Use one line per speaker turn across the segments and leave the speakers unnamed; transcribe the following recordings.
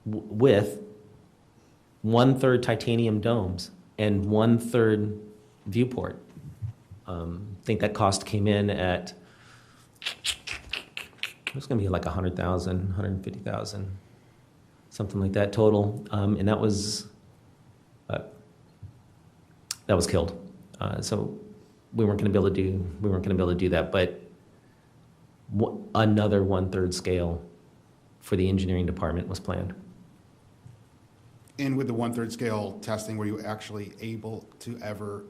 with 1/3 titanium domes and 1/3 viewport. I think that cost came in at, it was going to be like 100,000, 150,000, something like that total, and that was killed. So we weren't going to be able to do that. But another 1/3 scale for the engineering department was planned.
And with the 1/3 scale testing, were you actually able to ever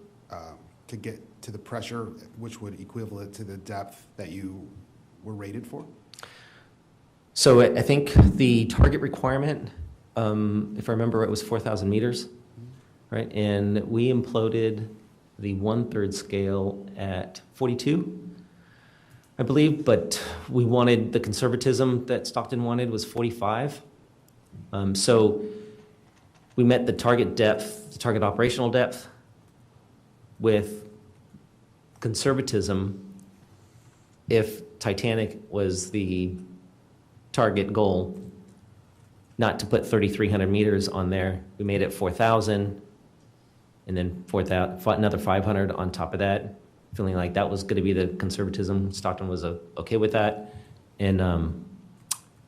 to get to the pressure which would equivalent to the depth that you were rated for?
So I think the target requirement, if I remember, it was 4,000 meters, right? And we imploded the 1/3 scale at 42, I believe, but we wanted, the conservatism that Stockton wanted was 45. So we met the target depth, the target operational depth, with conservatism. If Titanic was the target goal, not to put 3,300 meters on there, we made it 4,000, and then 4,000, another 500 on top of that, feeling like that was going to be the conservatism. Stockton was okay with that, and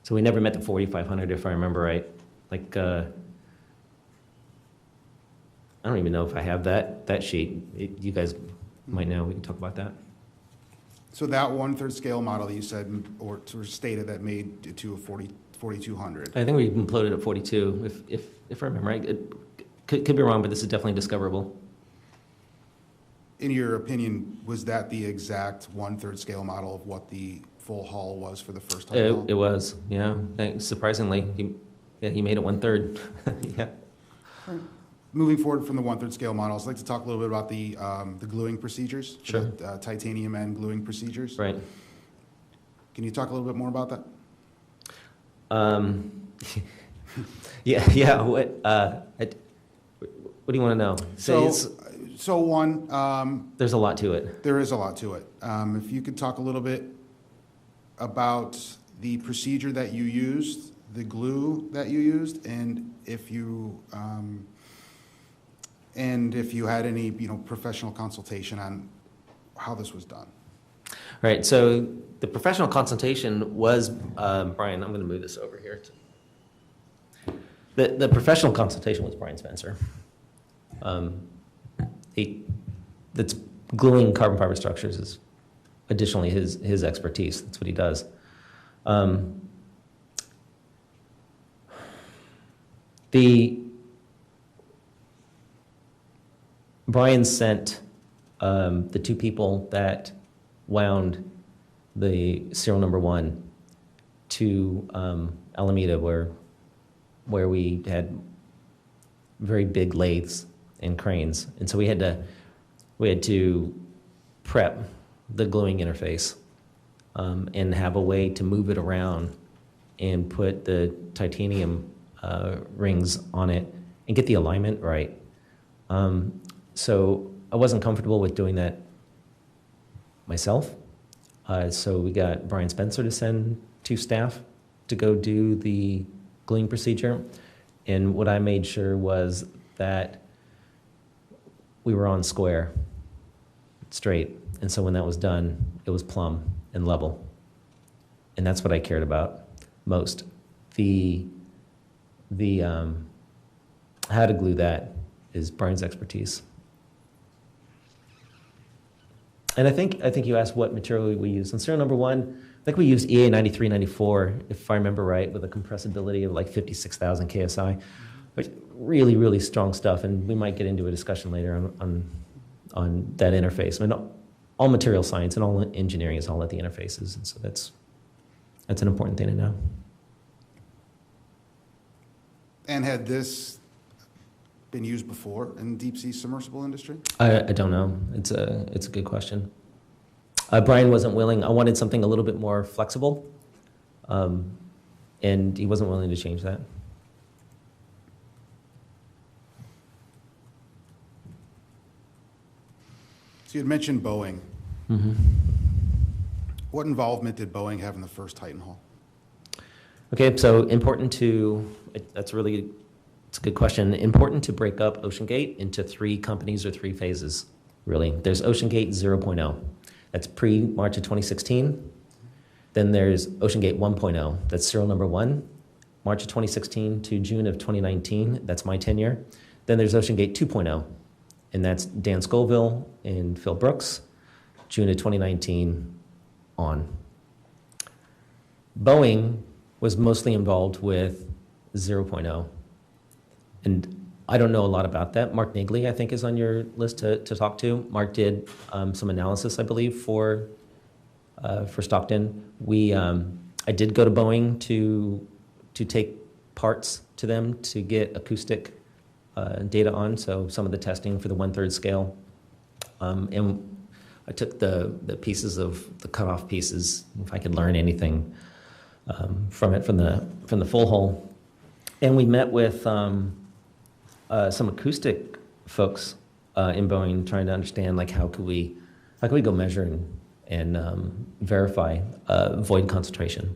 so we never met the 4,500, if I remember right. Like, I don't even know if I have that sheet. You guys might know. We can talk about that.
So that 1/3 scale model that you said, or sort of stated, that made it to a 4,200.
I think we imploded at 42, if I remember right. It could be wrong, but this is definitely discoverable.
In your opinion, was that the exact 1/3 scale model of what the full hull was for the first time?
It was, yeah. Surprisingly, he made it 1/3. Yeah.
Right. Moving forward from the 1/3 scale models, I'd like to talk a little bit about the gluing procedures,
sure.
The titanium end gluing procedures.
Right.
Can you talk a little bit more about that?
Yeah. What do you want to know?
So one,
there's a lot to it.
There is a lot to it. If you could talk a little bit about the procedure that you used, the glue that you used, and if you had any, professional consultation on how this was done.
Right. So the professional consultation was, Brian, I'm going to move this over here. The professional consultation was Brian Spencer. That's gluing carbon fiber structures is additionally his expertise. That's what he does. Brian sent the two people that wound the serial number 1 to Alameda, where we had very big lathes and cranes, and so we had to prep the gluing interface and have a way to move it around and put the titanium rings on it and get the alignment right. So I wasn't comfortable with doing that myself. So we got Brian Spencer to send 2 staff to go do the gluing procedure. And what I made sure was that we were on square, straight. And so when that was done, it was plumb and level. And that's what I cared about most. How to glue that is Brian's expertise. And I think you asked what material we used. On serial number 1, I think we used EA 9394, if I remember right, with a compressibility of like 56,000 KSI. Which really, really strong stuff, and we might get into a discussion later on that interface. I mean, all material science and all engineering is all at the interfaces, and so that's an important thing to know.
And had this been used before in deep sea submersible industry?
I don't know. It's a good question. Brian wasn't willing. I wanted something a little bit more flexible, and he wasn't willing to change that.
So you had mentioned Boeing.
Mm-hmm.
What involvement did Boeing have in the first Titan hull?
Okay, so important to That's really, it's a good question. Important to break up OceanGate into 3 companies or 3 phases, really. There's OceanGate 0.0. That's pre-March of 2016. Then there's OceanGate 1.0. That's serial number 1, March of 2016 to June of 2019. That's my tenure. Then there's OceanGate 2.0, and that's Dan Scoville and Phil Brooks, June of 2019 on. Boeing was mostly involved with 0.0. And I don't know a lot about that. Mark Nagley, I think, is on your list to talk to. Mark did some analysis, I believe, for Stockton. I did go to Boeing to take parts to them to get acoustic data on, so some of the testing for the 1/3 scale. And I took the pieces of the cutoff pieces, if I could learn anything from it, from the full hull. And we met with some acoustic folks in Boeing, trying to understand like how could we go measure and verify void concentration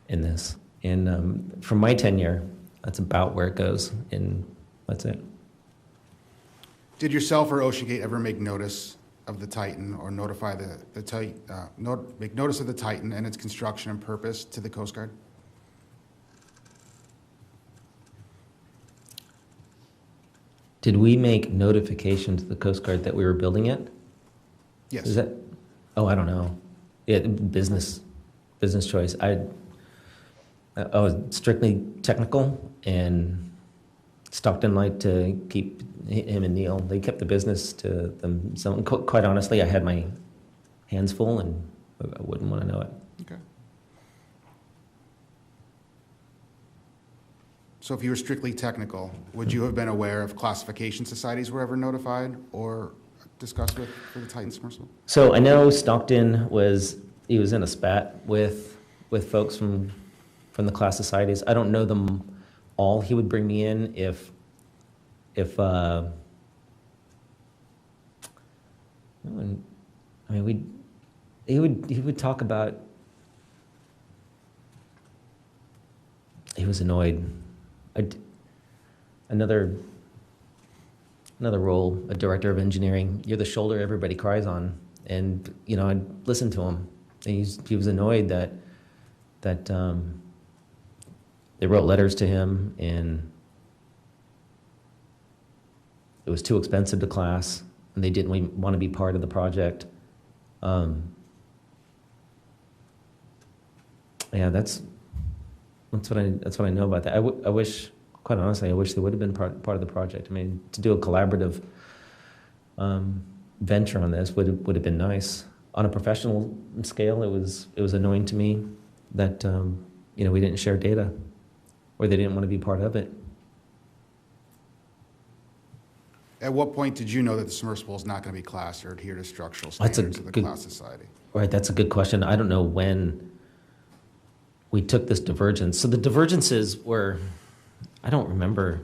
in this. And from my tenure, that's about where it goes, and that's it.
Did yourself or OceanGate ever make notice of the Titan or notify make notice of the Titan and its construction and purpose to the Coast Guard?
Did we make notification to the Coast Guard that we were building it?
Yes.
Is that? Oh, I don't know. Business choice. I was strictly technical, and Stockton liked to keep him and Neil. They kept the business to them. So quite honestly, I had my hands full, and I wouldn't want to know it.
Okay. So if you were strictly technical, would you have been aware of classification societies were ever notified or discussed with for the Titan submersible?
So I know Stockton was in a spat with folks from the class societies. I don't know them all. He would bring me in if he would talk about, he was annoyed. Another role, a director of engineering, you're the shoulder everybody cries on. And, I'd listen to him. And he was annoyed that they wrote letters to him, and it was too expensive to class, and they didn't want to be part of the project. Yeah, that's what I know about that. I wish, quite honestly, I wish they would have been part of the project. I mean, to do a collaborative venture on this would have been nice. On a professional scale, it was annoying to me that we didn't share data, or they didn't want to be part of it.
At what point did you know that the submersible is not going to be classed or adhere to structural standards of the class society?
Right, that's a good question. I don't know when we took this divergence. So the divergences were, I don't remember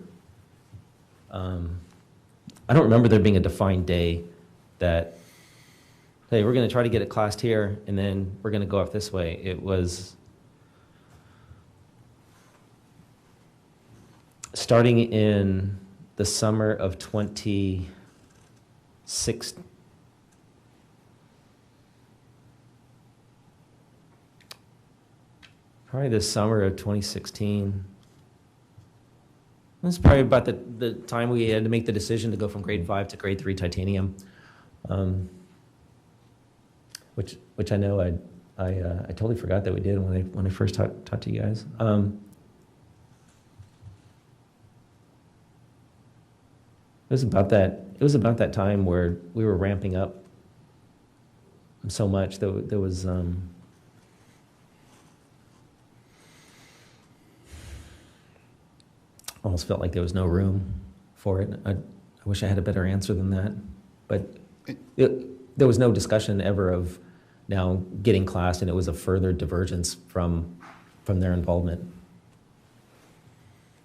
there being a defined day that, hey, we're going to try to get it classed here, and then we're going to go off this way. It was starting in the summer of 2006. Probably the summer of 2016. This is probably about the time we had to make the decision to go from grade 5 to grade 3 titanium, which I know I totally forgot that we did when I first talked to you guys. It was about that time where we were ramping up so much that there was almost felt like there was no room for it. I wish I had a better answer than that, but there was no discussion ever of now getting classed, and it was a further divergence from their involvement.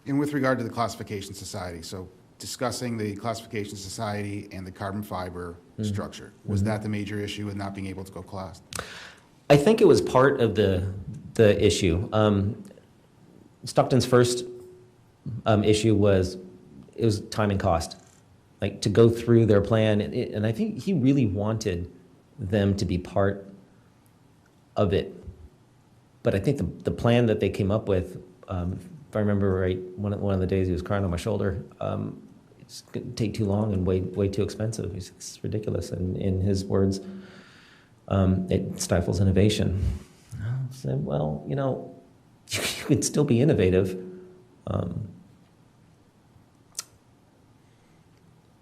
And with regard to the classification society, so discussing the classification society and the carbon fiber structure, was that the major issue with not being able to go classed?
I think it was part of the issue. Stockton's first issue was it was time and cost, like to go through their plan, and I think he really wanted them to be part of it. But I think the plan that they came up with, if I remember right, one of the days he was crying on my shoulder. It's going to take too long and way too expensive. It's ridiculous. And in his words, it stifles innovation. I said, well, you know, you could still be innovative.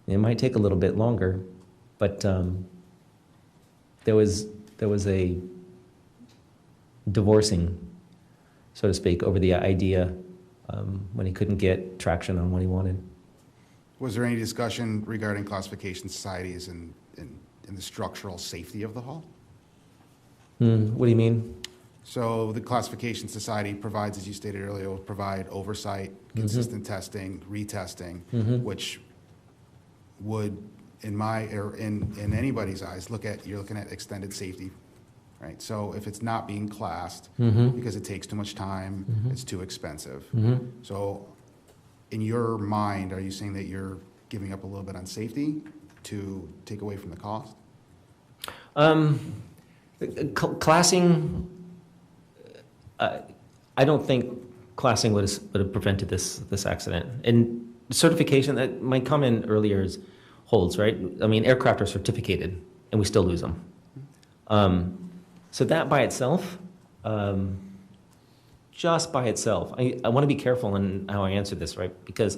It might take a little bit longer, but there was a divorcing, so to speak, over the idea when he couldn't get traction on what he wanted.
Was there any discussion regarding classification societies and the structural safety of the hull?
What do you mean?
So the classification society provides, as you stated earlier, will provide oversight, consistent testing, retesting, which would, in anybody's eyes, you're looking at extended safety, right? So if it's not being classed because it takes too much time, it's too expensive. So in your mind, are you saying that you're giving up a little bit on safety to take away from the cost?
Classing, I don't think classing would have prevented this accident. And certification, my comment earlier holds, right? I mean, aircraft are certificated, and we still lose them. So that by itself, just by itself, I want to be careful in how I answer this, right? Because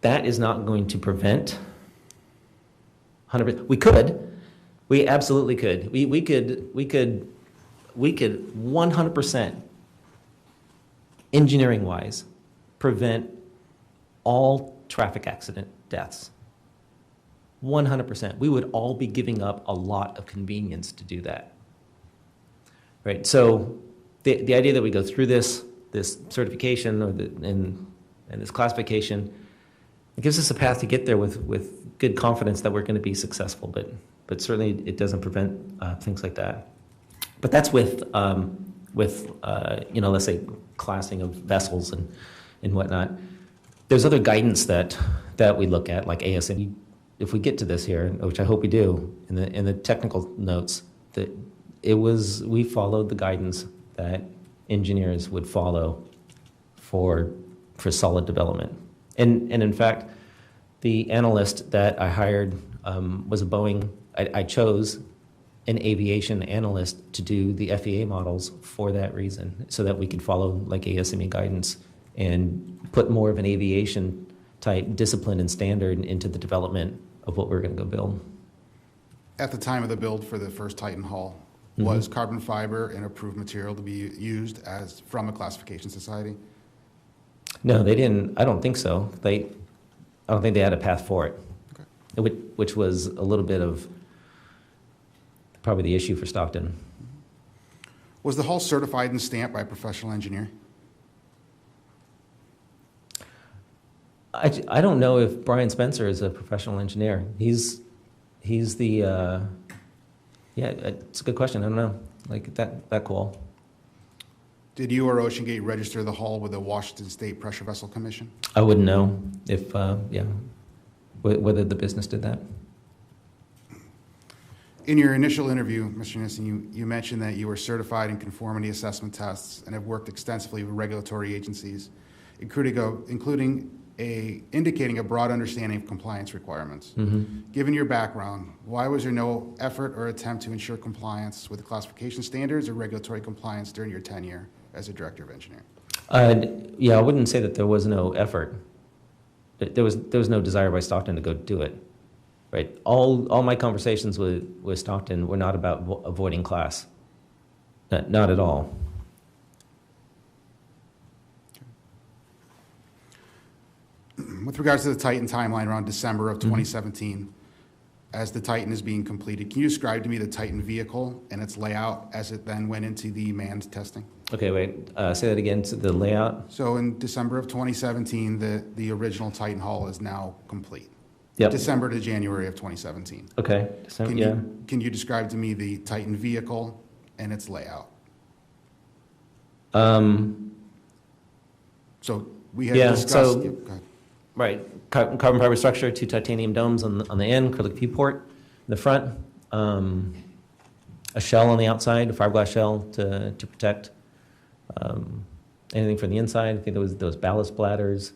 that is not going to prevent 100%. We absolutely could. We could 100%, engineering-wise, prevent all traffic accident deaths. 100%. We would all be giving up a lot of convenience to do that. Right? So the idea that we go through this certification and this classification, it gives us a path to get there with good confidence that we're going to be successful, but certainly it doesn't prevent things like that. But that's with let's say classing of vessels and whatnot. There's other guidance that we look at, like ASM. If we get to this here, which I hope we do, in the technical notes, that we followed the guidance that engineers would follow for solid development. And in fact, the analyst that I hired was a Boeing. I chose an aviation analyst to do the FEA models for that reason, so that we could follow like ASME guidance and put more of an aviation type discipline and standard into the development of what we're going to go build.
At the time of the build for the first Titan hull, was carbon fiber an approved material to be used from a classification society?
No, they didn't. I don't think so. I don't think they had a path for it, okay. Which was a little bit of probably the issue for Stockton.
Was the hull certified and stamped by a professional engineer?
I don't know if Brian Spencer is a professional engineer. He's the it's a good question. I don't know, like that cool.
Did you or OceanGate register the hull with the Washington State Pressure Vessel Commission?
I wouldn't know if whether the business did that.
In your initial interview, Mr. Nissen, you mentioned that you were certified in conformity assessment tests and have worked extensively with regulatory agencies, including indicating a broad understanding of compliance requirements. Given your background, why was there no effort or attempt to ensure compliance with the classification standards or regulatory compliance during your tenure as a director of engineering?
I wouldn't say that there was no effort. There was no desire by Stockton to go do it. Right. All my conversations with Stockton were not about avoiding class. Not at all.
With regards to the Titan timeline around December of 2017, as the Titan is being completed, can you describe to me the Titan vehicle and its layout as it then went into the manned testing? Okay, wait. Say that again. The layout. So in December of 2017, the original Titan hull is now complete. Yep. December to January of 2017.
Okay.
Can you describe to me the Titan vehicle and its layout? So we had
Yeah,
discussed.
so-
Yeah, go ahead.
Right, carbon fiber structure, 2 titanium domes on the end, acrylic viewport in the front, a shell on the outside, a fiberglass shell to protect anything from the inside. I think there was those ballast bladders.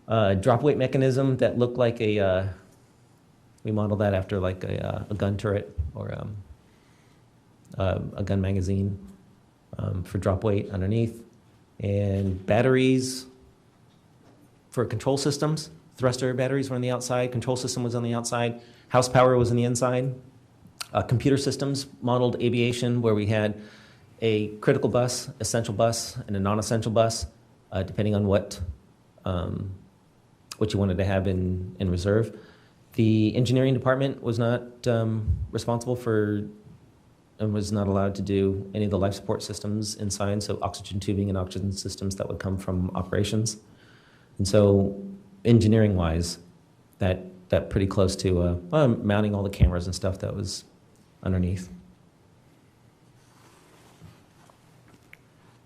Drop weight mechanism that looked like we modeled that after like a gun turret or a gun magazine for drop weight underneath. And batteries for control systems. Thruster batteries were on the outside, control system was on the outside, house power was on the inside. Computer systems modeled aviation where we had a critical bus, essential bus, and a non-essential bus, depending on what you wanted to have in reserve. The engineering department was not responsible for and was not allowed to do any of the life support systems inside, so oxygen tubing and oxygen systems that would come from operations. And so engineering-wise, that pretty close to mounting all the cameras and stuff that was underneath.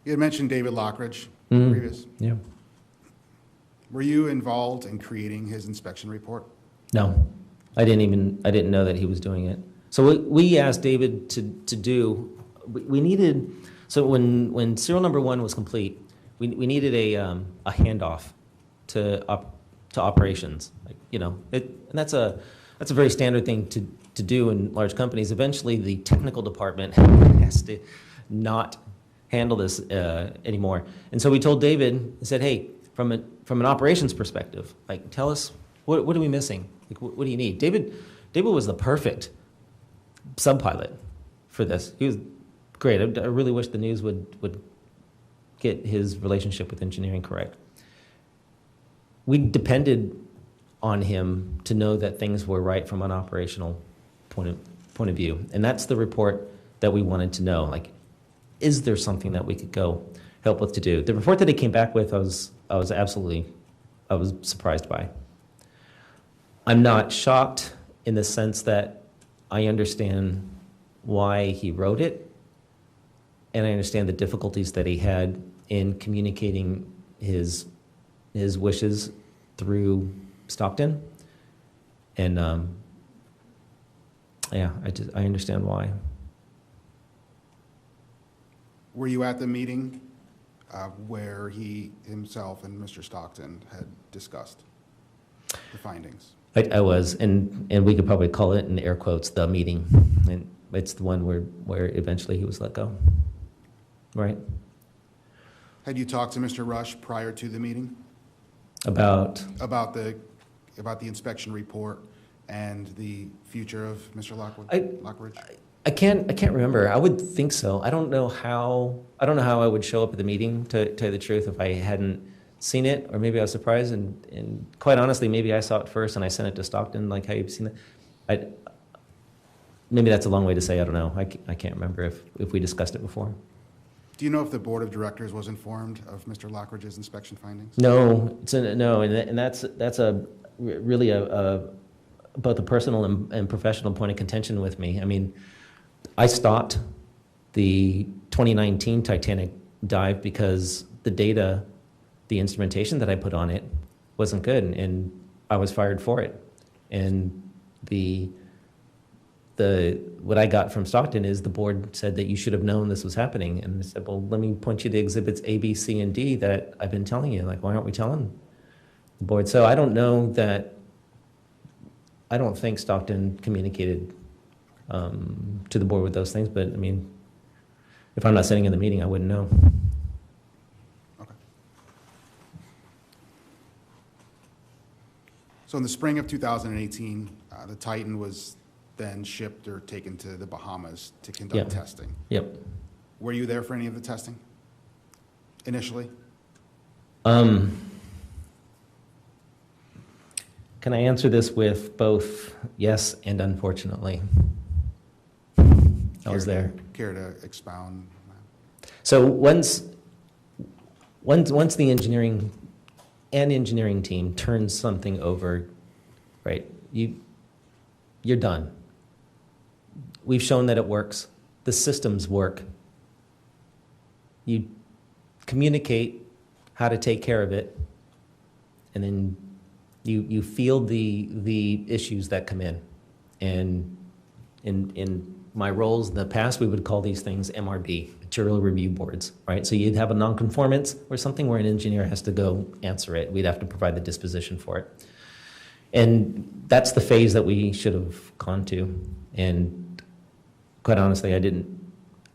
You had mentioned David Lockridge
Mhm.
previous.
Yeah.
Were you involved in creating his inspection report?
No, I didn't know that he was doing it. So we asked David to do, we needed, so when serial number 1 was complete, we needed a handoff to operations. Like, and that's a very standard thing to do in large companies. Eventually, the technical department has to not handle this anymore. And so we told David, I said, hey, from an operations perspective, like, tell us, what are we missing? Like, what do you need? David was the perfect subpilot for this. He was great. I really wish the news would get his relationship with engineering correct. We depended on him to know that things were right from an operational point of view. And that's the report that we wanted to know. Like, is there something that we could go help with to do? The report that he came back with, I was surprised by. I'm not shocked in the sense that I understand why he wrote it, and I understand the difficulties that he had in communicating his wishes through Stockton, and I understand why.
Were you at the meeting where he himself and Mr. Stockton had discussed the findings?
I was, and we could probably call it in air quotes the meeting, and it's the one where eventually he was let go. Right?
Had you talked to Mr. Rush prior to the meeting
About
the inspection report and the future of Mr. Lockridge?
I can't remember. I would think so. I don't know how I would show up at the meeting, to tell you the truth, if I hadn't seen it, or maybe I was surprised, and quite honestly, maybe I saw it first and I sent it to Stockton, like, how you've seen it. Maybe that's a long way to say I don't know. I can't remember if we discussed it before.
Do you know if the board of directors was informed of Mr. Lockridge's inspection findings?
No, no, and that's really both a personal and professional point of contention with me. I mean, I stopped the 2019 Titanic dive because the data, the instrumentation that I put on it wasn't good, and I was fired for it. And what I got from Stockton is the board said that you should have known this was happening. And I said, well, let me point you to exhibits A, B, C, and D that I've been telling you. Like, why aren't we telling the board? So I don't know that, I don't think Stockton communicated to the board with those things, but I mean, if I'm not sitting in the meeting, I wouldn't know.
Okay. So in the spring of 2018, the Titan was then shipped or taken to the Bahamas to conduct testing.
Yep.
Were you there for any of the testing initially?
Can I answer this with both yes and unfortunately? I was there.
Care to expound?
So once the engineering team turns something over, right, you're done. We've shown that it works. The systems work. You communicate how to take care of it, and then you field the issues that come in. And in my roles in the past, we would call these things MRB, material review boards, right? So you'd have a nonconformance or something where an engineer has to go answer it. We'd have to provide the disposition for it. And that's the phase that we should have gone to. And quite honestly, I didn't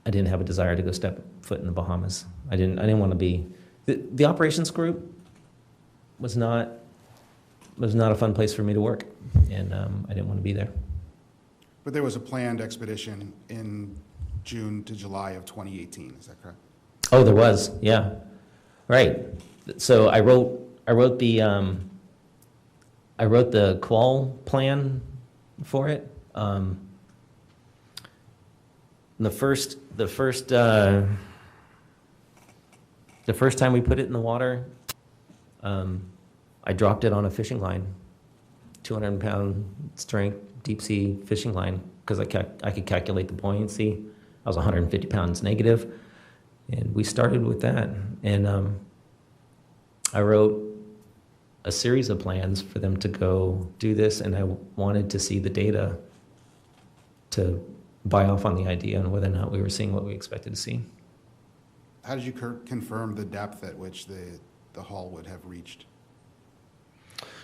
have a desire to go step foot in the Bahamas. I didn't want to be. The operations group was not a fun place for me to work, and I didn't want to be there.
But there was a planned expedition in June to July of 2018, is that correct?
Oh, there was, yeah, right. So I wrote the qual plan for it. The first time we put it in the water, I dropped it on a fishing line, 200-pound strength deep sea fishing line, because I could calculate the buoyancy. I was 150 pounds negative, and we started with that. And I wrote a series of plans for them to go do this, and I wanted to see the data to buy off on the idea and whether or not we were seeing what we expected to see.
How did you confirm the depth at which the hull would have reached?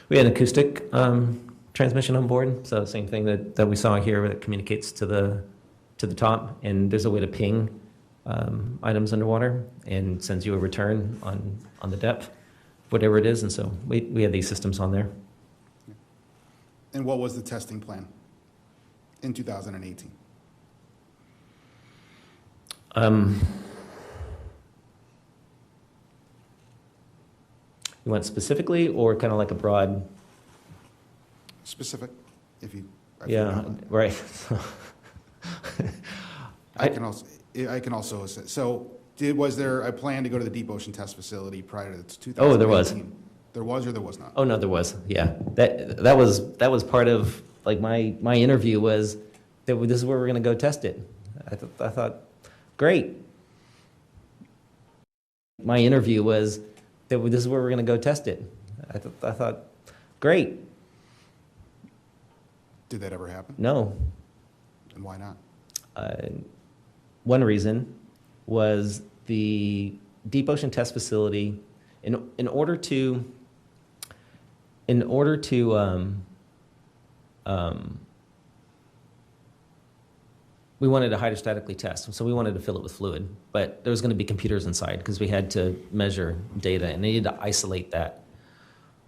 We had an acoustic transmission on board, so same thing that we saw here that communicates to the top, and there's a way to ping items underwater and sends you a return on the depth, whatever it is, and so we had these systems on there.
And what was the testing plan in 2018?
You want specifically, or kind of like a broad?
Specific, if you.
Yeah, right.
I can also assist. So, was there a plan to go to the deep ocean test facility prior to 2018?
Oh, there was.
There was, or there was not?
Oh no, there was. Yeah, that was part of like my interview was that this is where we're going to go test it. I thought, great. My interview was that this is where we're going to go test it. I thought, great.
Did that ever happen?
No.
And why not?
One reason was the deep ocean test facility. In order to we wanted to hydrostatically test, so we wanted to fill it with fluid, but there was going to be computers inside because we had to measure data and needed to isolate that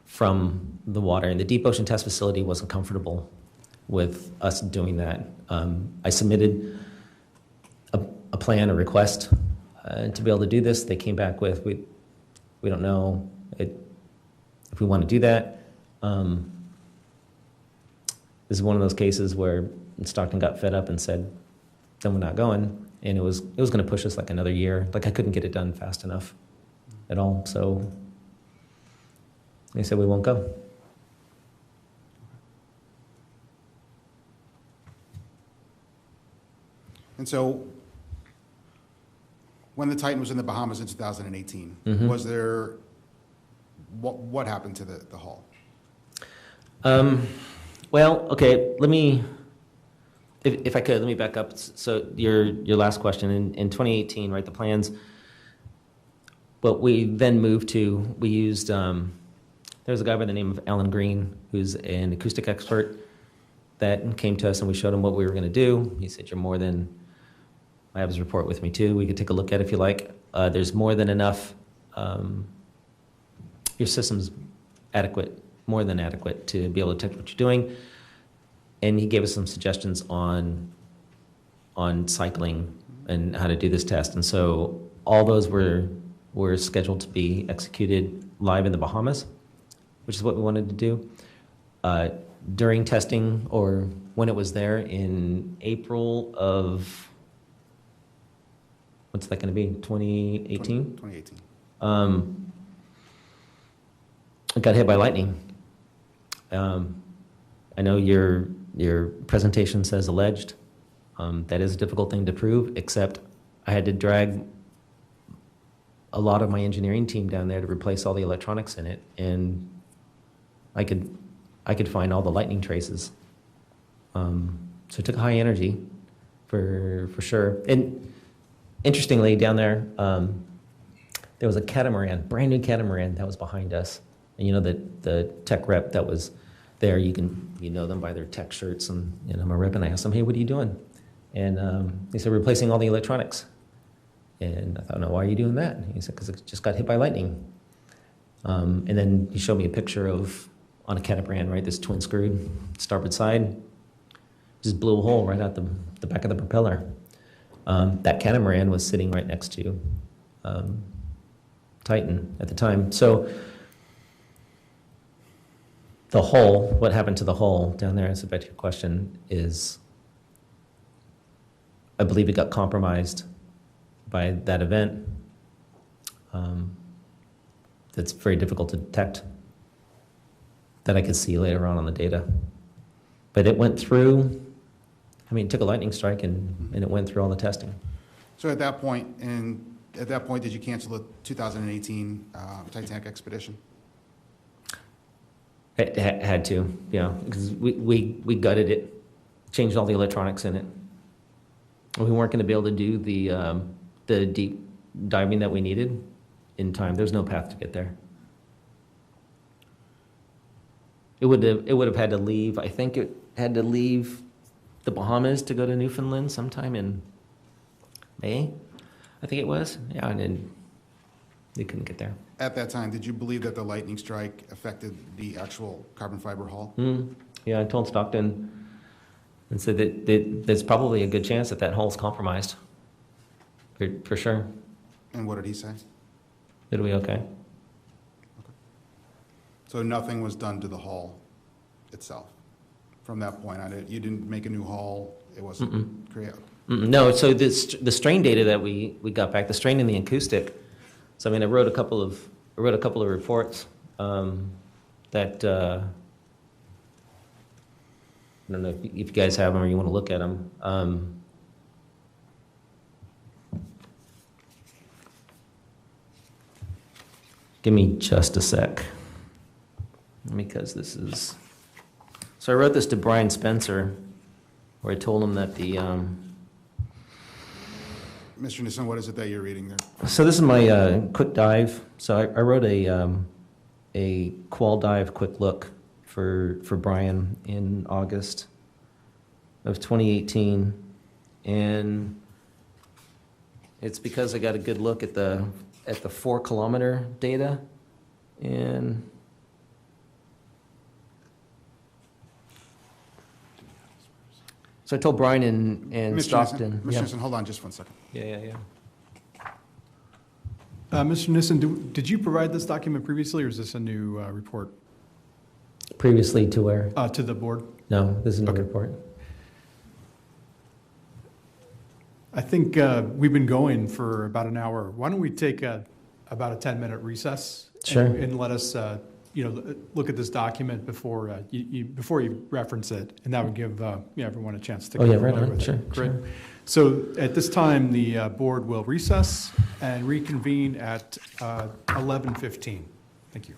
from the water. And the deep ocean test facility wasn't comfortable with us doing that. I submitted a plan, a request to be able to do this. They came back with, we don't know if we want to do that. This is one of those cases where Stockton got fed up and said, then we're not going. And it was going to push us like another year. Like I couldn't get it done fast enough at all. So they said we won't go.
And so when the Titan was in the Bahamas in 2018,
mm-hmm.
was there, what happened to the hull?
Well, okay, let me, if I could, let me back up. So your last question, in 2018, right, the plans, what we then moved to, we used, there was a guy by the name of Alan Green, who's an acoustic expert, that came to us and we showed him what we were going to do. He said, you're more than, I have his report with me too, we could take a look at it if you like. There's more than enough, your system's adequate, more than adequate to be able to detect what you're doing. And he gave us some suggestions on cycling and how to do this test. And so all those were scheduled to be executed live in the Bahamas, which is what we wanted to do. During testing, or when it was there in April of, what's that going to be, 2018?
2018.
It got hit by lightning. I know your presentation says alleged. That is a difficult thing to prove, except I had to drag a lot of my engineering team down there to replace all the electronics in it, and I could find all the lightning traces. So it took high energy for sure. And interestingly, down there, there was a catamaran, brand new catamaran that was behind us. And you know, the tech rep that was there, you know them by their tech shirts, and I'm a rep, and I asked them, hey, what are you doing? And they said, replacing all the electronics. And I thought, no, why are you doing that? And he said, because it just got hit by lightning. And then he showed me a picture of, on a catamaran, right, this twin screwed starboard side, just blew a hole right out the back of the propeller. That catamaran was sitting right next to Titan at the time. So the hull, what happened to the hull down there, answer back to your question, is I believe it got compromised by that event. That's very difficult to detect, that I could see later on the data. But it went through, I mean, it took a lightning strike and it went through all the testing.
So at that point, did you cancel the 2018 Titanic expedition?
It had to, yeah, because we gutted it, changed all the electronics in it. We weren't going to be able to do the deep diving that we needed in time. There's no path to get there. It would have had to leave. I think it had to leave the Bahamas to go to Newfoundland sometime in May, I think it was. Yeah, and then they couldn't get there.
At that time, did you believe that the lightning strike affected the actual carbon fiber hull?
Yeah, I told Stockton and said that there's probably a good chance that that hull's compromised, for sure.
And what did he say?
It'll be okay.
So nothing was done to the hull itself from that point on. You didn't make a new hull. It wasn't created.
No. So the strain data that we got back, the strain in the acoustic. So I mean, I wrote a couple of reports that I don't know if you guys have them or you want to look at them. Give me just a sec, because this is. So I wrote this to Brian Spencer, where I told him that the.
Mr. Nissen, what is it that you're reading there?
So this is my quick dive. So I wrote a qual dive quick look for Brian in August of 2018, and it's because I got a good look at the 4 kilometer data, and so I told Brian and Stockton.
Mr. Nissen, hold on just 1 second.
Yeah.
Mr. Nissen, did you provide this document previously, or is this a new report?
Previously to where?
To the board?
No, this is a new
Okay.
report.
I think we've been going for about an hour. Why don't we take about a 10-minute recess?
Sure.
And let us, look at this document before you reference it, and that would give everyone a chance to.
Oh, yeah,
get
right
familiar
on.
with
Sure,
it. Great.
sure.
So at this time, the board will recess and reconvene at 11:15. Thank you.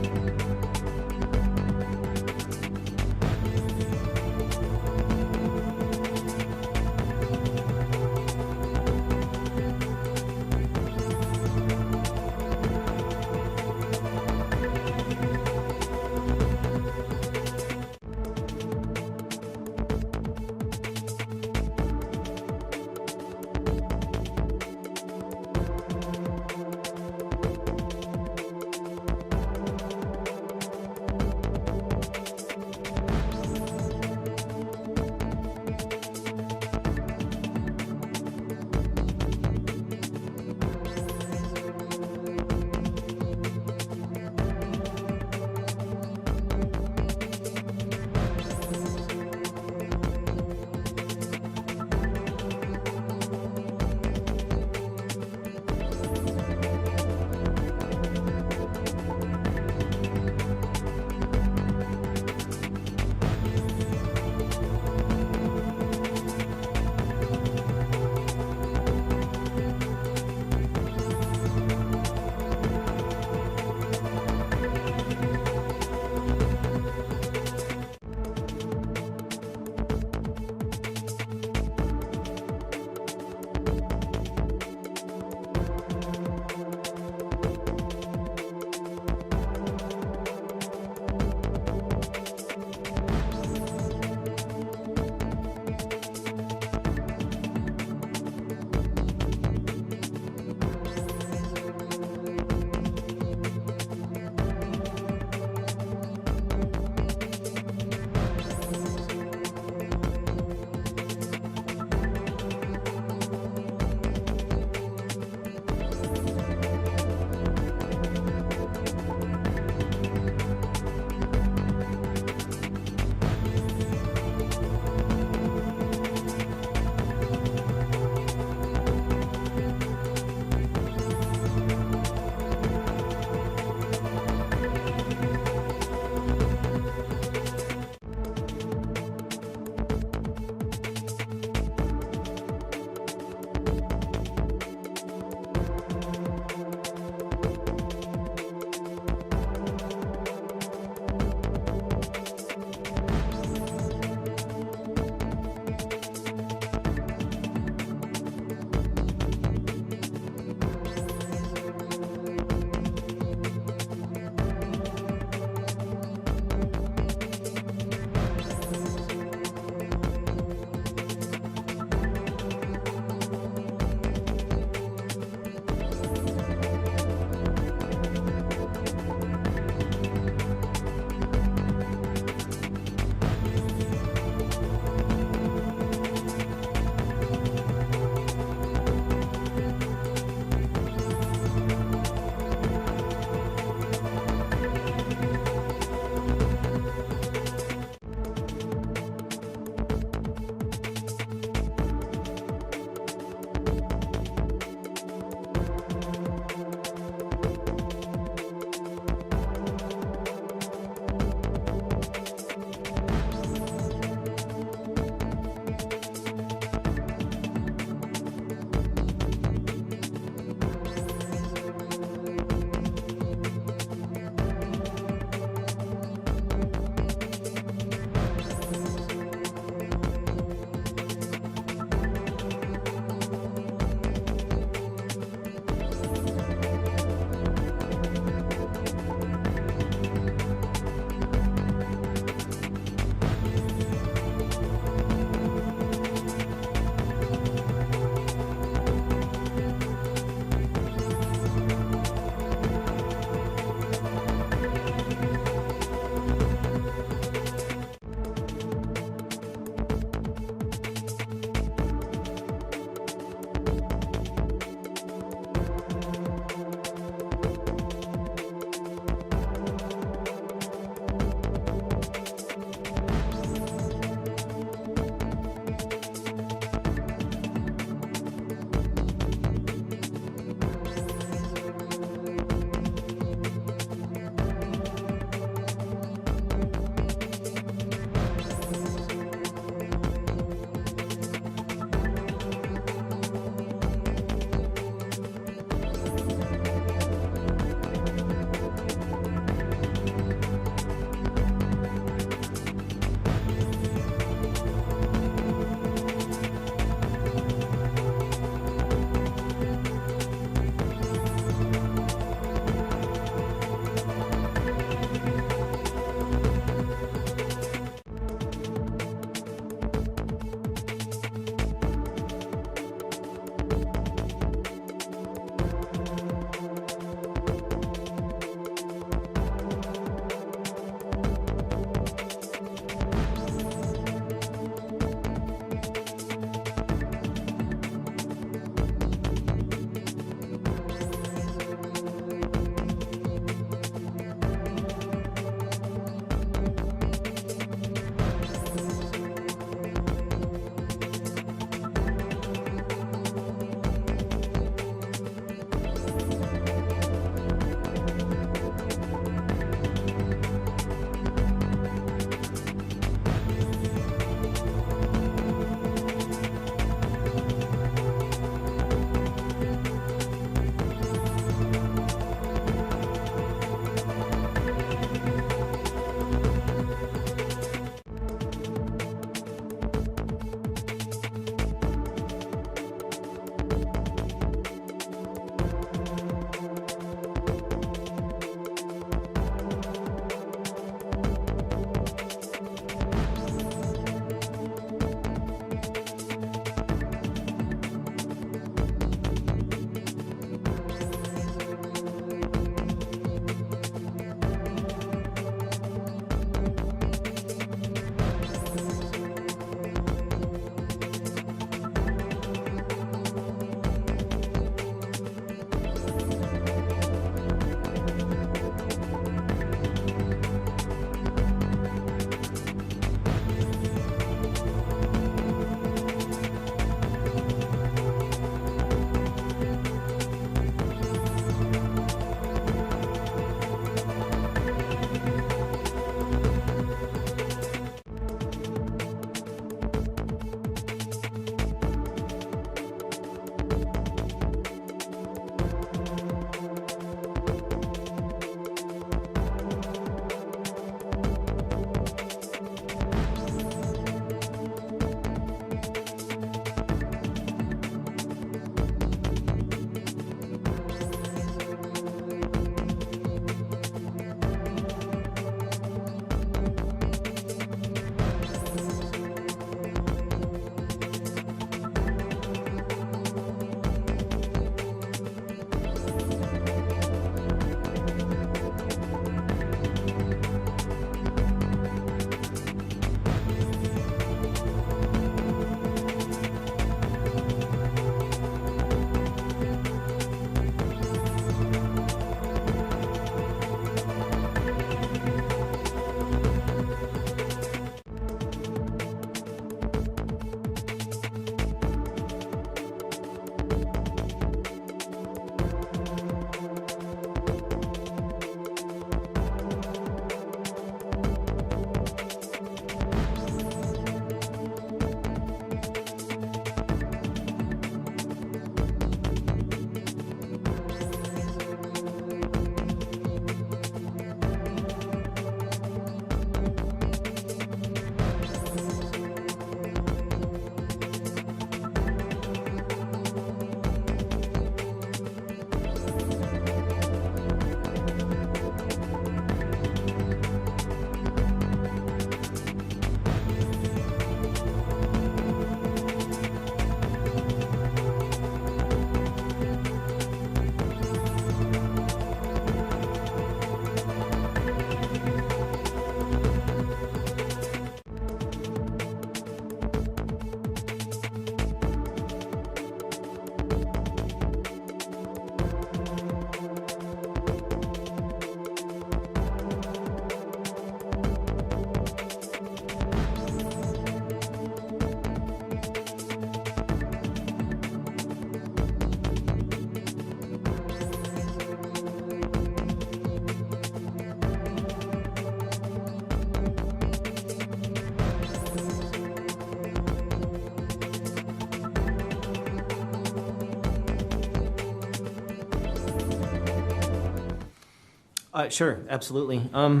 Sure, absolutely. Sorry,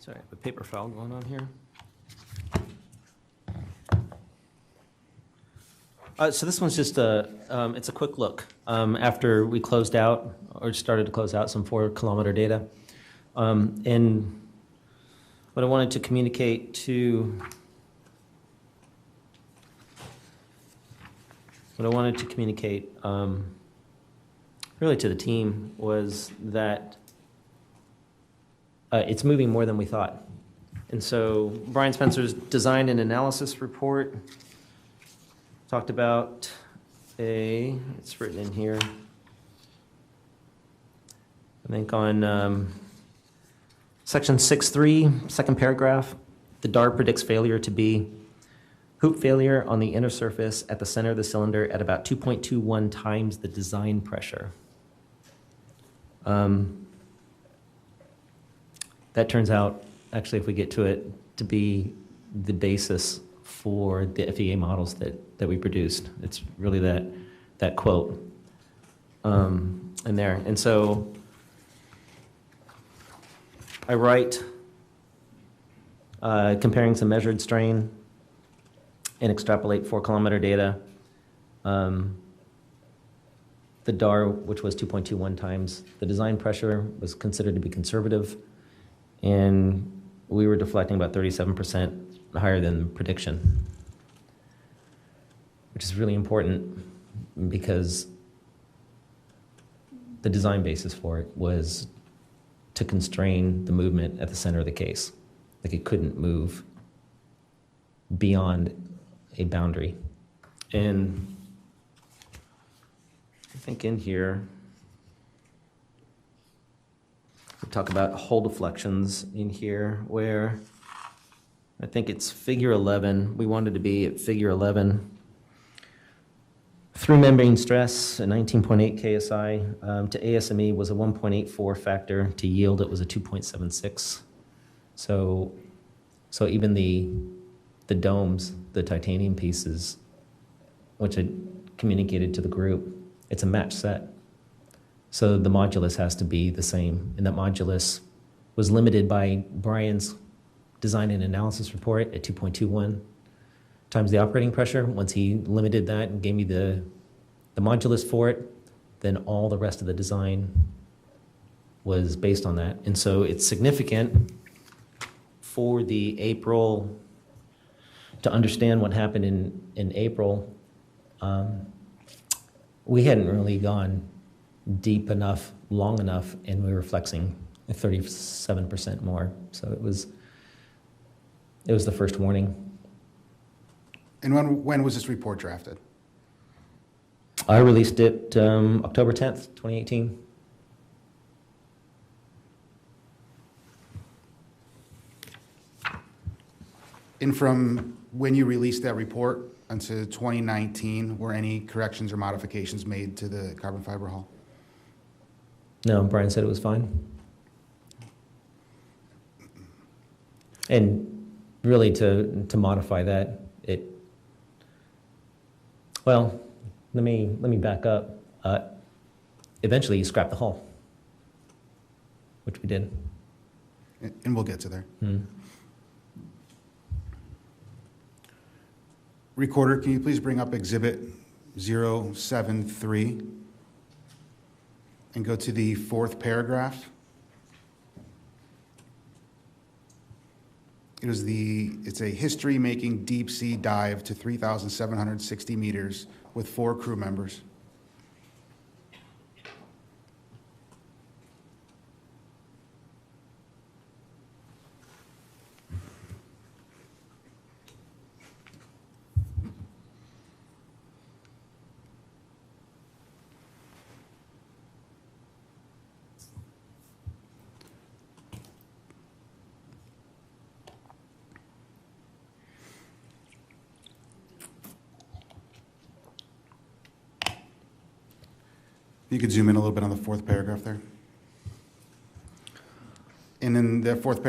I have a paper file going on here. So this one's just it's a quick look after we closed out or started to close out some 4-kilometer data. And what I wanted to communicate really to the team was that it's moving more than we thought. And so Brian Spencer's design and analysis report talked about it's written in here, I think on section 6.3, second paragraph, the DAR predicts failure to be hoop failure on the inner surface at the center of the cylinder at about 2.21 times the design pressure. That turns out, actually, if we get to it, to be the basis for the FEA models that we produced. It's really that quote in there. And so I write comparing some measured strain and extrapolate 4-kilometer data. The DAR, which was 2.21 times the design pressure, was considered to be conservative, and we were deflecting about 37% higher than prediction, which is really important because the design basis for it was to constrain the movement at the center of the case. Like it couldn't move beyond a boundary. And I think in here, we talk about hull deflections in here where I think it's figure 11. We wanted to be at figure 11. Through membrane stress, a 19.8 KSI to ASME was a 1.84 factor. To yield, it was a 2.76. So even the domes, the titanium pieces, which I communicated to the group, it's a match set. So the modulus has to be the same, and that modulus was limited by Brian's design and analysis report at 2.21 times the operating pressure. Once he limited that and gave me the modulus for it, then all the rest of the design was based on that. And so it's significant for the April, to understand what happened in April. We hadn't really gone deep enough, long enough, and we were flexing 37% more. So it was the first warning.
And when was this report drafted?
I released it October 10th, 2018.
And from when you released that report until 2019, were any corrections or modifications made to the carbon fiber hull?
No, Brian said it was fine. And really to modify that, well, let me back up. Eventually you scrap the hull, which we did.
And we'll get to there. Recorder, can you please bring up Exhibit 073 and go to the 4th paragraph? It's a history-making deep-sea dive to 3,760 meters with 4 crew members. You could zoom in a little bit on the 4th paragraph there. And in the 4th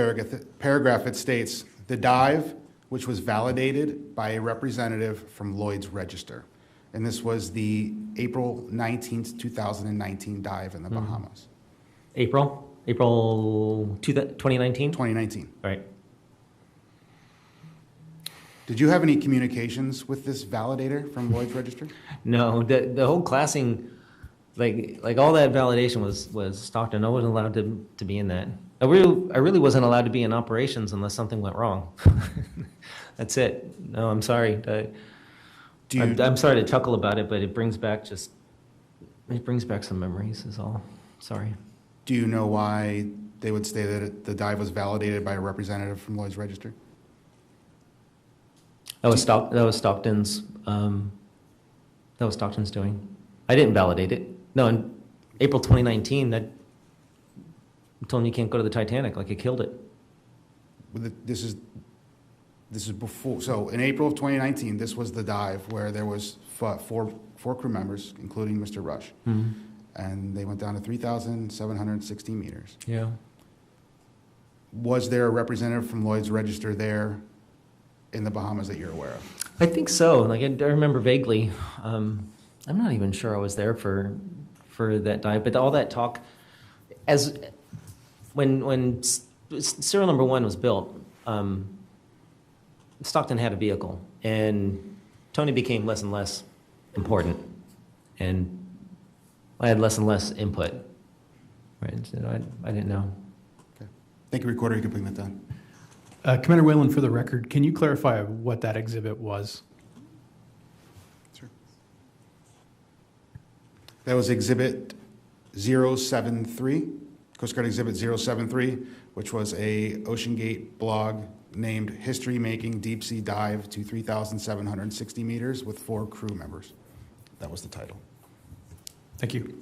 paragraph, it states, the dive, which was validated by a representative from Lloyd's Register. And this was the April 19th, 2019 dive in the
Mm-hmm.
Bahamas.
April 2019?
2019.
Right.
Did you have any communications with this validator from Lloyd's Register?
No, the whole classing, like all that validation was Stockton. I wasn't allowed to be in that. I really wasn't allowed to be in operations unless something went wrong. That's it. No, I'm sorry. I'm sorry to chuckle about it, but it brings back some memories is all. Sorry.
Do you know why they would say that the dive was validated by a representative from Lloyd's Register?
That was Stockton's doing. I didn't validate it. No, in April 2019, that told me you can't go to the Titanic, like it killed it.
This is before. So in April of 2019, this was the dive where there was four crew members, including Mr. Rush,
Mm-hmm.
and they went down to 3,760 meters.
Yeah.
Was there a representative from Lloyd's Register there in the Bahamas that you're aware of?
I think so. Like I remember vaguely. I'm not even sure I was there for that dive, but all that talk, as when serial number 1 was built, Stockton had a vehicle, and Tony became less and less important, and I had less and less input. Right? So I didn't know.
Okay. Thank you, Recorder. You can bring that down.
Commander Whalen, for the record, can you clarify what that exhibit was?
Sure. That was Exhibit 073, Coast Guard Exhibit 073, which was a OceanGate blog named History Making Deep Sea Dive to 3,760 meters with 4 crew members. That was the title.
Thank you.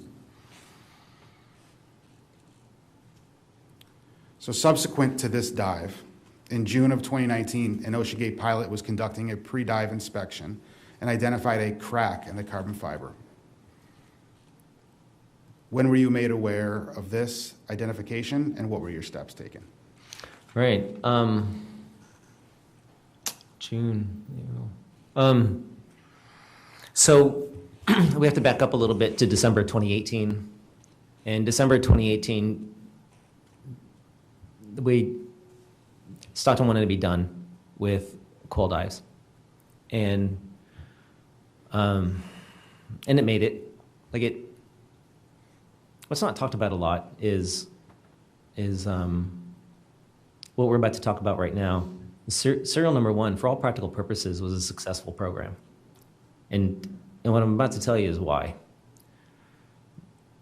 So subsequent to this dive, in June of 2019, an OceanGate pilot was conducting a pre-dive inspection and identified a crack in the carbon fiber. When were you made aware of this identification, and what were your steps taken?
Right. June. So we have to back up a little bit to December 2018. In December 2018, Stockton wanted to be done with coal dives, and it made it. What's not talked about a lot is what we're about to talk about right now. Serial number 1, for all practical purposes, was a successful program, and what I'm about to tell you is why.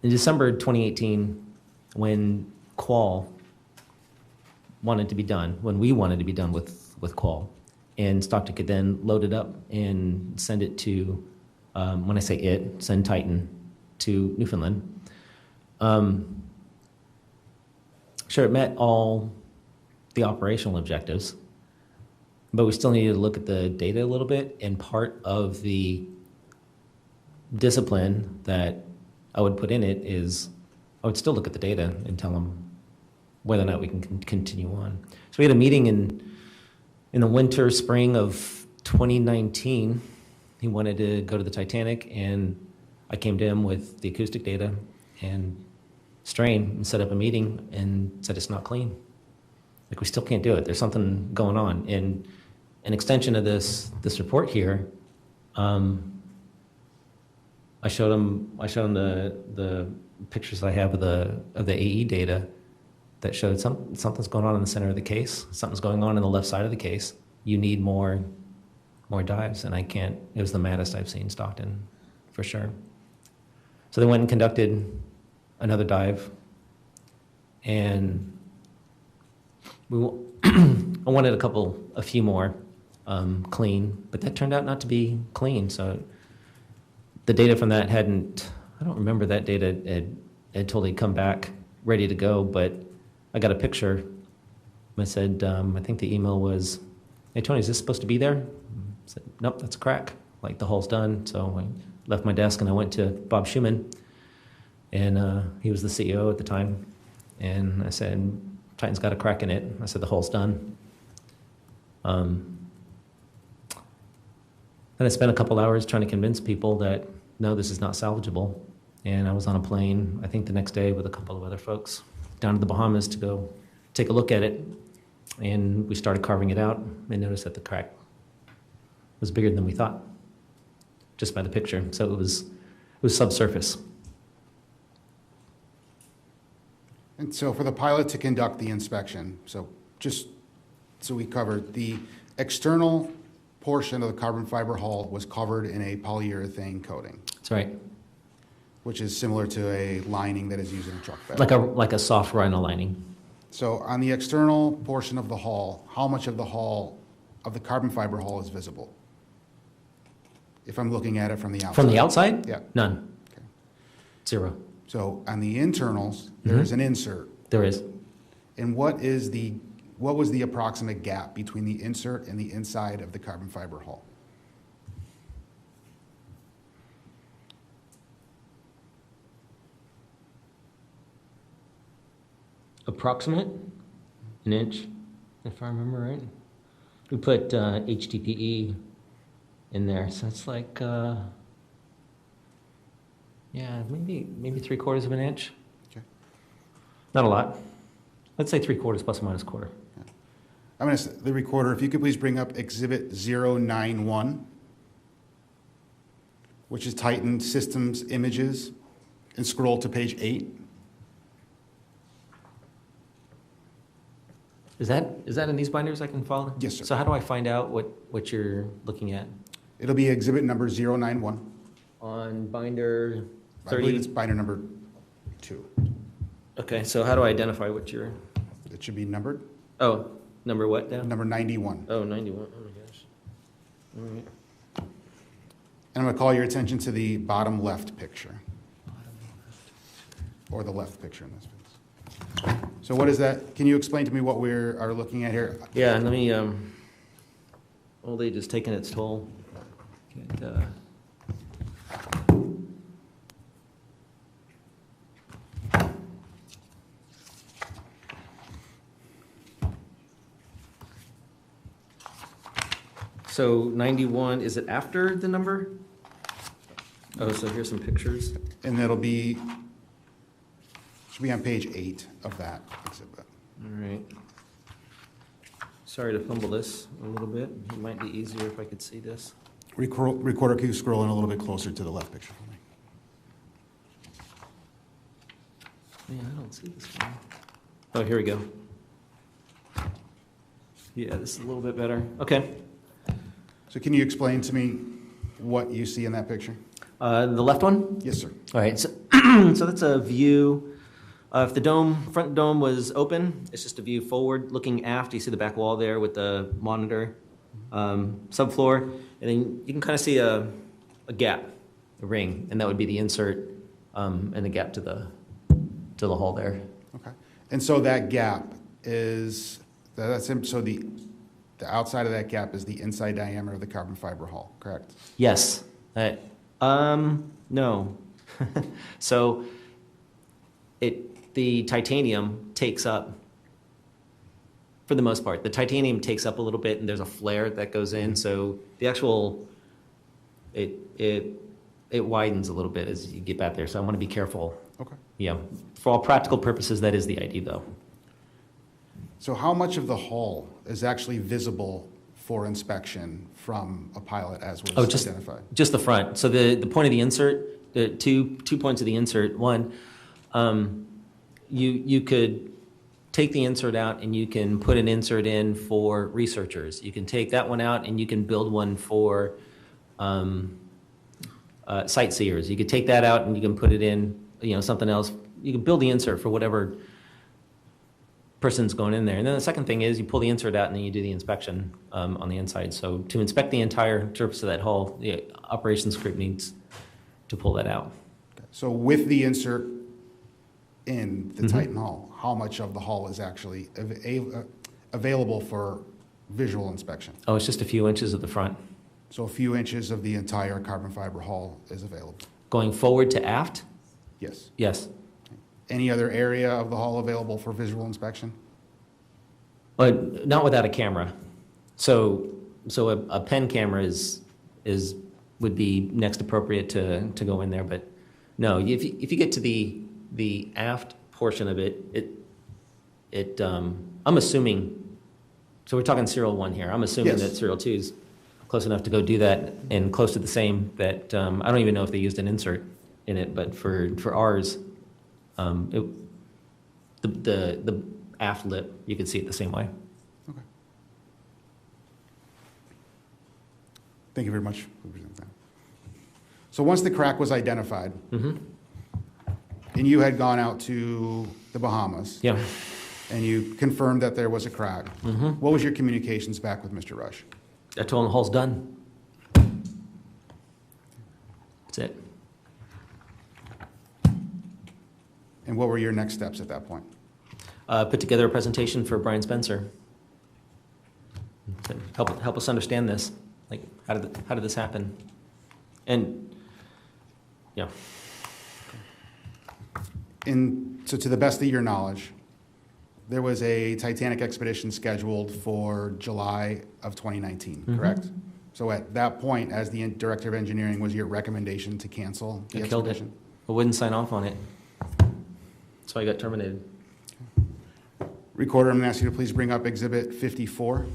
In December 2018, when Qual wanted to be done, when we wanted to be done with Qual, and Stockton could then load it up and send it to, when I say it, send Titan to Newfoundland. Sure, it met all the operational objectives, but we still needed to look at the data a little bit, and part of the discipline that I would put in it is I would still look at the data and tell them whether or not we can continue on. So we had a meeting in the winter, spring of 2019. He wanted to go to the Titanic, and I came to him with the acoustic data and strain and set up a meeting and said it's not clean. Like, we still can't do it. There's something going on. And an extension of this report here, I showed him the pictures I have of the AE data that showed something's going on in the center of the case. Something's going on in the left side of the case. You need more dives, and I can't. It was the maddest I've seen Stockton, for sure. So they went and conducted another dive, and I wanted a few more clean, but that turned out not to be clean. So the data from that I don't remember that data had totally come back ready to go, but I got a picture. I said, I think the email was, "Hey, Tony, is this supposed to be there?" I said, "Nope, that's a crack. Like, the hull's done." So I left my desk and I went to Bob Schumann, and he was the CEO at the time. And I said, "Titan's got a crack in it." I said, "The hull's done." Then I spent a couple hours trying to convince people that, no, this is not salvageable. And I was on a plane, I think the next day, with a couple of other folks down to the Bahamas to go take a look at it. And we started carving it out and noticed that the crack was bigger than we thought, just by the picture. So it was subsurface.
And so for the pilot to conduct the inspection, so just so we covered, the external portion of the carbon fiber hull was covered in a polyurethane coating,
That's right.
which is similar to a lining that is used in a truck bed.
Like a soft rhino lining.
So on the external portion of the hull, how much of the hull, of the carbon fiber hull is visible? If I'm looking at it from the outside.
From the outside?
Yeah.
None.
Okay.
0.
So on the internals, there is an insert.
There is.
And what was the approximate gap between the insert and the inside of the carbon fiber hull?
Approximate, an inch, if I remember right. We put HDPE in there, so it's like, maybe 3/4 of an inch.
Okay.
Not a lot. Let's say 3/4 plus or minus a quarter.
I'm going to, the recorder, if you could please bring up Exhibit 091, which is Titan Systems Images, and scroll to page 8.
Is that in these binders I can follow?
Yes, sir.
So how do I find out what you're looking at?
It'll be exhibit number 091.
On binder
I believe it's
30?
binder number 2.
Okay, so how do I identify what you're,
It should be numbered,
oh, number what now?
number 91.
Oh, 91, oh my gosh. All right.
And I'm going to call your attention to the bottom left picture, or the left picture in this case. So what is that? Can you explain to me what we are looking at here?
Yeah, and let me, old age is taking its toll. Get, So 91, is it after the number? Oh, so here's some pictures.
And that'll be, should be on page 8 of that exhibit.
All right. Sorry to fumble this a little bit. It might be easier if I could see this.
Recorder, can you scroll in a little bit closer to the left picture for me?
Man, I don't see this one. Oh, here we go. Yeah, this is a little bit better. Okay.
So can you explain to me what you see in that picture?
The left one?
Yes, sir.
All right, so, so that's a view. If the front dome was open, it's just a view forward, looking aft. You see the back wall there with the monitor subfloor, and then you can kind of see a gap, a ring, and that would be the insert and the gap to the hull there.
Okay. And so that gap is, so the outside of that gap is the inside diameter of the carbon fiber hull, correct?
Yes. No. So the titanium takes up, for the most part, the titanium takes up a little bit, and there's a flare that goes in. So the actual, it widens a little bit as you get back there. So I want to be careful.
Okay.
Yeah. For all practical purposes, that is the ID, though.
So how much of the hull is actually visible for inspection from a pilot as was identified?
Just the front. So the point of the insert, the two points of the insert. One, you could take the insert out and you can put an insert in for researchers. You can take that one out and you can build one for sightseers. You could take that out and you can put it in, something else. You can build the insert for whatever person's going in there. And then the second thing is you pull the insert out and then you do the inspection on the inside. So to inspect the entire surface of that hull, the operations group needs to pull that out.
So with the insert in the Titan hull, how much of the hull is actually available for visual inspection?
Oh, it's just a few inches at the front.
So a few inches of the entire carbon fiber hull is available?
Going forward to aft?
Yes.
Yes.
Any other area of the hull available for visual inspection?
But not without a camera. So a pen camera is would be next appropriate to go in there. But no, if you get to the aft portion of it, I'm assuming, so we're talking serial 1 here. I'm assuming
Yes.
that serial 2 is close enough to go do that and close to the same that, I don't even know if they used an insert in it, but for ours, the aft lip, you can see it the same way.
Okay. Thank you very much for presenting that. So once the crack was identified,
Mm-hmm.
and you had gone out to the Bahamas,
Yeah.
and you confirmed that there was a crack,
Mm-hmm.
what was your communications back with Mr. Rush?
I told him the hole's done. That's it.
And what were your next steps at that point?
Put together a presentation for Brian Spencer. To help us understand this. Like, how did this happen? And yeah.
So to the best of your knowledge, there was a Titanic expedition scheduled for July of 2019,
Mm-hmm.
correct? So at that point, as the director of engineering, was your recommendation to cancel the
I killed it.
expedition?
I wouldn't sign off on it. That's why I got terminated.
Recorder, I'm going to ask you to please bring up Exhibit 54.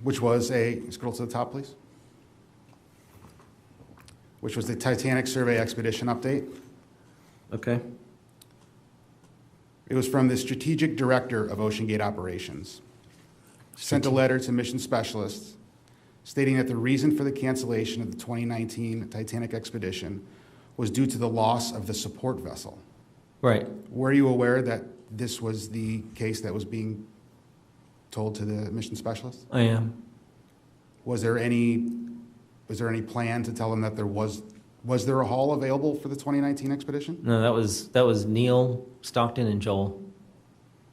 Which was scroll to the top, please. Which was the Titanic Survey Expedition Update.
Okay.
It was from the Strategic Director of Ocean Gate Operations. Sent a letter to mission specialists stating that the reason for the cancellation of the 2019 Titanic expedition was due to the loss of the support vessel.
Right.
Were you aware that this was the case that was being told to the mission specialists?
I am.
Was there any plan to tell them that was there a hull available for the 2019 expedition?
No, that was Neil, Stockton, and Joel.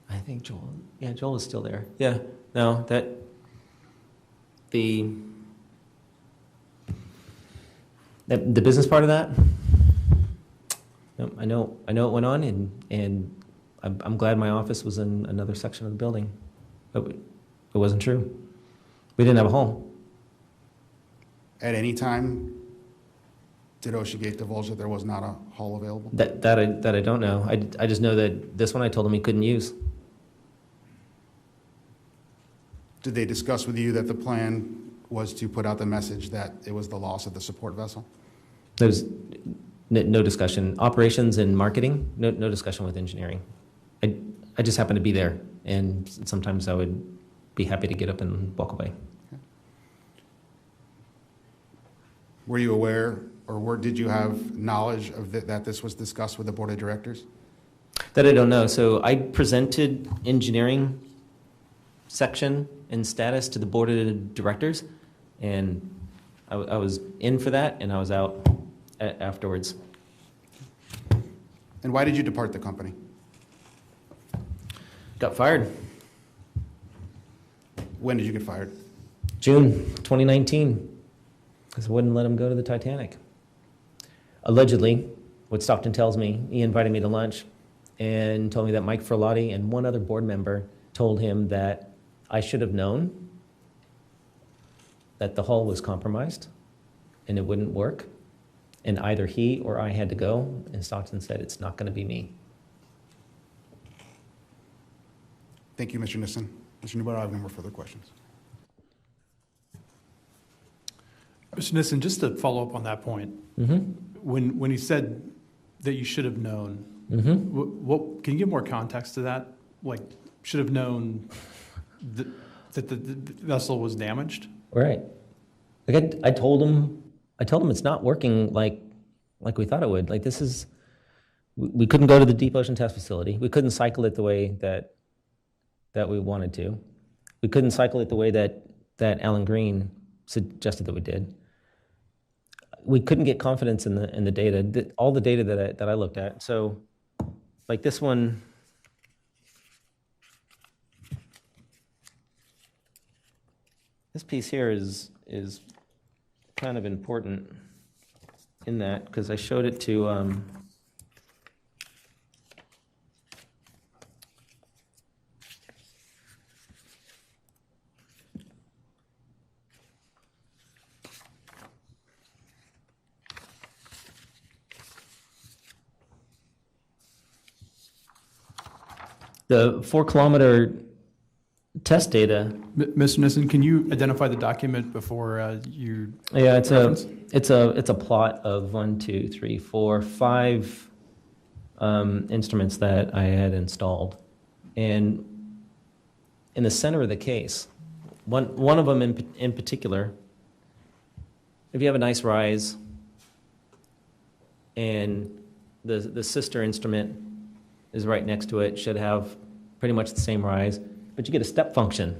I think Joel. Yeah, Joel is still there. Yeah. No, the business part of that. No, I know it went on, and I'm glad my office was in another section of the building, but it wasn't true. We didn't have a hull.
At any time, did Ocean Gate divulge that there was not a hull available?
That I don't know. I just know that this one I told him he couldn't use.
Did they discuss with you that the plan was to put out the message that it was the loss of the support vessel?
There was no discussion. Operations and marketing, no discussion with engineering. I just happened to be there, and sometimes I would be happy to get up and walk away.
Were you aware, or did you have knowledge of that this was discussed with the board of directors?
That I don't know. So I presented engineering section and status to the board of directors, and I was in for that, and I was out afterwards.
And why did you depart the company?
Got fired.
When did you get fired?
June 2019, because I wouldn't let him go to the Titanic. Allegedly, what Stockton tells me, he invited me to lunch and told me that Mike Ferlotti and one other board member told him that I should have known that the hull was compromised and it wouldn't work, and either he or I had to go, and Stockton said, it's not going to be me.
Thank you, Mr. Nissen. Mr. Newbauer, I have no more further questions.
Mr. Nissen, just to follow up on that point, when he said that you should have known, what can you give more context to that? Like, should have known that the vessel was damaged?
Right. Like I told him it's not working like we thought it would. Like, this is, we couldn't go to the deep ocean test facility. We couldn't cycle it the way that we wanted to. We couldn't cycle it the way that Alan Green suggested that we did. We couldn't get confidence in the data, all the data that I looked at. So, like this one, this piece here is kind of important. in that because I showed it to the 4-kilometer test data.
Mr. Nissen, can you identify the document before you
Yeah,
reference?
it's a plot of 1, 2, 3, 4, 5 instruments that I had installed, and in the center of the case, one of them in particular, if you have a nice rise, and the sister instrument is right next to it, should have pretty much the same rise, but you get a step function,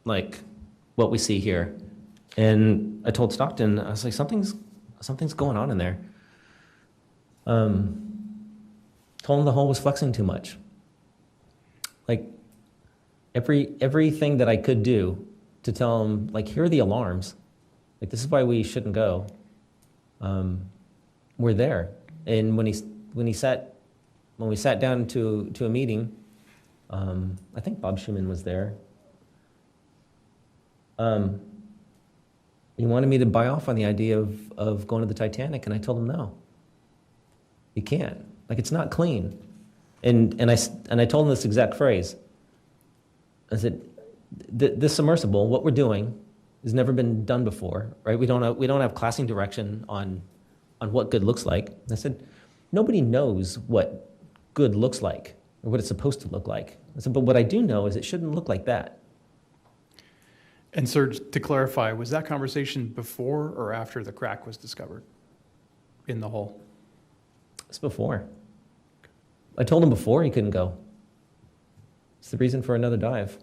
like what we see here. And I told Stockton, I was like, something's going on in there. Told him the hull was flexing too much. Like everything that I could do to tell him, like, here are the alarms. Like, this is why we shouldn't go. We're there. And when we sat down to a meeting, I think Bob Schumann was there. He wanted me to buy off on the idea of going to the Titanic, and I told him no. You can't. Like, it's not clean. And I told him this exact phrase. I said, this submersible, what we're doing, has never been done before, right? We don't have classing direction on what good looks like. I said, nobody knows what good looks like or what it's supposed to look like. I said, but what I do know is it shouldn't look like that.
And sir, to clarify, was that conversation before or after the crack was discovered in the hull?
It's before. I told him before he couldn't go. It's the reason for another dive.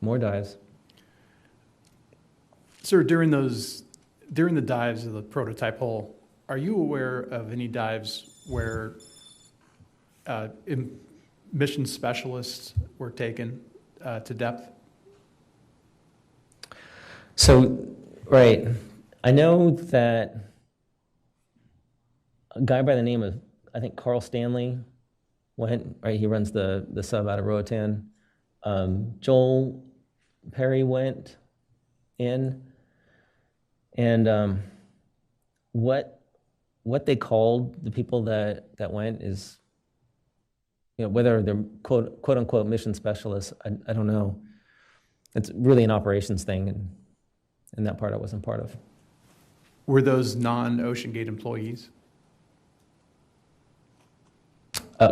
More dives.
Sir, during the dives of the prototype hull, are you aware of any dives where mission specialists were taken to depth?
So, right. I know that a guy by the name of, I think, Carl Stanley went, right? He runs the sub out of Roatan. Joel Perry went in. And what they called the people that went is, whether they're quote unquote mission specialists, I don't know. It's really an operations thing, and that part I wasn't part of.
Were those non-Ocean Gate employees?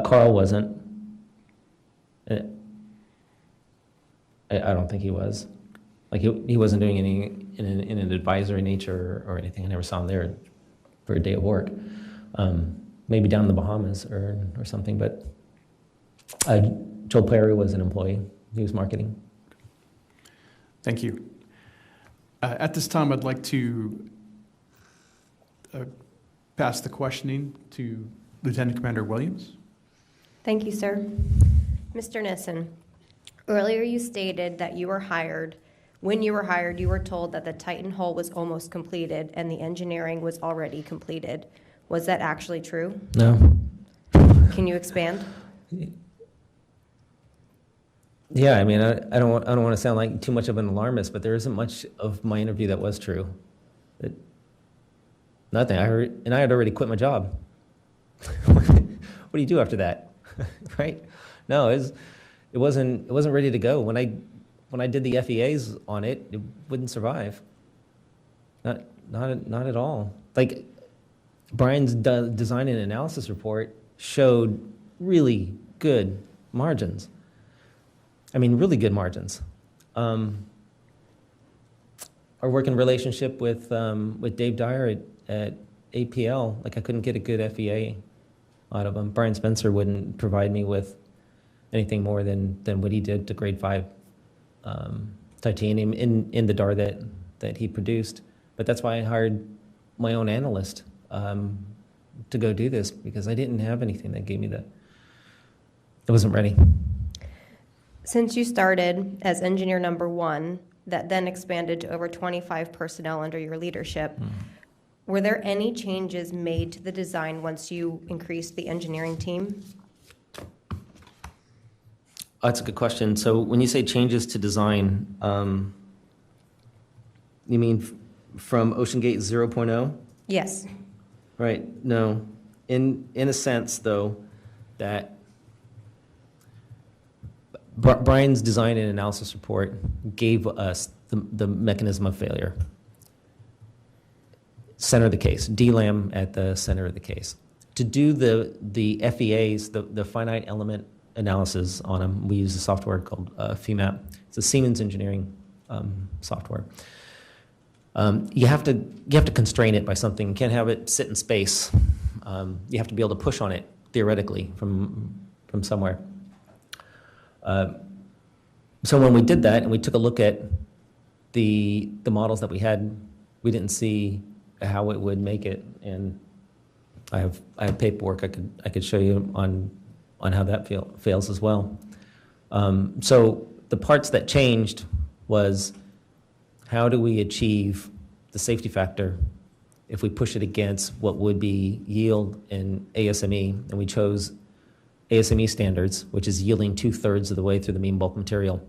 Carl wasn't. I don't think he was. Like, he wasn't doing any in an advisory nature or anything. I never saw him there for a day of work. Maybe down in the Bahamas or something. But Joel Perry was an employee. He was marketing.
Thank you. At this time, I'd like to pass the questioning to Lieutenant Commander Williams.
Thank you, sir. Mr. Nissen, earlier you stated that when you were hired, you were told that the Titan hull was almost completed and the engineering was already completed. Was that actually true?
No.
Can you expand?
Yeah, I mean, I don't want to sound like too much of an alarmist, but there isn't much of my interview that was true. Nothing. I had already quit my job. What do you do after that? Right? No, it wasn't ready to go. When I did the FEAs on it, it wouldn't survive. Not at all. Like, Brian's design and analysis report showed really good margins. I mean, really good margins. Our working relationship with Dave Dyer at APL, like, I couldn't get a good FEA out of him. Brian Spencer wouldn't provide me with anything more than what he did to grade 5 titanium in the DAR that he produced. But that's why I hired my own analyst to go do this, because I didn't have anything that gave me that. It wasn't ready.
Since you started as engineer number 1, that then expanded to over 25 personnel under your leadership, Were there any changes made to the design once you increased the engineering team?
That's a good question. So when you say changes to design, you mean from OceanGate 0.0?
Yes.
Right, no. In a sense, though, that Brian's design and analysis report gave us the mechanism of failure. Center of the case, DLAM at the center of the case. To do the FEAs, the finite element analysis on them, we use a software called FEMAP. It's a Siemens engineering software. You have to constrain it by something. You can't have it sit in space. You have to be able to push on it theoretically from somewhere. So when we did that and we took a look at the models that we had, we didn't see how it would make it. And I have paperwork I could show you on how that fails as well. So the parts that changed was, how do we achieve the safety factor if we push it against what would be yield in ASME? And we chose ASME standards, which is yielding 2/3 of the way through the mean bulk material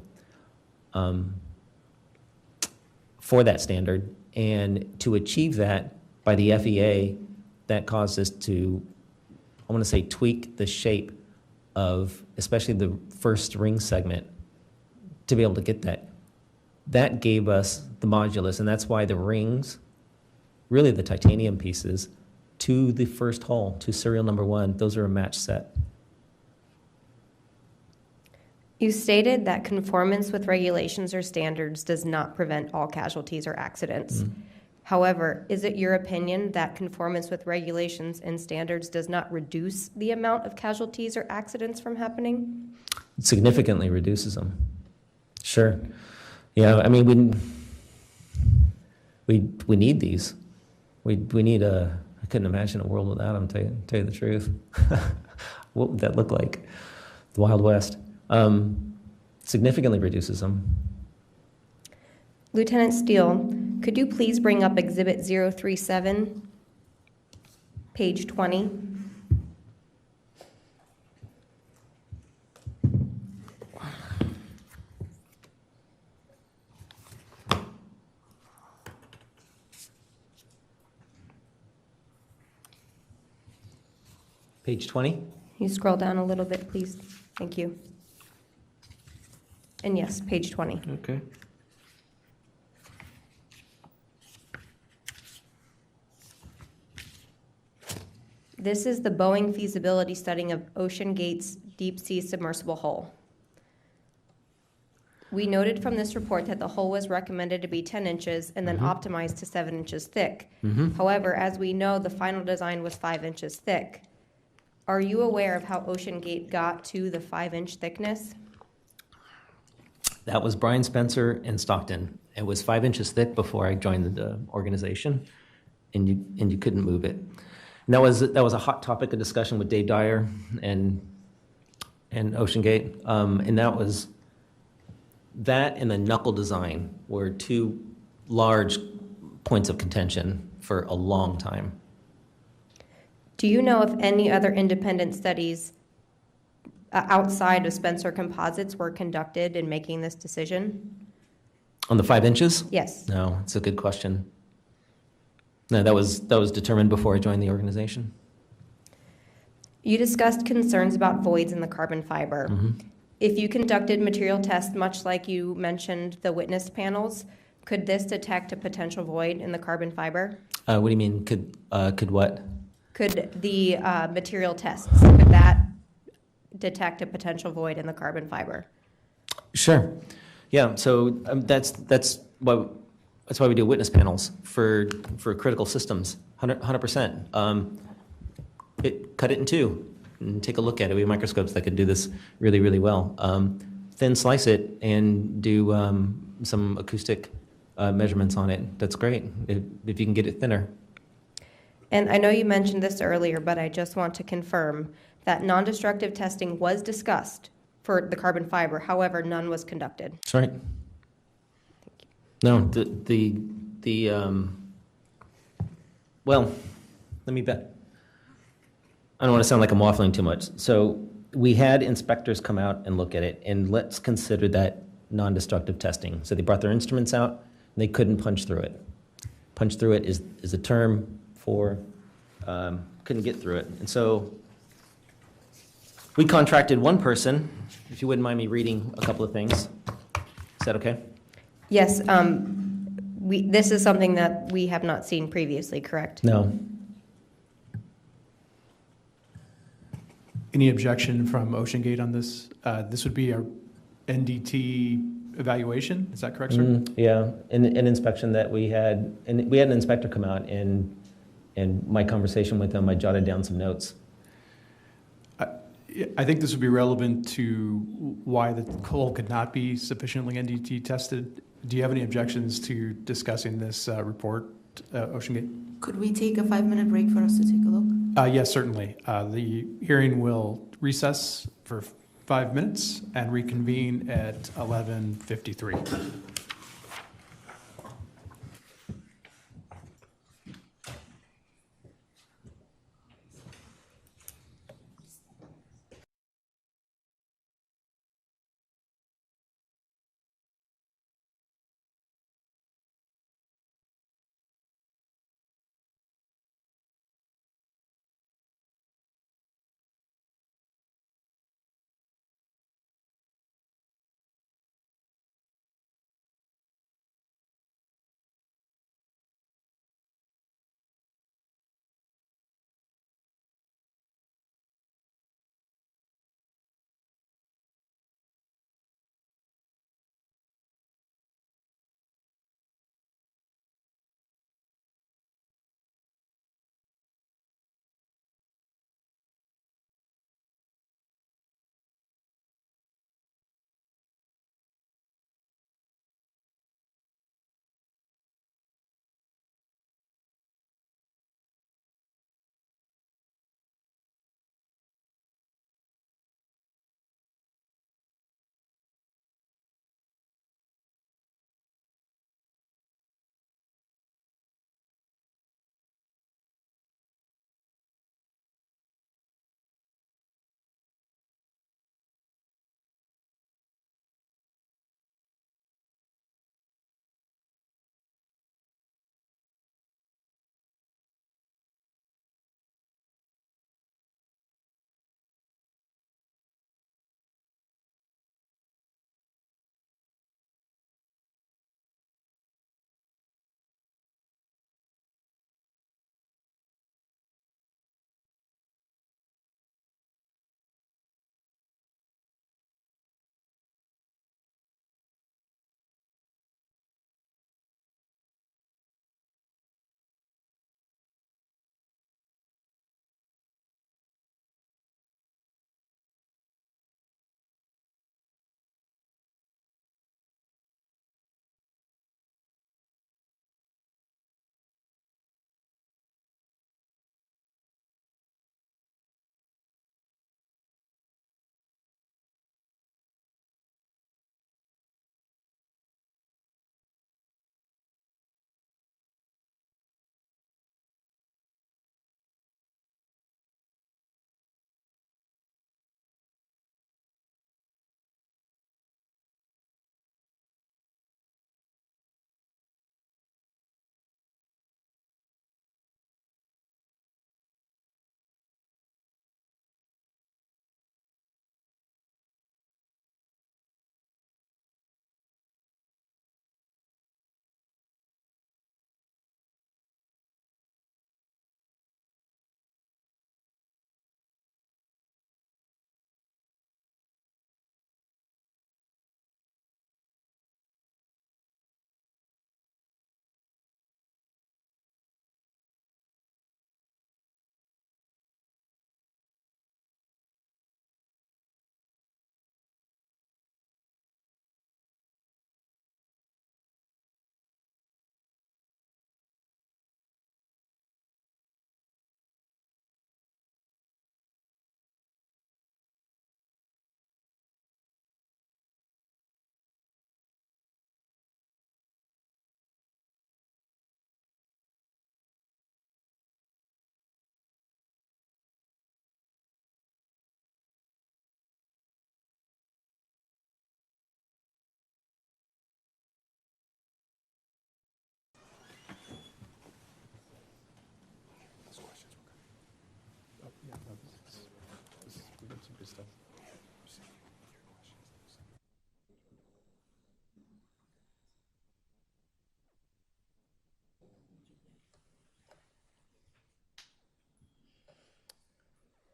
for that standard. And to achieve that by the FEA, that caused us to, I want to say, tweak the shape of especially the first ring segment to be able to get that. That gave us the modulus, and that's why the rings, really the titanium pieces, to the first hull, to serial number 1, those are a match set.
You stated that conformance with regulations or standards does not prevent all casualties or accidents. However, is it your opinion that conformance with regulations and standards does not reduce the amount of casualties or accidents from happening?
It significantly reduces them. Sure. Yeah, I mean, we need these. We need a, I couldn't imagine a world without them, tell you the truth. What would that look like? The Wild West. Significantly reduces them.
Lieutenant Steele, could you please bring up Exhibit 037, page 20?
Page 20?
Can you scroll down a little bit, please? Thank you. And yes, page 20.
Okay.
This is the Boeing feasibility study of OceanGate's deep sea submersible hull. We noted from this report that the hull was recommended to be 10 inches and then optimized to 7 inches thick. However, as we know, the final design was 5 inches thick. Are you aware of how OceanGate got to the 5-inch thickness?
That was Brian Spencer in Stockton. It was 5 inches thick before I joined the organization, and you couldn't move it. And that was a hot topic of discussion with Dave Dyer and OceanGate, and that and the knuckle design were two large points of contention for a long time.
Do you know if any other independent studies outside of Spencer Composites were conducted in making this decision?
On the 5 inches?
Yes.
No, it's a good question. No, that was determined before I joined the organization.
You discussed concerns about voids in the carbon fiber. If you conducted material tests, much like you mentioned the witness panels, could this detect a potential void in the carbon fiber?
What do you mean, could what?
Could the material tests, could that detect a potential void in the carbon fiber?
Sure. Yeah, so that's why we do witness panels for critical systems, 100%. Cut it in two and take a look at it. We have microscopes that could do this really, really well. Thin slice it and do some acoustic measurements on it. That's great, if you can get it thinner.
And I know you mentioned this earlier, but I just want to confirm that non-destructive testing was discussed for the carbon fiber. However, none was conducted.
That's right. No, well, let me bet. I don't want to sound like I'm waffling too much. So we had inspectors come out and look at it, and let's consider that non-destructive testing. So they brought their instruments out, and they couldn't punch through it. Punch through it is a term for couldn't get through it. And so we contracted one person, if you wouldn't mind me reading a couple of things. Is that okay?
Yes, this is something that we have not seen previously, correct?
No.
Any objection from Ocean Gate on this? This would be our NDT evaluation, is that correct, sir?
Yeah, an inspection that we had, and we had an inspector come out, and my conversation with him, I jotted down some notes.
I think this would be relevant to why the coal could not be sufficiently NDT tested. Do you have any objections to discussing this report, Ocean Gate?
Could we take a 5-minute break for us to take a look?
Yes, certainly. The hearing will recess for 5 minutes and reconvene at 11:53.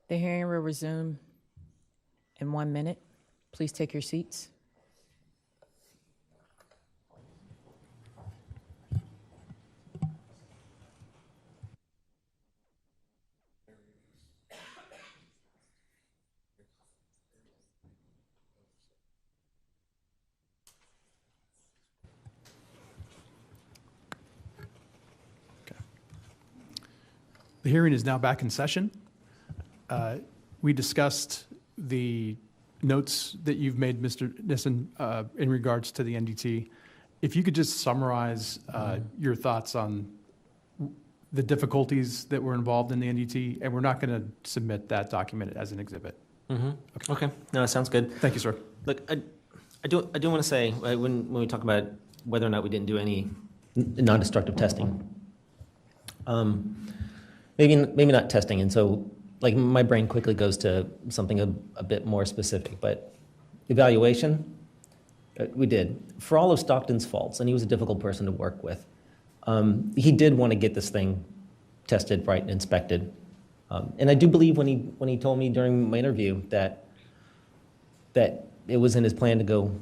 The hearing will resume in 1 minute. Please take your seats.
The hearing is now back in session. We discussed the notes that you've made, Mr. Nissen, in regards to the NDT. If you could just summarize your thoughts on the difficulties that were involved in the NDT, and we're not going to submit that document as an exhibit.
Okay, no, that sounds good.
Thank you, sir.
Look, I do want to say, when we talk about whether or not we didn't do any non-destructive testing, maybe not testing, and so like my brain quickly goes to something a bit more specific, but evaluation, we did. For all of Stockton's faults, and he was a difficult person to work with, he did want to get this thing tested, right, and inspected. And I do believe when he told me during my interview that it was in his plan to go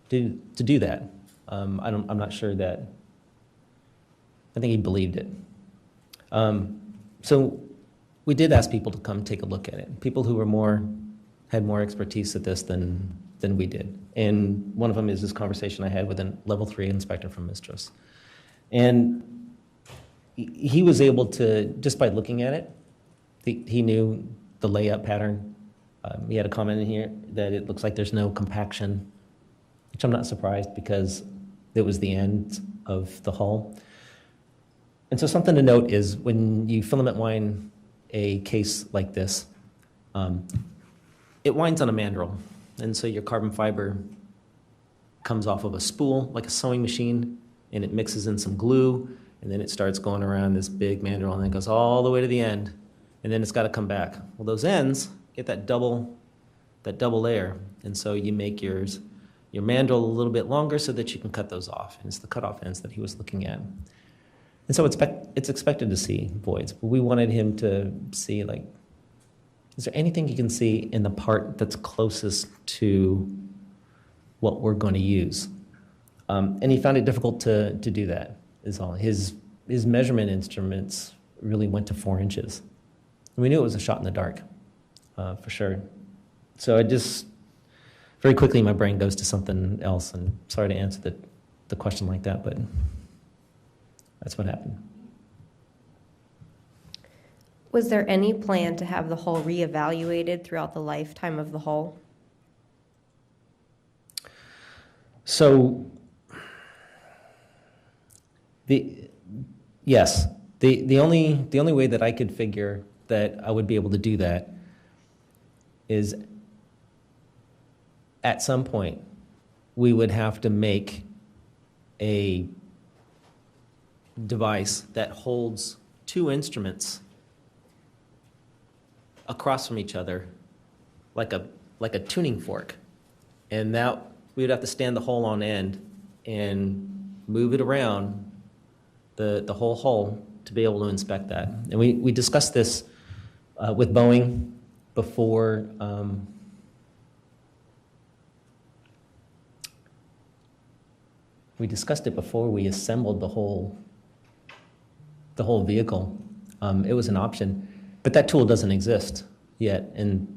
to do that. I'm not sure that. I think he believed it. So we did ask people to come take a look at it. People who had more expertise at this than we did. And one of them is this conversation I had with a level 3 inspector from Mistras. And he was able to, just by looking at it, he knew the layout pattern. He had a comment in here that it looks like there's no compaction, which I'm not surprised because it was the end of the hull. And so something to note is when you filament wind a case like this, it winds on a mandrel. And so your carbon fiber comes off of a spool, like a sewing machine, and it mixes in some glue, and then it starts going around this big mandrel, and then it goes all the way to the end, and then it's got to come back. Well, those ends get that double layer, and so you make your mandrel a little bit longer so that you can cut those off, and it's the cutoff ends that he was looking at. And so it's expected to see voids, but we wanted him to see, like, is there anything you can see in the part that's closest to what we're going to use? And he found it difficult to do that, is all. His measurement instruments really went to 4 inches. And we knew it was a shot in the dark, for sure. So I just, very quickly my brain goes to something else, and sorry to answer the question like that, but that's what happened.
Was there any plan to have the hull reevaluated throughout the lifetime of the hull?
So, yes, the only way that I could figure that I would be able to do that is at some point we would have to make a device that holds 2 instruments across from each other like a tuning fork, and that we would have to stand the hull on end and move it around the whole hull to be able to inspect that. And we discussed this with Boeing before we discussed it before we assembled the whole vehicle. It was an option, but that tool doesn't exist yet, and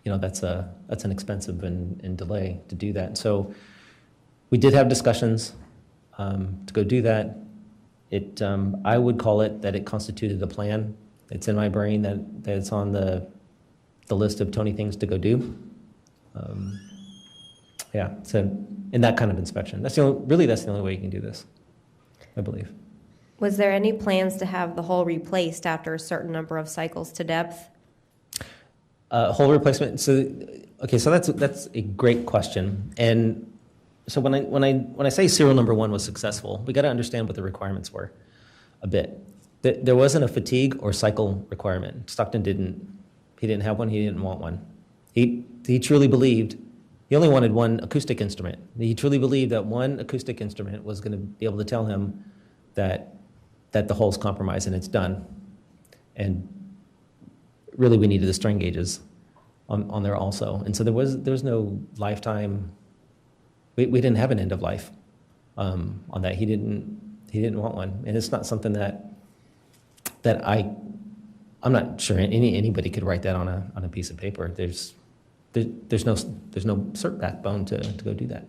that's an expensive and delay to do that. So we did have discussions to go do that. I would call it that it constituted a plan. It's in my brain that it's on the list of Tony things to go do. So in that kind of inspection, that's the only way you can do this, I believe.
Was there any plans to have the hull replaced after a certain number of cycles to depth?
Hull replacement. So that's a great question. And so when I say serial number 1 was successful, we got to understand what the requirements were a bit. There wasn't a fatigue or cycle requirement. Stockton didn't have one. He didn't want one. He truly believed. He only wanted one acoustic instrument. He truly believed that one acoustic instrument was going to be able to tell him that the hull's compromised and it's done. And really we needed the strain gauges on there also. And so there was no lifetime, we didn't have an end of life on that. He didn't want one. And it's not something that I'm not sure anybody could write that on a piece of paper. There's no cert backbone to go do that.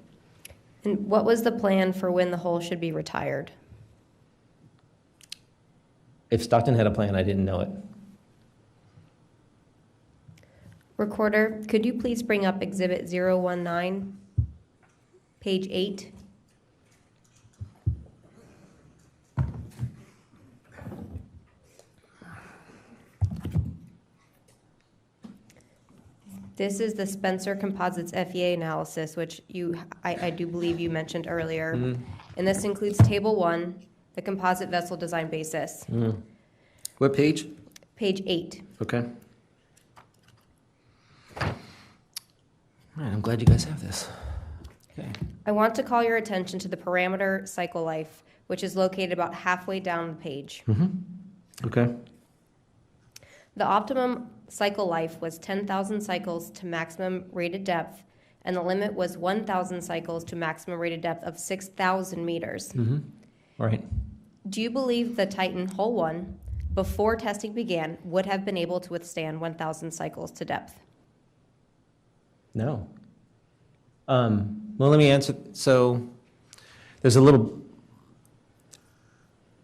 And what was the plan for when the hull should be retired?
If Stockton had a plan, I didn't know it.
Recorder, could you please bring up Exhibit 019, page 8? This is the Spencer Composites FEA analysis, which I do believe you mentioned earlier.
Mm-hmm.
And this includes Table 1, the composite vessel design basis.
Mm. What page?
Page 8.
Okay. All right, I'm glad you guys have this. Okay.
I want to call your attention to the parameter cycle life, which is located about halfway down the page.
Okay.
The optimum cycle life was 10,000 cycles to maximum rated depth, and the limit was 1,000 cycles to maximum rated depth of 6,000 meters.
Right.
Do you believe the Titan Hull 1, before testing began, would have been able to withstand 1,000 cycles to depth?
No. Well, let me answer. So there's a little.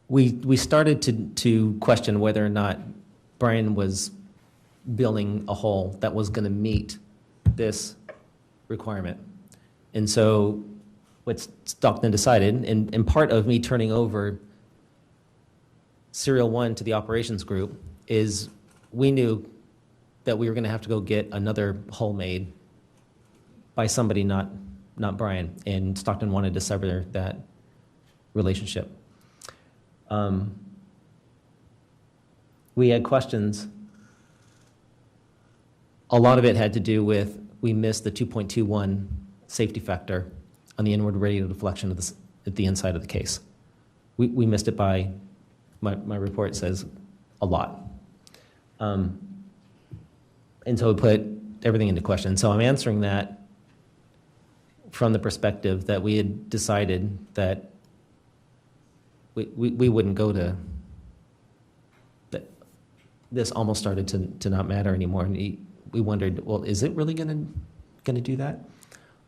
We started to question whether or not Brian was building a hull that was going to meet this requirement. And so what Stockton decided, and part of me turning over Serial 1 to the operations group, is we knew that we were going to have to go get another hull made by somebody not Brian, and Stockton wanted to sever that relationship. We had questions. A lot of it had to do with we missed the 2.21 safety factor on the inward radial deflection at the inside of the case. We missed it by, my report says, a lot. And so we put everything into question. So I'm answering that from the perspective that we had decided that we wouldn't go to, that this almost started to not matter anymore. And we wondered, well, is it really going to do that?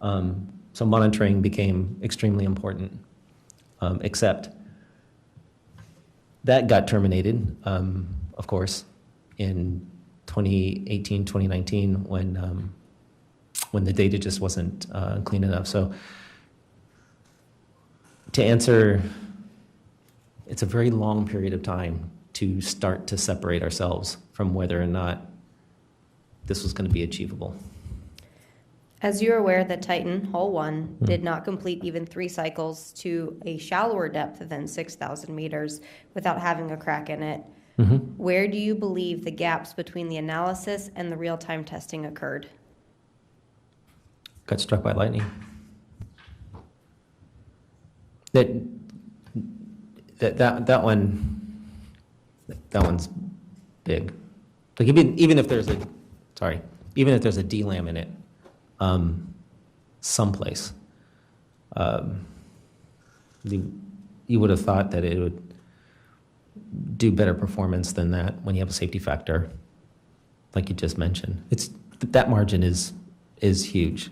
So monitoring became extremely important, except that got terminated, of course, in 2018, 2019, when the data just wasn't clean enough. So to answer, it's a very long period of time to start to separate ourselves from whether or not this was going to be achievable.
As you're aware, the Titan Hull 1 did not complete even 3 cycles to a shallower depth than 6,000 meters without having a crack in it. Where do you believe the gaps between the analysis and the real-time testing occurred?
Got struck by lightning. That one's big. Like even if there's a DLAM in it, someplace, you would have thought that it would do better performance than that when you have a safety factor, like you just mentioned. That margin is huge.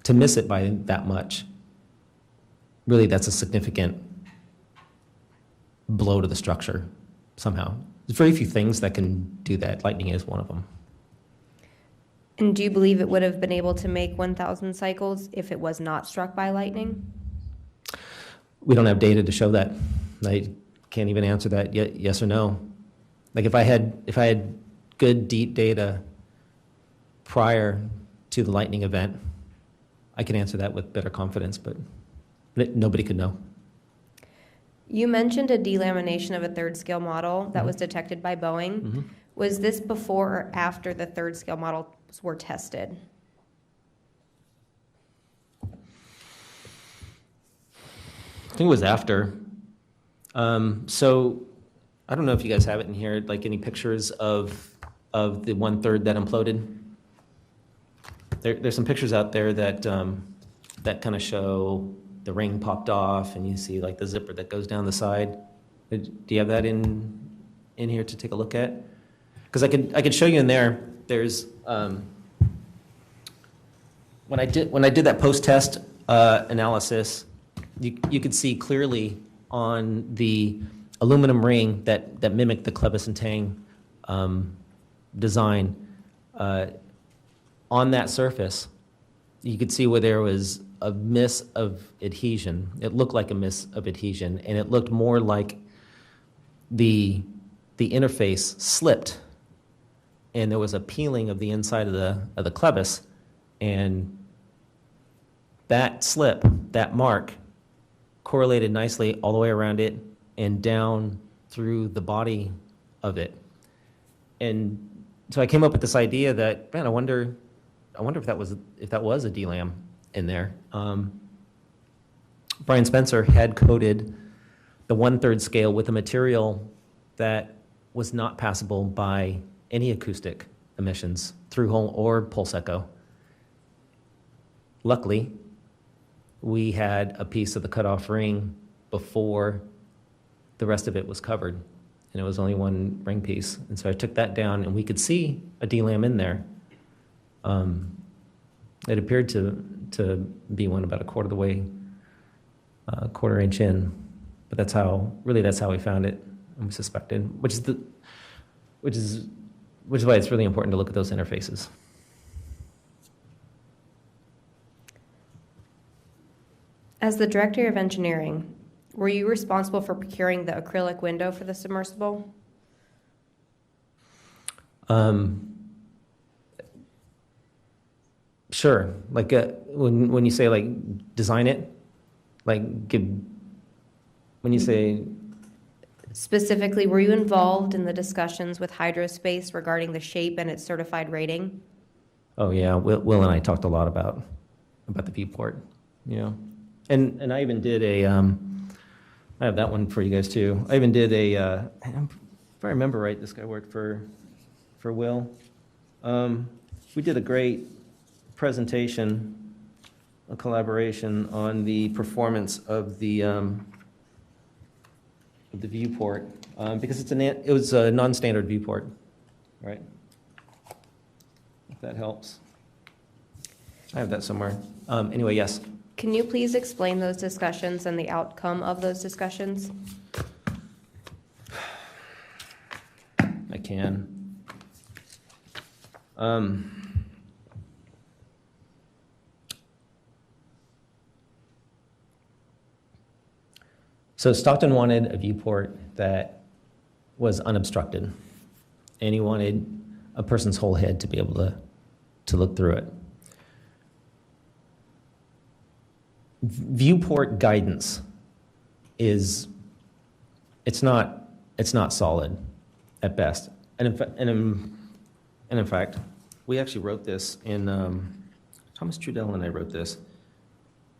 To miss it by that much, really, that's a significant blow to the structure somehow. There's very few things that can do that. Lightning is one of them.
And do you believe it would have been able to make 1,000 cycles if it was not struck by lightning?
We don't have data to show that. I can't even answer that yet, yes or no. Like if I had good deep data prior to the lightning event, I can answer that with better confidence, but nobody could know.
You mentioned a delamination of a third scale model that was detected by Boeing. Was this before or after the third scale models were tested?
I think it was after. So I don't know if you guys have it in here, like any pictures of the 1/3 that imploded. There's some pictures out there that that kind of show the ring popped off, and you see like the zipper that goes down the side. Do you have that in here to take a look at? Because I could show you in there. There's when I did that post-test analysis, you could see clearly on the aluminum ring that mimicked the Clevis and Tang design. On that surface, you could see where there was a miss of adhesion. It looked like a miss of adhesion, and it looked more like the interface slipped, and there was a peeling of the inside of the Clevis, and that slip, that mark, correlated nicely all the way around it and down through the body of it. And so I came up with this idea that, man, I wonder if that was a DLAM in there. Brian Spencer had coated the 1/3 scale with a material that was not passable by any acoustic emissions, through hole or pulse echo. Luckily, we had a piece of the cutoff ring before the rest of it was covered, and it was only one ring piece. And so I took that down, and we could see a DLAM in there. It appeared to be one about a quarter of the way, quarter inch in, but that's how we found it, and we suspected, which is why it's really important to look at those interfaces.
As the Director of Engineering, were you responsible for procuring the acrylic window for the submersible?
Sure. Like when you say like design it, like when you say.
Specifically, were you involved in the discussions with Hydrospace regarding the shape and its certified rating?
Oh yeah, Will and I talked a lot about the viewport, you know, and I even did I have that one for you guys too. I even did if I remember right, this guy worked for Will. We did a great presentation, a collaboration on the performance of the viewport, because it was a non-standard viewport, right? If that helps. I have that somewhere. Anyway, yes.
Can you please explain those discussions and the outcome of those discussions?
I can. So Stockton wanted a viewport that was unobstructed, and he wanted a person's whole head to be able to look through it. Viewport guidance it's not solid at best, and in fact, we actually wrote this in Thomas Trudell and I wrote this.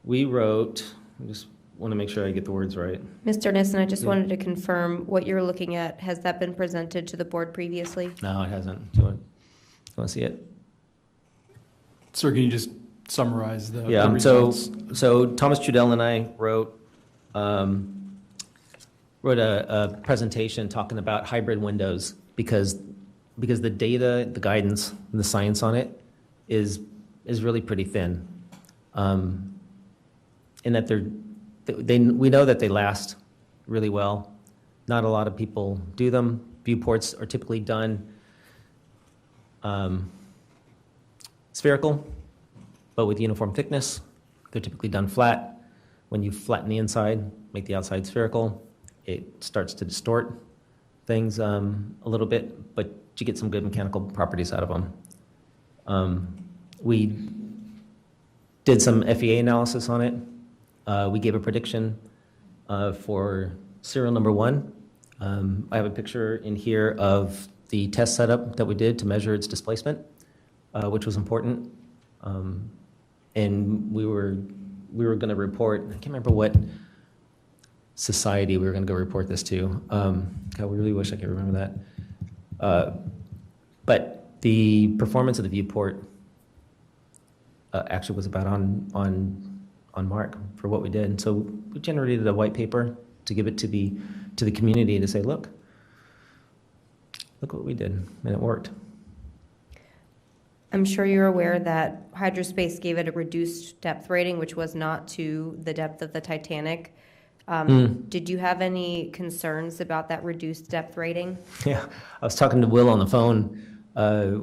We wrote. I just want to make sure I get the words right.
Mr. Nissen, I just wanted to confirm what you're looking at. Has that been presented to the board previously?
No, it hasn't. Do you want to see it?
Sir, can you just summarize the
Yeah.
results?
So Thomas Trudell and I wrote a presentation talking about hybrid windows because the data, the guidance, and the science on it is really pretty thin, in that we know that they last really well. Not a lot of people do them. Viewports are typically done spherical, but with uniform thickness. They're typically done flat. When you flatten the inside, make the outside spherical, it starts to distort things a little bit, but you get some good mechanical properties out of them. We did some FEA analysis on it. We gave a prediction for serial number 1. I have a picture in here of the test setup that we did to measure its displacement, which was important. And we were going to report, I can't remember what society we were going to go report this to. God, we really wish I could remember that. But the performance of the viewport actually was about on mark for what we did. And so we generated a white paper to give it to the community to say, look what we did, and it worked.
I'm sure you're aware that Hydrospace gave it a reduced depth rating, which was not to the depth of the Titanic. Did you have any concerns about that reduced depth rating?
Yeah, I was talking to Will on the phone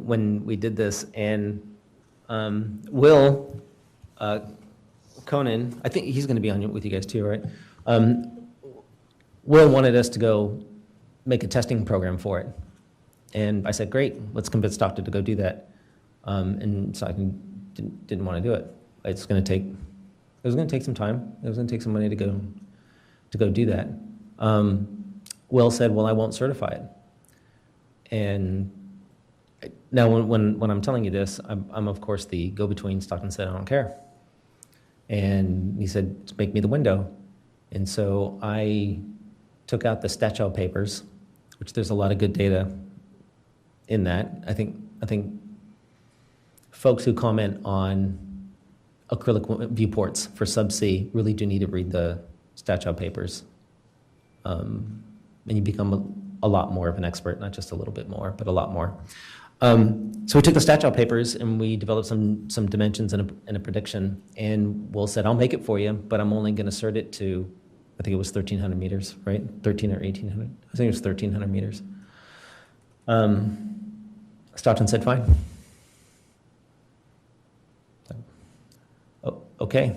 when we did this, and Will Conan, I think he's going to be on with you guys too, right? Will wanted us to go make a testing program for it, and I said, great, let's convince Stockton to go do that. And Stockton didn't want to do it. It was going to take some time. It was going to take some money to go do that. Will said, well, I won't certify it. And now when I'm telling you this, I'm of course the go-between. Stockton said, I don't care. And he said, make me the window. And so I took out the Statchel papers, which there's a lot of good data in that. I think folks who comment on acrylic viewports for subsea really do need to read the Statchel papers. And you become a lot more of an expert, not just a little bit more, but a lot more. So we took the Statchel papers and we developed some dimensions and a prediction. And Will said, I'll make it for you, but I'm only going to cert it to, I think it was 1,300 meters, right? 13 or 1,800. I think it was 1,300 meters. Stockton said, fine. Oh, okay.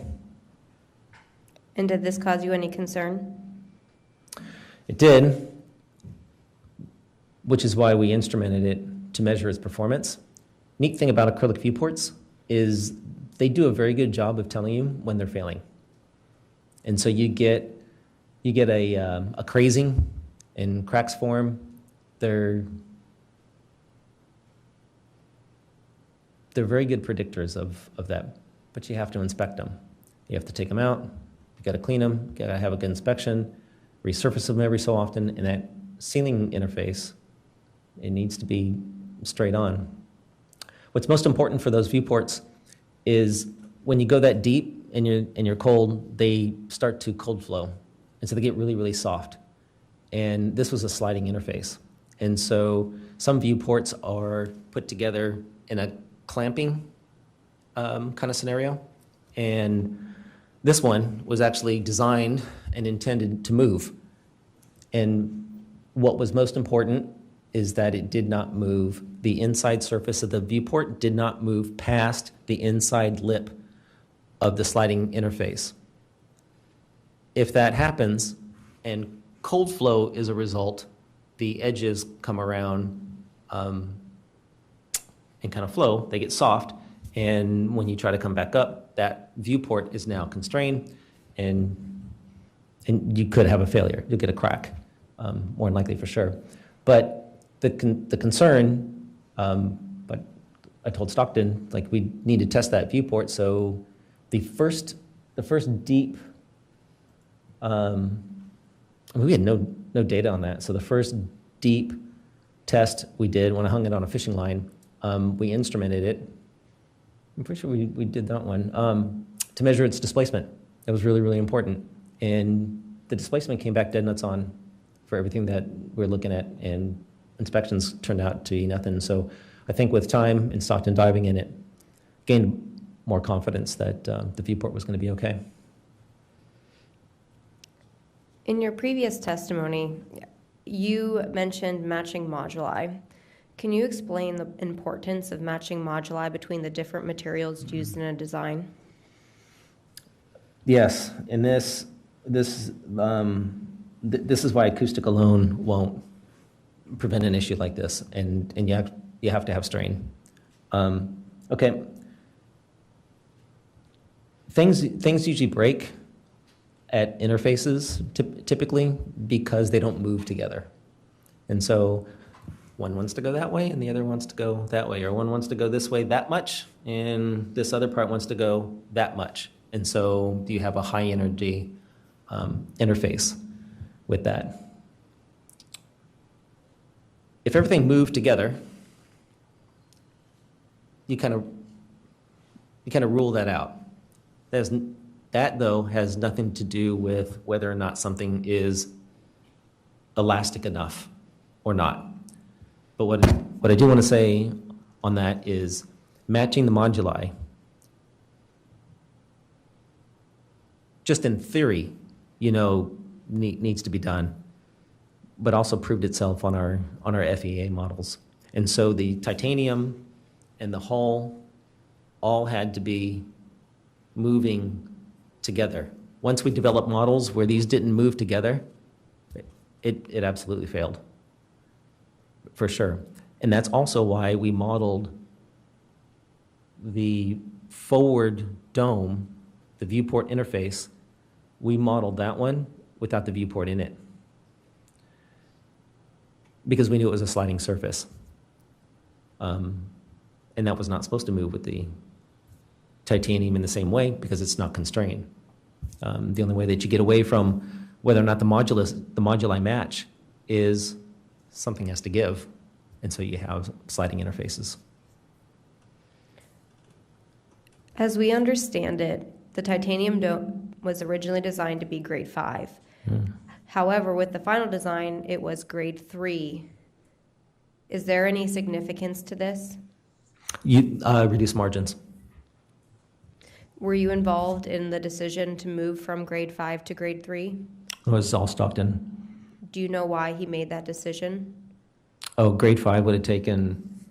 And did this cause you any concern?
It did, which is why we instrumented it to measure its performance. Neat thing about acrylic viewports is they do a very good job of telling you when they're failing. And so you get a crazing in cracks form. They're very good predictors of that, but you have to inspect them. You have to take them out, you got to clean them, you got to have a good inspection, resurface them every so often, and that sealing interface, it needs to be straight on. What's most important for those viewports is when you go that deep and you're cold, they start to cold flow, and so they get really, really soft. And this was a sliding interface. And so some viewports are put together in a clamping kind of scenario, and this one was actually designed and intended to move. And what was most important is that it did not move. The inside surface of the viewport did not move past the inside lip of the sliding interface. If that happens and cold flow is a result, the edges come around and kind of flow, they get soft, and when you try to come back up, that viewport is now constrained, and you could have a failure. You'll get a crack, more than likely for sure. But the concern, but I told Stockton, like, we need to test that viewport. So the first deep, we had no data on that. So the first deep test we did when I hung it on a fishing line, we instrumented it. I'm pretty sure we did that one to measure its displacement. That was really, really important. And the displacement came back dead nuts on for everything that we're looking at, and inspections turned out to be nothing. So I think with time and Stockton diving in it, gained more confidence that the viewport was going to be okay.
In your previous testimony, you mentioned matching moduli. Can you explain the importance of matching moduli between the different materials used in a design? Yes, and this is why acoustic alone won't prevent an issue like this, and you have to have strain. Okay, things usually break at interfaces typically because they don't move together, and so one wants to go that way and the other wants to go that way, or one wants to go this way that much and this other part wants to go that much, and so you have a high energy interface.
with that. If everything moved together, you kind of rule that out. That, though, has nothing to do with whether or not something is elastic enough or not. But what I do want to say on that is matching the moduli, just in theory, needs to be done, but also proved itself on our FEA models. And so the titanium and the hull all had to be moving together. Once we developed models where these didn't move together, it absolutely failed, for sure. And that's also why we modeled the forward dome, the viewport interface. We modeled that one without the viewport in it, because we knew it was a sliding surface. And that was not supposed to move with the titanium in the same way because it's not constrained. The only way that you get away from whether or not the moduli match is something has to give, and so you have sliding interfaces.
As we understand it, the titanium dome was originally designed to be grade 5. However, with the final design, it was grade 3. Is there any significance to this?
You reduce margins.
Were you involved in the decision to move from grade 5 to grade 3?
It was all Stockton.
Do you know why he made that decision?
Oh, grade 5 would have taken,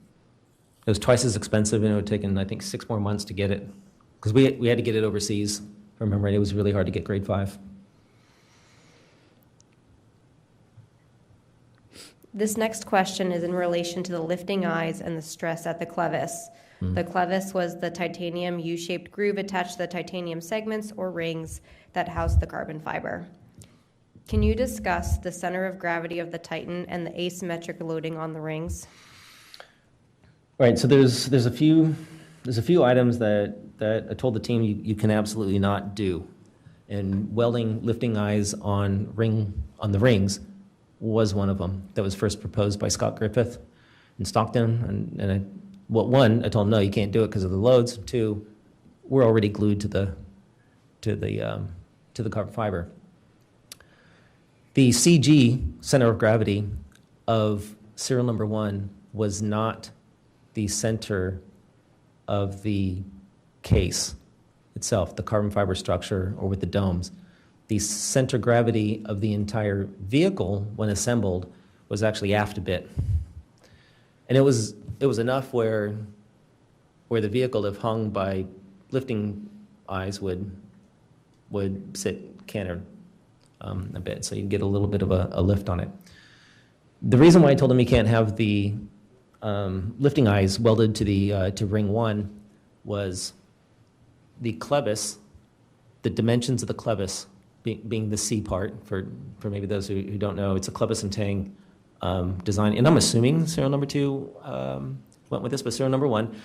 it was twice as expensive, and it would have taken, I think, 6 more months to get it. Because we had to get it overseas. If I remember right, it was really hard to get grade 5.
This next question is in relation to the lifting eyes and the stress at the clevis. The clevis was the titanium U-shaped groove attached to the titanium segments or rings that housed the carbon fiber. Can you discuss the center of gravity of the Titan and the asymmetric loading on the rings?
Right, so there's a few items that I told the team you can absolutely not do. And welding lifting eyes on the rings was one of them that was first proposed by Scott Griffith in Stockton. And I told him, no, you can't do it because of the loads. 2, we're already glued to the carbon fiber. The CG, center of gravity, of serial number 1 was not the center of the case itself, the carbon fiber structure, or with the domes. The center gravity of the entire vehicle, when assembled, was actually aft a bit. And it was enough where the vehicle, if hung by lifting eyes, would sit cantered a bit, so you get a little bit of a lift on it. The reason why I told him he can't have the lifting eyes welded to ring 1 was the clevis, the dimensions of the clevis, being the C part, for maybe those who don't know, it's a clevis and tang design. And I'm assuming serial number 2 went with this, but serial number 1,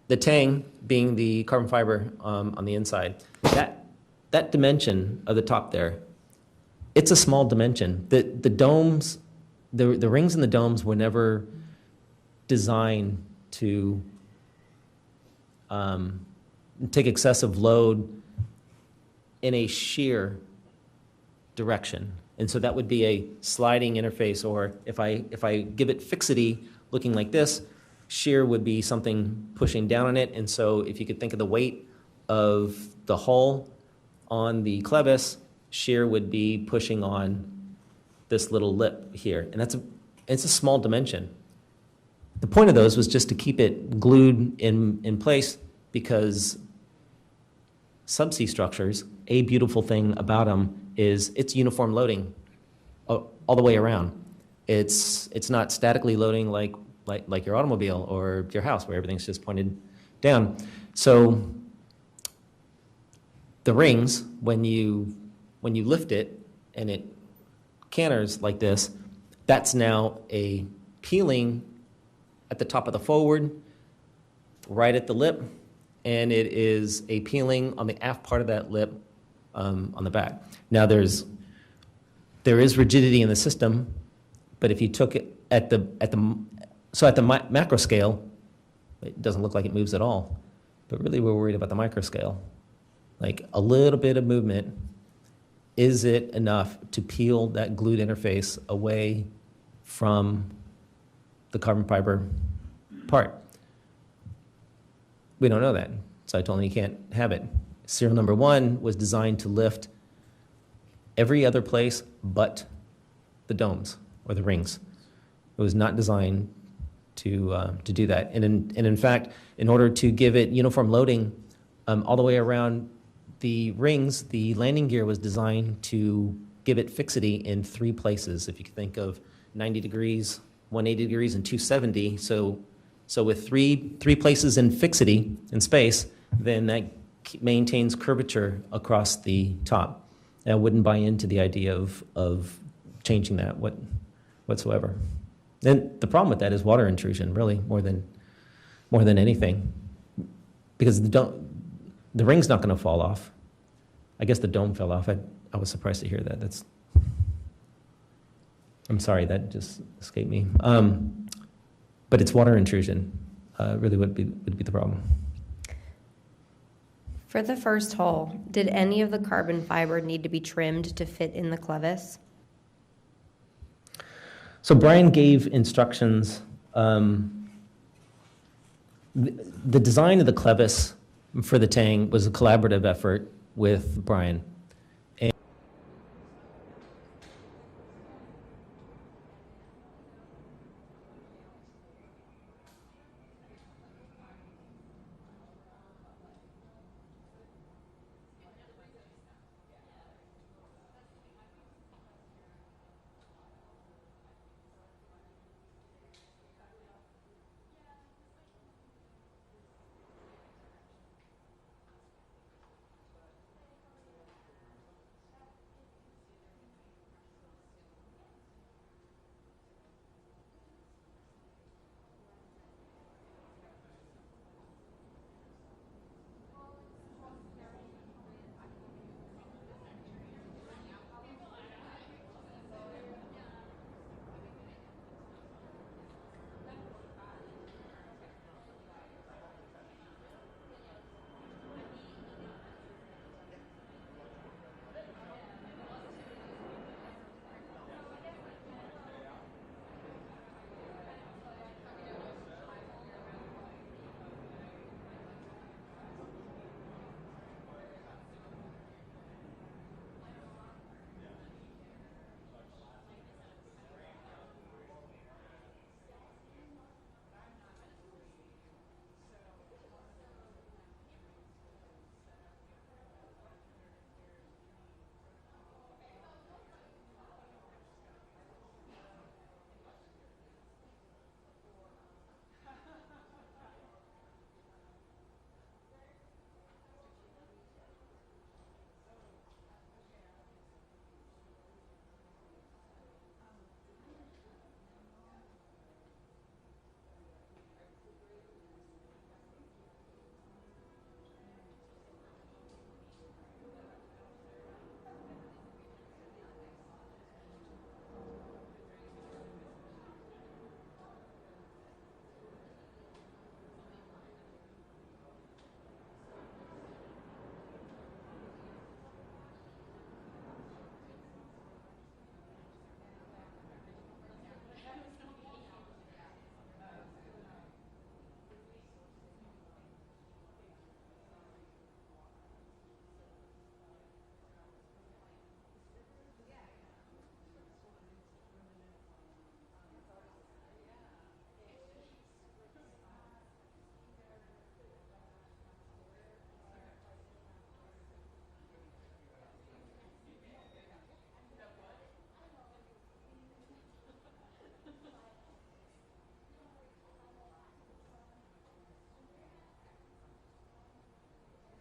the tang being the carbon fiber on the inside, that dimension of the top there, it's a small dimension. The domes, the rings in the domes were never designed to take excessive load in a shear direction. And so that would be a sliding interface, or if I give it fixity looking like this, shear would be something pushing down on it. And so if you could think of the weight of the hull on the clevis, shear would be pushing on this little lip here. And it's a small dimension. The point of those was just to keep it glued in place, because subsea structures, a beautiful thing about them is it's uniform loading all the way around. It's not statically loading like your automobile or your house, where everything's just pointed down. So the rings, when you lift it and it canters like this, that's now a peeling at the top of the forward, right at the lip, and it is a peeling on the aft part of that lip on the back. Now there's there is rigidity in the system, but if you took it at the macro scale, it doesn't look like it moves at all. But really, we're worried about the micro scale. Like a little bit of movement, is it enough to peel that glued interface away from the carbon fiber part? We don't know that, so I told him you can't have it. Serial number 1 was designed to lift every other place but the domes or the rings. It was not designed to do that. And in fact, in order to give it uniform loading all the way around the rings, the landing gear was designed to give it fixity in 3 places. If you could think of 90 degrees, 180 degrees, and 270. So with three places in fixity in space, then that maintains curvature across the top. And I wouldn't buy into the idea of changing that whatsoever. And the problem with that is water intrusion, really, more than anything, because the ring's not going to fall off. I guess the dome fell off. I was surprised to hear that. I'm sorry, that just escaped me. But it's water intrusion, really would be the problem.
For the first hole, did any of the carbon fiber need to be trimmed to fit in the clevis?
So Brian gave instructions. The design of the clevis for the tang was a collaborative effort with Brian.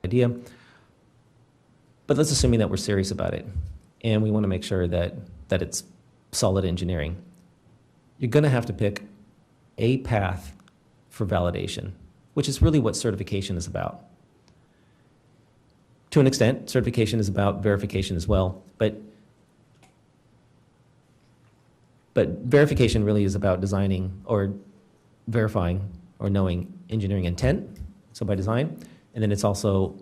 Idea. But let's assuming that we're serious about it and we want to make sure that it's solid engineering. You're going to have to pick a path for validation, which is really what certification is about. To an extent, certification is about verification as well, but But verification really is about designing or verifying or knowing engineering intent, so by design. And then it's also,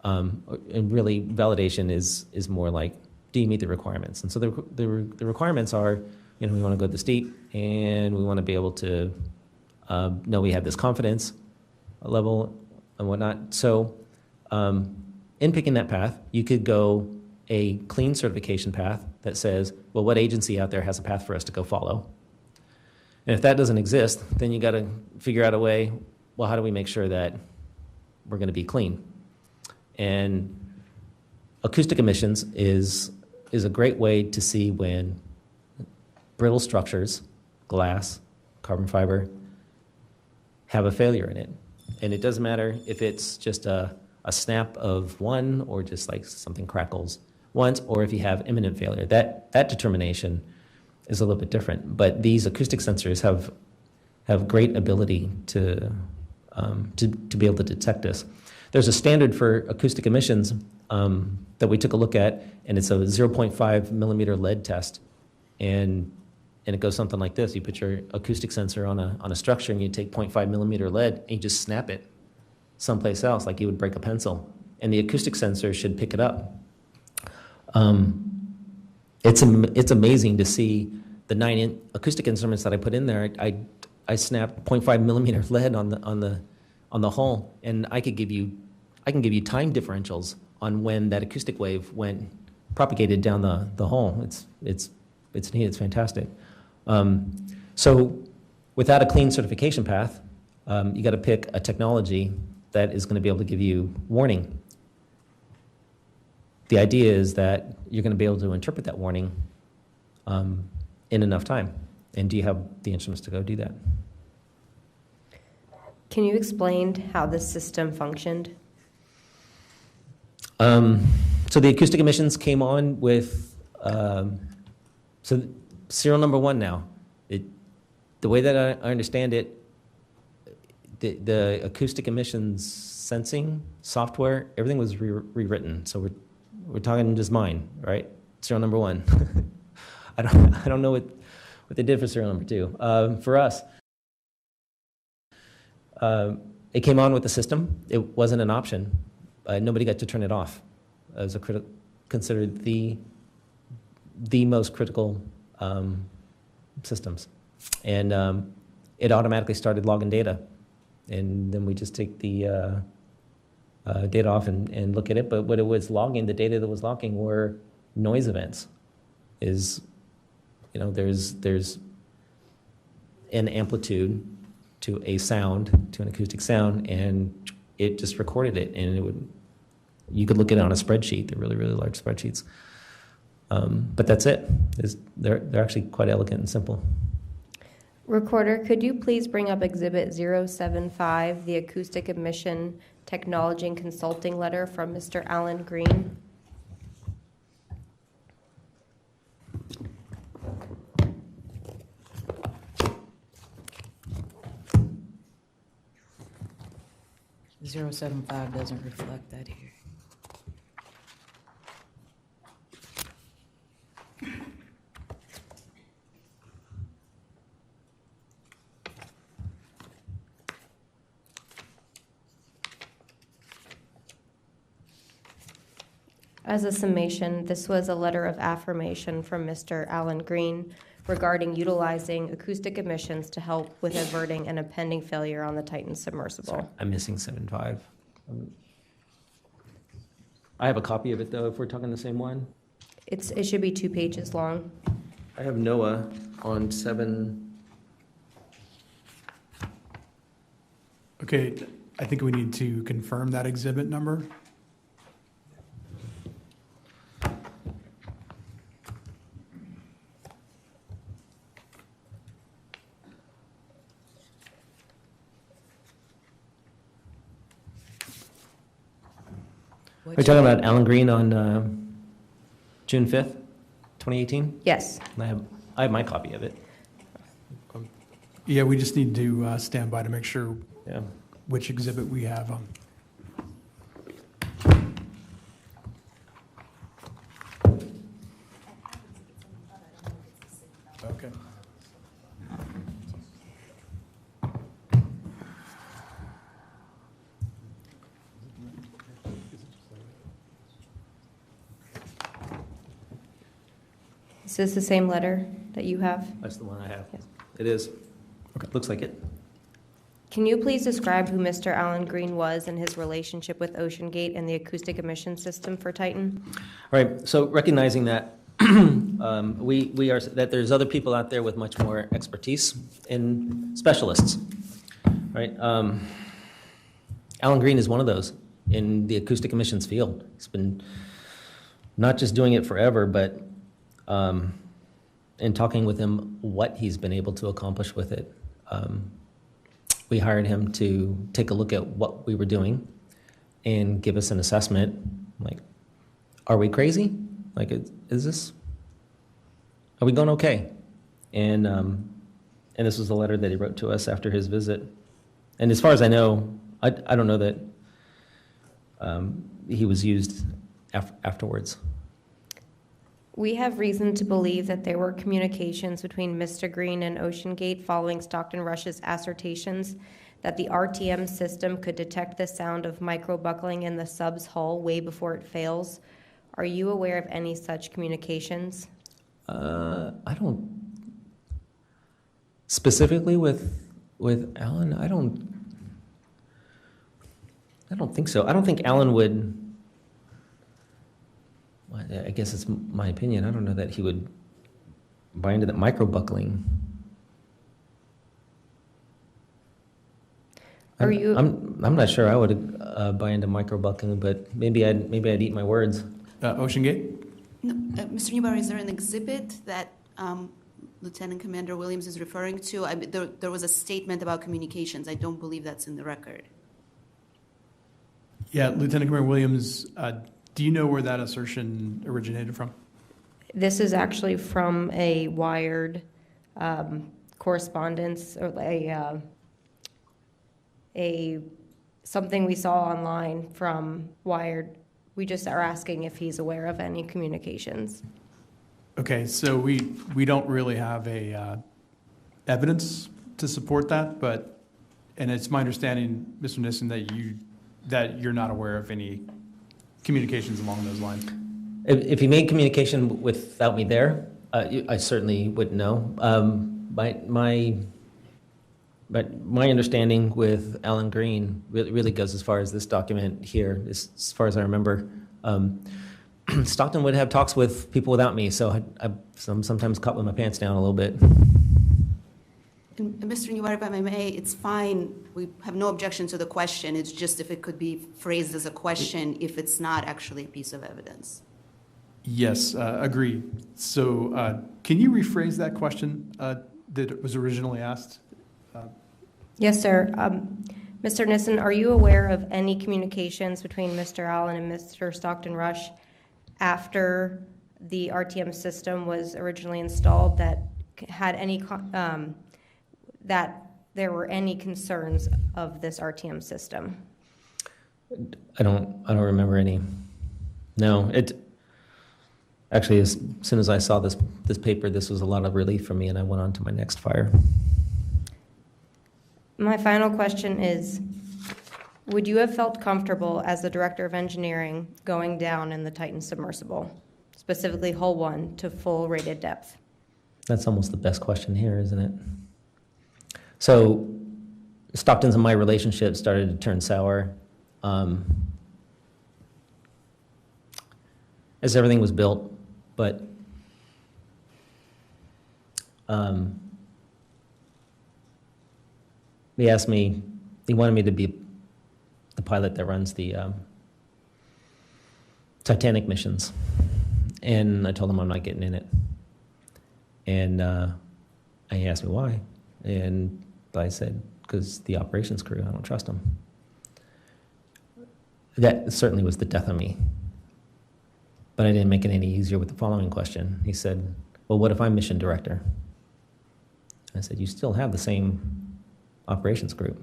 and really validation is more like, do you meet the requirements? And so the requirements are, we want to go this deep, and we want to be able to know we have this confidence level and whatnot. So in picking that path, you could go a clean certification path that says, well, what agency out there has a path for us to go follow? And if that doesn't exist, then you got to figure out a way, well, how do we make sure that we're going to be clean? And acoustic emissions is a great way to see when brittle structures, glass, carbon fiber, have a failure in it. And it doesn't matter if it's just a snap of one or just like something crackles once, or if you have imminent failure. That determination is a little bit different. But these acoustic sensors have great ability to be able to detect this. There's a standard for acoustic emissions that we took a look at, and it's a 0.5 millimeter lead test. And it goes something like this. You put your acoustic sensor on a structure, and you take 0.5 millimeter lead, and you just snap it someplace else, like you would break a pencil. And the acoustic sensor should pick it up. It's amazing to see the 9-inch acoustic instruments that I put in there. I snapped 0.5 millimeter lead on the hull, and I can give you time differentials on when that acoustic wave went propagated down the hull. It's neat. It's fantastic. So without a clean certification path, you got to pick a technology that is going to be able to give you warning. The idea is that you're going to be able to interpret that warning in enough time. And do you have the instruments to go do that?
Can you explain how this system functioned?
So the acoustic emissions came on with, so serial number 1 now. The way that I understand it, the acoustic emissions sensing software, everything was rewritten. So we're talking just mine, right? Serial number 1. I don't know what they did for serial number 2. For us, it came on with the system. It wasn't an option. Nobody got to turn it off. It was considered the most critical systems. And it automatically started logging data. And then we just take the data off and look at it. But what it was logging, the data that was logging were noise events. There's an amplitude to a sound, to an acoustic sound, and it just recorded it. And you could look at it on a spreadsheet. They're really, really large spreadsheets. But that's it. They're actually quite elegant and simple.
Recorder, could you please bring up Exhibit 075, the acoustic emission technology and consulting letter from Mr. Alan Green?
Zero 075 doesn't reflect that here.
As a summation, this was a letter of affirmation from Mr. Alan Green regarding utilizing acoustic emissions to help with averting an impending failure on the Titan submersible.
Sorry, I'm missing 7.5. I have a copy of it, though, if we're talking the same one.
It should be 2 pages long.
I have NOAA on 7.
Okay, I think we need to confirm that exhibit number.
Are you talking about Alan Green on June 5th, 2018?
Yes.
I have my copy of it.
Yeah, we just need to stand by to make sure
Yeah.
which exhibit we have. Okay.
Is this the same letter that you have?
That's the one I have.
Yes.
It is.
Okay.
Looks like it.
Can you please describe who Mr. Alan Green was and his relationship with OceanGate and the acoustic emission system for Titan?
All right, so recognizing that we are, that there's other people out there with much more expertise and specialists, right? Alan Green is one of those in the acoustic emissions field. He's been not just doing it forever, but in talking with him, what he's been able to accomplish with it. We hired him to take a look at what we were doing and give us an assessment, like, are we crazy? Like, is this, are we going okay? And this was the letter that he wrote to us after his visit. And as far as I know, I don't know that he was used afterwards.
We have reason to believe that there were communications between Mr. Green and OceanGate following Stockton Rush's assertions that the RTM system could detect the sound of micro-buckling in the sub's hull way before it fails. Are you aware of any such communications?
I don't, specifically with Alan, I don't think so. I don't think Alan would, I guess it's my opinion, I don't know that he would buy into that micro-buckling. I'm not sure I would buy into micro-buckling, but maybe I'd eat my words.
OceanGate?
No, Mr. Newberry, is there an exhibit that Lieutenant Commander Williams is referring to? There was a statement about communications. I don't believe that's in the record.
Yeah, Lieutenant Commander Williams, do you know where that assertion originated from?
This is actually from a wired correspondence, or something we saw online from Wired. We just are asking if he's aware of any communications.
Okay, so we don't really have a evidence to support that, but, and it's my understanding, Mr. Nissen, that you're not aware of any communications along those lines.
If he made communication without me there, I certainly wouldn't know. But my understanding with Alan Green really goes as far as this document here, as far as I remember. Stockton would have talks with people without me, so I'm sometimes caught with my pants down a little bit.
And Mr. Newberry, if I may, it's fine. We have no objection to the question. It's just if it could be phrased as a question if it's not actually a piece of evidence.
Yes, agree. So can you rephrase that question that was originally asked?
Yes, sir. Mr. Nissen, are you aware of any communications between Mr. Allen and Mr. Stockton Rush after the RTM system was originally installed that had any that there were any concerns of this RTM system?
I don't remember any. No, actually, as soon as I saw this paper, this was a lot of relief for me, and I went on to my next fire.
My final question is, would you have felt comfortable as the Director of Engineering going down in the Titan submersible, specifically hull 1, to full rated depth?
That's almost the best question here, isn't it? So Stockton's and my relationship started to turn sour as everything was built, but he asked me, he wanted me to be the pilot that runs the Titanic missions. And I told him I'm not getting in it. And he asked me why. And I said, because the operations crew, I don't trust them. That certainly was the death of me. But I didn't make it any easier with the following question. He said, well, what if I'm mission director? I said, you still have the same operations group.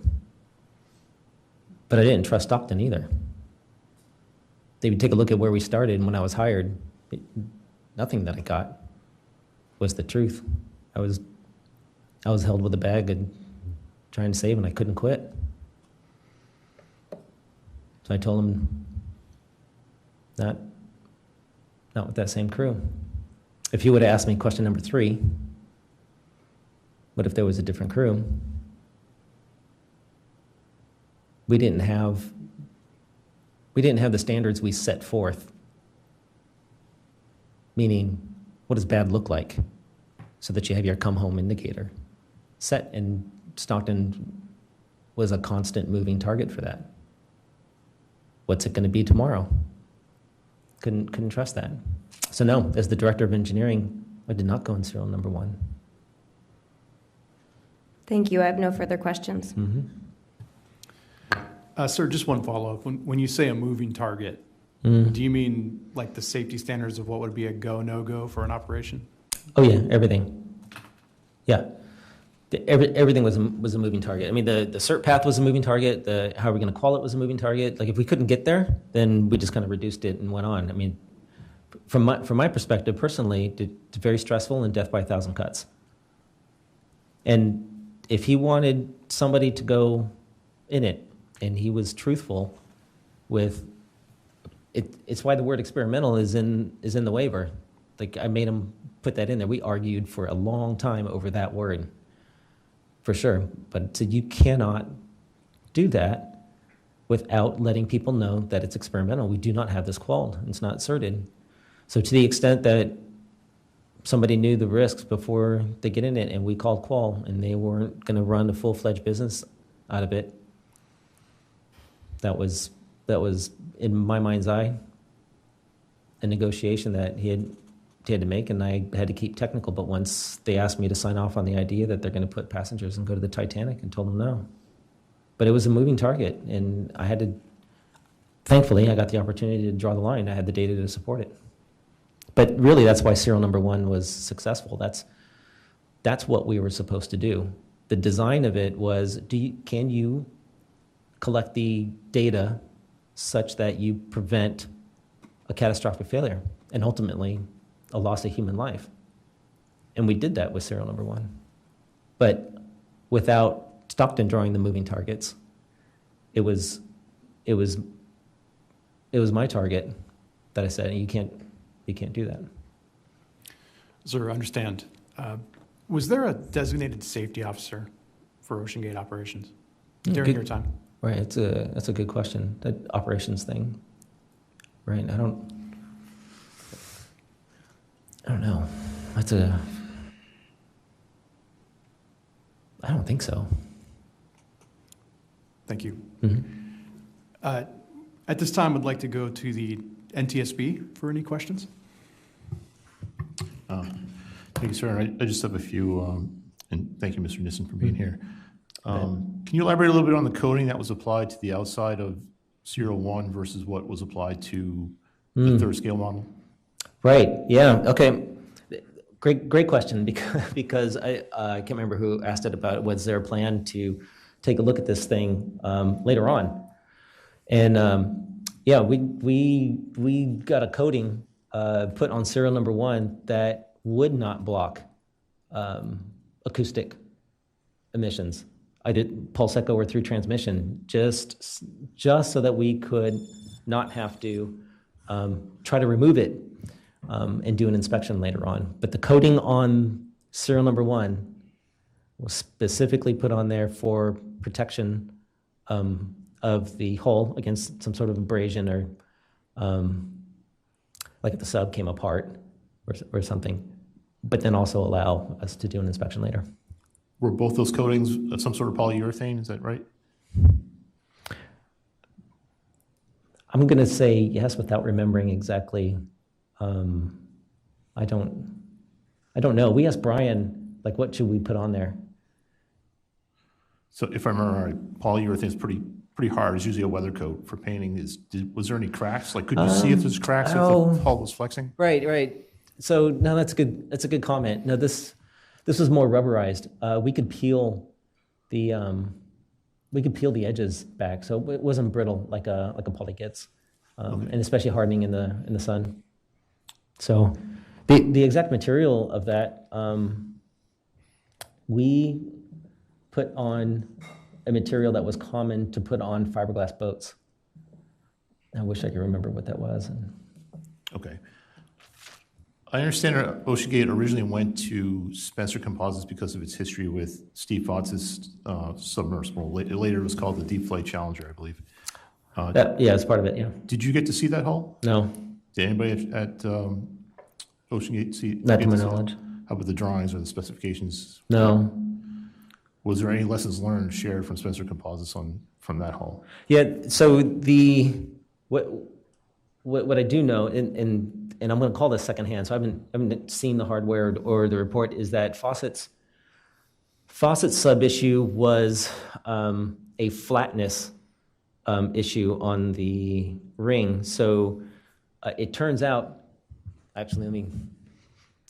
But I didn't trust Stockton either. They would take a look at where we started, and when I was hired, nothing that I got was the truth. I was held with a bag and trying to save, and I couldn't quit. So I told him, not with that same crew. If he would have asked me question number 3, what if there was a different crew? We didn't have the standards we set forth. Meaning, what does bad look like? So that you have your come home indicator set, and Stockton was a constant moving target for that. What's it going to be tomorrow? Couldn't trust that. So no, as the director of engineering, I did not go in serial number 1.
Thank you. I have no further questions.
Sir, just one follow-up. When you say a moving target, do you mean like the safety standards of what would be a go, no-go for an operation?
Oh yeah, everything. Yeah, everything was a moving target. I mean, the cert path was a moving target. How are we going to call it was a moving target. Like if we couldn't get there, then we just kind of reduced it and went on. I mean, from my perspective, personally, it's very stressful and death by 1,000 cuts. And if he wanted somebody to go in it, and he was truthful with it, it's why the word experimental is in the waiver. Like I made him put that in there. We argued for a long time over that word, for sure. But so you cannot do that without letting people know that it's experimental. We do not have this qualled. It's not certed. So to the extent that somebody knew the risks before they get in it, and we called qual, and they weren't going to run a full-fledged business out of it, that was in my mind's eye a negotiation that he had to make, and I had to keep technical. But once they asked me to sign off on the idea that they're going to put passengers and go to the Titanic, and told them no. But it was a moving target, and I had to, thankfully, I got the opportunity to draw the line. I had the data to support it. But really, that's why serial number 1 was successful. That's what we were supposed to do. The design of it was, can you collect the data such that you prevent a catastrophic failure and ultimately a loss of human life? And we did that with serial number 1. But without Stockton drawing the moving targets, it was my target that I said, you can't do that.
Sir, understand. Was there a designated safety officer for Ocean Gate operations during your time?
Right, that's a good question. That operations thing, right? I don't know. I don't think so.
Thank you.
Mm-hmm.
At this time, I'd like to go to the NTSB for any questions.
Thank you, sir. I just have a few, and thank you, Mr. Nissen, for being here. Can you elaborate a little bit on the coding that was applied to the outside of serial 1 versus what was applied to the third scale model?
Right. Yeah. Okay. Great question, because I can't remember who asked it about it. Was there a plan to take a look at this thing later on? And yeah, we got a coding put on serial number 1 that would not block acoustic emissions. I did pulse echo or through transmission just so that we could not have to try to remove it and do an inspection later on. But the coding on serial number 1 was specifically put on there for protection of the hull against some sort of abrasion, or like if the sub came apart or something, but then also allow us to do an inspection later.
Were both those coatings some sort of polyurethane? Is that right?
I'm going to say yes without remembering exactly. I don't know. We asked Brian, like, what should we put on there?
So if I remember right, polyurethane is pretty hard. It's usually a weather coat for painting. Was there any cracks? Like, could you see if there's cracks if the hull was flexing?
Right. So no, that's good. That's a good comment. No, this was more rubberized. We could peel the edges back, so it wasn't brittle like a poly gets, okay. And especially hardening in the sun. So the exact material of that We put on a material that was common to put on fiberglass boats. I wish I could remember what that was.
Okay. I understand OceanGate originally went to Spencer Composites because of its history with Steve Fox's submersible. Later, it was called the Deep Flight Challenger, I believe.
Yeah, it's part of it, yeah.
Did you get to see that hull?
No,
Did anybody at OceanGate see?
not to
get
my
see that?
knowledge.
How about the drawings or the specifications?
No.
Was there any lessons learned shared from Spencer Composites from that hull?
Yeah, so what I do know, and I'm going to call this secondhand, so I haven't seen the hardware or the report, is that Fawcett's sub issue was a flatness issue on the ring. So it turns out, actually,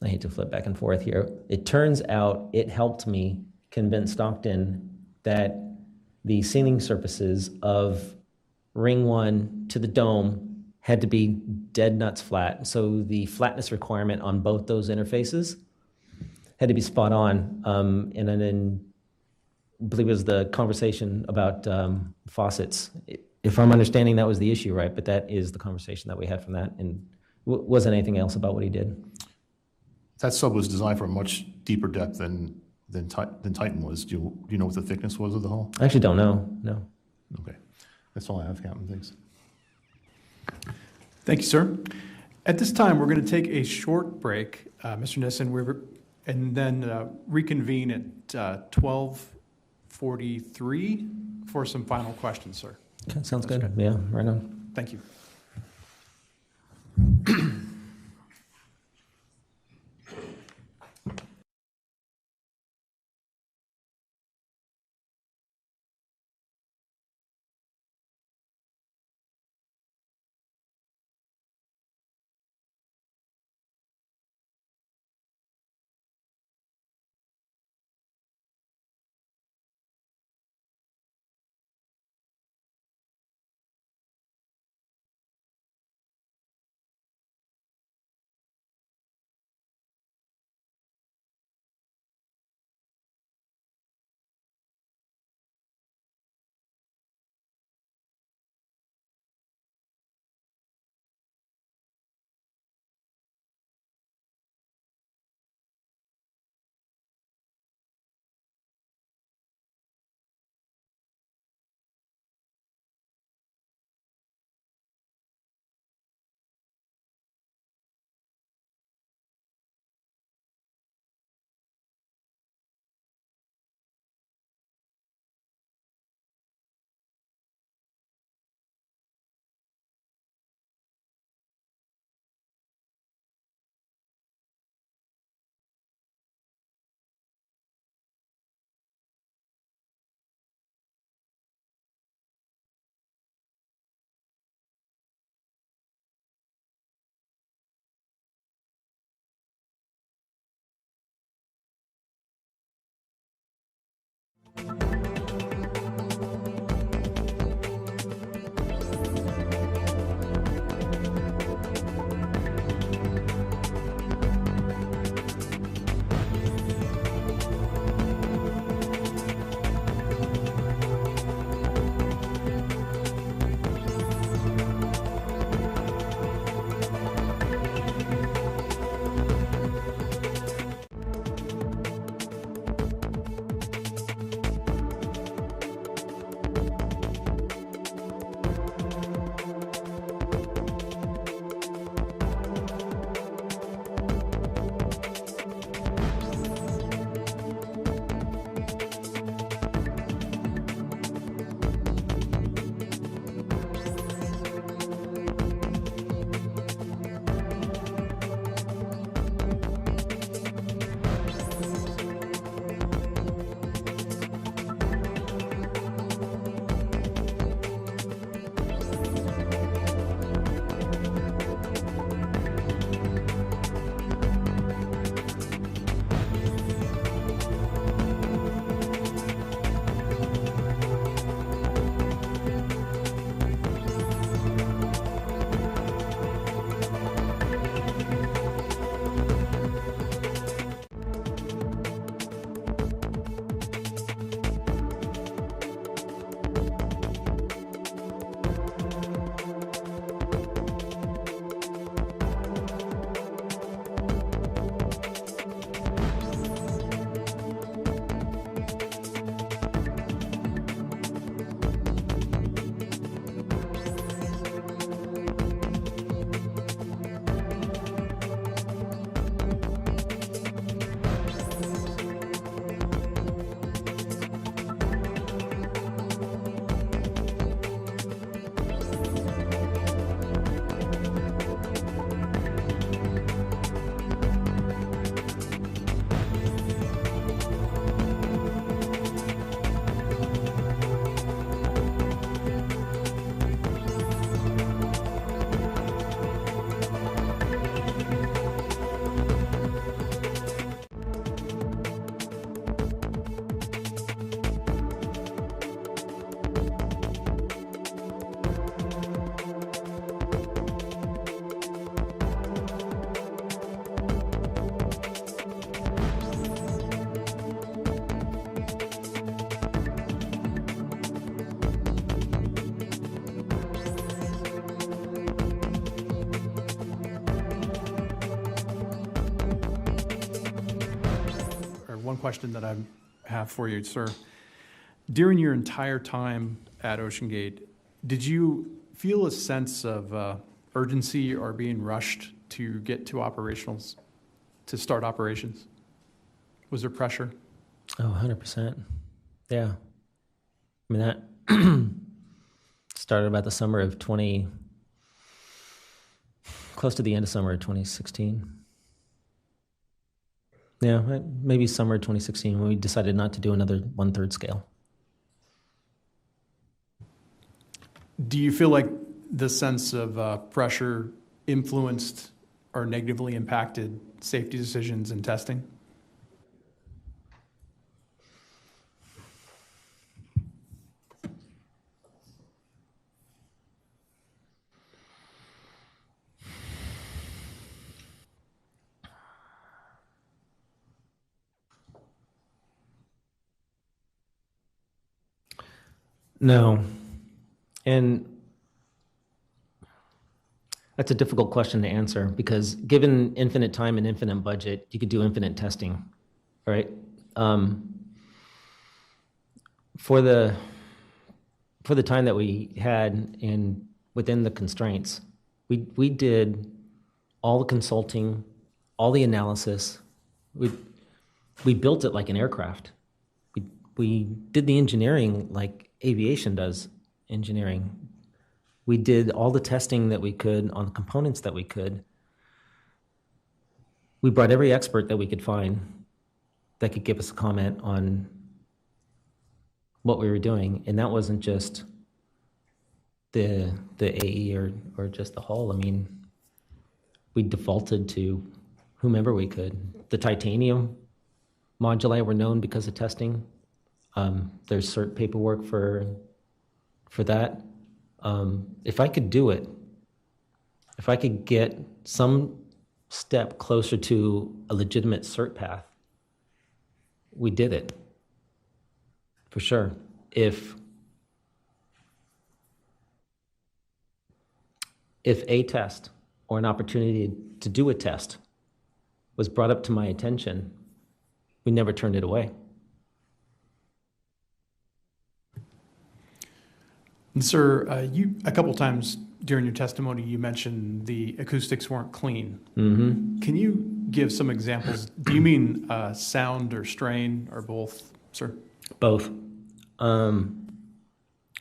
I hate to flip back and forth here. It turns out it helped me convince Stockton that the sealing surfaces of ring 1 to the dome had to be dead nuts flat. So the flatness requirement on both those interfaces had to be spot on. And then I believe it was the conversation about faucets. If I'm understanding, that was the issue, right? But that is the conversation that we had from that, and wasn't anything else about what he did.
That sub was designed for a much deeper depth than Titan was. Do you know what the thickness was of the hull?
I actually don't know. No.
Okay, that's all I have, Captain. Thanks.
Thank you, sir. At this time, we're going to take a short break, Mr. Nissen, and then reconvene at 12:43 for some final questions, sir.
Okay, sounds good. Yeah, right on.
Thank you. one question that I have for you, sir. During your entire time at OceanGate, did you feel a sense of urgency or being rushed to get to operationals, to start operations? Was there pressure?
Oh, 100%. Yeah. I mean, that started about the summer of close to the end of summer of 2016. Yeah, maybe summer of 2016 when we decided not to do another 1/3 scale.
Do you feel like the sense of pressure influenced or negatively impacted safety decisions and testing?
No. And that's a difficult question to answer because given infinite time and infinite budget, you could do infinite testing, right? For the time that we had and within the constraints, we did all the consulting, all the analysis. We built it like an aircraft. We did the engineering like aviation does engineering. We did all the testing that we could on the components that we could. We brought every expert that we could find that could give us a comment on what we were doing. And that wasn't just the AE or just the hull. I mean, we defaulted to whomever we could. The titanium moduli were known because of testing. There's cert paperwork for that. If I could do it, if I could get some step closer to a legitimate cert path, we did it. For sure. If a test or an opportunity to do a test was brought up to my attention, we never turned it away.
And sir, you a couple times during your testimony, you mentioned the acoustics weren't clean.
Mm-hmm.
Can you give some examples? Do you mean sound or strain or both, sir?
Both.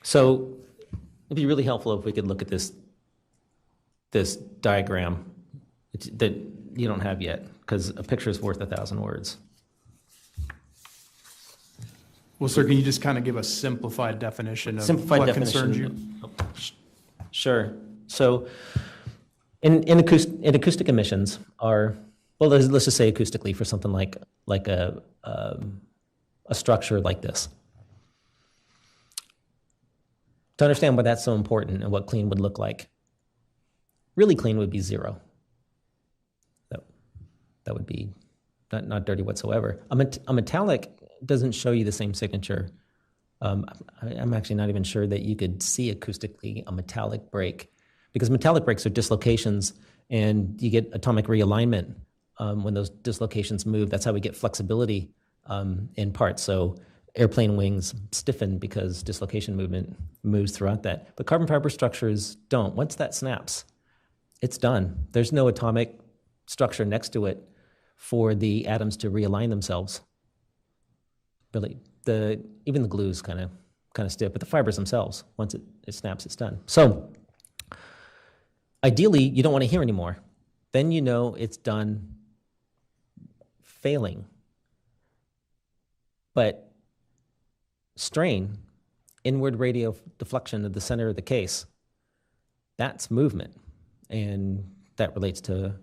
So it'd be really helpful if we could look at this diagram that you don't have yet, because a picture is worth 1,000 words.
Well, sir, can you just kind of give a simplified definition of
Simplified
what
definition.
concerns you?
Sure. So in acoustic emissions are, well, let's just say acoustically for something like a structure like this. To understand why that's so important and what clean would look like, really clean would be 0. That would be not dirty whatsoever. A metallic doesn't show you the same signature. I'm actually not even sure that you could see acoustically a metallic break, because metallic breaks are dislocations and you get atomic realignment when those dislocations move. That's how we get flexibility in parts. So airplane wings stiffen because dislocation movement moves throughout that. But carbon fiber structures don't. Once that snaps, it's done. There's no atomic structure next to it for the atoms to realign themselves. Really, even the glue is kind of stiff, but the fibers themselves, once it snaps, it's done. So ideally, you don't want to hear anymore. Then you know it's done failing. But strain, inward radial deflection of the center of the case, that's movement, and that relates to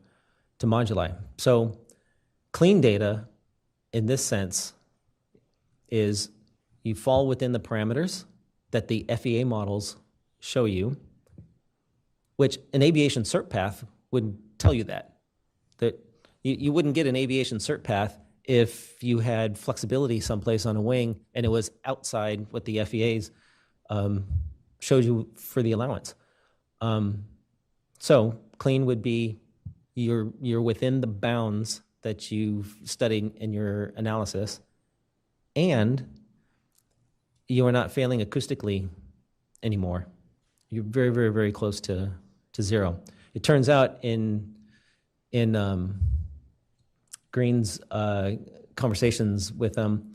moduli. So clean data, in this sense, is you fall within the parameters that the FEA models show you, which an aviation cert path would tell you that you wouldn't get an aviation cert path if you had flexibility someplace on a wing and it was outside what the FEAs showed you for the allowance. So clean would be you're within the bounds that you've studied in your analysis, and you are not failing acoustically anymore. You're very, very, very close to zero. It turns out in Green's conversations with them,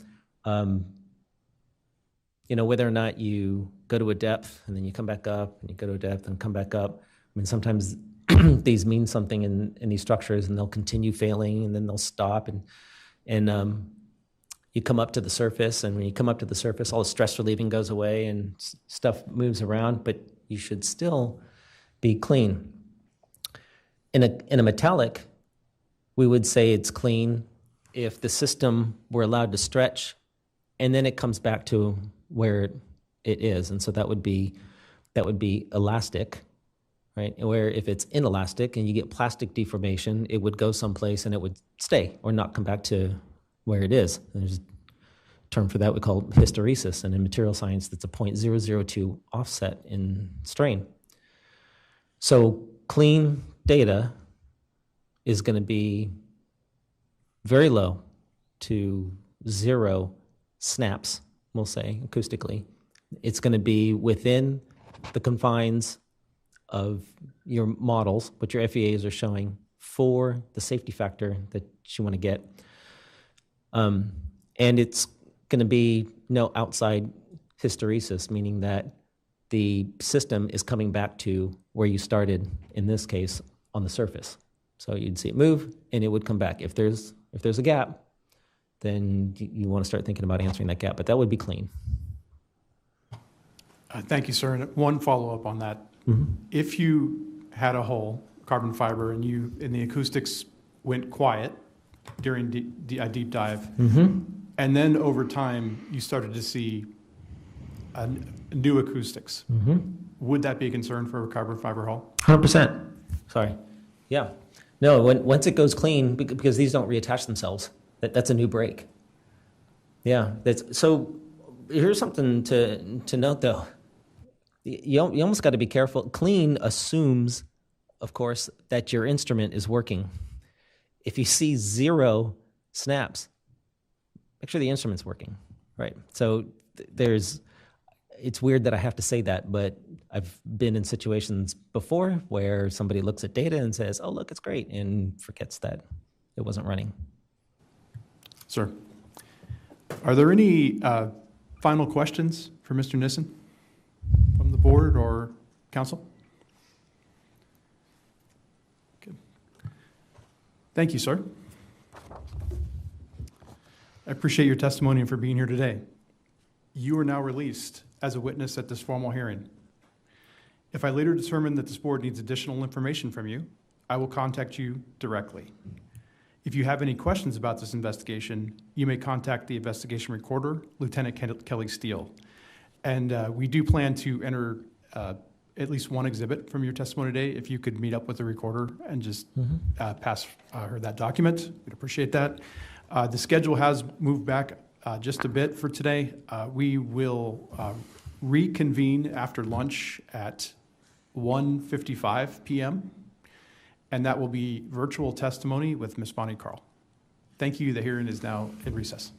whether or not you go to a depth and then you come back up and you go to a depth and come back up. I mean, sometimes these mean something in these structures, and they'll continue failing, and then they'll stop, and you come up to the surface, and when you come up to the surface, all the stress relieving goes away and stuff moves around, but you should still be clean. In a metallic, we would say it's clean if the system were allowed to stretch, and then it comes back to where it is, and so that would be elastic, right? Where if it's inelastic and you get plastic deformation, it would go someplace and it would stay or not come back to where it is. There's a term for that we call hysteresis, and in material science, that's a 0.002 offset in strain. So clean data is going to be very low to zero snaps, we'll say, acoustically. It's going to be within the confines of your models, what your FEAs are showing for the safety factor that you want to get. And it's going to be no outside hysteresis, meaning that the system is coming back to where you started, in this case, on the surface. So you'd see it move, and it would come back. If there's a gap, then you want to start thinking about answering that gap, but that would be clean.
Thank you, sir. And one follow-up on that.
Mm-hmm.
If you had a hole, carbon fiber, and the acoustics went quiet during a deep dive,
Mm-hmm.
and then over time you started to see new acoustics,
Mm-hmm.
would that be a concern for a carbon fiber hull?
100%. Sorry. Yeah. No, once it goes clean, because these don't reattach themselves, that's a new break. Yeah. So here's something to note, though. You almost got to be careful. Clean assumes, of course, that your instrument is working. If you see zero snaps, make sure the instrument's working, right? So it's weird that I have to say that, but I've been in situations before where somebody looks at data and says, oh, look, it's great, and forgets that it wasn't running.
Sir, are there any final questions for Mr. Nissen from the board or council? Good. Thank you, sir. I appreciate your testimony and for being here today. You are now released as a witness at this formal hearing. If I later determine that this board needs additional information from you, I will contact you directly. If you have any questions about this investigation, you may contact the investigation recorder, Lieutenant Kelly Steele. And we do plan to enter at least one exhibit from your testimony today. If you could meet up with the recorder and just pass her that document, we'd appreciate that. The schedule has moved back just a bit for today. We will reconvene after lunch at 1:55 p.m., and that will be virtual testimony with Ms. Bonnie Carl. Thank you. The hearing is now in recess.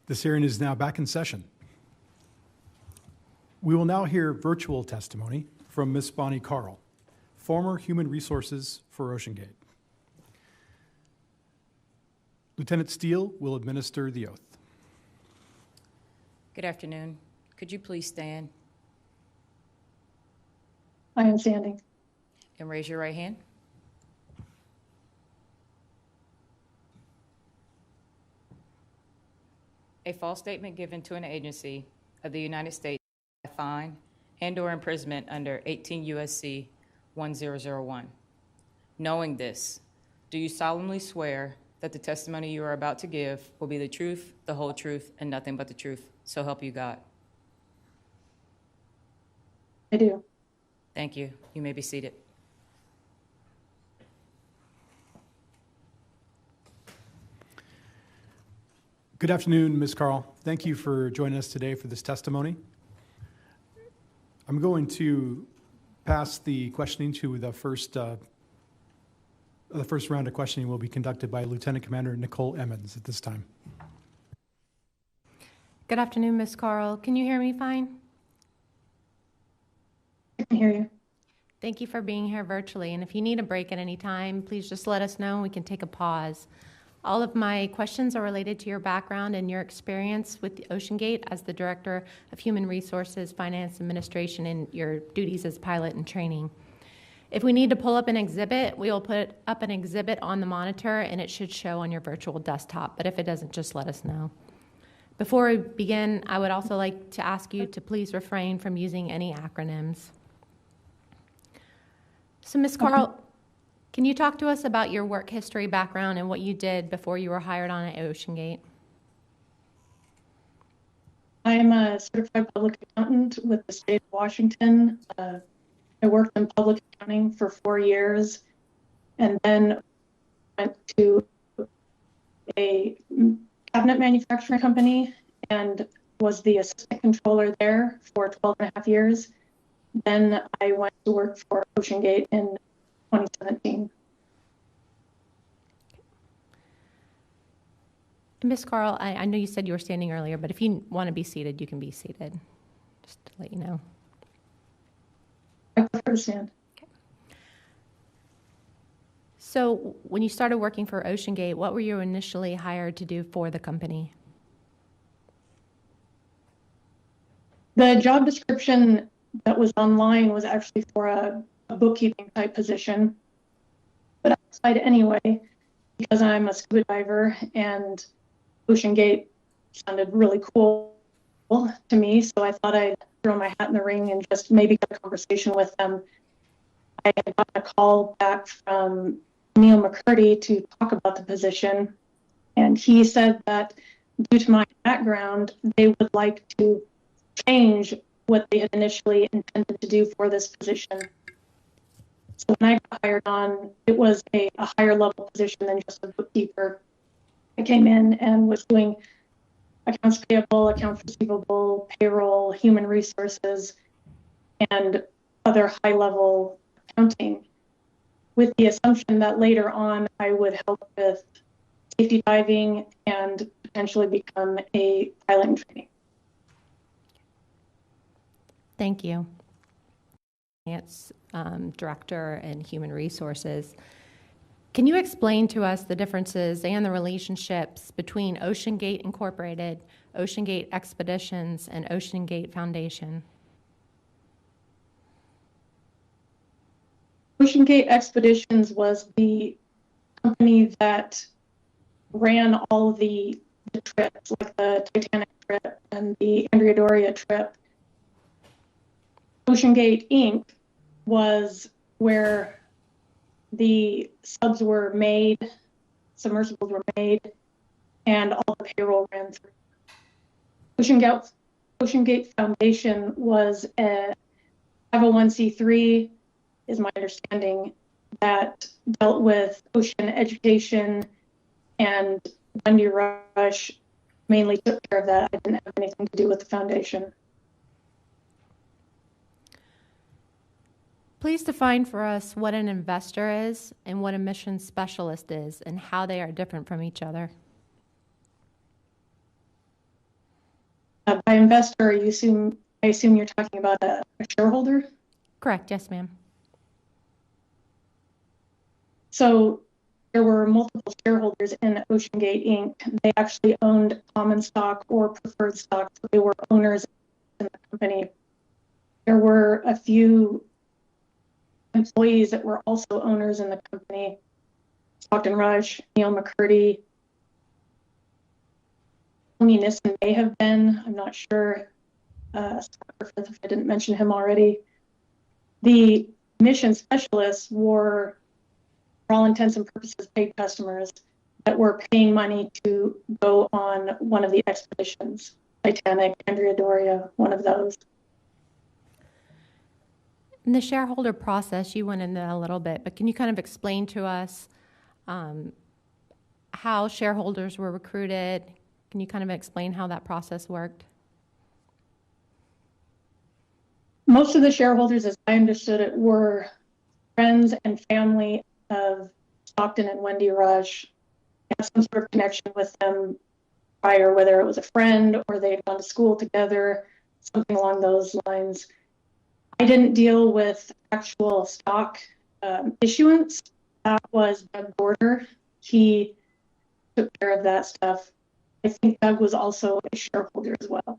This hearing is now back in session. We will now hear virtual testimony from Ms. Bonnie Carl, former Human Resources for OceanGate. Lieutenant Steele will administer the oath.
Good afternoon. Could you please stand
I am standing.
and raise your right hand? A false statement given to an agency of the United States by fine and/or imprisonment under 18 U.S.C. 1001. Knowing this, do you solemnly swear that the testimony you are about to give will be the truth, the whole truth, and nothing but the truth? So help you God.
I do.
Thank you. You may be seated.
Good afternoon, Ms. Carl. Thank you for joining us today for this testimony. I'm going to pass the questioning to the first round of questioning will be conducted by Lieutenant Commander Nicole Emmons at this time.
Good afternoon, Ms. Carl. Can you hear me fine?
I can hear you.
Thank you for being here virtually, and if you need a break at any time, please just let us know and we can take a pause. All of my questions are related to your background and your experience with the OceanGate as the Director of Human Resources, Finance Administration, and your duties as pilot and training. If we need to pull up an exhibit, we will put up an exhibit on the monitor and it should show on your virtual desktop, but if it doesn't, just let us know. Before we begin, I would also like to ask you to please refrain from using any acronyms. So, Ms. Carl, can you talk to us about your work history background and what you did before you were hired on at OceanGate?
I am a certified public accountant with the state of Washington. I worked in public accounting for 4 years and then went to a cabinet manufacturing company and was the assistant controller there for 12 and a half years. Then I went to work for OceanGate in 2017.
Ms. Carl, I know you said you were standing earlier, but if you want to be seated, you can be seated, just to let you know.
I prefer to stand.
So when you started working for OceanGate, what were you initially hired to do for the company?
The job description that was online was actually for a bookkeeping type position, but I applied anyway because I'm a scuba diver and OceanGate sounded really cool to me, so I thought I'd throw my hat in the ring and just maybe get a conversation with them. I got a call back from Neil McCurdy to talk about the position, and he said that due to my background, they would like to change what they had initially intended to do for this position. So when I got hired on, it was a higher level position than just a bookkeeper. I came in and was doing accounts payable, accounts receivable, payroll, human resources, and other high level accounting, with the assumption that later on I would help with safety diving and potentially become a pilot in training.
Thank you. Finance Director and Human Resources. Can you explain to us the differences and the relationships between OceanGate Incorporated, OceanGate Expeditions, and OceanGate Foundation?
OceanGate Expeditions was the company that ran all the trips, like the Titanic trip and the Andrea Doria trip. OceanGate Inc. was where the subs were made, submersibles were made, and all the payroll ran through. OceanGate Foundation was a 501c3, is my understanding, that dealt with ocean education, and Wendy Rush mainly took care of that. I didn't have anything to do with the foundation.
Please define for us what an investor is and what a mission specialist is and how they are different from each other.
By investor, I assume you're talking about a shareholder?
Correct, yes, ma'am.
So there were multiple shareholders in OceanGate Inc. They actually owned common stock or preferred stock, so they were owners in the company. There were a few employees that were also owners in the company. Stockton Rush, Neil McCurdy, Tony Nissen may have been, I'm not sure. Scott Griffith, if I didn't mention him already. The mission specialists were, for all intents and purposes, paid customers that were paying money to go on one of the expeditions. Titanic, Andrea Doria, one of those.
In the shareholder process, you went into a little bit, but can you kind of explain to us how shareholders were recruited? Can you kind of explain how that process worked?
Most of the shareholders, as I understood it, were friends and family of Stockton and Wendy Rush. Had some sort of connection with them prior, whether it was a friend or they had gone to school together, something along those lines. I didn't deal with actual stock issuance. That was Doug Border. He took care of that stuff. I think Doug was also a shareholder as well.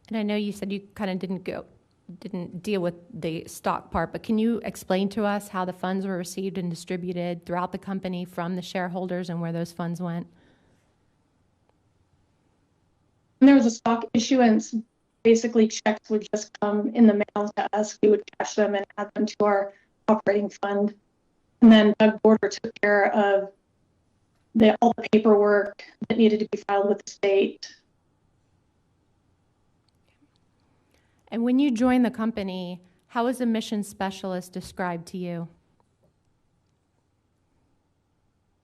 And I know you said you kind of didn't deal with the stock part, but can you explain to us how the funds were received and distributed throughout the company from the shareholders and where those funds went?
When there was a stock issuance, basically checks would just come in the mail to us. We would cash them and add them to our operating fund. And then Doug Border took care of all the paperwork that needed to be filed with the state.
And when you joined the company, how was a mission specialist described to you?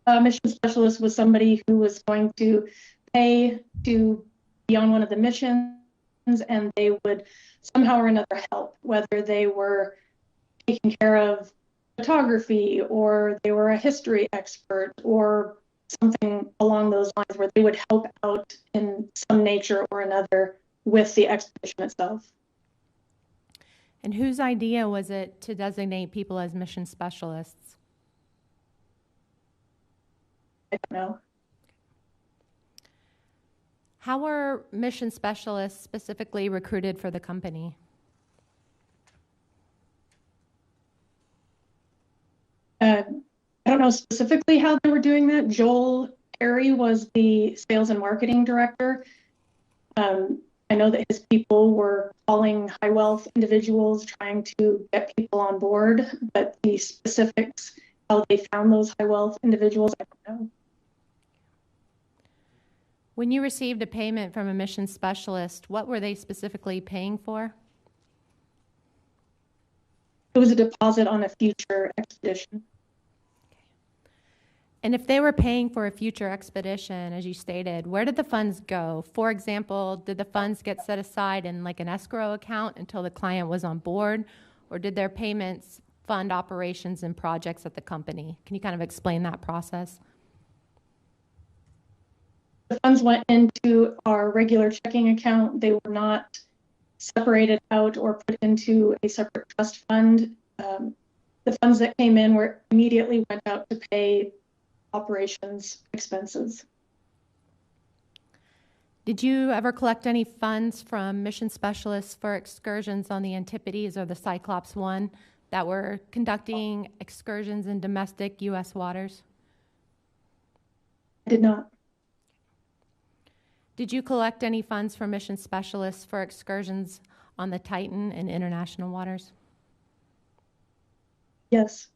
A mission specialist was somebody who was going to pay to be on one of the missions, and they would somehow or another help, whether they were taking care of photography or they were a history expert or something along those lines, where they would help out in some nature or another with the expedition itself.
And whose idea was it to designate people as mission specialists?
I don't know.
How were mission specialists specifically recruited for the company?
I don't know specifically how they were doing that. Joel Perry was the sales and marketing director. I know that his people were calling high wealth individuals, trying to get people on board, but the specifics, how they found those high wealth individuals, I don't know.
When you received a payment from a mission specialist, what were they specifically paying for?
It was a deposit on a future expedition.
And if they were paying for a future expedition, as you stated, where did the funds go? For example, did the funds get set aside in like an escrow account until the client was on board? Or did their payments fund operations and projects at the company? Can you kind of explain that process?
The funds went into our regular checking account. They were not separated out or put into a separate trust fund. The funds that came in were immediately went out to pay operations expenses.
Did you ever collect any funds from mission specialists for excursions on the Antipodes or the Cyclops 1 that were conducting excursions in domestic U.S. waters?
I did not.
Did you collect any funds from mission specialists for excursions on the Titan and international waters?
Yes.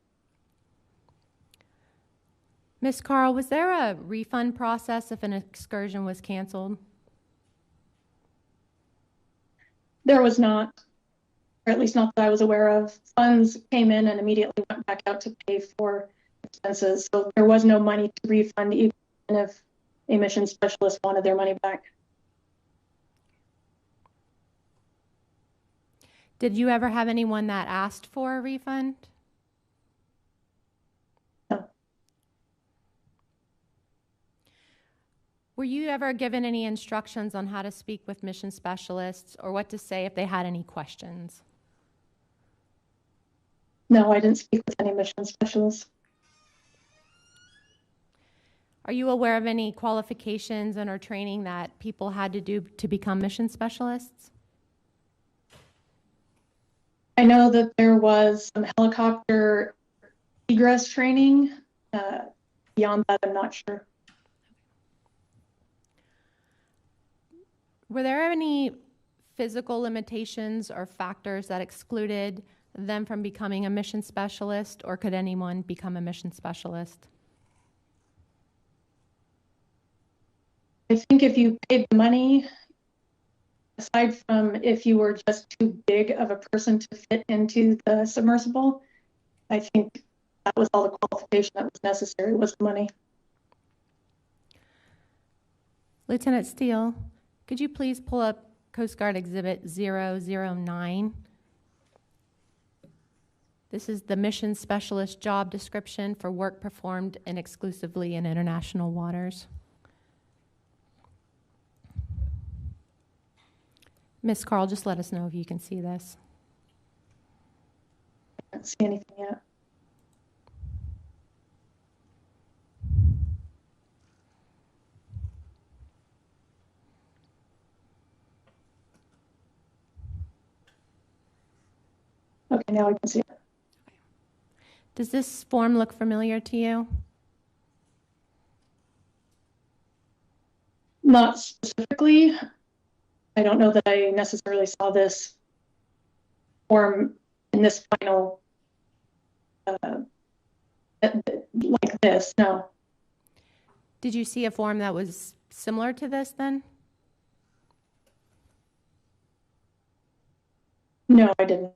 Ms. Carl, was there a refund process if an excursion was canceled?
There was not, or at least not that I was aware of. Funds came in and immediately went back out to pay for expenses. So there was no money to refund, even if a mission specialist wanted their money back.
Did you ever have anyone that asked for a refund?
No.
Were you ever given any instructions on how to speak with mission specialists or what to say if they had any questions?
No, I didn't speak with any mission specialists.
Are you aware of any qualifications and or training that people had to do to become mission specialists?
I know that there was some helicopter egress training. Beyond that, I'm not sure.
Were there any physical limitations or factors that excluded them from becoming a mission specialist, or could anyone become a mission specialist?
I think if you paid the money, aside from if you were just too big of a person to fit into the submersible, I think that was all the qualification that was necessary, was the money.
Lieutenant Steele, could you please pull up Coast Guard Exhibit 009? This is the mission specialist job description for work performed in exclusively in international waters. Miss Carl, just let us know if you can see this.
I don't see anything yet. Okay, now I can see it.
Does this form look familiar to you?
Not specifically. I don't know that I necessarily saw this form in this final, like this, no.
Did you see a form that was similar to this then?
No, I didn't.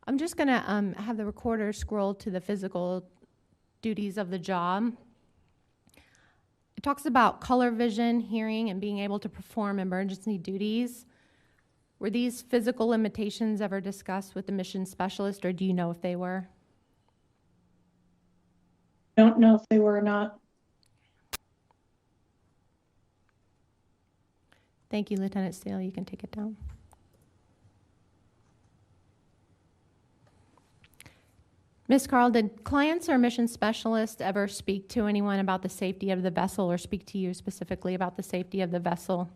I'm just going to have the recorder scroll to the physical duties of the job. It talks about color vision, hearing, and being able to perform emergency duties. Were these physical limitations ever discussed with the mission specialist, or do you know if they were?
I don't know if they were or not.
Thank you, Lieutenant Steele. You can take it down. Ms. Carl, did clients or mission specialists ever speak to anyone about the safety of the vessel or speak to you specifically about the safety of the vessel?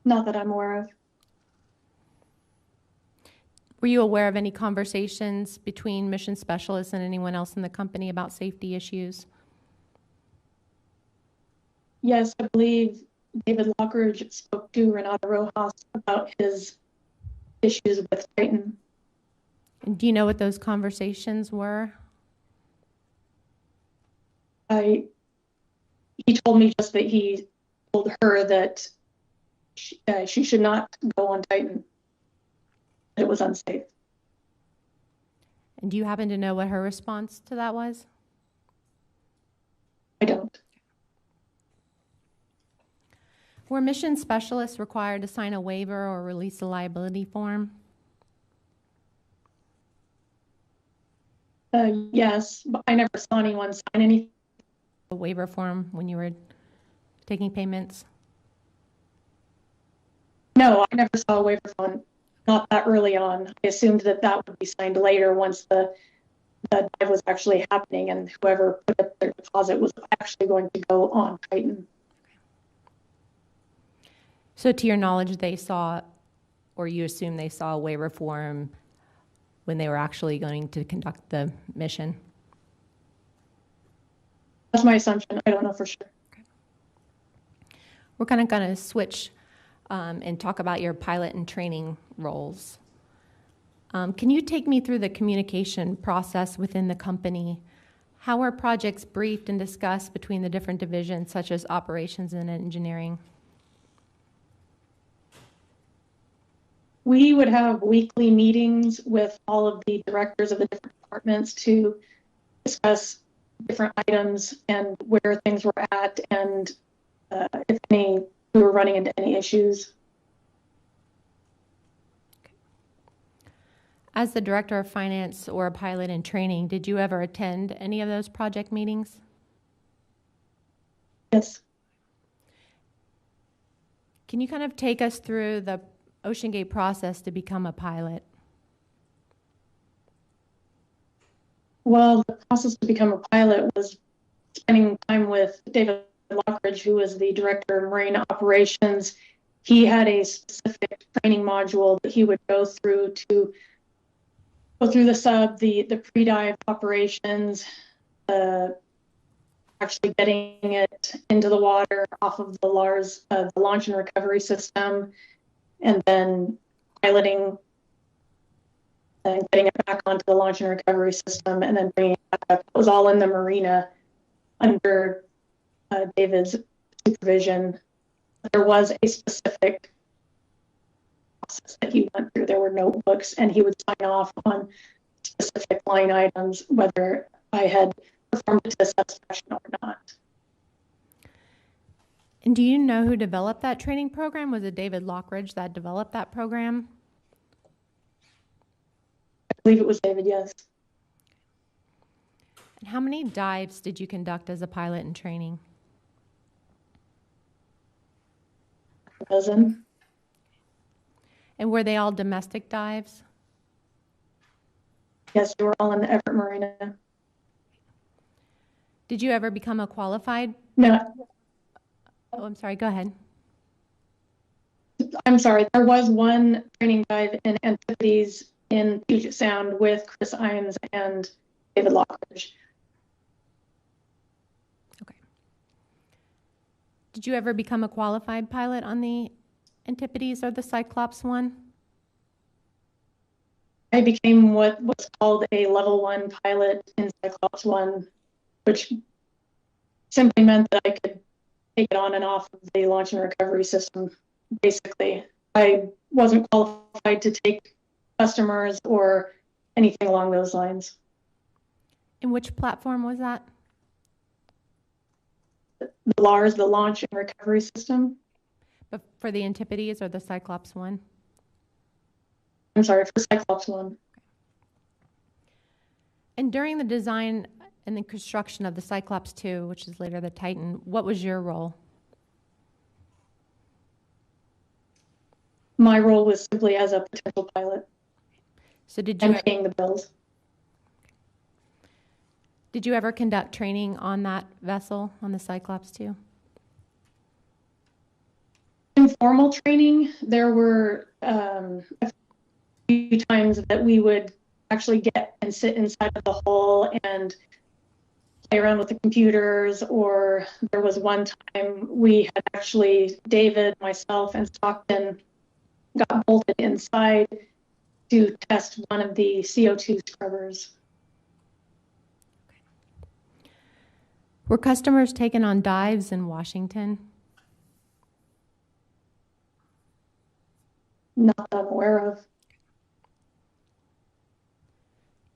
Not that I'm aware of.
Were you aware of any conversations between mission specialists and anyone else in the company about safety issues?
Yes, I believe David Lockridge spoke to Renato Rojas about his issues with Titan.
And do you know what those conversations were?
He told me just that he told her that she should not go on Titan, that it was unsafe.
And do you happen to know what her response to that was?
I don't.
Were mission specialists required to sign a waiver or release a liability form?
Yes, but I never saw anyone sign anything.
A waiver form when you were taking payments?
No, I never saw a waiver form, not that early on. I assumed that that would be signed later once the dive was actually happening and whoever put up their deposit was actually going to go on Titan.
So to your knowledge, they saw, or you assume they saw a waiver form when they were actually going to conduct the mission?
That's my assumption. I don't know for sure.
Okay. We're kind of going to switch and talk about your pilot and training roles. Can you take me through the communication process within the company? How are projects briefed and discussed between the different divisions, such as operations and engineering?
We would have weekly meetings with all of the directors of the different departments to discuss different items and where things were at and if we were running into any issues.
As the director of finance or a pilot in training, did you ever attend any of those project meetings?
Yes.
Can you kind of take us through the Ocean Gate process to become a pilot?
Well, the process to become a pilot was spending time with David Lockridge, who was the director of marine operations. He had a specific training module that he would go through to go through the sub, the pre-dive operations, actually getting it into the water off of the LARS, the launch and recovery system, and then piloting and getting it back onto the launch and recovery system, and then bringing it back up. It was all in the marina under David's supervision. There was a specific process that he went through. There were notebooks, and he would sign off on specific line items, whether I had performed it to satisfaction or not.
And do you know who developed that training program? Was it David Lockridge that developed that program?
I believe it was David, yes.
And how many dives did you conduct as a pilot in training?
A dozen.
And were they all domestic dives?
Yes, they were all in the Everett Marina.
Did you ever become a qualified?
No,
Oh, I'm sorry, go ahead.
I'm sorry. There was one training dive in Antipodes in Puget Sound with Chris Imes and David Lockridge.
Okay. Did you ever become a qualified pilot on the Antipodes or the Cyclops one?
I became what was called a level 1 pilot in Cyclops 1, which simply meant that I could take it on and off of the launch and recovery system, basically. I wasn't qualified to take customers or anything along those lines.
And which platform was that?
The LARS, the launch and recovery system.
But for the Antipodes or the Cyclops one?
I'm sorry, for Cyclops 1.
And during the design and the construction of the Cyclops 2, which is later the Titan, what was your role?
My role was simply as a potential pilot
So did you
and paying the bills.
did you ever conduct training on that vessel, on the Cyclops 2?
Informal training, there were a few times that we would actually get and sit inside of the hull and play around with the computers, or there was one time we had actually, David, myself, and Stockton got bolted inside to test one of the CO2 scrubbers.
Were customers taken on dives in Washington?
Not that I'm aware of.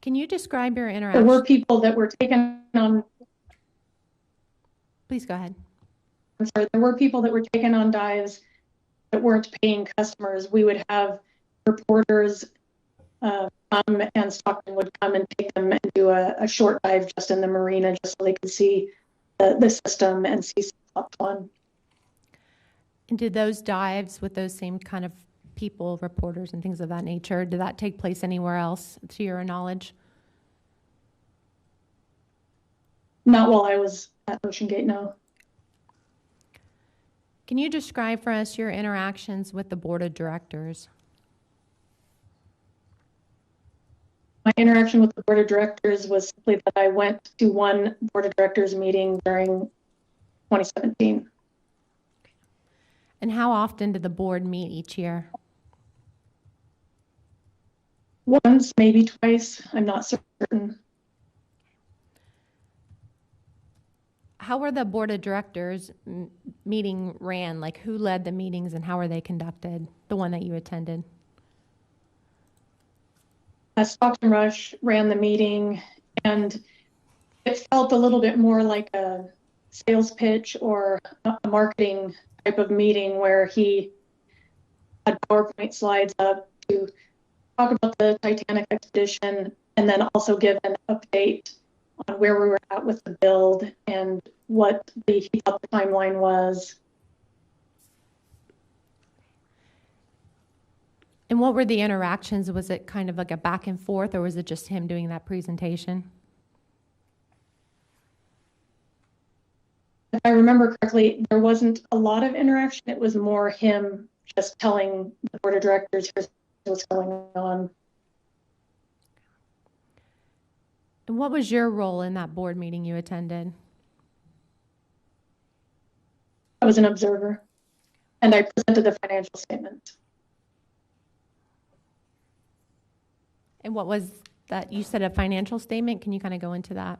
Can you describe your
There
interaction?
were people that were taken on,
Please go ahead.
I'm sorry, there were people that were taken on dives that weren't paying customers. We would have reporters come, and Stockton would come and take them and do a short dive just in the marina, just so they could see the system and see Cyclops 1.
And did those dives with those same kind of people, reporters and things of that nature, did that take place anywhere else to your knowledge?
Not while I was at Ocean Gate, no.
Can you describe for us your interactions with the board of directors?
My interaction with the board of directors was simply that I went to one board of directors meeting during 2017.
And how often did the board meet each year?
Once, maybe twice, I'm not certain.
How were the board of directors meeting ran? Like who led the meetings and how were they conducted? The one that you attended?
Stockton Rush ran the meeting, and it felt a little bit more like a sales pitch or a marketing type of meeting where he had PowerPoint slides up to talk about the Titanic expedition and then also give an update on where we were at with the build and what he thought the timeline was.
And what were the interactions? Was it kind of like a back and forth, or was it just him doing that presentation?
If I remember correctly, there wasn't a lot of interaction. It was more him just telling the board of directors, here's what's going on.
And what was your role in that board meeting you attended?
I was an observer, and I presented the financial statement.
And what was that? You said a financial statement. Can you kind of go into that?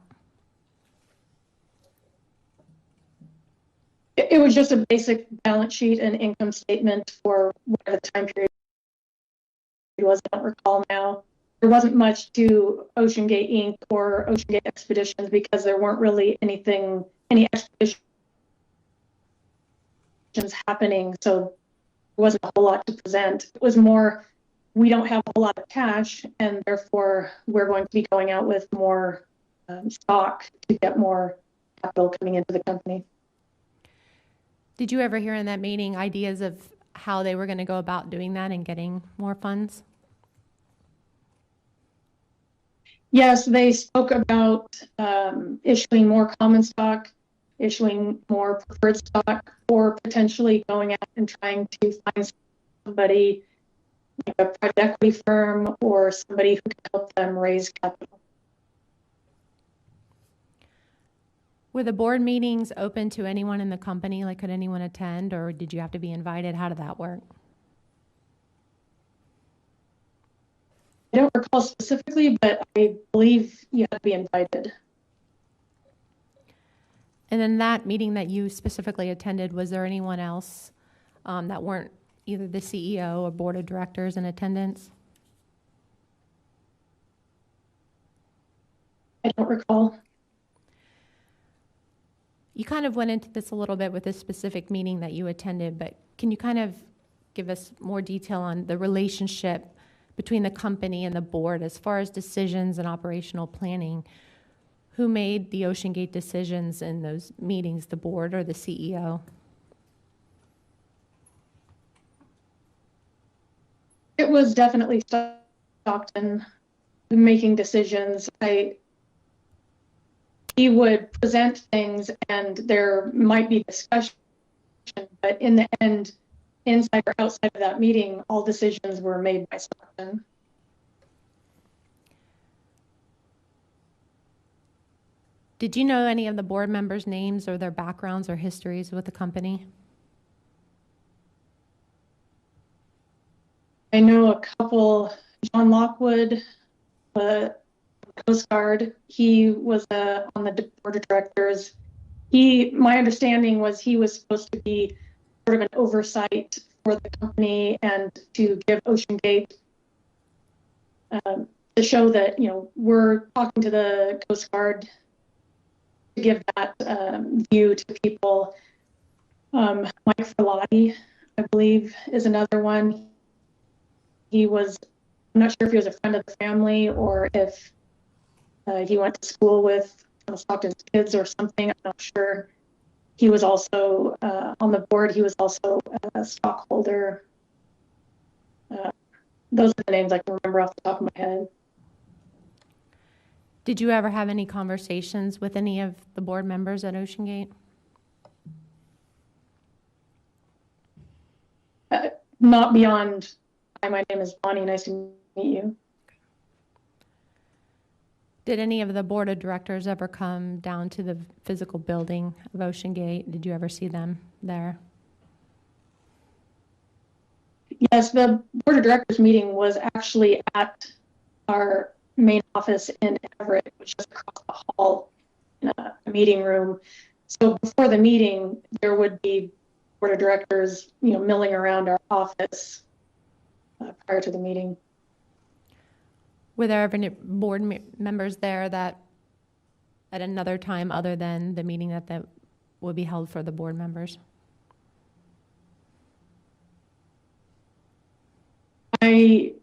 It was just a basic balance sheet and income statement for whatever the time period was. I don't recall now. There wasn't much to Ocean Gate Inc. or Ocean Gate Expeditions because there weren't really any expeditions happening, so there wasn't a whole lot to present. It was more, we don't have a lot of cash, and therefore we're going to be going out with more stock to get more capital coming into the company.
Did you ever hear in that meeting ideas of how they were going to go about doing that and getting more funds?
Yes, they spoke about issuing more common stock, issuing more preferred stock, or potentially going out and trying to find somebody like a private equity firm or somebody who could help them raise capital.
Were the board meetings open to anyone in the company? Like, could anyone attend, or did you have to be invited? How did that work?
I don't recall specifically, but I believe you had to be invited.
And in that meeting that you specifically attended, was there anyone else that weren't either the CEO or board of directors in attendance?
I don't recall.
You kind of went into this a little bit with this specific meeting that you attended, but can you kind of give us more detail on the relationship between the company and the board as far as decisions and operational planning? Who made the Ocean Gate decisions in those meetings, the board or the CEO?
It was definitely Stockton making decisions. He would present things and there might be discussion, but in the end, inside or outside of that meeting, all decisions were made by Stockton.
Did you know any of the board members' names or their backgrounds or histories with the company?
I know a couple, John Lockwood, the Coast Guard, he was on the board of directors. My understanding was he was supposed to be sort of an oversight for the company and to give Ocean Gate to show that, we're talking to the Coast Guard to give that view to people. Mike Ferlotti, I believe, is another one. I'm not sure if he was a friend of the family or if he went to school with Stockton's kids or something. I'm not sure. He was also on the board. He was also a stockholder. Those are the names I can remember off the top of my head.
Did you ever have any conversations with any of the board members at Ocean Gate?
Not beyond, hi, my name is Bonnie, nice to meet you.
Did any of the board of directors ever come down to the physical building of Ocean Gate? Did you ever see them there?
Yes, the board of directors meeting was actually at our main office in Everett, which is across the hall in a meeting room. So before the meeting, there would be board of directors, milling around our office prior to the meeting.
Were there ever any board members there that at another time other than the meeting that would be held for the board members?
I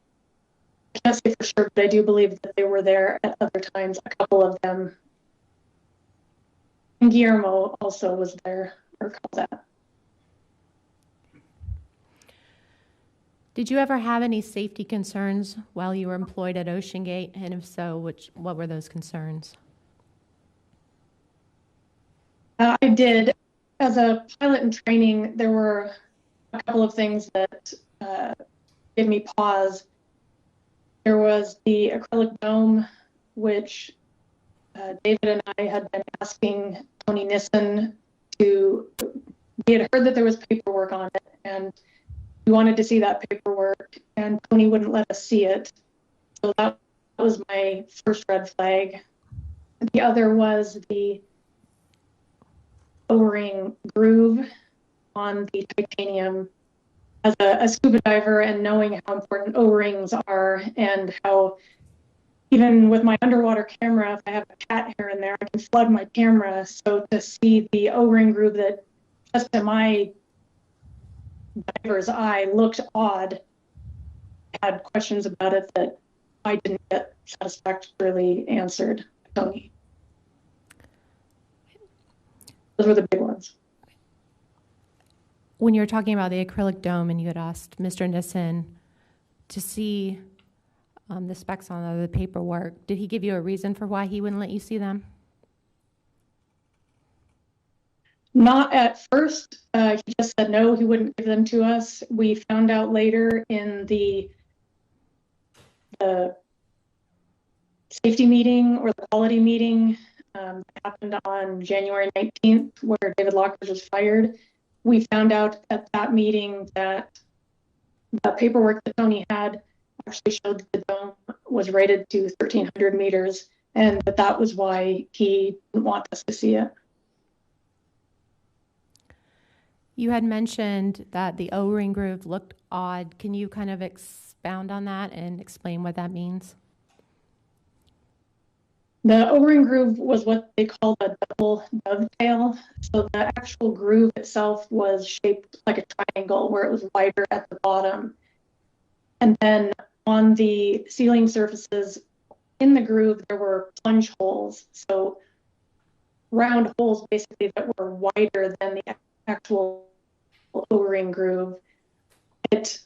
can't say for sure, but I do believe that they were there at other times, a couple of them. And Guillermo also was there, or called that.
Did you ever have any safety concerns while you were employed at Ocean Gate? And if so, what were those concerns?
I did. As a pilot in training, there were a couple of things that gave me pause. There was the acrylic dome, which David and I had been asking Tony Nissen to, we had heard that there was paperwork on it, and we wanted to see that paperwork, and Tony wouldn't let us see it. So that was my first red flag. The other was the O-ring groove on the titanium. As a scuba diver and knowing how important O-rings are and how even with my underwater camera, if I have a cat here and there, I can flood my camera. So to see the O-ring groove that just to my diver's eye looked odd, I had questions about it that I didn't get satisfactorily answered, Tony. Those were the big ones.
When you were talking about the acrylic dome and you had asked Mr. Nissen to see the specs on the paperwork, did he give you a reason for why he wouldn't let you see them?
Not at first. He just said no, he wouldn't give them to us. We found out later in the safety meeting or the quality meeting that happened on January 19th, where David Lockridge was fired. We found out at that meeting that the paperwork that Tony had actually showed that the dome was rated to 1,300 meters, and that was why he didn't want us to see it.
You had mentioned that the O-ring groove looked odd. Can you kind of expound on that and explain what that means?
The O-ring groove was what they call a double dovetail. So the actual groove itself was shaped like a triangle where it was wider at the bottom. And then on the ceiling surfaces in the groove, there were plunge holes. So round holes basically that were wider than the actual O-ring groove. I'd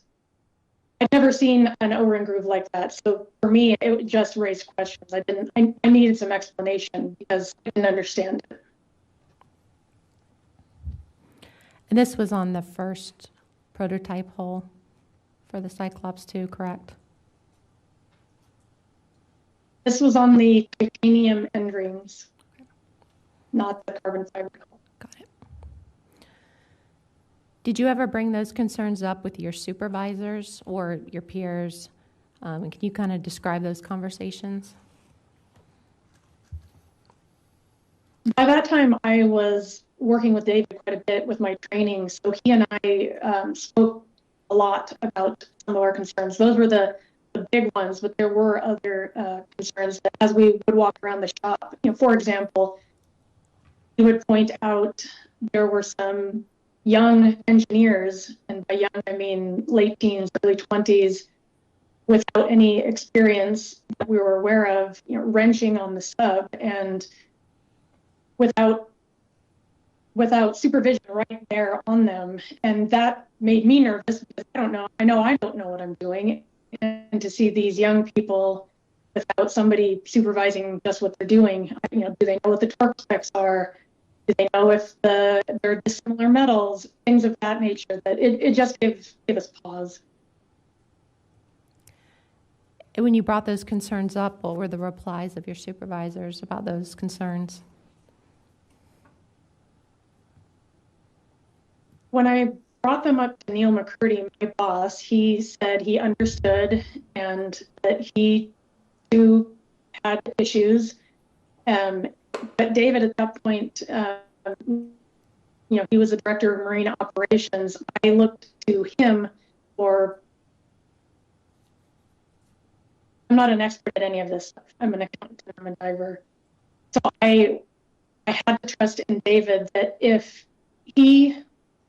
never seen an O-ring groove like that. So for me, it just raised questions. I needed some explanation because I didn't understand it.
And this was on the first prototype hull for the Cyclops 2, correct?
This was on the titanium end rings, not the carbon fiber hull.
Got it. Did you ever bring those concerns up with your supervisors or your peers? And can you kind of describe those conversations?
By that time, I was working with David quite a bit with my training, so he and I spoke a lot about some of our concerns. Those were the big ones, but there were other concerns that as we would walk around the shop, for example, he would point out there were some young engineers, and by young I mean late teens, early 20s, without any experience that we were aware of, wrenching on the sub and without supervision right there on them. And that made me nervous because I know I don't know what I'm doing. And to see these young people without somebody supervising just what they're doing, do they know what the torque specs are? Do they know if they're dissimilar metals, things of that nature? That it just gave us pause.
And when you brought those concerns up, what were the replies of your supervisors about those concerns?
When I brought them up to Neil McCurdy, my boss, he said he understood and that he too had issues. But David, at that point, he was the director of marine operations. I looked to him for. I'm not an expert at any of this stuff. I'm an accountant. I'm a diver. So I had to trust in David that if he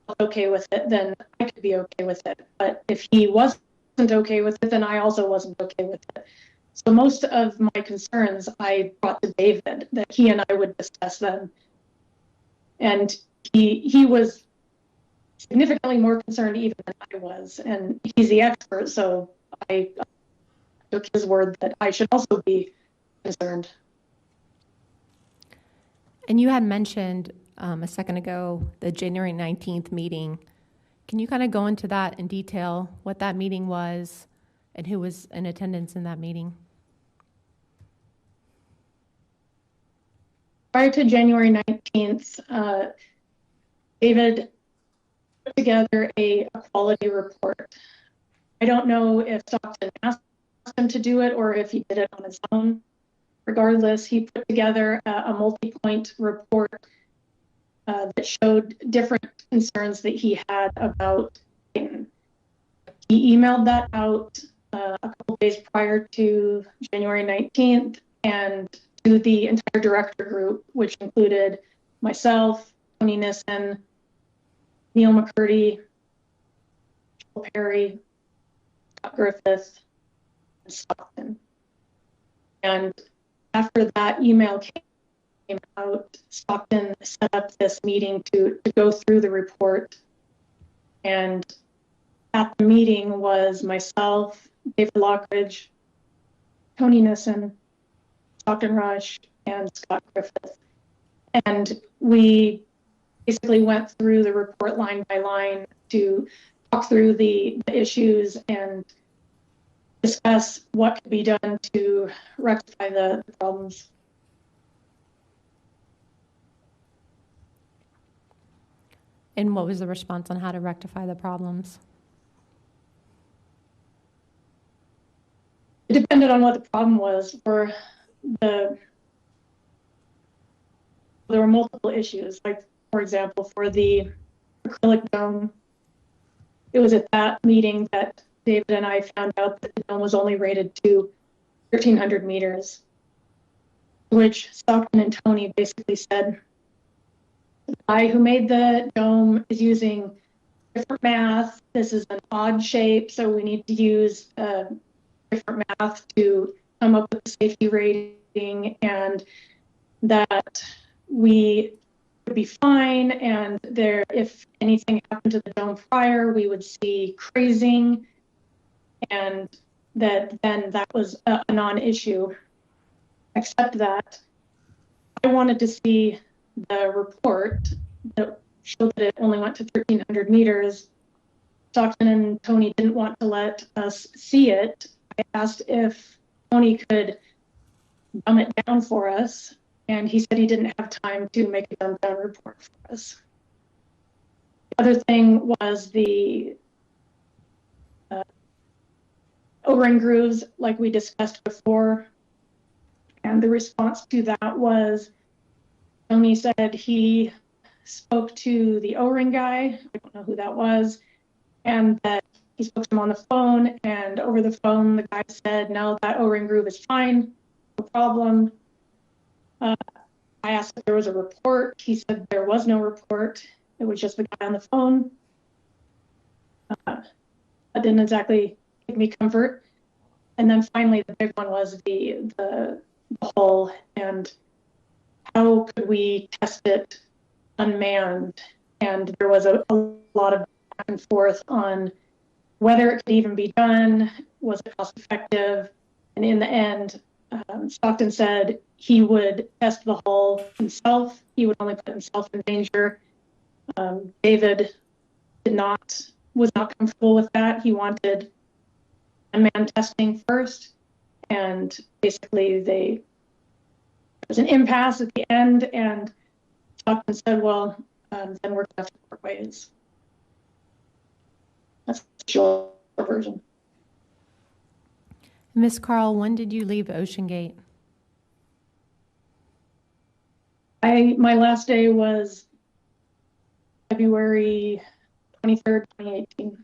was okay with it, then I could be okay with it. But if he wasn't okay with it, then I also wasn't okay with it. So most of my concerns I brought to David, that he and I would discuss them. And he was significantly more concerned even than I was, and he's the expert, so I took his word that I should also be concerned.
And you had mentioned a second ago the January 19th meeting. Can you kind of go into that in detail, what that meeting was and who was in attendance in that meeting?
Prior to January 19th, David put together a quality report. I don't know if Stockton asked him to do it or if he did it on his own. Regardless, he put together a multi-point report that showed different concerns that he had about Titan. He emailed that out a couple days prior to January 19th and to the entire director group, which included myself, Tony Nissen, Neil McCurdy, Joel Perry, Scott Griffith, and Stockton. And after that email came out, Stockton set up this meeting to go through the report. And at the meeting was myself, David Lockridge, Tony Nissen, Stockton Rush, and Scott Griffith. And we basically went through the report line by line to talk through the issues and discuss what could be done to rectify the problems.
And what was the response on how to rectify the problems?
It depended on what the problem was. There were multiple issues. Like, for example, for the acrylic dome, it was at that meeting that David and I found out that the dome was only rated to 1,300 meters, which Stockton and Tony basically said, the guy who made the dome is using different math. This is an odd shape, so we need to use different math to come up with the safety rating, and that we would be fine, and there, if anything happened to the dome prior, we would see crazing, and that then that was a non-issue. Except that I wanted to see the report that showed that it only went to 1,300 meters. Stockton and Tony didn't want to let us see it. I asked if Tony could dumb it down for us, and he said he didn't have time to make a dumbed down report for us. The other thing was the O-ring grooves, like we discussed before, and the response to that was Tony said he spoke to the O-ring guy, I don't know who that was, and that he spoke to him on the phone, and over the phone the guy said, no, that O-ring groove is fine, no problem. I asked if there was a report. He said there was no report. It was just the guy on the phone. That didn't exactly give me comfort. And then finally, the big one was the hull and how could we test it unmanned? And there was a lot of back and forth on whether it could even be done, was it cost effective? And in the end, Stockton said he would test the hull himself. He would only put himself in danger. David was not comfortable with that. He wanted unmanned testing first, and basically there was an impasse at the end, and Stockton said, well, then we're going to have to part ways. That's the short version.
Miss Carl, when did you leave Ocean Gate?
My last day was February 23rd, 2018.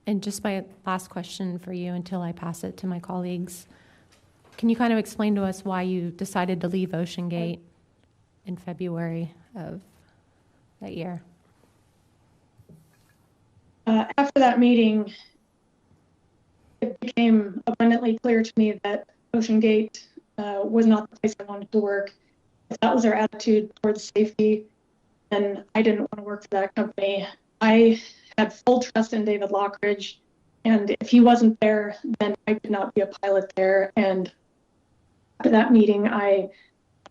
And just my last question for you until I pass it to my colleagues. Can you kind of explain to us why you decided to leave Ocean Gate in February of that year?
After that meeting, it became abundantly clear to me that Ocean Gate was not the place I wanted to work. if that was their attitude towards safety, then I didn't want to work for that company. I had full trust in David Lockridge, and if he wasn't there, then I could not be a pilot there. And after that meeting, I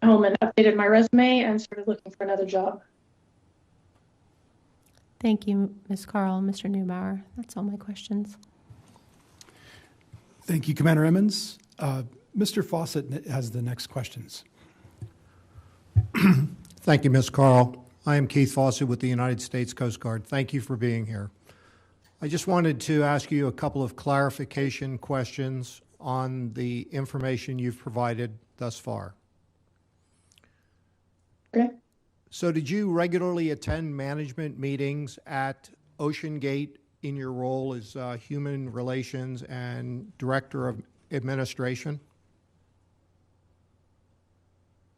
went home and updated my resume and started looking for another job.
Thank you, Ms. Carl. Mr. Neubauer, that's all my questions.
Thank you, Commander Emmons. Mr. Fawcett has the next questions.
Thank you, Ms. Carl. I am Keith Fawcett with the United States Coast Guard. Thank you for being here. I just wanted to ask you a couple of clarification questions on the information you've provided thus far.
Okay.
So did you regularly attend management meetings at Ocean Gate in your role as Human Relations and Director of Administration?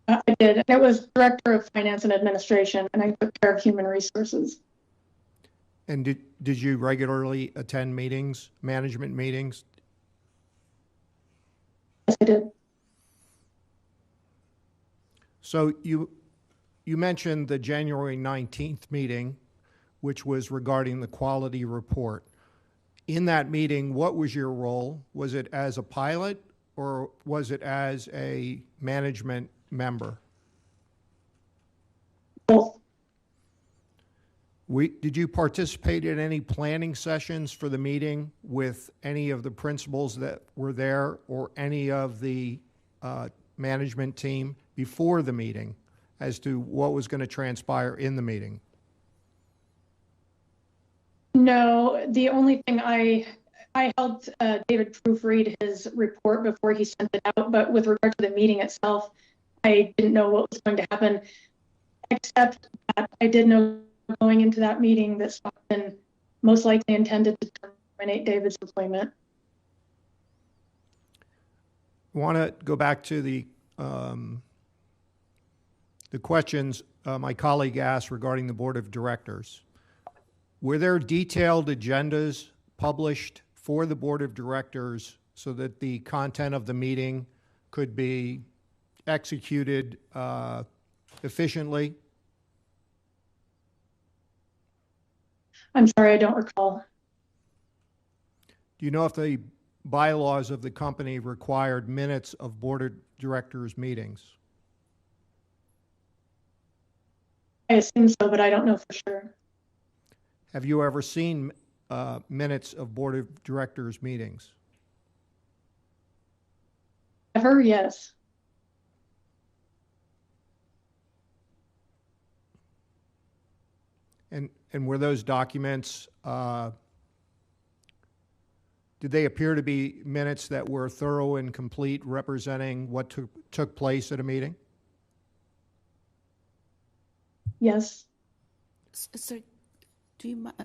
I did. It was Director of Finance and Administration, and I took care of human resources.
And did you regularly attend meetings, management meetings?
Yes, I did.
So you mentioned the January 19th meeting, which was regarding the quality report. In that meeting, what was your role? Was it as a pilot or was it as a management member?
Both.
Did you participate in any planning sessions for the meeting with any of the principals that were there or any of the management team before the meeting as to what was going to transpire in the meeting?
No, the only thing I helped David proofread his report before he sent it out, but with regard to the meeting itself, I didn't know what was going to happen, except that I did know going into that meeting that Stockton most likely intended to terminate David's employment.
I want to go back to the questions my colleague asked regarding the Board of Directors. Were there detailed agendas published for the Board of Directors so that the content of the meeting could be executed efficiently?
I'm sorry, I don't recall.
Do you know if the bylaws of the company required minutes of Board of Directors meetings?
I assume so, but I don't know for sure.
Have you ever seen minutes of Board of Directors meetings?
Ever? Yes.
And were those documents, did they appear to be minutes that were thorough and complete, representing what took place at a meeting?
Yes.
Sir, do you mind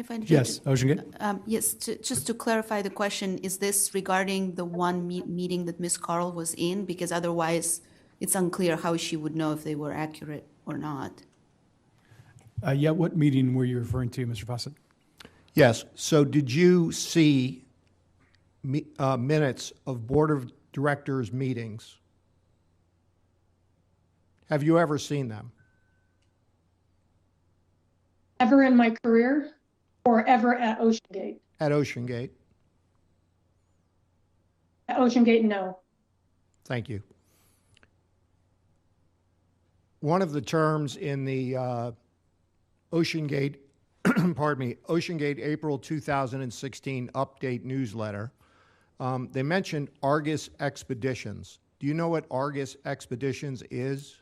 if I interject?
Yes, Ocean Gate.
Yes, just to clarify the question, is this regarding the one meeting that Ms. Carl was in? Because otherwise, it's unclear how she would know if they were accurate or not.
Yeah, what meeting were you referring to, Mr. Fawcett?
Yes. So did you see minutes of Board of Directors meetings? Have you ever seen them?
Ever in my career or ever at Ocean Gate?
At Ocean Gate.
At Ocean Gate, no.
Thank you. One of the terms in the Ocean Gate, pardon me, Ocean Gate April 2016 update newsletter, they mentioned Argus Expeditions. Do you know what Argus Expeditions is?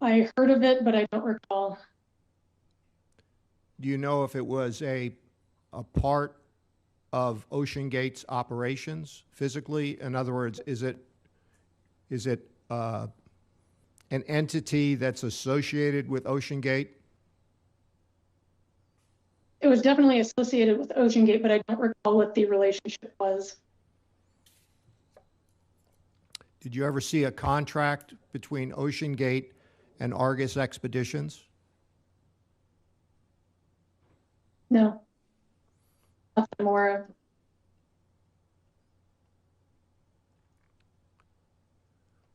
I heard of it, but I don't recall.
Do you know if it was a part of Ocean Gate's operations physically? In other words, is it an entity that's associated with Ocean Gate?
It was definitely associated with Ocean Gate, but I don't recall what the relationship was.
Did you ever see a contract between Ocean Gate and Argus Expeditions?
No. Nothing more.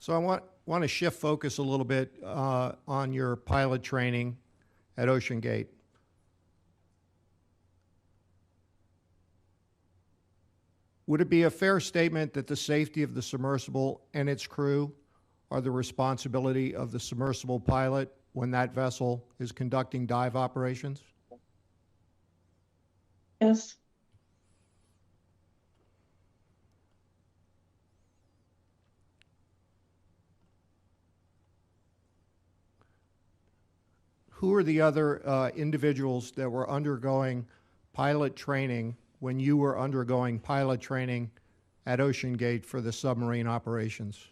So I want to shift focus a little bit on your pilot training at Ocean Gate. Would it be a fair statement that the safety of the submersible and its crew are the responsibility of the submersible pilot when that vessel is conducting dive operations?
Yes.
Who are the other individuals that were undergoing pilot training when you were undergoing pilot training at Ocean Gate for the submarine operations?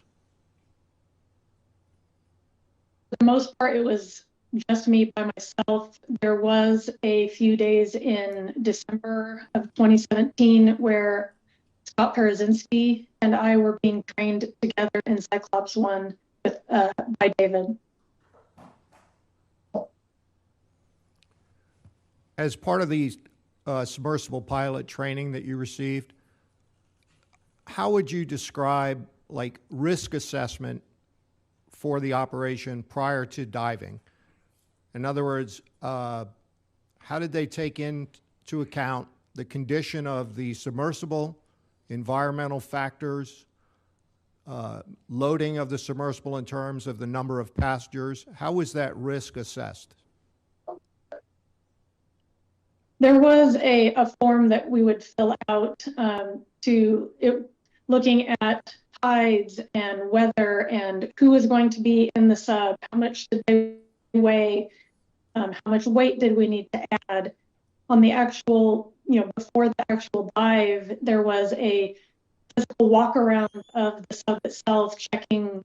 For the most part, it was just me by myself. There was a few days in December of 2017 where Scott Parazinski and I were being trained together in Cyclops 1 with, by David.
As part of the submersible pilot training that you received, how would you describe like risk assessment for the operation prior to diving? In other words, how did they take into account the condition of the submersible, environmental factors, loading of the submersible in terms of the number of passengers? How was that risk assessed?
There was a form that we would fill out looking at tides and weather and who was going to be in the sub, how much did they weigh, how much weight did we need to add. On the actual, before the actual dive, there was a physical walk around of the sub itself, checking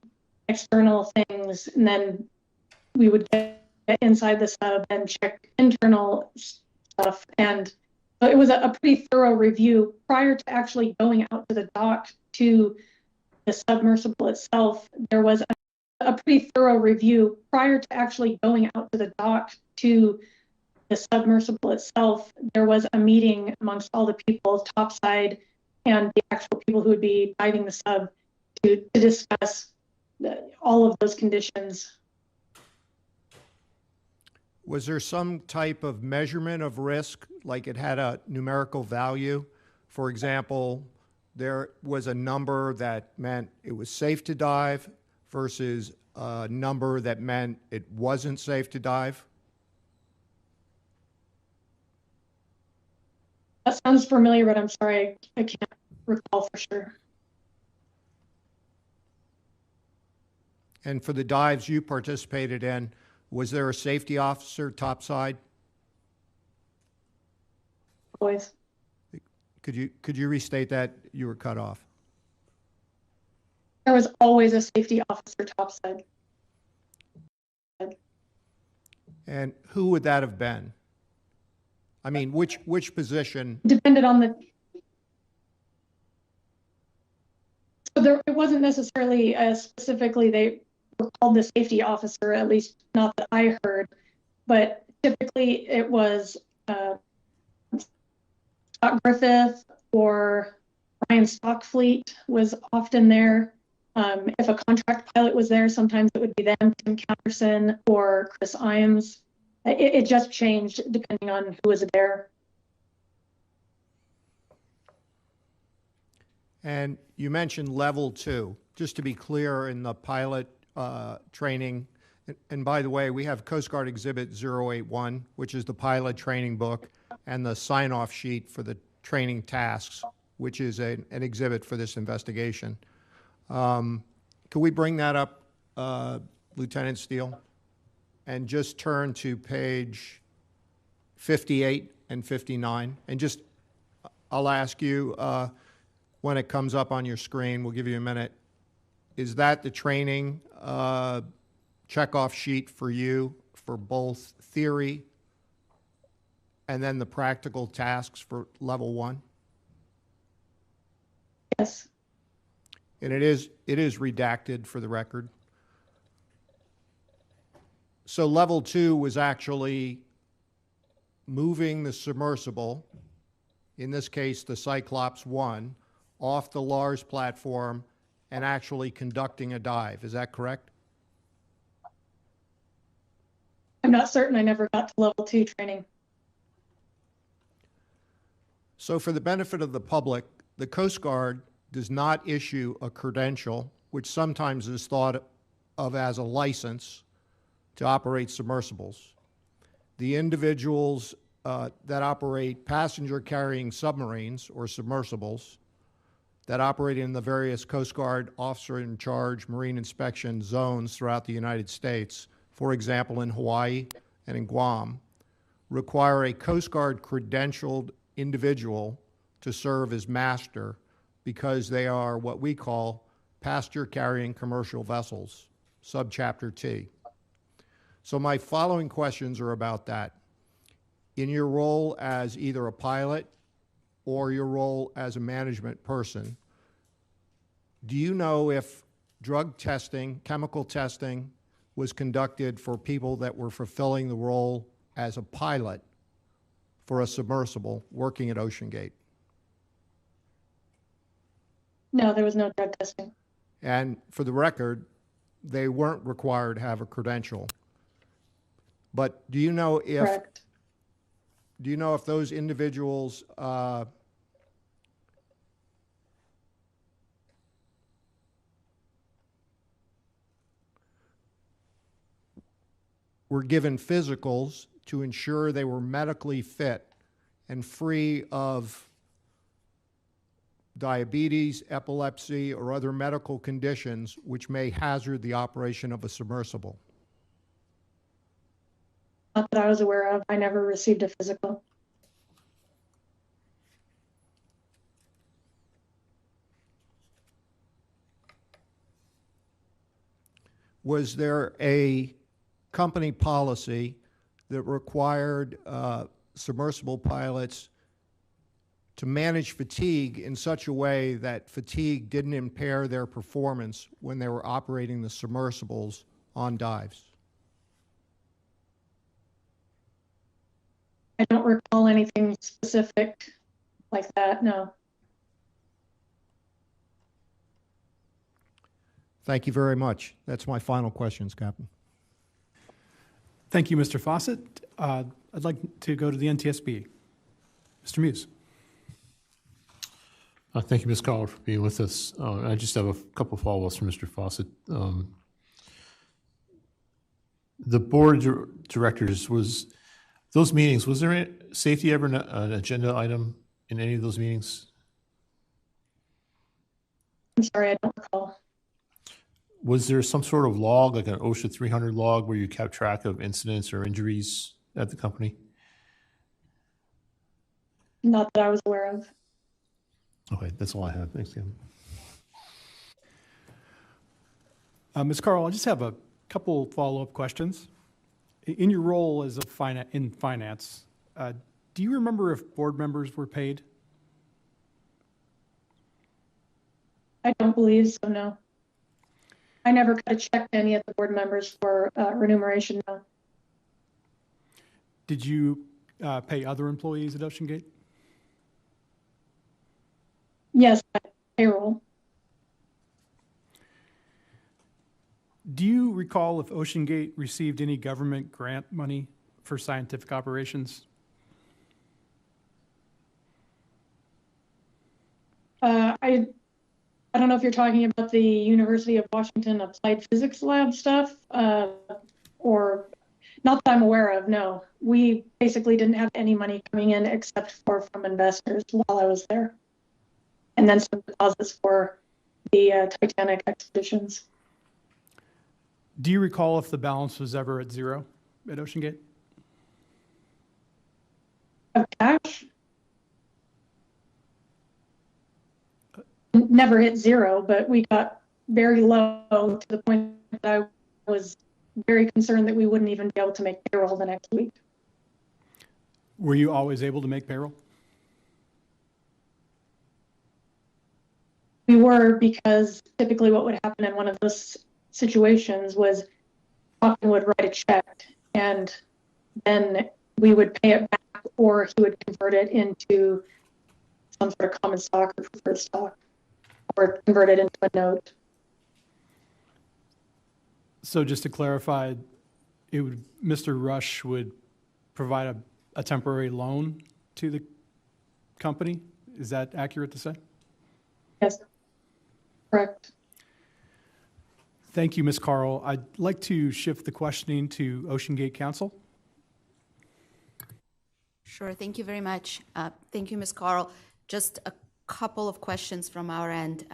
external things, and then we would get inside the sub and check internal stuff. And so it was a pretty thorough review prior to actually going out to the dock to the submersible itself. There was a pretty thorough review prior to actually going out to the dock to the submersible itself. There was a meeting amongst all the people topside and the actual people who would be diving the sub to discuss all of those conditions.
Was there some type of measurement of risk, like it had a numerical value? For example, there was a number that meant it was safe to dive versus a number that meant it wasn't safe to dive?
That sounds familiar, but I'm sorry, I can't recall for sure.
And for the dives you participated in, was there a safety officer topside?
Always.
Could you restate that? You were cut off.
There was always a safety officer topside.
And who would that have been? I mean, which position?
Depended on the. So it wasn't necessarily specifically they were called the safety officer, at least not that I heard, but typically it was Scott Griffith or Ryan Stockfleet was often there. If a contract pilot was there, sometimes it would be them, Tim Counterson or Chris Iams. It just changed depending on who was there.
And you mentioned level 2. Just to be clear, in the pilot training, and by the way, we have Coast Guard Exhibit 081, which is the pilot training book, and the sign-off sheet for the training tasks, which is an exhibit for this investigation. Could we bring that up, Lieutenant Steele? And just turn to page 58 and 59. And just, I'll ask you, when it comes up on your screen, we'll give you a minute. Is that the training checkoff sheet for you for both theory and then the practical tasks for level 1?
Yes.
And it is redacted for the record. So level 2 was actually moving the submersible, in this case the Cyclops 1, off the Lars platform and actually conducting a dive. Is that correct?
I'm not certain. I never got to level 2 training.
So for the benefit of the public, the Coast Guard does not issue a credential, which sometimes is thought of as a license to operate submersibles. The individuals that operate passenger-carrying submarines or submersibles that operate in the various Coast Guard officer-in-charge marine inspection zones throughout the United States, for example, in Hawaii and in Guam, require a Coast Guard credentialed individual to serve as master because they are what we call passenger-carrying commercial vessels, subchapter T. So my following questions are about that. In your role as either a pilot or your role as a management person, do you know if drug testing, chemical testing, was conducted for people that were fulfilling the role as a pilot for a submersible working at Ocean Gate?
No, there was no drug testing.
And for the record, they weren't required to have a credential. But do you know if
Correct.
do you know if those individuals were given physicals to ensure they were medically fit and free of diabetes, epilepsy, or other medical conditions which may hazard the operation of a submersible?
Not that I was aware of. I never received a physical.
Was there a company policy that required submersible pilots to manage fatigue in such a way that fatigue didn't impair their performance when they were operating the submersibles on dives?
I don't recall anything specific like that, no.
Thank you very much. That's my final questions, Captain.
Thank you, Mr. Fawcett. I'd like to go to the NTSB. Mr. Muse.
Thank you, Ms. Collar, for being with us. I just have a couple of follow-ups from Mr. Fawcett. The board of directors those meetings, was there safety ever an agenda item in any of those meetings?
I'm sorry, I don't recall.
Was there some sort of log, like an OSHA 300 log, where you kept track of incidents or injuries at the company?
Not that I was aware of.
Okay, that's all I have. Thanks, Kevin.
Ms. Carl, I just have a couple follow-up questions. In your role as in finance, do you remember if board members were paid?
I don't believe so, no. I never cut a check to any of the board members for remuneration, no.
Did you pay other employees at Ocean Gate?
Yes, payroll.
Do you recall if Ocean Gate received any government grant money for scientific operations?
I don't know if you're talking about the University of Washington Applied Physics Lab stuff, or not that I'm aware of, no. We basically didn't have any money coming in except from investors while I was there. And then some deposits for the Titanic expeditions.
Do you recall if the balance was ever at zero at Ocean Gate?
Of cash? Never hit zero, but we got very low to the point that I was very concerned that we wouldn't even be able to make payroll the next week.
Were you always able to make payroll?
We were, because typically what would happen in one of those situations was Hawken would write a check and then we would pay it back, or he would convert it into some sort of common stock or preferred stock, or convert it into a note.
So just to clarify, Mr. Rush would provide a temporary loan to the company? Is that accurate to say?
Yes, correct.
Thank you, Ms. Carl. I'd like to shift the questioning to Ocean Gate Council.
Sure, thank you very much. Thank you, Ms. Carl. Just a couple of questions from our end.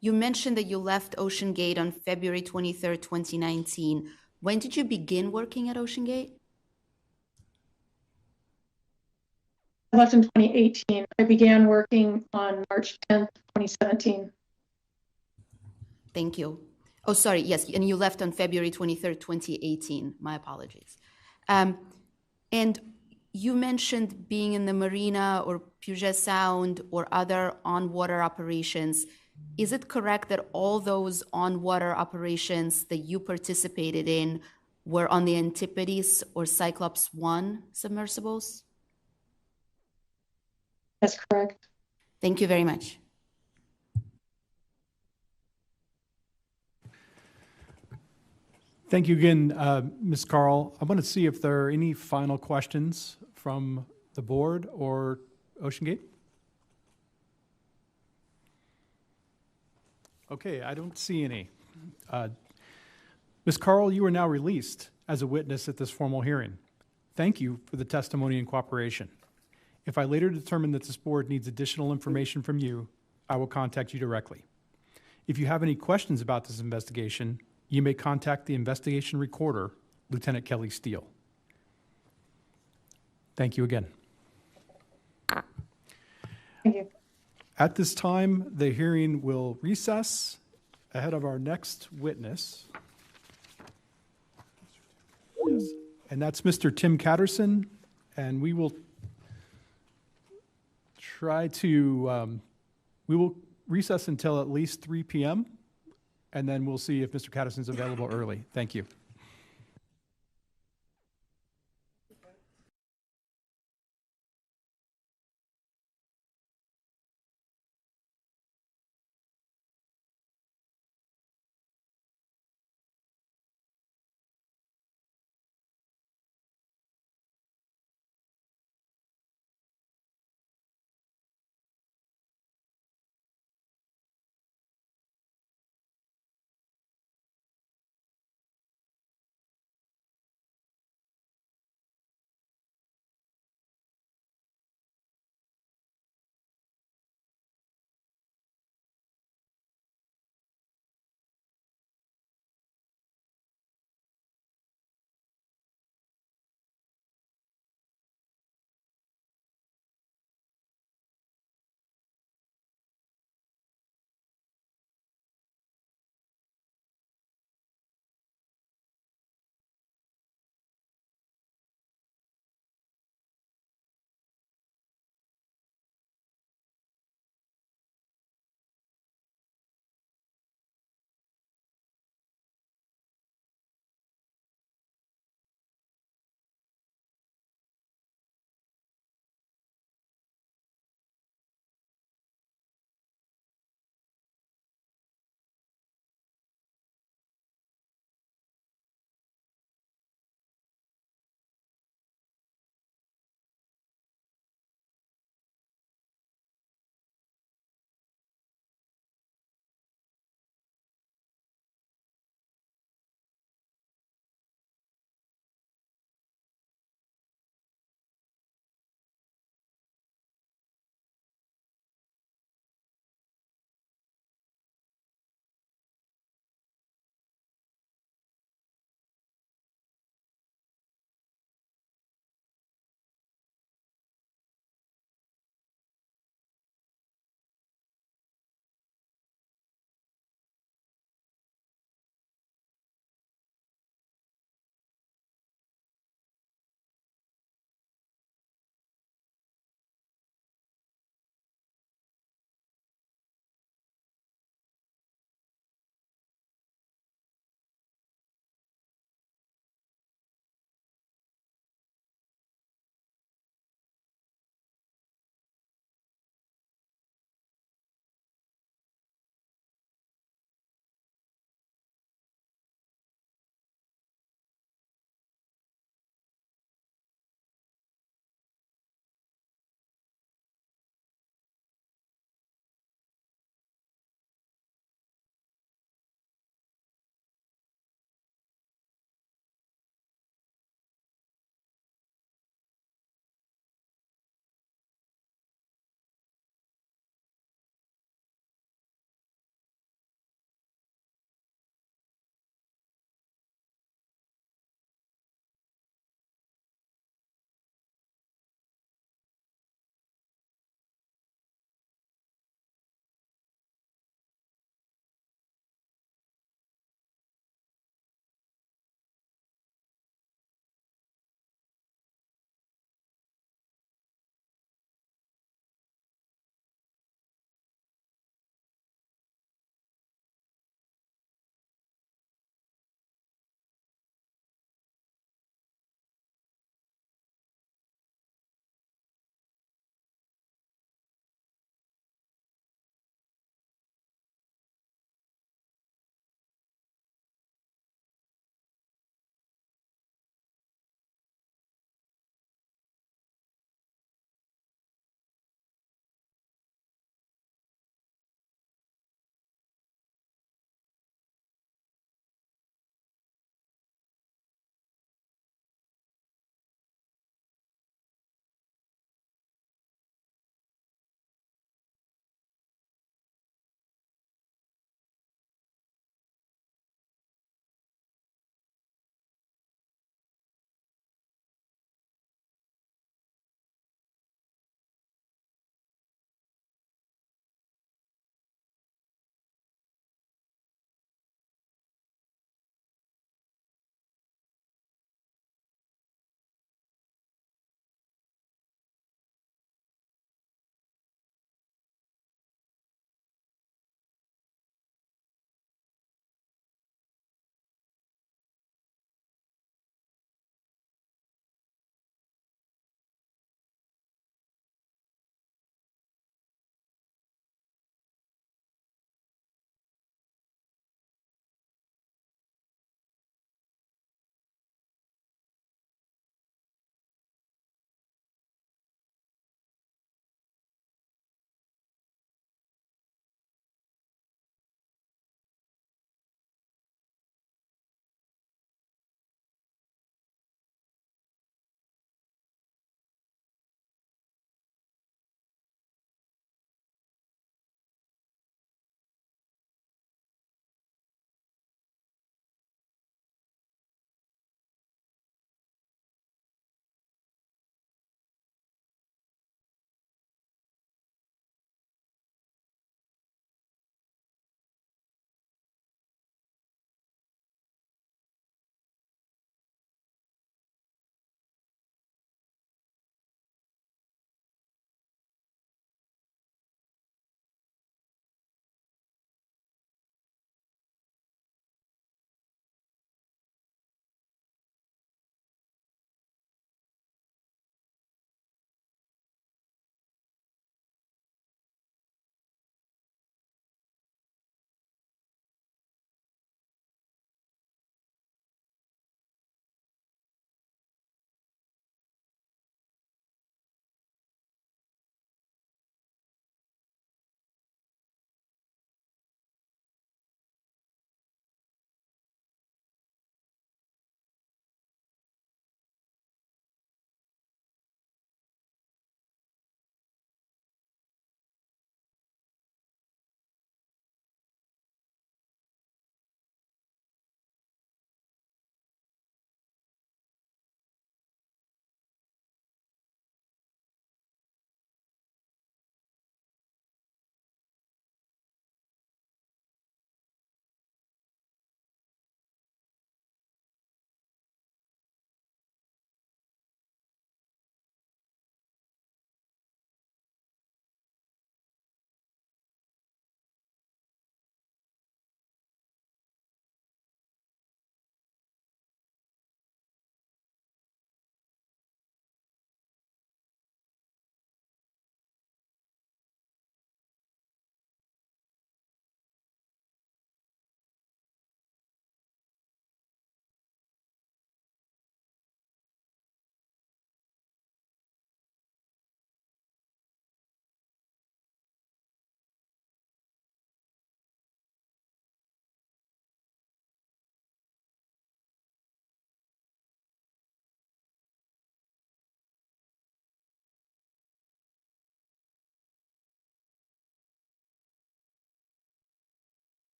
You mentioned that you left Ocean Gate on February 23rd, 2019. When did you begin working at Ocean Gate?
I left in 2018. I began working on March 10th, 2017.
Thank you. Oh, sorry, yes, and you left on February 23rd, 2018. My apologies. And you mentioned being in the marina or Puget Sound or other on-water operations. Is it correct that all those on-water operations that you participated in were on the Antipodes or Cyclops 1 submersibles?
That's correct.
Thank you very much.
Thank you again, Ms. Carl. I want to see if there are any final questions from the board or Ocean Gate. Okay, I don't see any. Ms. Carl, you are now released as a witness at this formal hearing. Thank you for the testimony and cooperation. If I later determine that this board needs additional information from you, I will contact you directly. If you have any questions about this investigation, you may contact the investigation recorder, Lieutenant Kelly Steele. Thank you again.
Thank you.
At this time, the hearing will recess ahead of our next witness. Yes. And that's Mr. Tim Catterson, and we will try to, we will recess until at least 3 p.m., and then we'll see if Mr. Catterson's available early. Thank you.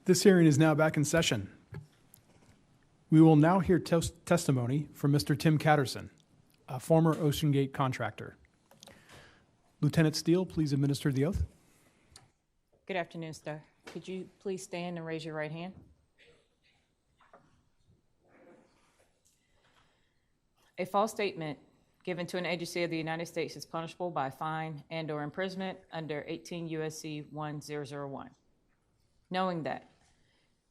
This hearing is now back in session. We will now hear testimony from Mr. Tim Catterson, a former Ocean Gate contractor. Lieutenant Steele, please administer the oath.
Good afternoon, sir. Could you please stand and raise your right hand? A false statement given to an agency of the United States is punishable by fine and/or imprisonment under 18 U.S.C. 1001. Knowing that,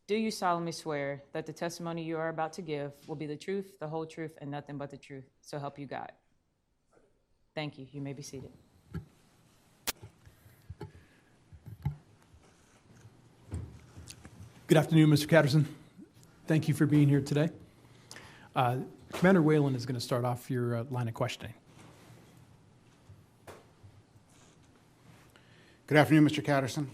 do you solemnly swear that the testimony you are about to give will be the truth, the whole truth, and nothing but the truth, so help you God? Thank you. You may be seated.
Good afternoon, Mr. Catterson. Thank you for being here today. Commander Whalen is going to start off your line of questioning.
Good afternoon, Mr. Catterson.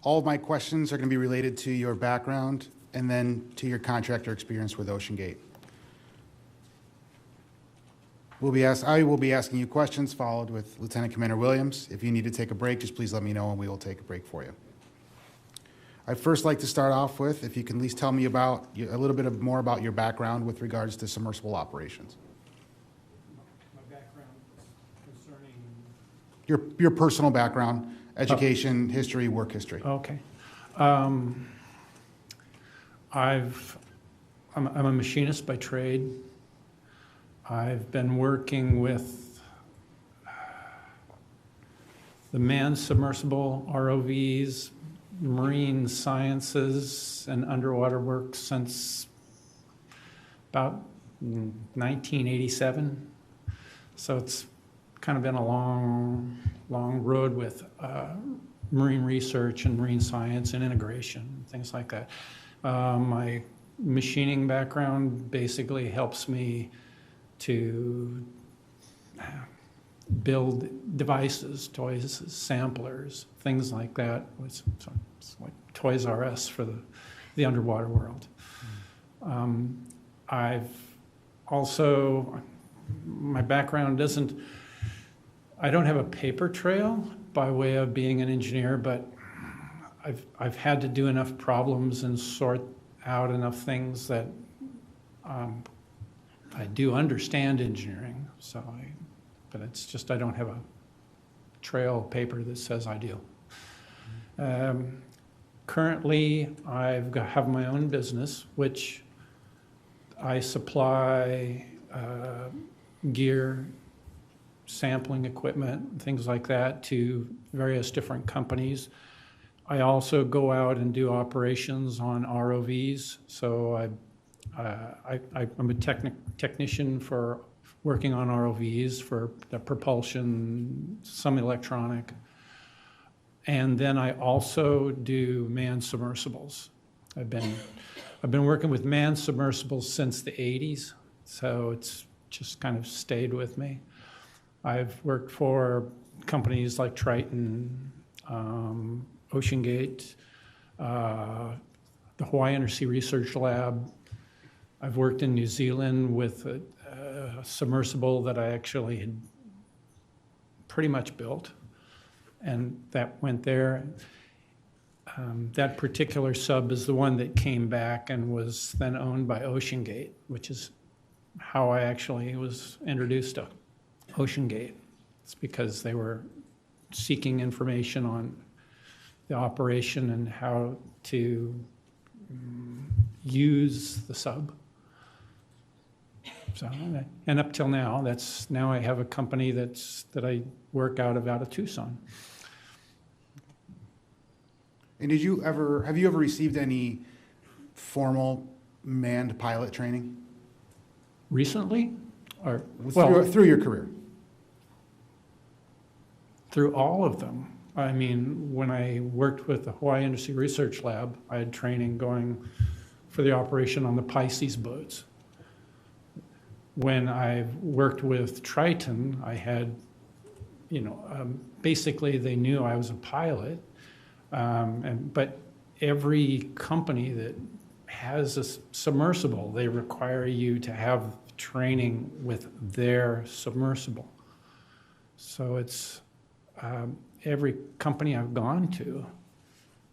All of my questions are going to be related to your background and then to your contractor experience with Ocean Gate. I will be asking you questions, followed with Lieutenant Commander Williams. If you need to take a break, just please let me know and we will take a break for you. I'd first like to start off with, if you can at least tell me about a little bit more about your background with regards to submersible operations.
My background concerning...
Your personal background, education, history, work history.
Okay. I'm a machinist by trade. I've been working with the manned submersible ROVs, marine sciences, and underwater work since about 1987. So it's kind of been a long road with marine research and marine science and integration, things like that. My machining background basically helps me to build devices, toys, samplers, things like that. It's like Toys R Us for the underwater world. I've also, my background doesn't, I don't have a paper trail by way of being an engineer, but I've had to do enough problems and sort out enough things that I do understand engineering. But it's just I don't have a trail paper that says I do. Currently, have my own business, which I supply gear, sampling equipment, things like that to various different companies. I also go out and do operations on ROVs. So I'm a technician for working on ROVs for the propulsion, some electronic. And then I also do manned submersibles. I've been working with manned submersibles since the 80s, so it's just kind of stayed with me. I've worked for companies like Triton, Ocean Gate, the Hawaii Undersea Research Lab. I've worked in New Zealand with a submersible that I actually had pretty much built, and that went there. That particular sub is the one that came back and was then owned by Ocean Gate, which is how I actually was introduced to Ocean Gate. It's because they were seeking information on the operation and how to use the sub. So, and up till now, now I have a company that I work out of Tucson.
And have you ever received any formal manned pilot training
Recently? Or, well,
through your career?
through all of them. I mean, when I worked with the Hawaii Industry Research Lab, I had training going for the operation on the Pisces boats. When I worked with Triton, I had, basically they knew I was a pilot, but every company that has a submersible, they require you to have training with their submersible. So it's every company I've gone to,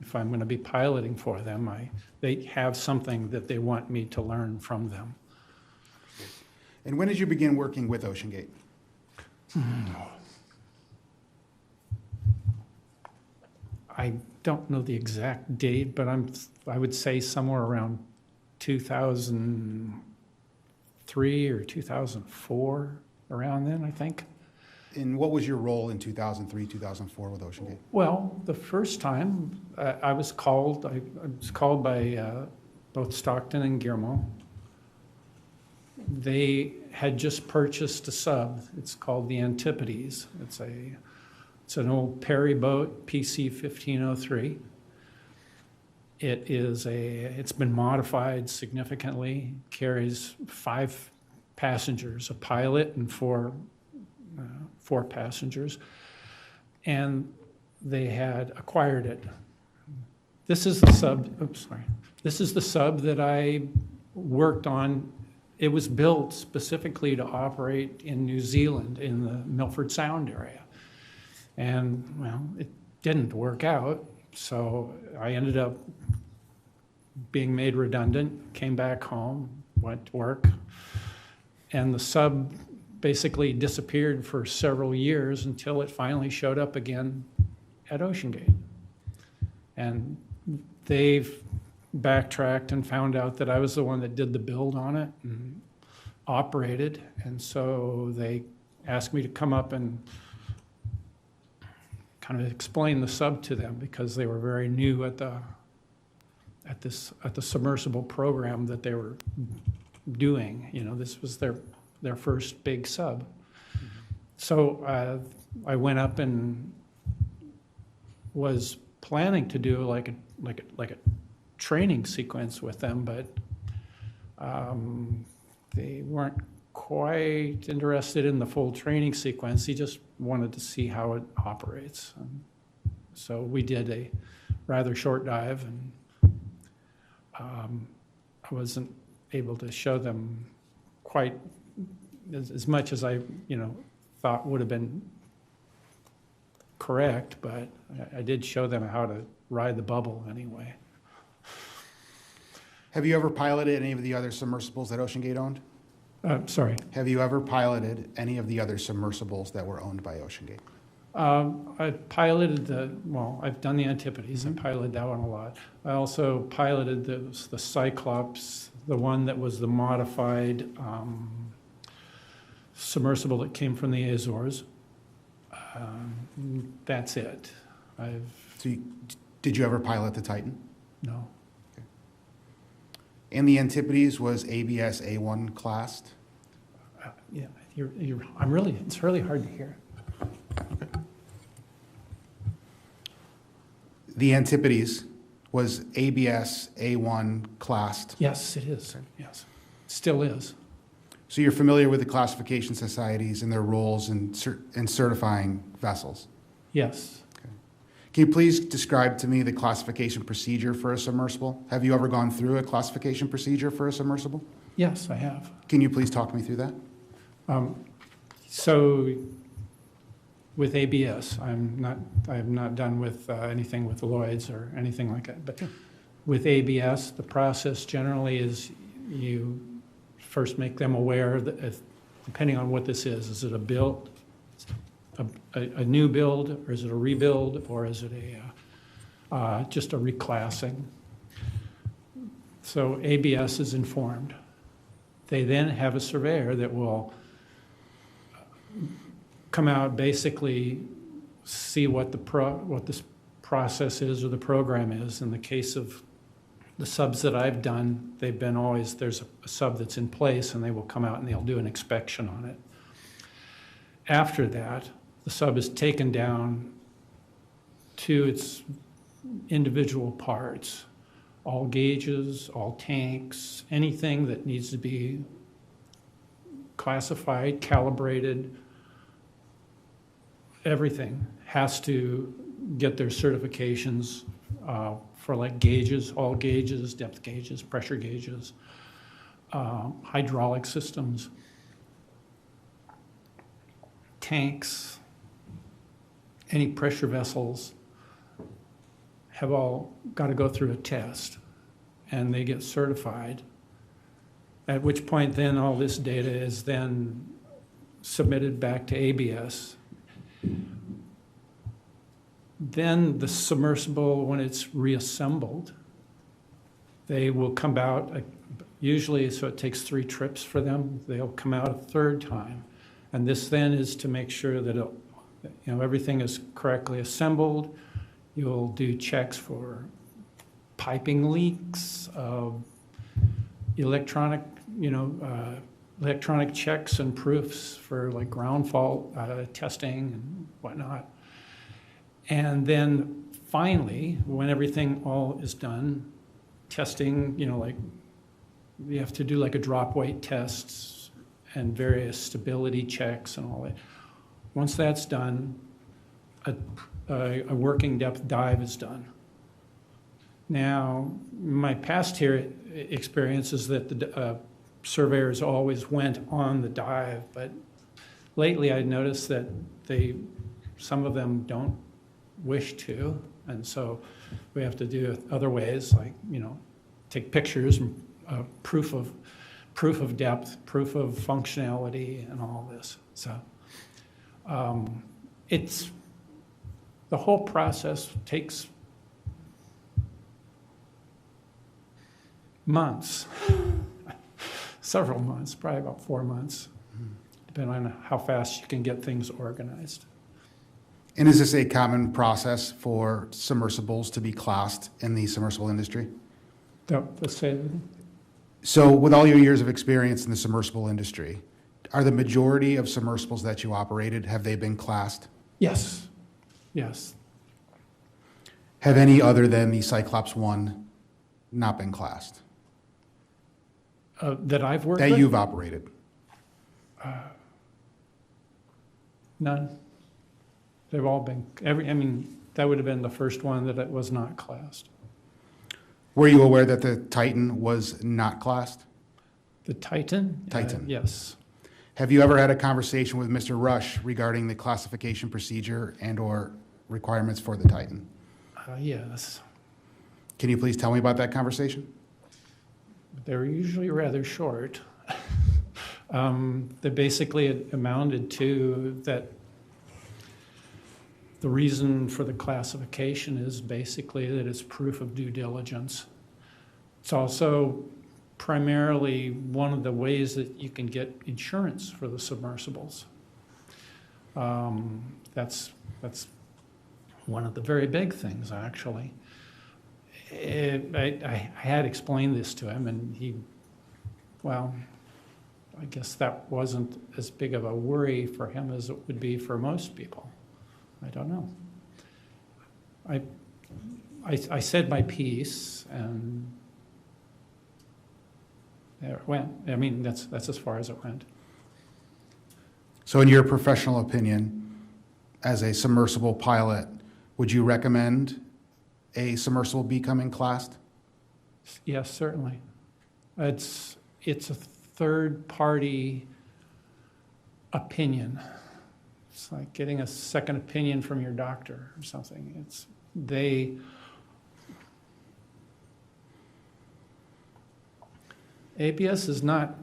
if I'm going to be piloting for them, they have something that they want me to learn from them.
And when did you begin working with OceanGate?
I don't know the exact date, but I would say somewhere around 2003 or 2004, around then, I think.
And what was your role in 2003, 2004 with OceanGate?
Well, the first time I was called by both Stockton and Guillermo. They had just purchased a sub. It's called the Antipodes. It's an old Perry boat, PC 1503. It's been modified significantly. Carries 5 passengers, a pilot and 4 passengers, and they had acquired it. This is the sub. This is the sub that I worked on. It was built specifically to operate in New Zealand in the Milford Sound area, and well, it didn't work out. So I ended up being made redundant. Came back home, went to work, and the sub basically disappeared for several years until it finally showed up again at OceanGate. And they've backtracked and found out that I was the one that did the build on it and operated. And so they asked me to come up and kind of explain the sub to them because they were very new at the submersible program that they were doing. This was their first big sub. Mm-hmm. So I went up and was planning to do like a training sequence with them, but they weren't quite interested in the full training sequence. He just wanted to see how it operates. So we did a rather short dive, and I wasn't able to show them quite as much as I, thought would have been correct, but I did show them how to ride the bubble anyway.
Have you ever piloted any of the other submersibles that OceanGate owned?
Sorry.
Have you ever piloted any of the other submersibles that were owned by OceanGate?
I piloted I've done the Antipodes. Mm-hmm. I piloted that one a lot. I also piloted the Cyclops, the one that was the modified submersible that came from the Azores. That's it.
Did you ever pilot the Titan?
No.
Okay. And the Antipodes was ABS A1 classed?
Yeah, it's really hard to hear.
Okay. The Antipodes was ABS A1 classed?
Yes, it is. Yes, still is.
So you're familiar with the classification societies and their roles in certifying vessels?
Yes.
Okay. Can you please describe to me the classification procedure for a submersible? Have you ever gone through a classification procedure for a submersible?
Yes, I have.
Can you please talk me through that?
So with ABS, I have not done with anything with Lloyd's or anything like that. But with ABS, the process generally is you first make them aware that depending on what this is it a build, a new build, or is it a rebuild, or is it just a reclassing? So ABS is informed. They then have a surveyor that will come out, basically see what this process is or the program is. In the case of The subs that I've done, they've been always, there's a sub that's in place and they will come out and they'll do an inspection on it. After that, the sub is taken down to its individual parts, all gauges, all tanks, anything that needs to be classified, calibrated, everything has to get their certifications for like gauges, all gauges, depth gauges, pressure gauges, hydraulic systems, tanks, any pressure vessels have all got to go through a test and they get certified, at which point then all this data is then submitted back to ABS. Then the submersible, when it's reassembled, they will come out, usually, so it takes 3 trips for them, they'll come out a 3rd time. And this then is to make sure that everything is correctly assembled. You'll do checks for piping leaks, electronic checks and proofs for like ground fault testing and whatnot. And then finally, when everything all is done, testing, like you have to do like a drop weight tests and various stability checks and all that. Once that's done, a working depth dive is done. Now, my past here experience is that the surveyors always went on the dive, but lately I noticed that some of them don't wish to, and so we have to do it other ways, like take pictures, proof of depth, proof of functionality, and all this. So it's the whole process takes months, several months, probably about 4 months, depending on how fast you can get things organized.
And is this a common process for submersibles to be classed in the submersible industry?
Let's say,
So with all your years of experience in the submersible industry, are the majority of submersibles that you operated, have they been classed?
yes, yes.
Have any other than the Cyclops 1 not been classed?
That I've worked
That
with?
you've operated?
None. They've all been, that would have been the first one that it was not classed.
Were you aware that the Titan was not classed?
The Titan?
Titan.
Yes.
Have you ever had a conversation with Mr. Rush regarding the classification procedure and/or requirements for the Titan?
Yes.
Can you please tell me about that conversation?
They're usually rather short. They basically amounted to that the reason for the classification is basically that it's proof of due diligence. It's also primarily one of the ways that you can get insurance for the submersibles. That's one of the very big things, actually. I had explained this to him, and I guess that wasn't as big of a worry for him as it would be for most people. I don't know. I said my piece, and there it went. That's as far as it went.
So in your professional opinion, as a submersible pilot, would you recommend a submersible becoming classed?
Yes, certainly. It's a third-party opinion. It's like getting a second opinion from your doctor or something. ABS is not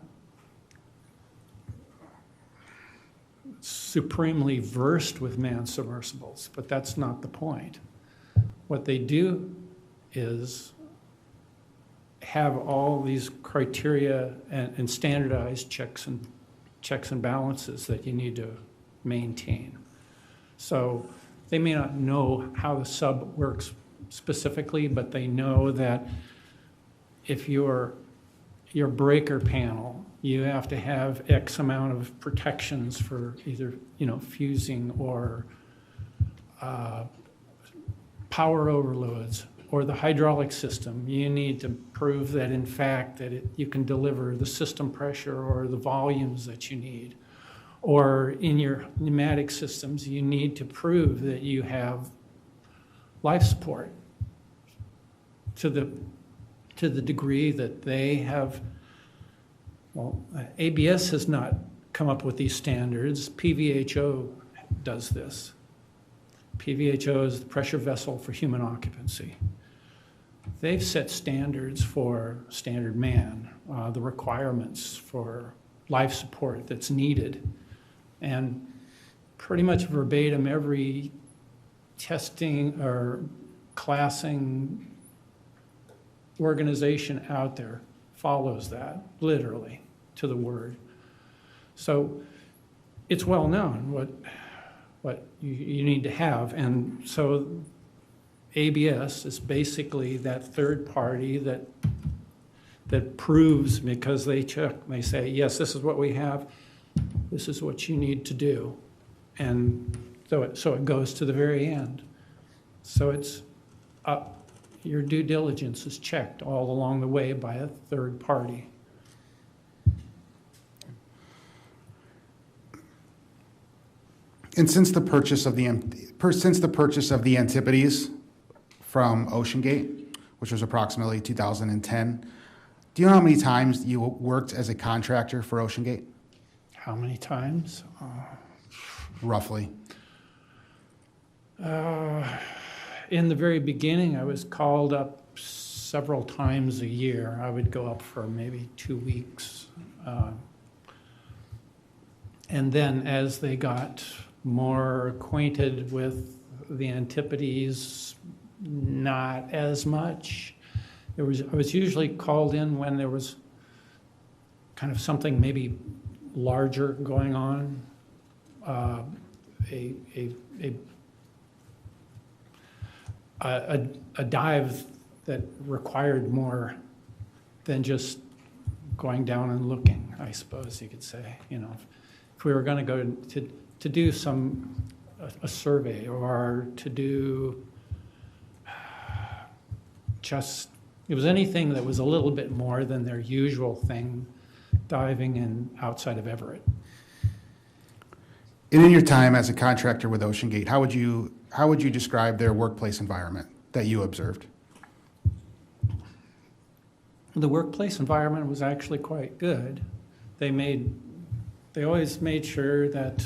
supremely versed with manned submersibles, but that's not the point. What they do is have all these criteria and standardized checks and balances that you need to maintain. So they may not know how the sub works specifically, but they know that if your breaker panel, you have to have X amount of protections for either, fusing or power overloads, or the hydraulic system. You need to prove that, in fact, that you can deliver the system pressure or the volumes that you need. Or in your pneumatic systems, you need to prove that you have life support to the degree that they have. Well, ABS has not come up with these standards. PVHO does this. PVHO is the pressure vessel for human occupancy. They've set standards for standard man, the requirements for life support that's needed. And pretty much verbatim, every testing or classing organization out there follows that, literally, to the word. So it's well known what you need to have. And so ABS is basically that third party that proves, because they check, they say, yes, this is what we have, this is what you need to do. And so it goes to the very end. So it's your due diligence is checked all along the way by a third party.
And since the purchase of the Antipodes from OceanGate, which was approximately 2010, do you know how many times you worked as a contractor for OceanGate?
How many times?
Roughly.
In the very beginning, I was called up several times a year. I would go up for maybe 2 weeks. And then as they got more acquainted with the Antipodes, not as much. I was usually called in when there was kind of something maybe larger going on, a dive that required more than just going down and looking, I suppose you could say. If we were going to go to do a survey, or to do it was anything that was a little bit more than their usual thing, diving in outside of Everett.
And in your time as a contractor with OceanGate, how would you describe their workplace environment that you observed?
The workplace environment was actually quite good. They always made sure that,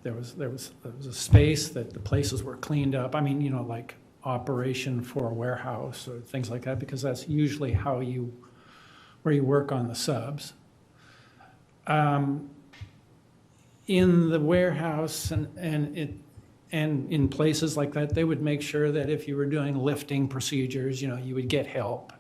there was a space, that the places were cleaned up. I mean, like operation for a warehouse or things like that, because that's usually where you work on the subs. In the warehouse and in places like that, they would make sure that if you were doing lifting procedures, you would get help.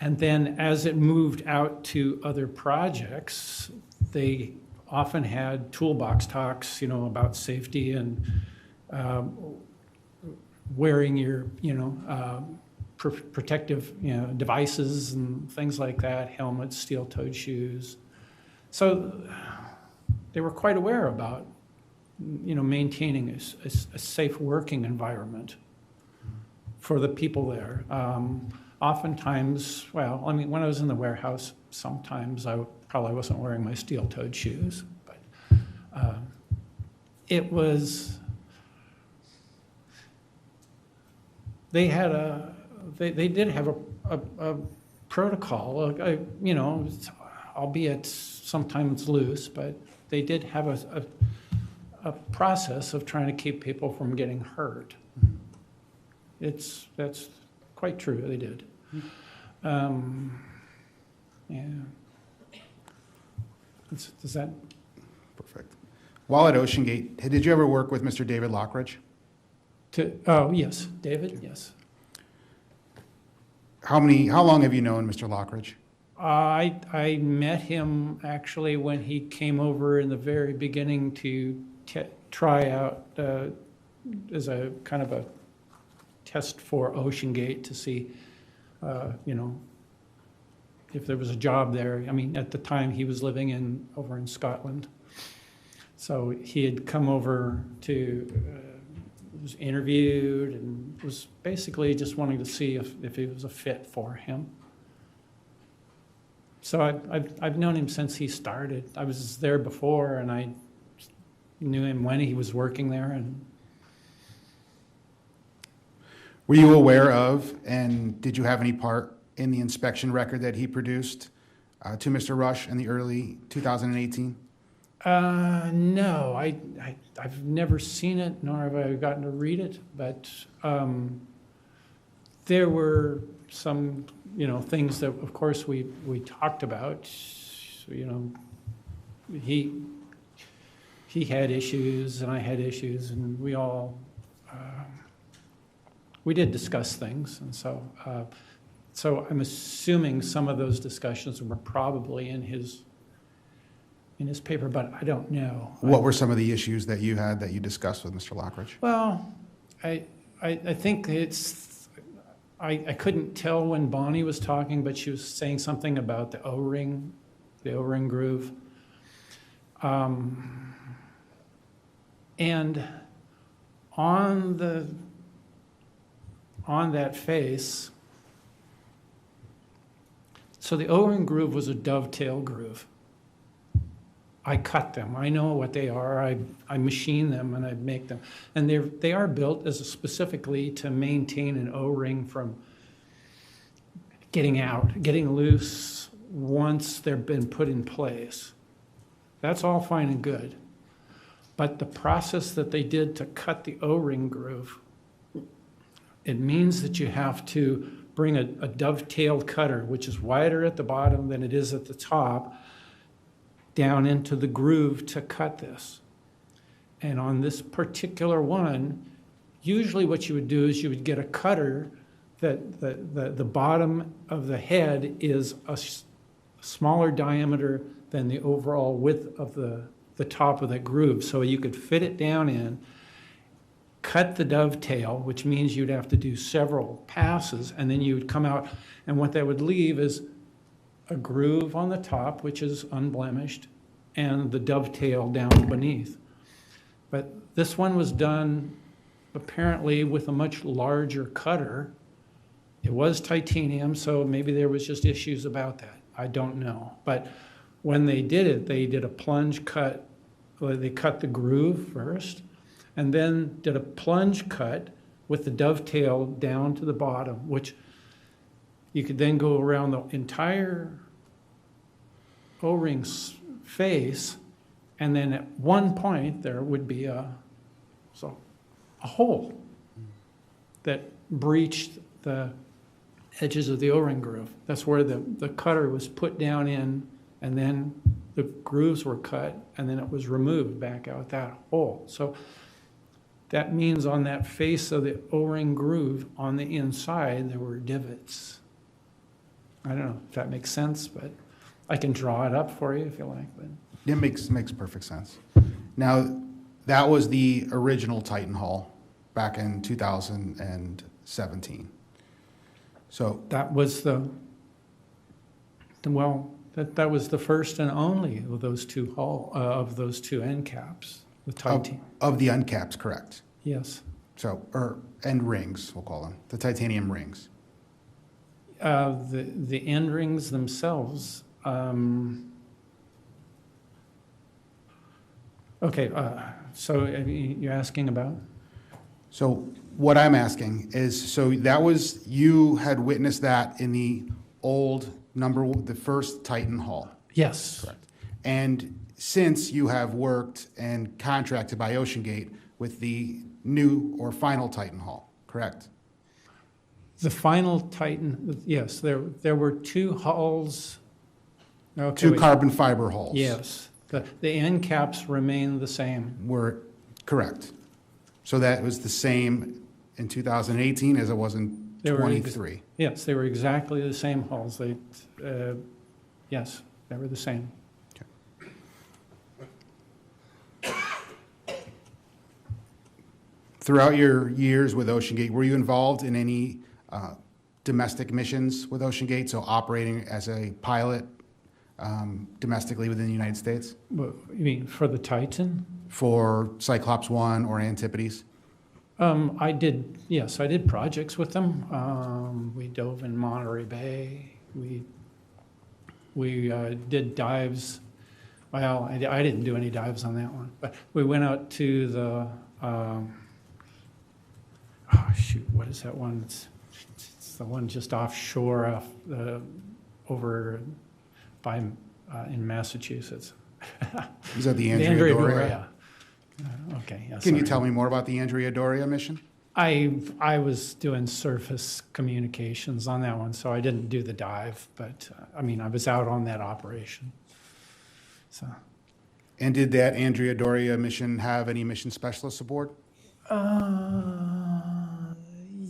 And then as it moved out to other projects, they often had toolbox talks, about safety and wearing your, protective, devices and things like that, helmets, steel-toed shoes. So they were quite aware about, maintaining a safe working environment for the people there. Oftentimes, when I was in the warehouse, sometimes I probably wasn't wearing my steel-toed shoes, but it was, they did have a protocol, albeit sometimes loose, but they did have a process of trying to keep people from getting hurt. That's quite true, they did. Yeah. Does that?
Perfect. While at OceanGate, did you ever work with Mr. David Lockridge?
Oh, yes, David, yes.
How long have you known Mr. Lockridge?
I met him actually when he came over in the very beginning to try out as a kind of a test for OceanGate to see you know, if there was a job there. I mean, at the time, he was living over in Scotland. So he had come over was interviewed and was basically just wanting to see if he was a fit for him. So I've known him since he started. I was there before, and I knew him when he was working there. And
Were you aware of, and did you have any part in the inspection record that he produced to Mr. Rush in the early 2018?
No, I've never seen it, nor have I gotten to read it, but there were some, you know, things that, of course, we talked about. You know, he had issues, and I had issues, and we all, we did discuss things, and so I'm assuming some of those discussions were probably in his paper, but I don't know.
What were some of the issues that you had that you discussed with Mr. Lockridge?
Well, I think I couldn't tell when Bonnie was talking, but she was saying something about the O-ring groove. And on that face, so the O-ring groove was a dovetail groove. I cut them. I know what they are. I machine them and I make them. And they are built specifically to maintain an O-ring from getting loose once they've been put in place. That's all fine and good. But the process that they did to cut the O-ring groove, it means that you have to bring a dovetailed cutter, which is wider at the bottom than it is at the top, down into the groove to cut this. And on this particular one, usually what you would do is you would get a cutter that the bottom of the head is a smaller diameter than the overall width of the top of the groove. So you could fit it down in, cut the dovetail, which means you'd have to do several passes, and then you would come out, and what that would leave is a groove on the top, which is unblemished, and the dovetail down beneath. But this one was done apparently with a much larger cutter. It was titanium, so maybe there was just issues about that. I don't know. But when they did it, they did a plunge cut. They cut the groove first, and then did a plunge cut with the dovetail down to the bottom, which you could then go around the entire O-ring face, and then at one point there would be a hole that breached the edges of the O-ring groove. That's where the cutter was put down in, and then the grooves were cut, and then it was removed back out that hole. So that means on that face of the O-ring groove on the inside, there were divots. I don't know if that makes sense, but I can draw it up for you if you like. But
It makes perfect sense. Now, that was the original Titan hull back in 2017. So
that was that was the first and only of those two end caps. The titanium.
Of the end caps, correct.
Yes.
So, end rings, we'll call them, the titanium rings.
The end rings themselves. Okay, so you're asking about?
So what I'm asking is, so that was, you had witnessed that in the old the first Titan hull.
Yes.
Correct. And since you have worked and contracted by OceanGate with the new or final Titan hull, correct?
The final Titan, yes, there were two hulls. Okay,
Two carbon fiber hulls.
Yes, the end caps remain the same.
Were correct. So that was the same in 2018 as it was in 23.
Yes, they were exactly the same hulls. Yes, they were the same. Throughout your years with OceanGate, were you involved in any
domestic missions with OceanGate, so operating as a pilot domestically within the United States
You mean for the Titan?
for Cyclops 1 or Antipodes?
I did projects with them. We dove in Monterey Bay. We did dives. Well, I didn't do any dives on that one, but we went out to the, what is that one? It's the one just offshore, over by, in Massachusetts.
Is that the
The
Andrea
Andrea
Doria?
Doria. Okay. Yeah,
Can you
sorry.
tell me more about the Andrea Doria mission?
I was doing surface communications on that one, so I didn't do the dive, but I was out on that operation. So,
And did that Andrea Doria mission have any mission specialists aboard?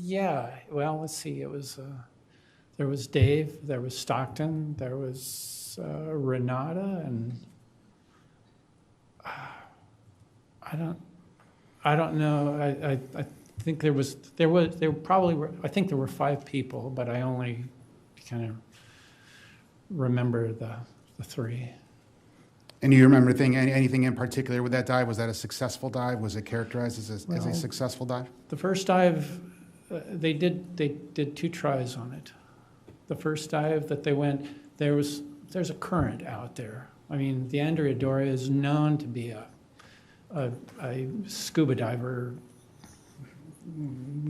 yeah. Well, let's see. It was there was Dave, there was Stockton, there was Renata, and I don't know. I think there probably were. I think there were 5 people, but I only kind of remember the 3.
And do you remember anything in particular with that dive? Was that a successful dive? Was it characterized as a
Well,
successful dive?
The first dive, they did 2 tries on it. The first dive that they went, there's a current out there. The Andrea Doria is known to be a scuba diver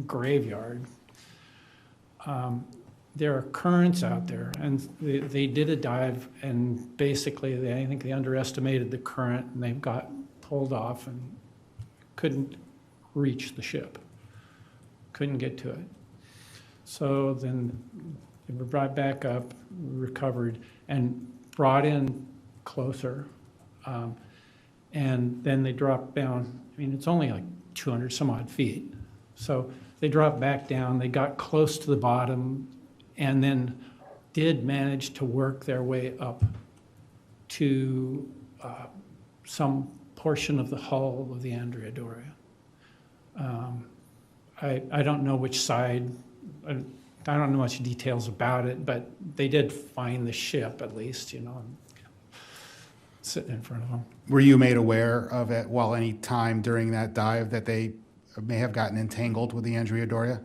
graveyard. There are currents out there, and they did a dive, and basically I think they underestimated the current, and they got pulled off and couldn't reach the ship, couldn't get to it. So then they were brought back up, recovered, and brought in closer, and then they dropped down. It's only like 200 some odd feet. So they dropped back down, they got close to the bottom, and then did manage to work their way up to some portion of the hull of the Andrea Doria. I don't know which side, I don't know much details about it, but they did find the ship at least, and sitting in front of them.
Were you made aware of it while any time during that dive that they may have gotten entangled with the Andrea Doria?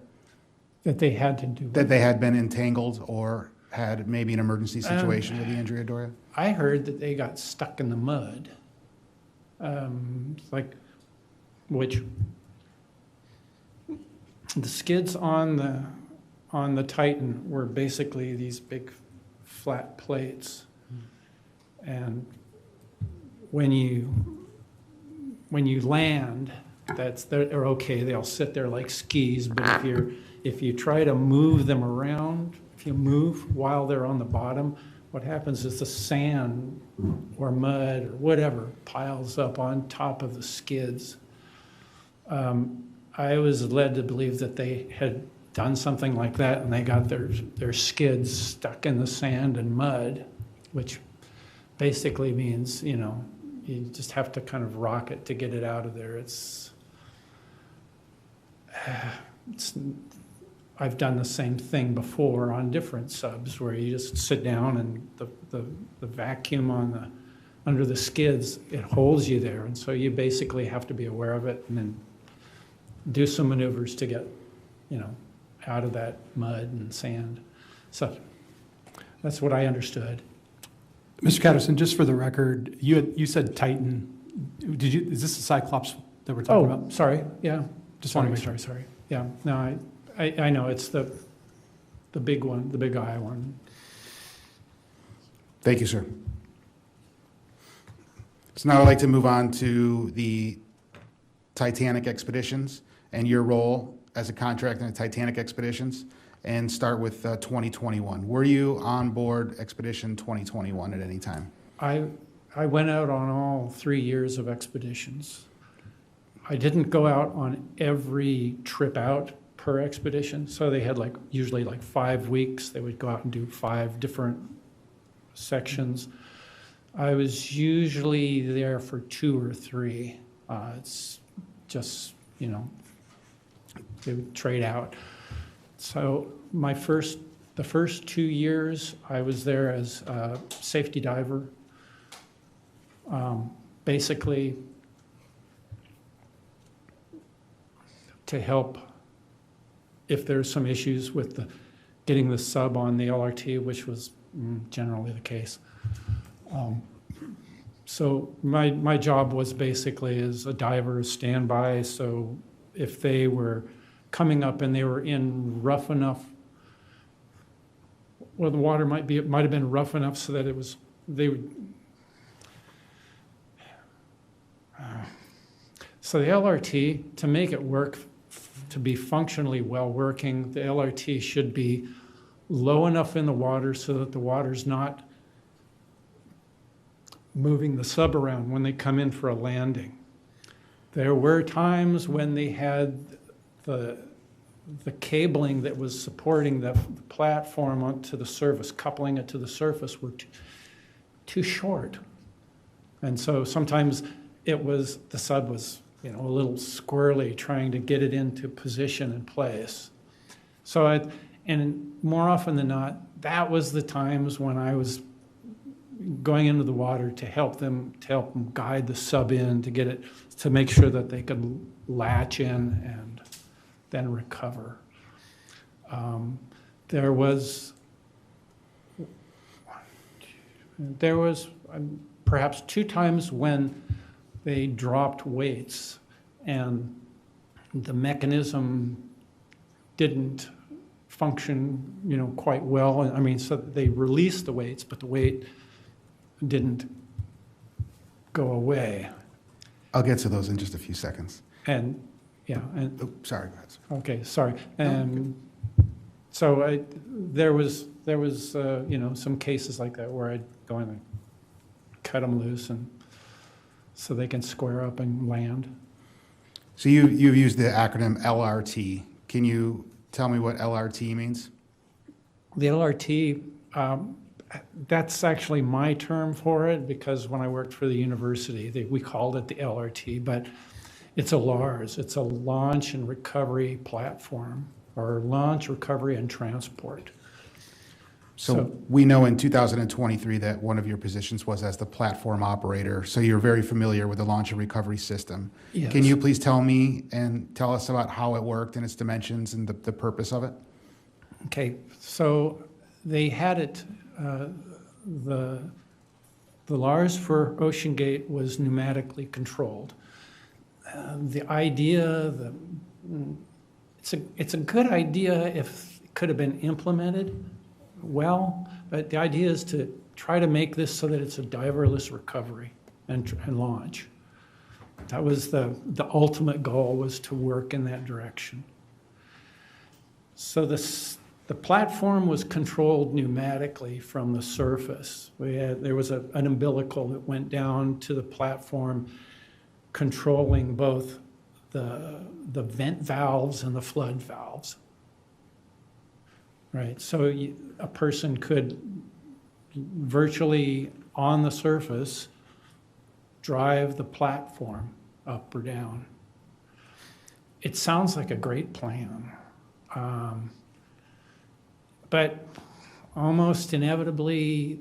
That they had to do.
That they had been entangled or had maybe an emergency situation with the Andrea Doria?
I heard that they got stuck in the mud. Which the skids on the Titan were basically these big flat plates. And when you land, they're okay. They'll sit there like skis, but if you try to move them around, if you move while they're on the bottom, what happens is the sand or mud or whatever piles up on top of the skids. I was led to believe that they had done something like that, and they got their skids stuck in the sand and mud, which basically means, you just have to kind of rock it to get it out of there. I've done the same thing before on different subs where you just sit down and the vacuum under the skids, it holds you there. And so you basically have to be aware of it and then do some maneuvers to get, out of that mud and sand. So that's what I understood.
Mr. Catterson, just for the record, you said Titan. Is this the Cyclops that we're talking about?
Sorry. Yeah.
Just want to make sure.
Sorry. Yeah. No, I know it's the big one, the big eye one.
Thank you, sir. So now I'd like to move on to the Titanic expeditions and your role as a contractor in the Titanic expeditions, and start with 2021. Were you on board Expedition 2021 at any time?
I went out on all 3 years of expeditions. I didn't go out on every trip out per expedition. So they had usually 5 weeks. They would go out and do 5 different sections. I was usually there for 2 or 3. It's just, they would trade out. So the first 2 years, I was there as a safety diver. Basically, to help if there's some issues with getting the sub on the LRT, which was generally the case. So my job was basically as a diver, standby. So if they were coming up and they were in rough enough, well, the water might have been rough enough so that so the LRT, to make it work, to be functionally well working, the LRT should be low enough in the water so that the water's not moving the sub around when they come in for a landing. There were times when they had the cabling that was supporting the platform onto the surface, coupling it to the surface, were too short. And so sometimes the sub was, a little squirrely trying to get it into position and place. So and more often than not, that was the times when I was going into the water to help them guide the sub in, to get it, to make sure that they could latch in and then recover. There was perhaps 2 times when they dropped weights and the mechanism didn't function, quite well. I mean, so they released the weights, but the weight didn't go away.
I'll get to those in just a few seconds.
And
Oh, sorry, go ahead. Sir.
okay, sorry. And so there was some cases like that where I'd go in and cut them loose and so they can square up and land.
So you've used the acronym LRT. Can you tell me what LRT means?
The LRT, that's actually my term for it, because when I worked for the university, we called it the LRT, but it's a LARS. It's a launch and recovery platform, or launch, recovery, and transport.
So we know in 2023 that one of your positions was as the platform operator, so you're very familiar with the launch and recovery system.
Yes.
Can you please tell me and tell us about how it worked and its dimensions and the purpose of it?
Okay, so they had it, the LARS for Ocean Gate was pneumatically controlled. The idea, it's a good idea if it could have been implemented well, but the idea is to try to make this so that it's a diverless recovery and launch. That was the ultimate goal, was to work in that direction. So the platform was controlled pneumatically from the surface. There was an umbilical that went down to the platform, controlling both the vent valves and the flood valves. Right, so a person could virtually on the surface drive the platform up or down. It sounds like a great plan, but almost inevitably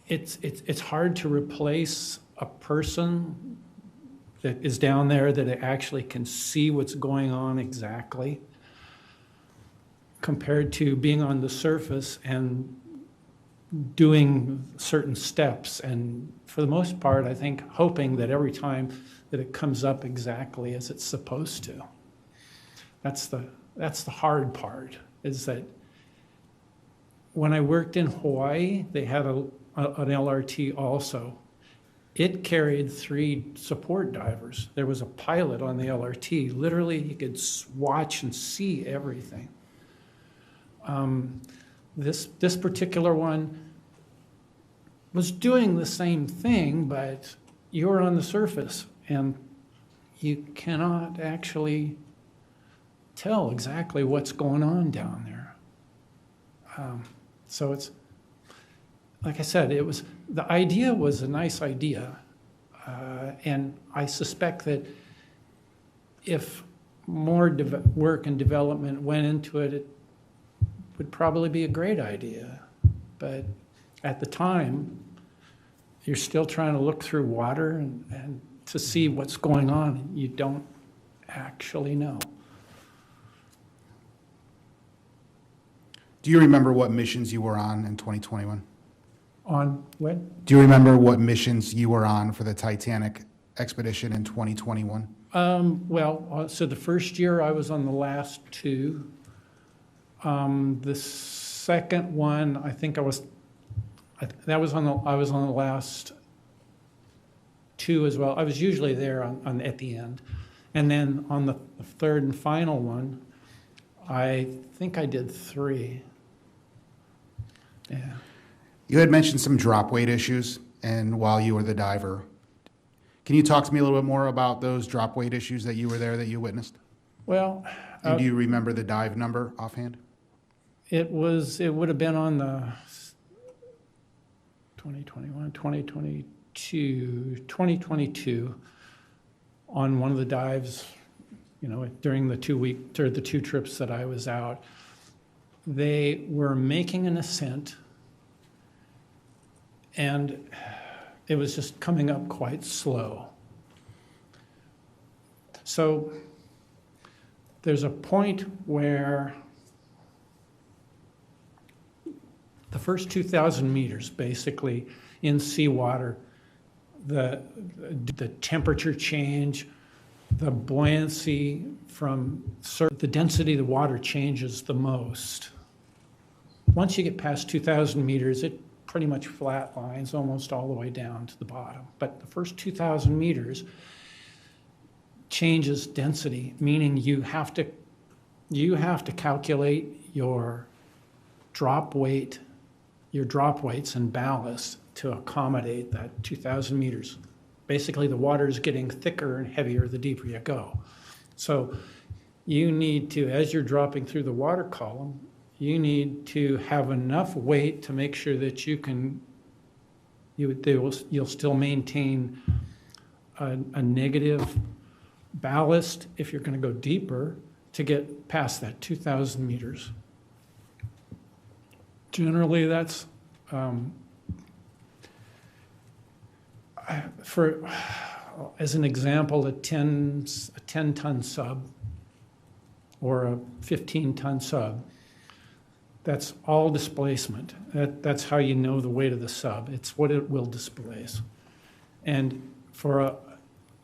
it's hard to replace a person that is down there that actually can see what's going on exactly, compared to being on the surface and doing certain steps. And for the most part, I think hoping that every time that it comes up exactly as it's supposed to. That's the hard part, is that when I worked in Hawaii, they had an LRT also. It carried 3 support divers. There was a pilot on the LRT. Literally, he could watch and see everything. This particular one was doing the same thing, but you're on the surface and you cannot actually tell exactly what's going on down there. So it's, like I said, the idea was a nice idea. And I suspect that if more work and development went into it, it would probably be a great idea. But at the time, you're still trying to look through water and to see what's going on. You don't actually know.
Do you remember what missions you were on in 2021?
On what?
Do you remember what missions you were on for the Titanic expedition in 2021?
So the first year I was on the last two. The second one, I think I was on the last two as well. I was usually there at the end. And then on the third and final one, I think I did 3. Yeah.
You had mentioned some drop weight issues, and while you were the diver, can you talk to me a little bit more about those drop weight issues that you were there that you witnessed?
Well,
And do you remember the dive number offhand?
it would have been on the 2021, 2022 on one of the dives, during the 2 trips that I was out. They were making an ascent, and it was just coming up quite slow. So there's a point where the first 2,000 meters, basically, in seawater, the temperature change, the buoyancy the density of the water changes the most. Once you get past 2,000 meters, it pretty much flat lines almost all the way down to the bottom. But the first 2,000 meters changes density, meaning you have to calculate your drop weights and ballast to accommodate that 2,000 meters. Basically, the water is getting thicker and heavier the deeper you go. So you need to, as you're dropping through the water column, you need to have enough weight to make sure that you'll still maintain a negative ballast if you're going to go deeper to get past that 2,000 meters. Generally, that's as an example, a 10-ton sub or a 15-ton sub. That's all displacement. That's how you know the weight of the sub. It's what it will displace. And for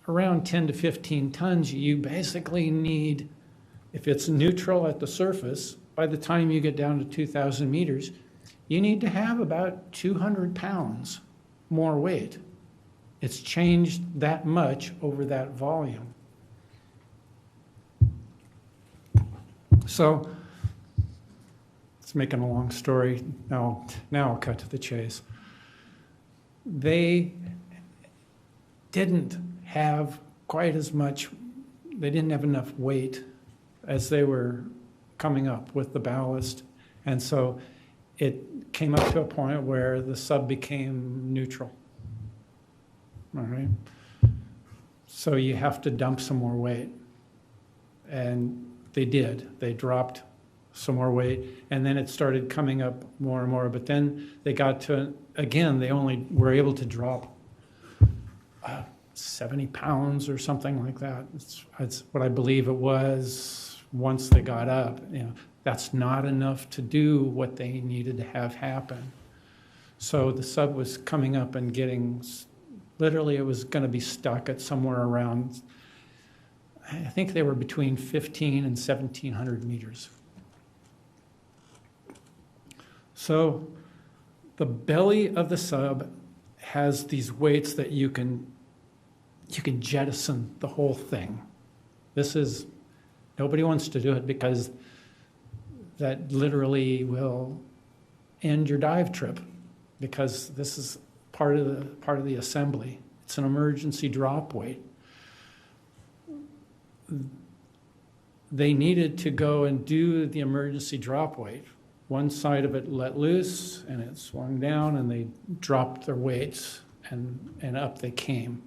around 10 to 15 tons, you basically need, if it's neutral at the surface, by the time you get down to 2,000 meters, you need to have about 200 pounds more weight. It's changed that much over that volume. So, it's making a long story. Now I'll cut to the chase. They didn't have quite as much, they didn't have enough weight as they were coming up with the ballast. And so it came up to a point where the sub became neutral. All right. So you have to dump some more weight. And they did. They dropped some more weight, and then it started coming up more and more. But then they got to, again, they only were able to drop 70 pounds or something like that. It's what I believe it was once they got up. That's not enough to do what they needed to have happen. So the sub was coming up and getting, literally it was going to be stuck at somewhere around, I think they were between 15 and 1,700 meters. So the belly of the sub has these weights that you can jettison the whole thing. Nobody wants to do it because that literally will end your dive trip, because this is part of the assembly. It's an emergency drop weight. They needed to go and do the emergency drop weight. One side of it let loose and it swung down, and they dropped their weights and up they came.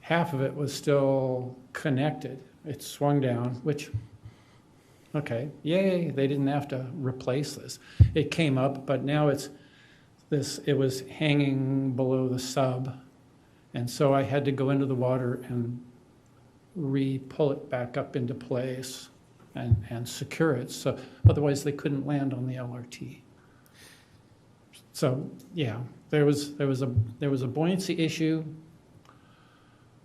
half of it was still connected. It swung down, which, okay, yay, they didn't have to replace this. It came up, but now it was hanging below the sub. And so I had to go into the water and re-pull it back up into place and secure it. So otherwise they couldn't land on the LRT. So yeah, there was a buoyancy issue,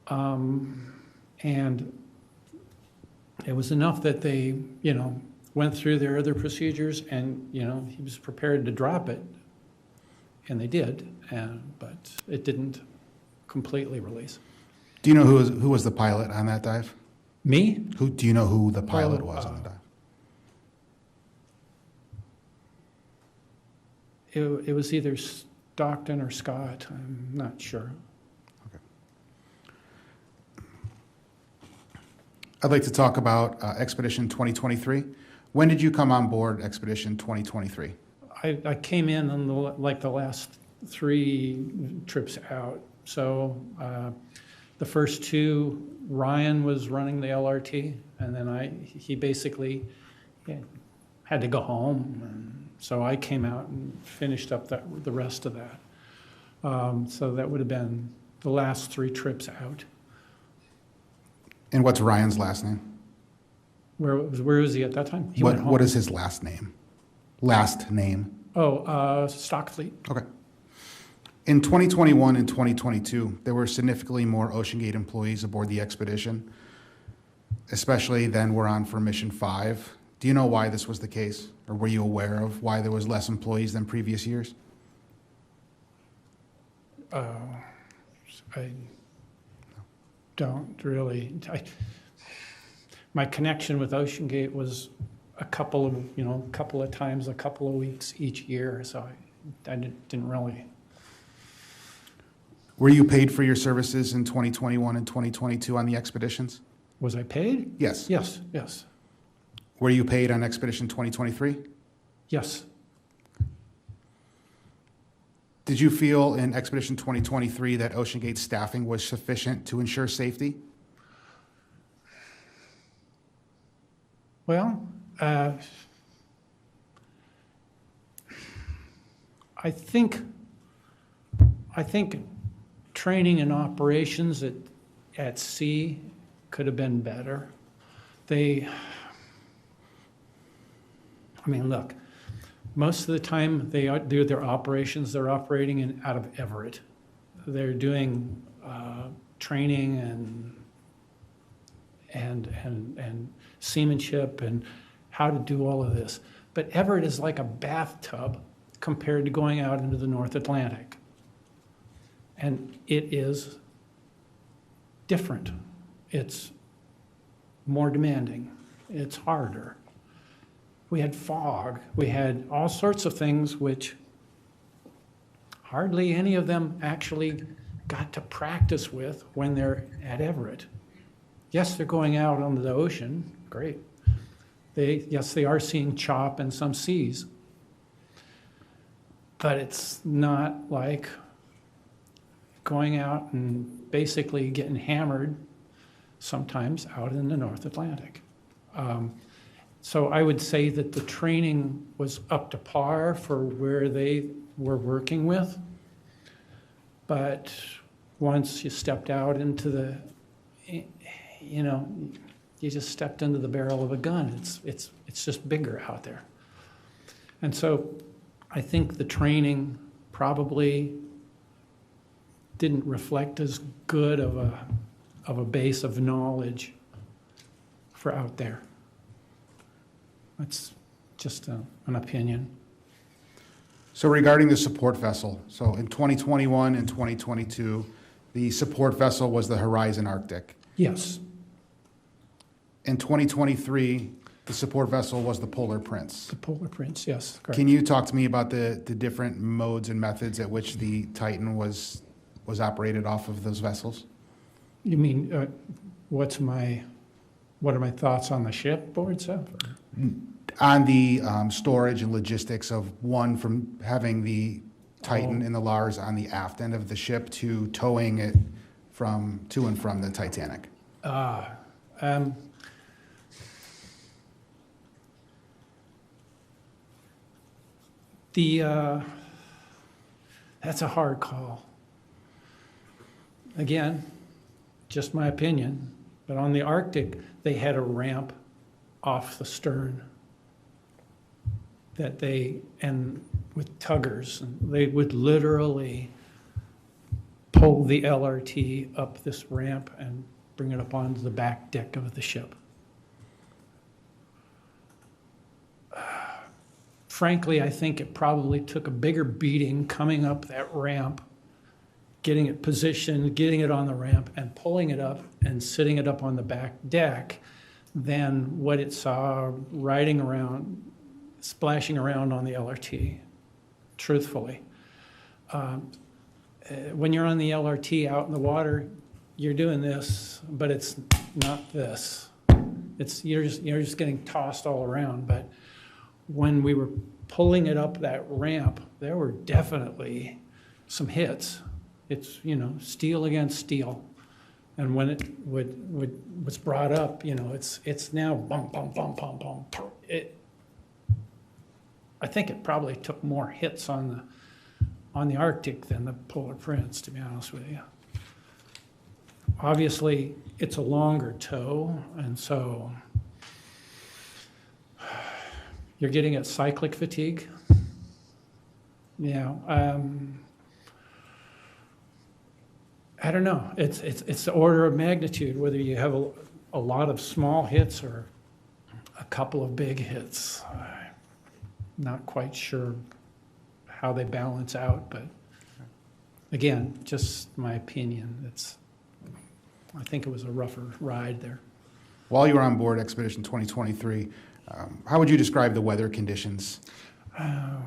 and it was enough that they, went through their other procedures, and he was prepared to drop it, and they did, but it didn't completely release.
Do you know who was the pilot on that dive?
Me?
Do you know who the pilot was on the dive?
It was either Stockton or Scott. I'm not sure.
I'd like to talk about Expedition 2023. When did you come on board Expedition 2023?
I came in on the last 3 trips out. So the first 2, Ryan was running the LRT, and then he basically had to go home. And so I came out and finished up the rest of that. So that would have been the last 3 trips out.
And what's Ryan's last name?
Where was he at that time? He went home.
What is his last name? Last name?
Oh, Stockfleet.
Okay. In 2021 and 2022, there were significantly more OceanGate employees aboard the expedition, especially then we're on for Mission 5. Do you know why this was the case? Or were you aware of why there was less employees than previous years?
I don't really. My connection with OceanGate was a couple of times, a couple of weeks each year, so I didn't really.
Were you paid for your services in 2021 and 2022 on the expeditions?
Was I paid?
Yes.
Yes.
Were you paid on Expedition 2023?
Yes.
Did you feel in Expedition 2023 that OceanGate staffing was sufficient to ensure safety?
Well, I think training and operations at sea could have been better. Look, most of the time they do their operations, they're operating out of Everett. They're doing training and seamanship and how to do all of this. But Everett is like a bathtub compared to going out into the North Atlantic. And it is different. It's more demanding. It's harder. We had fog. We had all sorts of things which hardly any of them actually got to practice with when they're at Everett. Yes, they're going out onto the ocean. Great. They are seeing chop and some seas. But it's not like going out and basically getting hammered sometimes out in the North Atlantic. So I would say that the training was up to par for where they were working with. But once you stepped out into you just stepped into the barrel of a gun. It's just bigger out there. And so I think the training probably didn't reflect as good of a base of knowledge for out there. That's just an opinion.
So regarding the support vessel, so in 2021 and 2022, the support vessel was the Horizon Arctic.
Yes.
In 2023, the support vessel was the Polar Prince.
The Polar Prince, yes. Correct.
Can you talk to me about the different modes and methods at which the Titan was operated off of those vessels?
You mean, what are my thoughts on the shipboard stuff?
On the storage and logistics of one, from having the Titan and the Lars on the aft end of the ship to towing it to and from the Titanic?
Um, that's a hard call. Again, just my opinion, but on the Arctic, they had a ramp off the stern and with tuggers, and they would literally pull the LRT up this ramp and bring it up onto the back deck of the ship. Frankly, I think it probably took a bigger beating coming up that ramp, getting it positioned, getting it on the ramp, and pulling it up and sitting it up on the back deck than what it saw riding around, splashing around on the LRT, truthfully. When you're on the LRT out in the water, you're doing this, but it's not this. You're just getting tossed all around. But when we were pulling it up that ramp, there were definitely some hits. It's, steel against steel. And when it was brought up, it's now bum, bum, bum, bum, bum. I think it probably took more hits on the Arctic than the Polar Prince, to be honest with you. Obviously, it's a longer tow, and so you're getting at cyclic fatigue. I don't know. It's the order of magnitude, whether you have a lot of small hits or a couple of big hits. I'm not quite sure how they balance out, but again, just my opinion. I think it was a rougher ride there.
While you were on board Expedition 2023, how would you describe the weather conditions?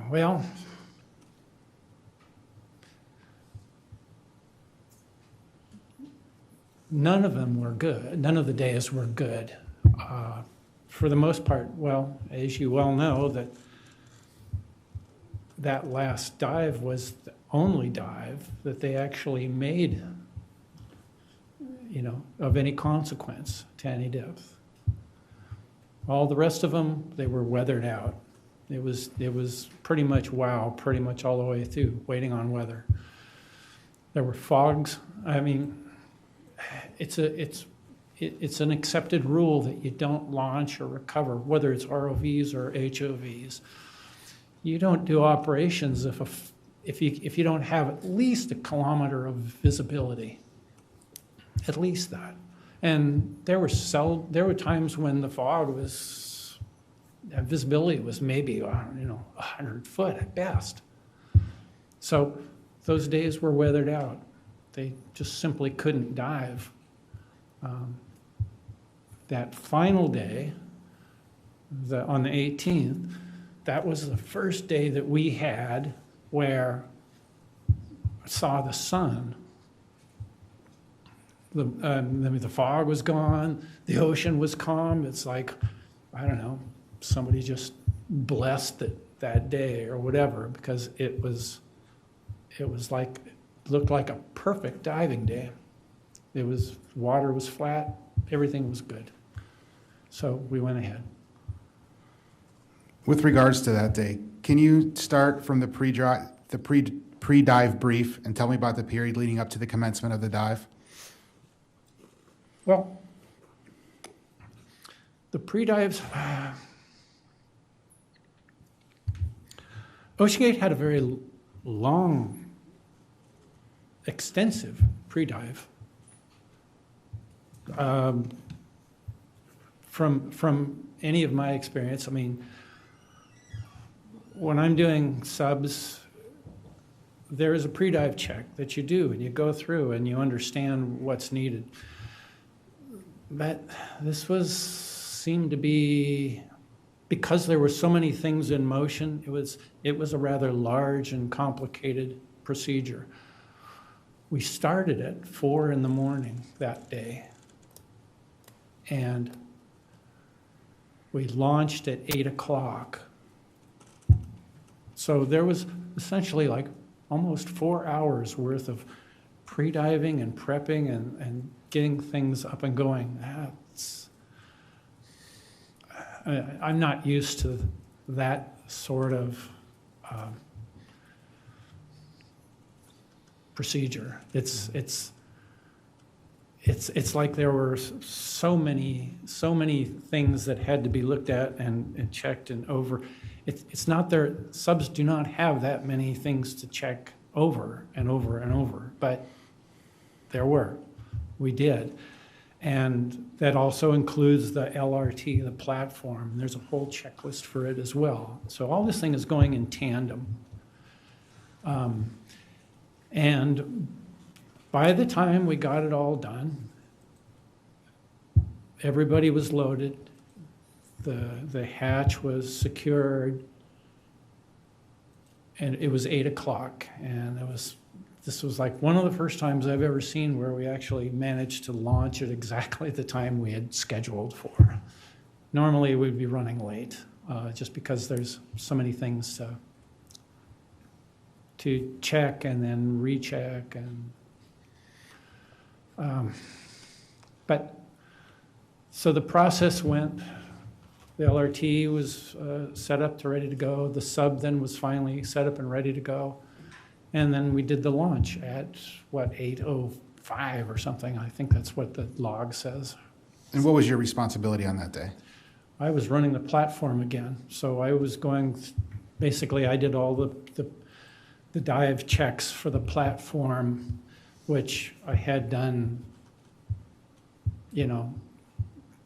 Well, none of them were good. None of the days were good. For the most part, well, as you well know, that last dive was the only dive that they actually made, of any consequence to any depth. All the rest of them, they were weathered out. It was pretty much pretty much all the way through, waiting on weather. There were fogs. I mean, it's an accepted rule that you don't launch or recover, whether it's ROVs or HOVs. You don't do operations if you don't have at least a kilometer of visibility, at least that. And there were times when the fog visibility was maybe 100 foot at best. So those days were weathered out. They just simply couldn't dive. That final day, on the 18th, that was the first day that we had where I saw the sun. The fog was gone, the ocean was calm. It's like, I don't know, somebody just blessed it that day or whatever, because it looked like a perfect diving day. Water was flat, everything was good. So we went ahead.
With regards to that day, can you start from the pre-dive brief and tell me about the period leading up to the commencement of the dive?
Well, the pre-dives, OceanGate had a very long, extensive pre-dive. From any of my experience, I mean, when I'm doing subs, there is a pre-dive check that you do, and you go through and you understand what's needed. But this seemed to be, because there were so many things in motion, it was a rather large and complicated procedure. We started at 4 a.m. that day, and we launched at 8 o'clock. So there was essentially like almost 4 hours worth of pre-diving and prepping and getting things up and going. I'm not used to that sort of procedure. It's like there were so many things that had to be looked at and checked and over. It's not their subs do not have that many things to check over and over and over, but there were. We did. And that also includes the LRT, the platform. There's a whole checklist for it as well. So all this thing is going in tandem. And by the time we got it all done, everybody was loaded. The hatch was secured. And it was 8 o'clock. And this was like one of the first times I've ever seen where we actually managed to launch at exactly the time we had scheduled for. Normally we'd be running late, just because there's so many things to check and then recheck and but so the process went. The LRT was set up to ready to go. The sub then was finally set up and ready to go. And then we did the launch at, 8:05 or something. I think that's what the log says.
And what was your responsibility on that day?
I was running the platform again. So I was going, basically I did all the dive checks for the platform, which I had done,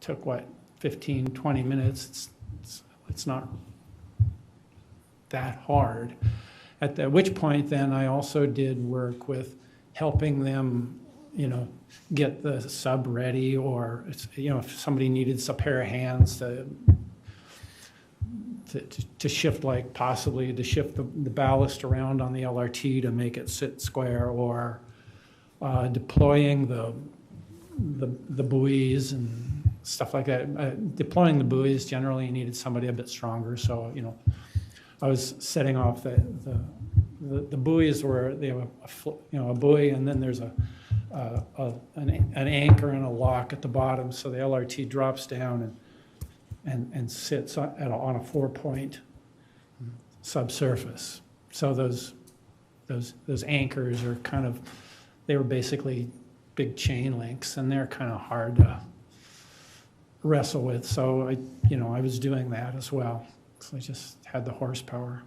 took 15, 20 minutes. It's not that hard. At which point then I also did work with helping them, get the sub ready, or, if somebody needed a pair of hands to shift, like possibly to shift the ballast around on the LRT to make it sit square, or deploying the buoys and stuff like that. Deploying the buoys, generally you needed somebody a bit stronger, so, I was setting off the buoys where they have a buoy, and then there's an anchor and a lock at the bottom, so the LRT drops down and sits on a 4-point subsurface. So those anchors are they were basically big chain links, and they're kind of hard to wrestle with. So I was doing that as well. So I just had the horsepower.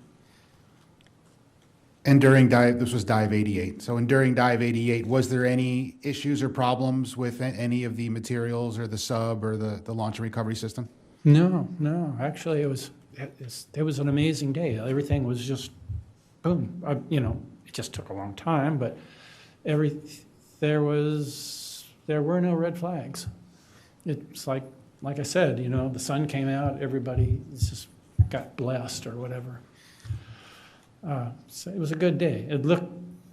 And during this was dive 88. So during dive 88, was there any issues or problems with any of the materials or the sub or the launch and recovery system?
No. Actually, it was an amazing day. Everything was just boom. It just took a long time, but there were no red flags. It's like I said, the sun came out, everybody just got blessed or whatever. So it was a good day.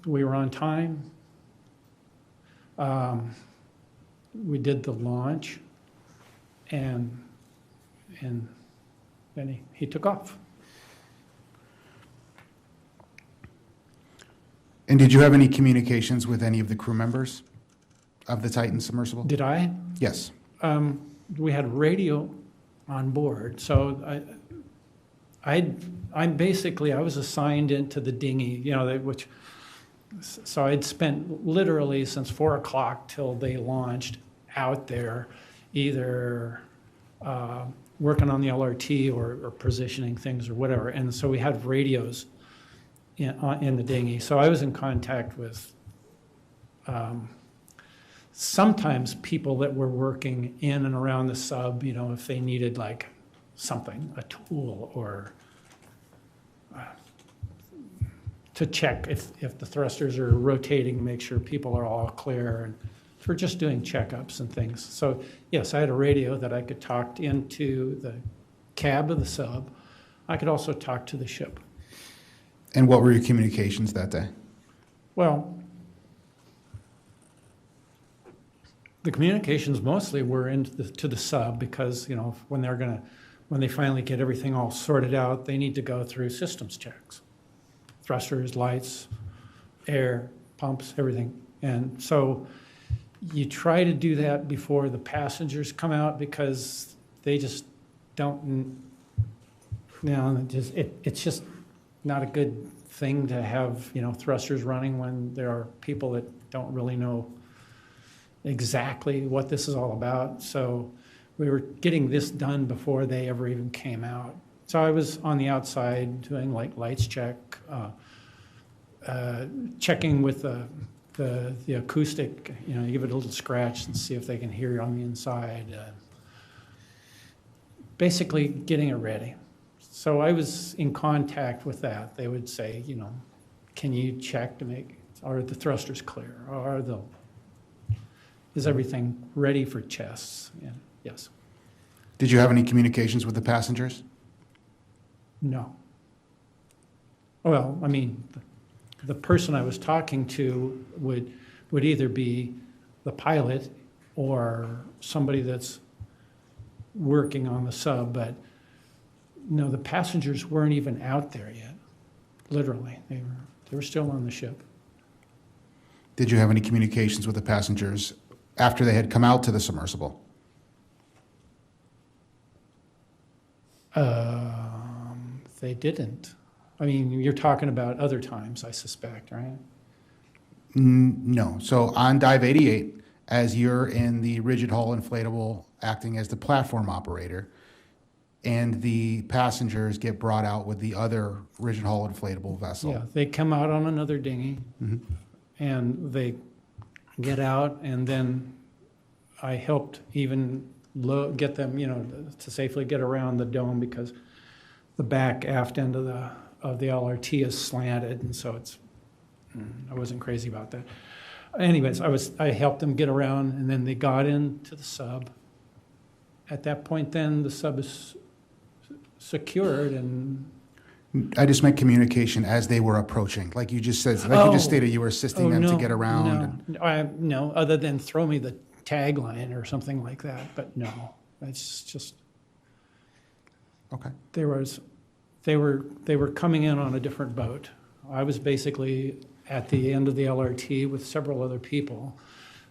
We were on time. We did the launch, and then he took off.
And did you have any communications with any of the crew members of the Titan submersible?
Did I?
Yes.
We had radio on board, so I was assigned into the dinghy, so I'd spent literally since 4 o'clock till they launched out there, either working on the LRT or positioning things or whatever. And so we had radios in the dinghy. So I was in contact with sometimes people that were working in and around the sub, if they needed like something, a tool, or to check if the thrusters are rotating, make sure people are all clear, and for just doing checkups and things. So yes, I had a radio that I could talk into the cab of the sub. I could also talk to the ship.
And what were your communications that day?
Well, the communications mostly were to the sub, because when they finally get everything all sorted out, they need to go through systems checks, thrusters, lights, air, pumps, everything. And so you try to do that before the passengers come out because they just don't, it's just not a good thing to have, thrusters running when there are people that don't really know exactly what this is all about. So we were getting this done before they ever even came out. So I was on the outside doing like lights check, checking with the acoustic, you give it a little scratch and see if they can hear you on the inside. Basically getting it ready. So I was in contact with that. They would say, can you check to make, are the thrusters clear? Is everything ready for chests? Yeah. Yes.
Did you have any communications with the passengers?
No. Well, I mean, the person I was talking to would either be the pilot or somebody that's working on the sub, but no, the passengers weren't even out there yet. Literally, they were still on the ship.
Did you have any communications with the passengers after they had come out to the submersible?
They didn't. I mean, you're talking about other times, I suspect, right?
No. So on Dive 88, as you're in the rigid hull inflatable acting as the platform operator, and the passengers get brought out with the other rigid hull inflatable vessel.
Yeah, they come out on another dinghy, and they get out, and then I helped even get them, to safely get around the dome because the back aft end of the LRT is slanted, and so I wasn't crazy about that. Anyways, I helped them get around, and then they got into the sub. At that point, then the sub is secured, and
I just meant communication as they were approaching. Like you just said, you just stated, you were assisting them to get around.
No, other than throw me the tagline or something like that, but no, it's just.
Okay.
They were coming in on a different boat. I was basically at the end of the LRT with several other people.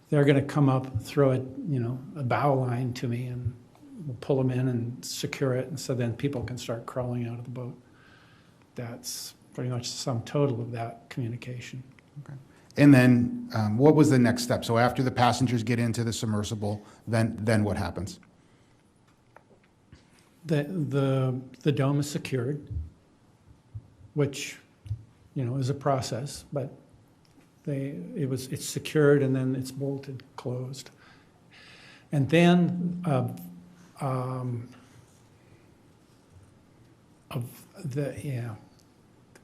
They're going to come up, throw a bow line to me, and we'll pull them in and secure it, and so then people can start crawling out of the boat. That's pretty much the sum total of that communication.
Okay. And then what was the next step? So after the passengers get into the submersible, then what happens?
The dome is secured, which, is a process, but it's secured and then it's bolted closed. And then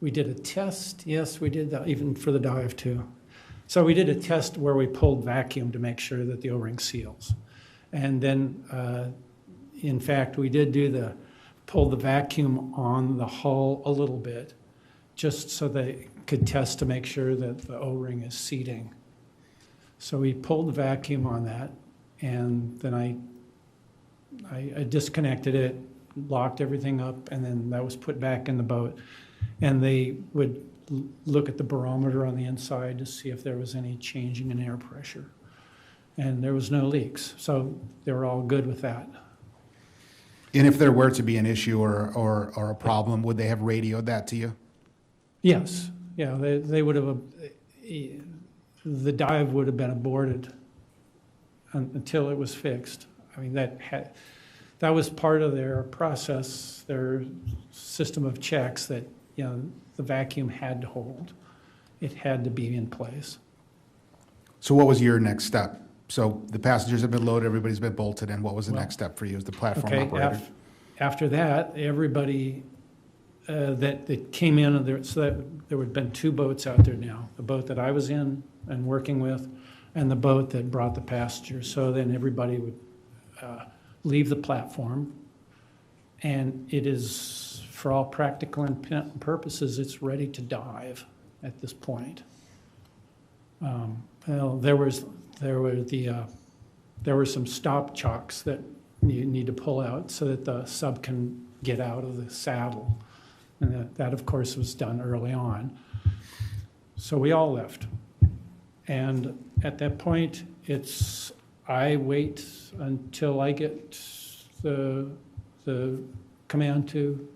we did a test. Yes, we did that even for the dive too. So we did a test where we pulled vacuum to make sure that the O-ring seals. And then, in fact, we did pull the vacuum on the hull a little bit, just so they could test to make sure that the O-ring is seating. So we pulled the vacuum on that, and then I disconnected it, locked everything up, and then that was put back in the boat. And they would look at the barometer on the inside to see if there was any changing in air pressure. And there was no leaks, so they were all good with that.
And if there were to be an issue or a problem, would they have radioed that to you?
Yes, yeah, they would have, the dive would have been aborted until it was fixed. I mean, that was part of their process, their system of checks that, the vacuum had to hold. It had to be in place.
So what was your next step? So the passengers have been loaded, everybody's been bolted in. What was the next step for you as the platform operator?
After that, everybody that came in, so that there would have been two boats out there now, the boat that I was in and working with, and the boat that brought the passengers. So then everybody would leave the platform, and it is, for all practical and purposes, it's ready to dive at this point. There were some stop chocks that you need to pull out so that the sub can get out of the saddle. And that of course, was done early on. So we all left. And at that point, I wait until I get the command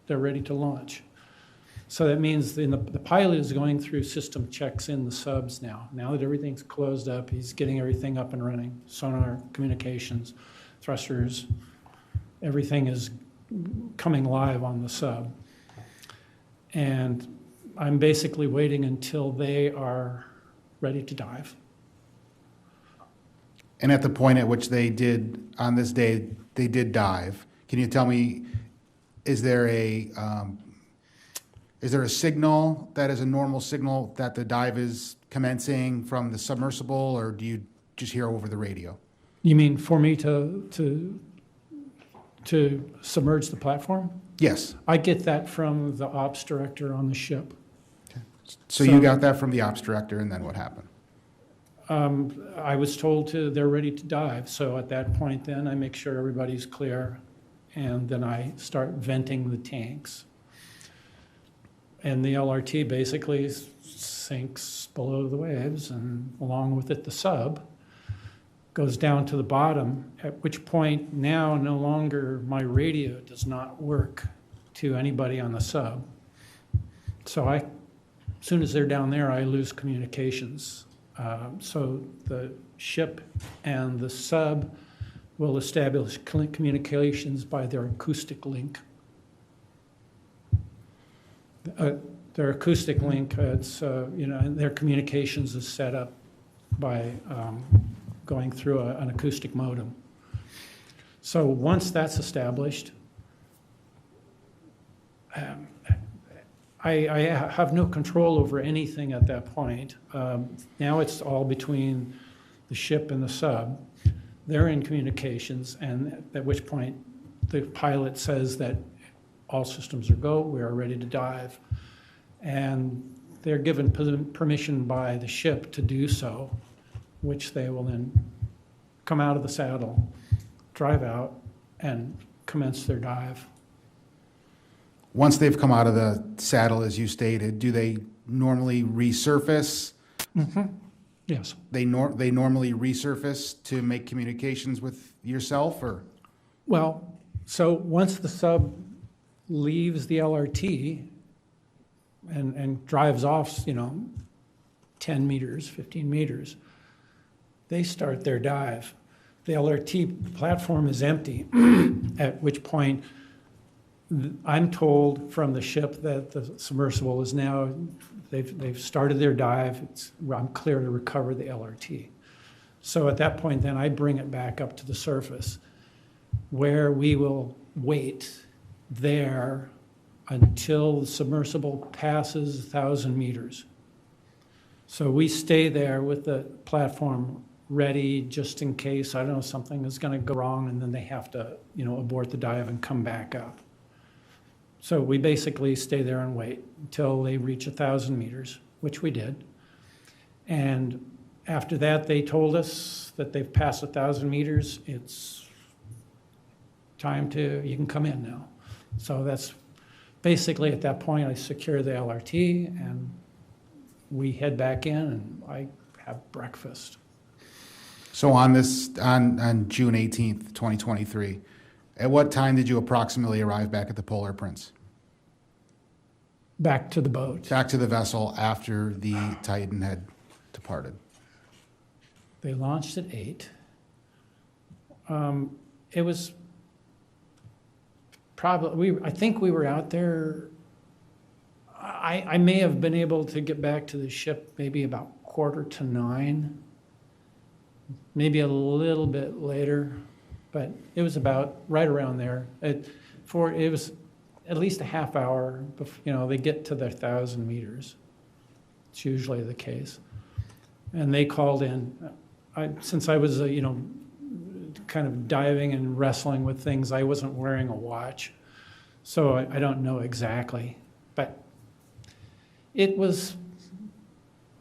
they're ready to launch. So that means the pilot is going through system checks in the subs now. Now that everything's closed up, he's getting everything up and running. Sonar, communications, thrusters, everything is coming live on the sub. And I'm basically waiting until they are ready to dive.
And at the point at which they did, on this day, they did dive, can you tell me, is there a signal that is a normal signal that the dive is commencing from the submersible, or do you just hear over the radio?
You mean for me to submerge the platform?
Yes.
I get that from the ops director on the ship.
So you got that from the ops director, and then what happened?
I was told they're ready to dive. So at that point then, I make sure everybody's clear, and then I start venting the tanks. And the LRT basically sinks below the waves, and along with it, the sub goes down to the bottom, at which point now no longer my radio does not work to anybody on the sub. So as soon as they're down there, I lose communications. So the ship and the sub will establish communications by their acoustic link. Their acoustic link, and their communications is set up by going through an acoustic modem. So once that's established, I have no control over anything at that point. Now it's all between the ship and the sub. They're in communications, and at which point the pilot says that all systems are go, we are ready to dive. And they're given permission by the ship to do so, which they will then come out of the saddle, drive out, and commence their dive.
Once they've come out of the saddle, as you stated, do they normally resurface?
Mm-hmm. Yes.
They normally resurface to make communications with yourself, or?
Well, so once the sub leaves the LRT and drives off, 10 meters, 15 meters, they start their dive. The LRT platform is empty, at which point I'm told from the ship that the submersible is now, they've started their dive. I'm clear to recover the LRT. So at that point, then I bring it back up to the surface, where we will wait there until the submersible passes 1,000 meters. So we stay there with the platform ready just in case, I don't know, something is going to go wrong, and then they have to, abort the dive and come back up. So we basically stay there and wait until they reach 1,000 meters, which we did. And after that, they told us that they've passed 1,000 meters. It's time you can come in now. So that's basically at that point, I secure the LRT, and we head back in, and I have breakfast.
So on June 18th, 2023, at what time did you approximately arrive back at the Polar Prince?
Back to the boat.
Back to the vessel after the Titan had departed.
They launched at 8. It was probably, I think we were out there. I may have been able to get back to the ship maybe about 8:45, maybe a little bit later, but it was about right around there. It was at least a half hour before, they get to their 1,000 meters. It's usually the case. And they called in. Since I was, kind of diving and wrestling with things, I wasn't wearing a watch. So I don't know exactly. But it was,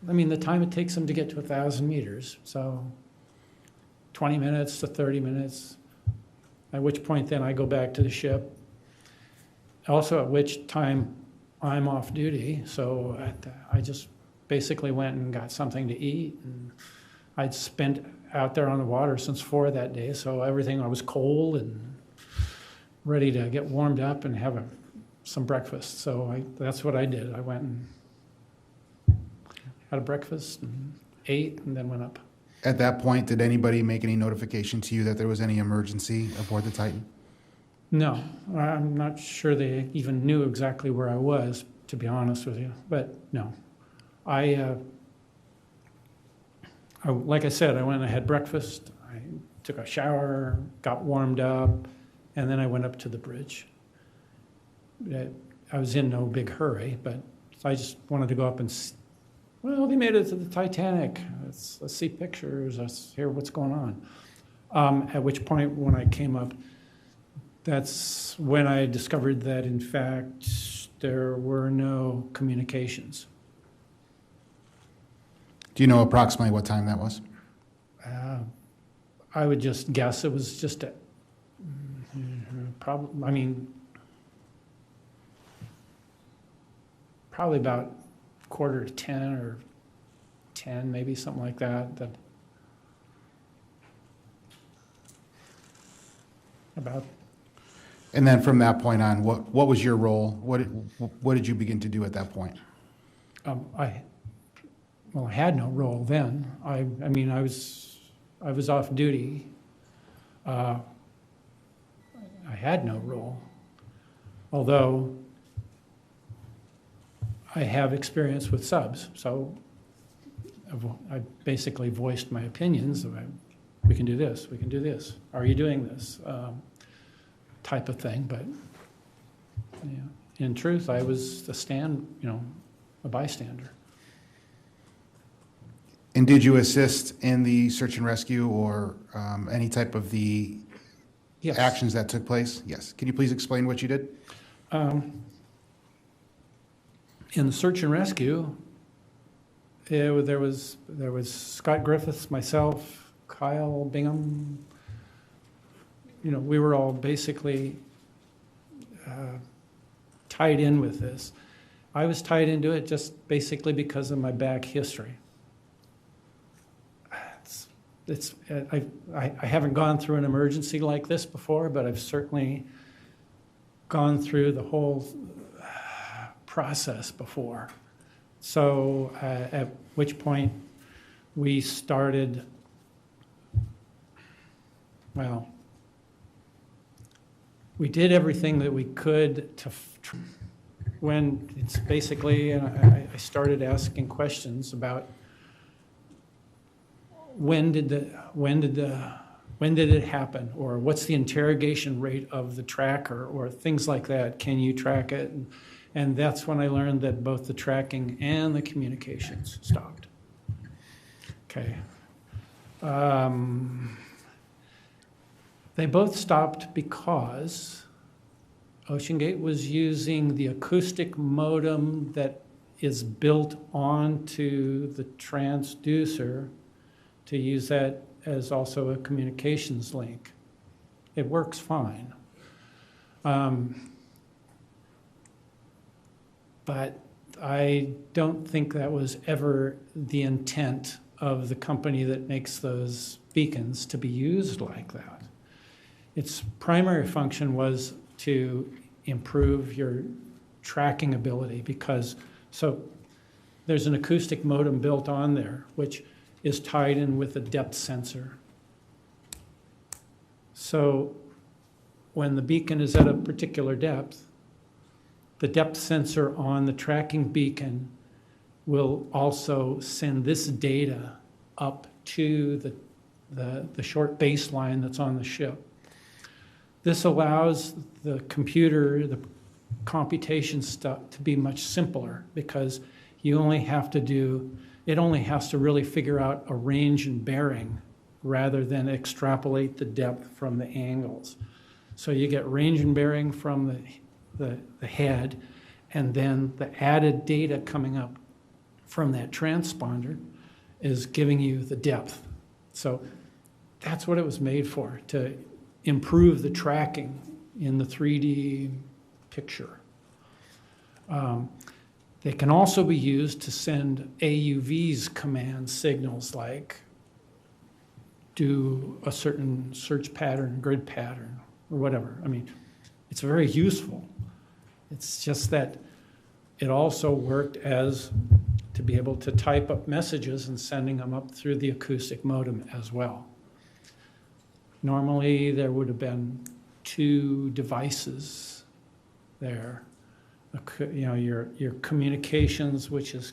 the time it takes them to get to 1,000 meters. So 20 minutes to 30 minutes, at which point then I go back to the ship. Also at which time I'm off duty. So I just basically went and got something to eat. And I'd spent out there on the water since 4 that day, so everything, I was cold and ready to get warmed up and have some breakfast. So that's what I did. I went and had a breakfast and ate and then went up.
At that point, did anybody make any notification to you that there was any emergency aboard the Titan?
No, I'm not sure they even knew exactly where I was, to be honest with you, but no. Like I said, I went and had breakfast, I took a shower, got warmed up, and then I went up to the bridge. I was in no big hurry, but I just wanted to go up and well, they made it to the Titanic. Let's see pictures, let's hear what's going on. At which point, when I came up, that's when I discovered that, in fact, there were no communications.
Do you know approximately what time that was?
I would just guess it was just probably about 9:45 or 10, maybe something like that. About.
And then from that point on, what was your role? What did you begin to do at that point?
I had no role then. I was off duty. I had no role, although I have experience with subs, so I basically voiced my opinions. We can do this, we can do this. Are you doing this? Type of thing, but in truth, I was a bystander.
And did you assist in the search and rescue or any type of the
Yes.
actions that took place? Yes. Can you please explain what you did?
In the search and rescue, there was Scott Griffiths, myself, Kyle Bingham. We were all basically tied in with this. I was tied into it just basically because of my back history. I haven't gone through an emergency like this before, but I've certainly gone through the whole process before. So at which point we started, we did everything that we could when it's basically, I started asking questions about when did it happen, or what's the interrogation rate of the tracker, or things like that. Can you track it? And that's when I learned that both the tracking and the communications stopped. Okay. They both stopped because OceanGate was using the acoustic modem that is built onto the transducer to use that as also a communications link. It works fine. But I don't think that was ever the intent of the company that makes those beacons to be used like that. Its primary function was to improve your tracking ability because, there's an acoustic modem built on there, which is tied in with a depth sensor. So when the beacon is at a particular depth, the depth sensor on the tracking beacon will also send this data up to the short baseline that's on the ship. This allows the computer, the computation stuff to be much simpler because it only has to really figure out a range and bearing rather than extrapolate the depth from the angles. So you get range and bearing from the head, and then the added data coming up from that transponder is giving you the depth. So that's what it was made for, to improve the tracking in the 3D picture. They can also be used to send AUVs command signals like do a certain search pattern, grid pattern, or whatever. I mean, it's very useful. It's just that it also worked as to be able to type up messages and sending them up through the acoustic modem as well. Normally, there would have been 2 devices there. You know, your communications, which is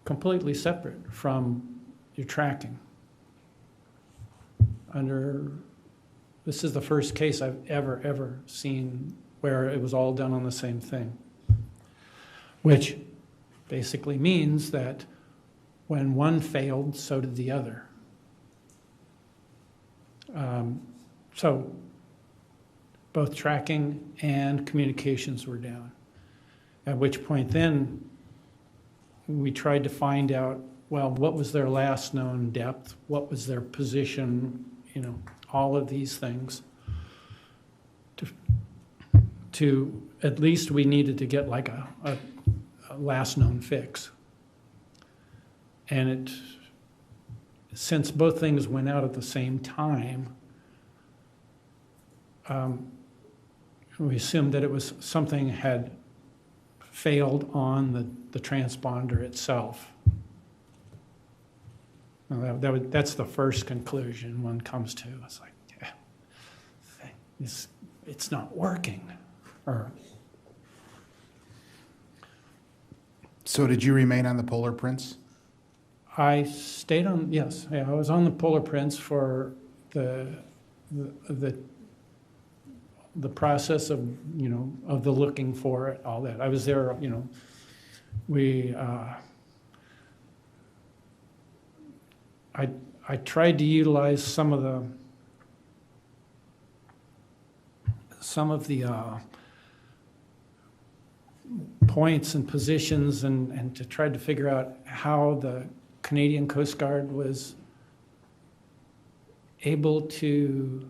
completely separate from your tracking. This is the first case I've ever seen where it was all done on the same thing, which basically means that when one failed, so did the other. So both tracking and communications were down, at which point then we tried to find out, well, what was their last known depth? What was their position? You know, all of these things. To at least we needed to get like a last known fix. And since both things went out at the same time, we assumed that it was something had failed on the transponder itself. Now that's the first conclusion one comes to. It's like, yeah, it's not working.
So did you remain on the Polar Prince?
I stayed on, yes, yeah, I was on the Polar Prince for the process of, you know, of the looking for it, all that. I was there, you know, I tried to utilize some of the points and positions and to try to figure out how the Canadian Coast Guard was able to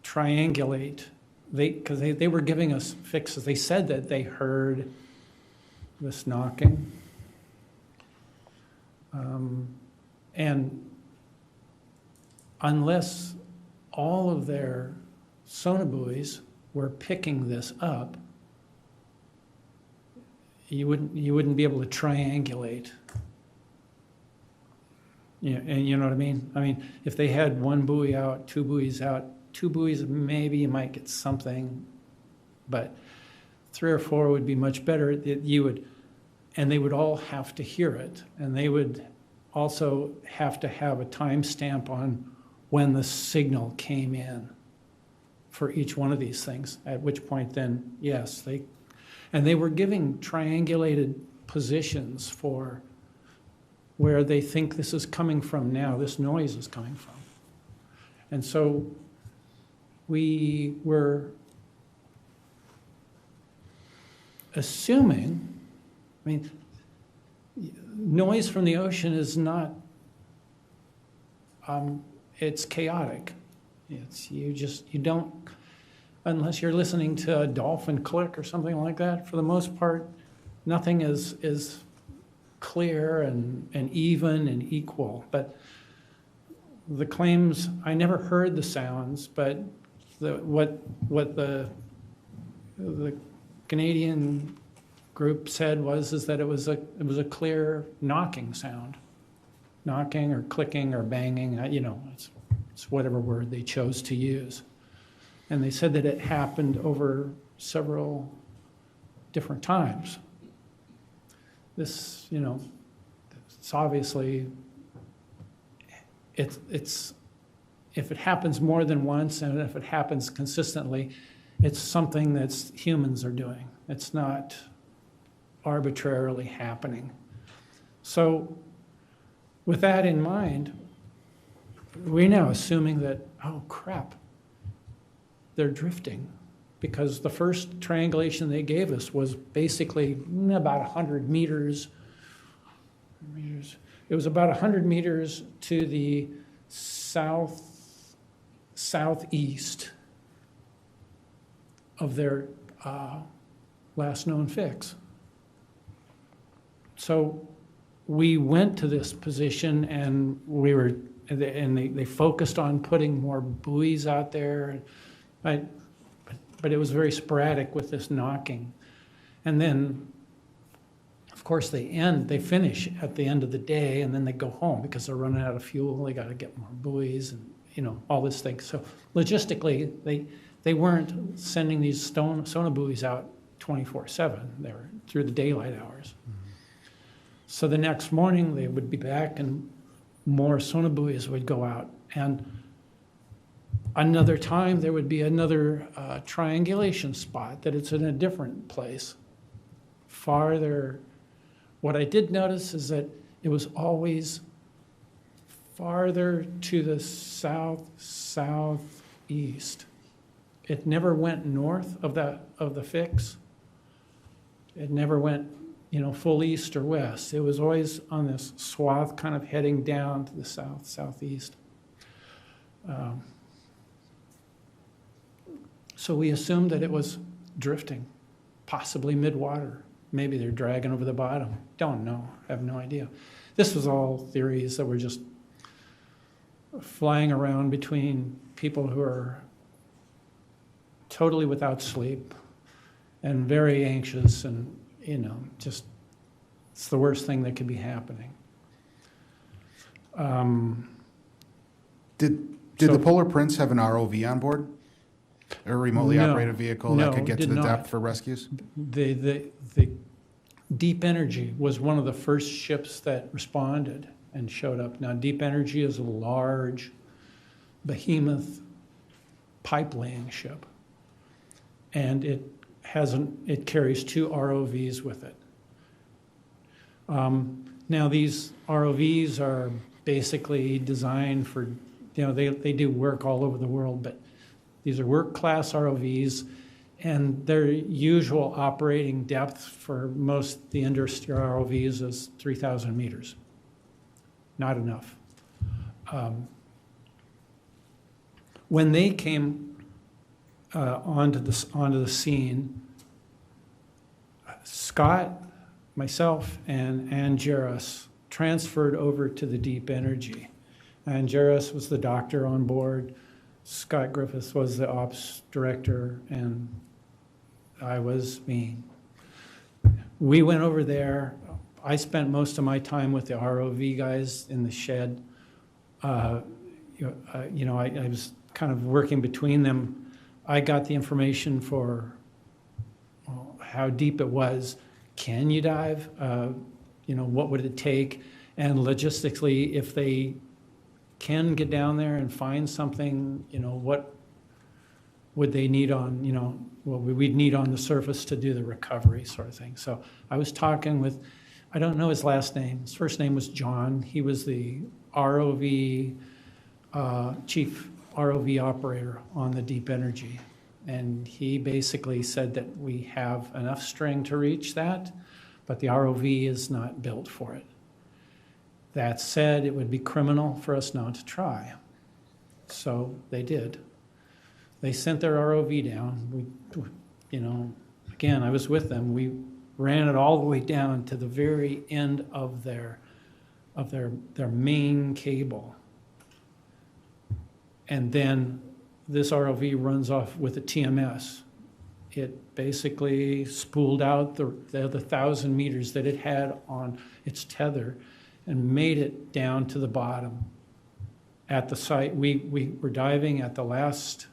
triangulate. Because they were giving us fixes. They said that they heard this knocking. And unless all of their sonobuoys were picking this up, you wouldn't be able to triangulate. Yeah, and you know what I mean? I mean, if they had one buoy out, 2 buoys out, 2 buoys, maybe you might get something, but 3 or 4 would be much better. And they would all have to hear it, and they would also have to have a timestamp on when the signal came in for each one of these things, at which point then, yes, they were giving triangulated positions for where they think this is coming from now, this noise is coming from. And so we were assuming, I mean, noise from the ocean is not, it's chaotic. You don't, unless you're listening to a dolphin click or something like that, for the most part, nothing is clear and even and equal. But the claims, I never heard the sounds, but what the Canadian group said is that it was a clear knocking sound, knocking or clicking or banging. You know, it's whatever word they chose to use, and they said that it happened over several different times. This, you know, it's obviously it's. If it happens more than once and if it happens consistently, it's something that's humans are doing. It's not arbitrarily happening. So with that in mind, we're now assuming that, oh crap, they're drifting, because the first triangulation they gave us was basically about 100 meters. It was about 100 meters to the southeast of their last known fix. So we went to this position and they focused on putting more buoys out there. But it was very sporadic with this knocking. And then, of course, they finish at the end of the day, and then they go home because they're running out of fuel. They got to get more buoys and, all this thing. So logistically, they weren't sending these sonobuoys out 24/7. They were through the daylight hours. Mm-hmm. So the next morning, they would be back, and more sonobuoys would go out. And another time, there would be another triangulation spot that it's in a different place, farther. What I did notice is that it was always farther to the southeast. It never went north of the fix. It never went, full east or west. It was always on this swath, kind of heading down to the southeast. So we assumed that it was drifting, possibly mid-water. Maybe they're dragging over the bottom. Don't know. I have no idea. This was all theories that were just flying around between people who are totally without sleep and very anxious, and just it's the worst thing that could be happening.
Did the Polar Prince have an ROV on board? Or a remotely operated vehicle that could get to the depth for rescues?
The Deep Energy was one of the first ships that responded and showed up. Now, Deep Energy is a large behemoth pipe-laying ship, and it carries 2 ROVs with it. Now, these ROVs are basically designed for, they do work all over the world, but these are work-class ROVs, and their usual operating depth for most the industrial ROVs is 3,000 meters. Not enough. When they came onto the scene, Scott, myself, and Jairus transferred over to the Deep Energy. And Jairus was the doctor on board. Scott Griffiths was the ops director, and I was me. We went over there. I spent most of my time with the ROV guys in the shed. I was kind of working between them. I got the information for how deep it was. Can you dive? What would it take? And logistically, if they can get down there and find something, what would they need on, what we'd need on the surface to do the recovery sort of thing. So I was talking with, I don't know his last name. His first name was John. He was the ROV, chief ROV operator on the Deep Energy. And he basically said that we have enough string to reach that, but the ROV is not built for it. That said, it would be criminal for us not to try. So they did. They sent their ROV down. Again, I was with them. We ran it all the way down to the very end of their main cable. And then this ROV runs off with a TMS. It basically spooled out the 1,000 meters that it had on its tether and made it down to the bottom. At the site, we were diving at the last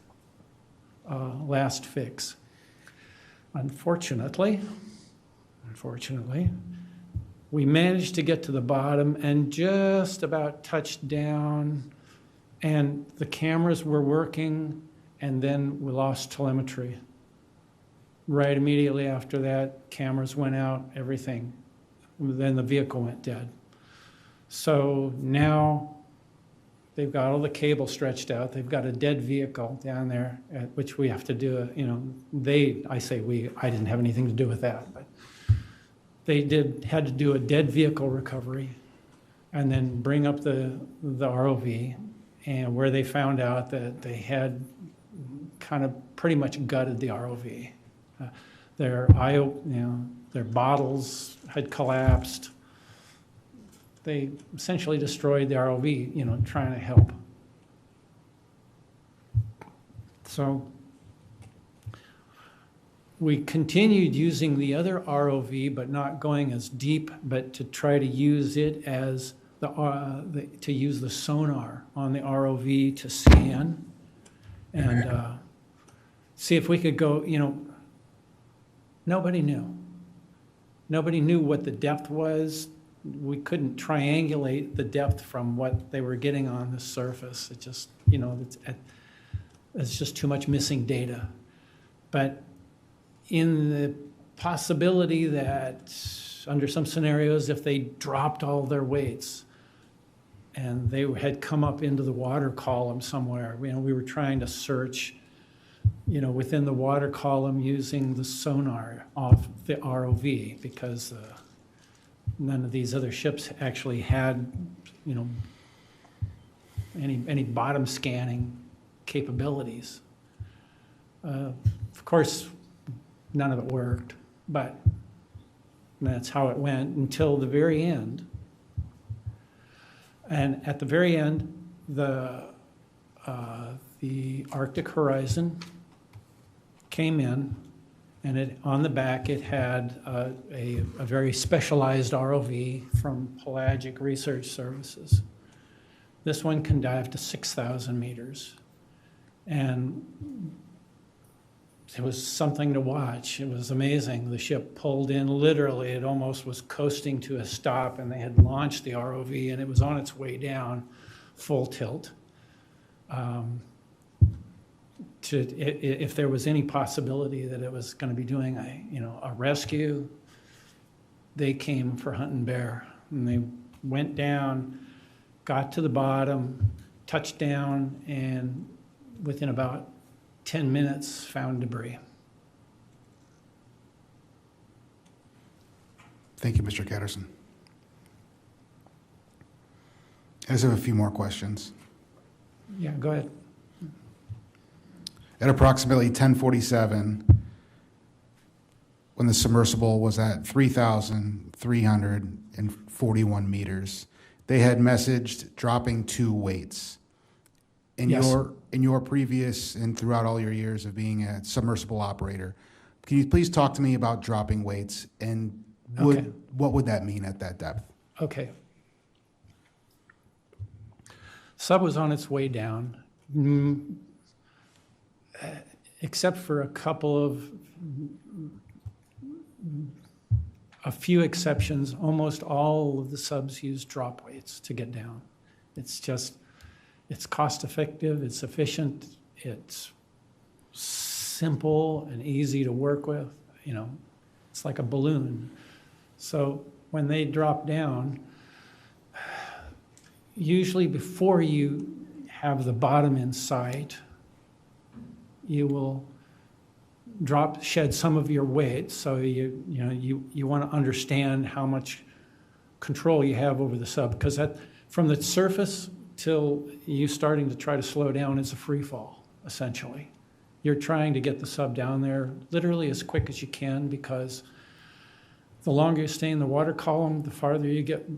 fix. Unfortunately, we managed to get to the bottom and just about touched down, and the cameras were working, and then we lost telemetry. Right immediately after that, cameras went out, everything. Then the vehicle went dead. So now they've got all the cable stretched out. They've got a dead vehicle down there, which we have to do. I say we. I didn't have anything to do with that, but they had to do a dead vehicle recovery, and then bring up the ROV, and where they found out that they had kind of pretty much gutted the ROV. Their bottles had collapsed. they essentially destroyed the ROV, you know, trying to help. So we continued using the other ROV, but not going as deep, but to try to use it as to use the sonar on the ROV to scan and see if we could go, you know, nobody knew. Nobody knew what the depth was. We couldn't triangulate the depth from what they were getting on the surface. It just, you know, it's just too much missing data. But in the possibility that under some scenarios, if they dropped all their weights and they had come up into the water column somewhere, you know, we were trying to search, you know, within the water column using the sonar off the ROV because none of these other ships actually had, you know, any bottom scanning capabilities. Of course, none of it worked, but that's how it went until the very end. And at the very end, the Arctic Horizon came in, and on the back it had a very specialized ROV from Pelagic Research Services. This one can dive to 6,000 meters. And it was something to watch. It was amazing. The ship pulled in literally. It almost was coasting to a stop, and they had launched the ROV, and it was on its way down full tilt. If there was any possibility that it was going to be doing a rescue, they came for hunt and bear, and they went down, got to the bottom, touched down, and within about 10 minutes found debris.
Thank you, Mr. Ketterson. I just have a few more questions.
Yeah, go ahead.
At approximately 10:47, when the submersible was at 3,341 meters, they had messaged dropping 2 weights. In
Yes.
your previous and throughout all your years of being a submersible operator, can you please talk to me about dropping weights and
Okay.
what would that mean at that depth?
Okay. Sub was on its way down, except for a few exceptions. Almost all of the subs use drop weights to get down. It's cost effective, it's efficient, it's simple and easy to work with. You know, it's like a balloon. So when they drop down, usually before you have the bottom in sight, you will shed some of your weight. So you want to understand how much control you have over the sub, because from the surface till you starting to try to slow down is a free fall, essentially. You're trying to get the sub down there literally as quick as you can, because the longer you stay in the water column, the farther you get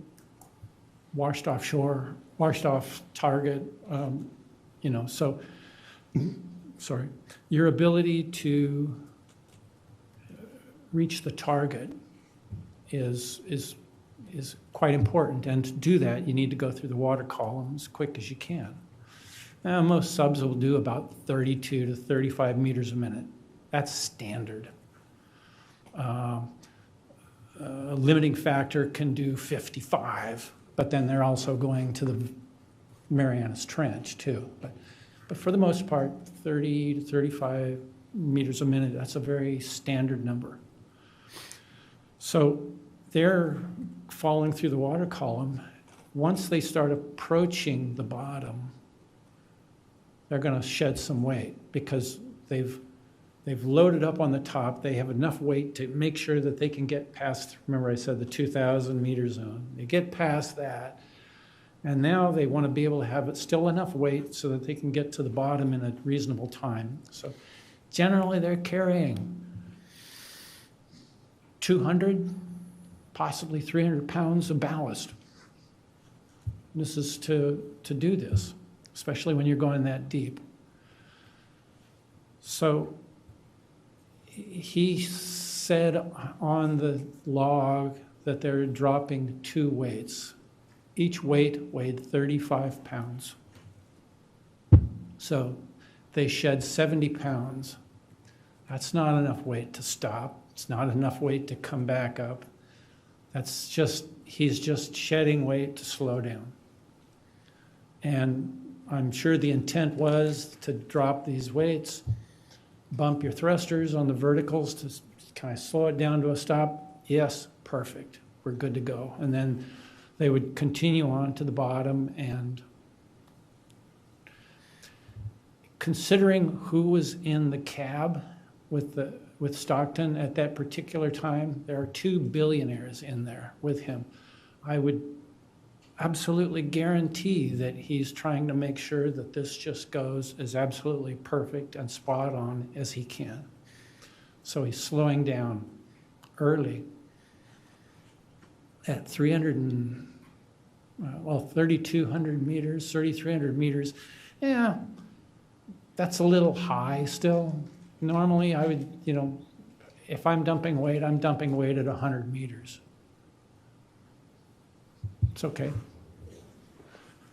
washed offshore, washed off target, so, sorry. Your ability to reach the target is quite important, and to do that, you need to go through the water column as quick as you can. Now, most subs will do about 32 to 35 meters a minute. That's standard. A limiting factor can do 55, but then they're also going to the Marianas Trench too. But for the most part, 30 to 35 meters a minute, that's a very standard number. So they're falling through the water column. Once they start approaching the bottom, they're going to shed some weight, because they've loaded up on the top. They have enough weight to make sure that they can get past, remember I said the 2,000 meter zone. They get past that, and now they want to be able to have still enough weight so that they can get to the bottom in a reasonable time. So generally they're carrying 200, possibly 300 pounds of ballast. eyewitnesses to do this, especially when you're going that deep. So he said on the log that they're dropping 2 weights. Each weight weighed 35 pounds. So they shed 70 pounds. That's not enough weight to stop. It's not enough weight to come back up. That's just, he's just shedding weight to slow down. And I'm sure the intent was to drop these weights, bump your thrusters on the verticals to kind of slow it down to a stop. Yes, perfect. We're good to go. And then they would continue on to the bottom. And considering who was in the cab with Stockton at that particular time, there are 2 billionaires in there with him. I would absolutely guarantee that he's trying to make sure that this just goes as absolutely perfect and spot on as he can. So he's slowing down early at 3,200 meters, 3,300 meters. Yeah, that's a little high still. Normally I would, if I'm dumping weight at 100 meters. It's okay.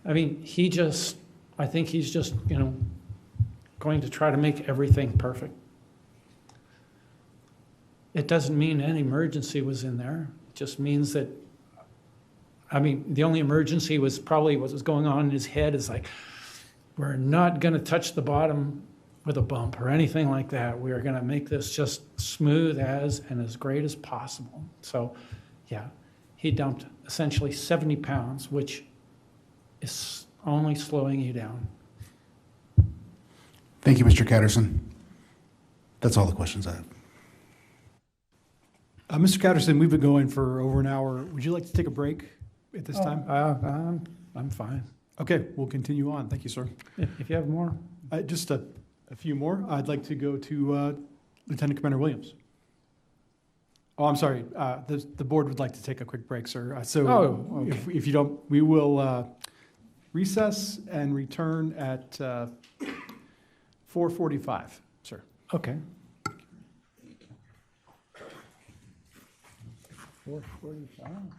I mean, I think he's just, going to try to make everything perfect. It doesn't mean any emergency was in there. It just means that, the only emergency was probably what was going on in his head is like, we're not going to touch the bottom with a bump or anything like that. We are going to make this just smooth and as great as possible. So, yeah, he dumped essentially 70 pounds, which is only slowing you down.
Thank you, Mr. Catterson. That's all the questions I have.
Mr. Catterson, we've been going for over an hour. Would you like to take a break at this time?
I'm fine.
Okay, we'll continue on. Thank you, sir.
If you have more.
Just a few more. I'd like to go to Lieutenant Commander Williams. Oh, I'm sorry. The board would like to take a quick break, sir.
Okay.
If you don't, we will recess and return at 4:45, sir.
Okay. 4:45.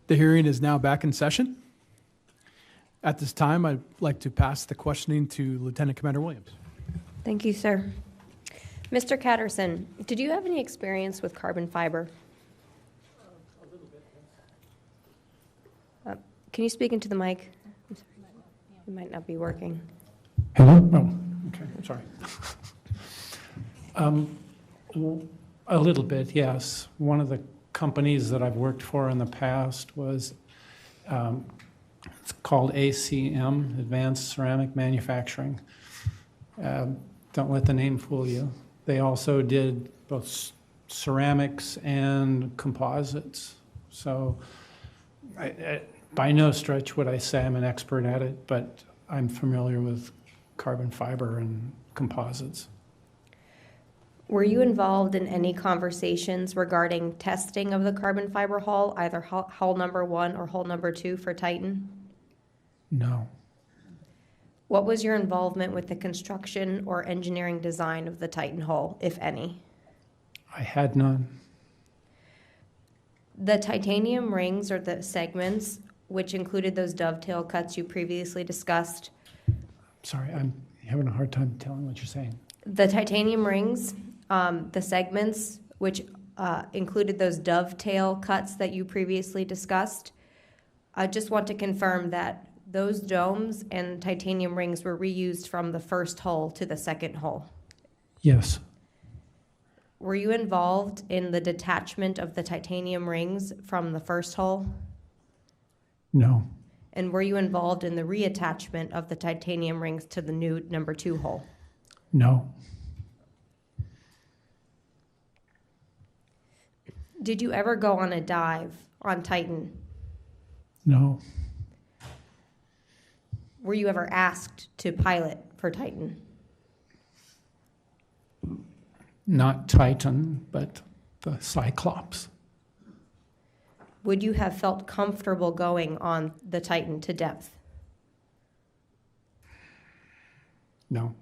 The hearing is now back in session. At this time, I'd like to pass the questioning to Lieutenant Commander Williams.
Thank you, sir. Mr. Catterson, did you have any experience with carbon fiber? Can you speak into the mic? I'm sorry. It might not be working.
Hello? Oh, okay, I'm sorry. A little bit, yes. One of the companies that I've worked for in the past was, it's called ACM, Advanced Ceramic Manufacturing. Don't let the name fool you. They also did both ceramics and composites. So by no stretch would I say I'm an expert at it, but I'm familiar with carbon fiber and composites.
Were you involved in any conversations regarding testing of the carbon fiber hull, either hull number 1 or hull number 2 for Titan?
No.
What was your involvement with the construction or engineering design of the Titan hull, if any?
I had none.
The titanium rings or the segments, which included those dovetail cuts you previously discussed.
Sorry, I'm having a hard time telling what you're saying.
The titanium rings, the segments, which included those dovetail cuts that you previously discussed. I just want to confirm that those domes and titanium rings were reused from the first hull to the second hull.
Yes.
Were you involved in the detachment of the titanium rings from the first hull?
No.
And were you involved in the reattachment of the titanium rings to the new number 2 hull?
No.
Did you ever go on a dive on Titan?
No.
Were you ever asked to pilot for Titan?
Not Titan, but the Cyclops.
Would you have felt comfortable going on the Titan to depth?
No.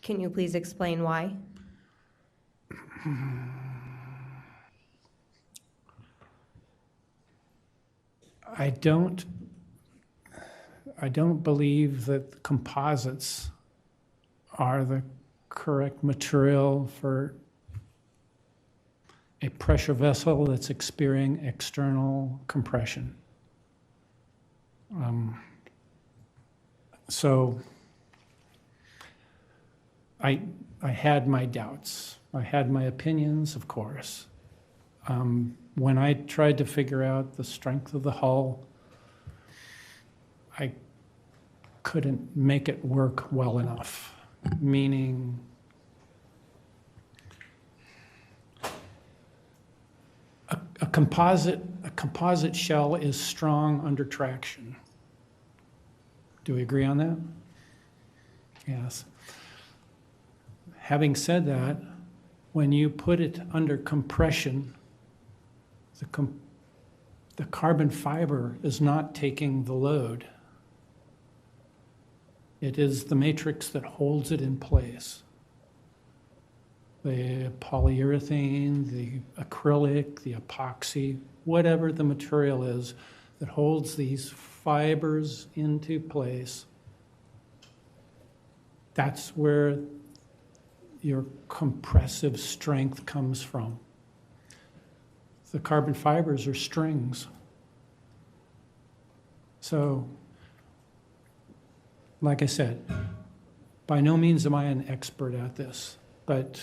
Can you please explain why?
I don't believe that composites are the correct material for a pressure vessel that's experiencing external compression. So I had my doubts. I had my opinions, of course. When I tried to figure out the strength of the hull, I couldn't make it work well enough, meaning a composite shell is strong under traction. Do we agree on that? Yes. Having said that, when you put it under compression, the carbon fiber is not taking the load. It is the matrix that holds it in place. The polyurethane, the acrylic, the epoxy, whatever the material is that holds these fibers into place, that's where your compressive strength comes from. The carbon fibers are strings. So, like I said, by no means am I an expert at this, but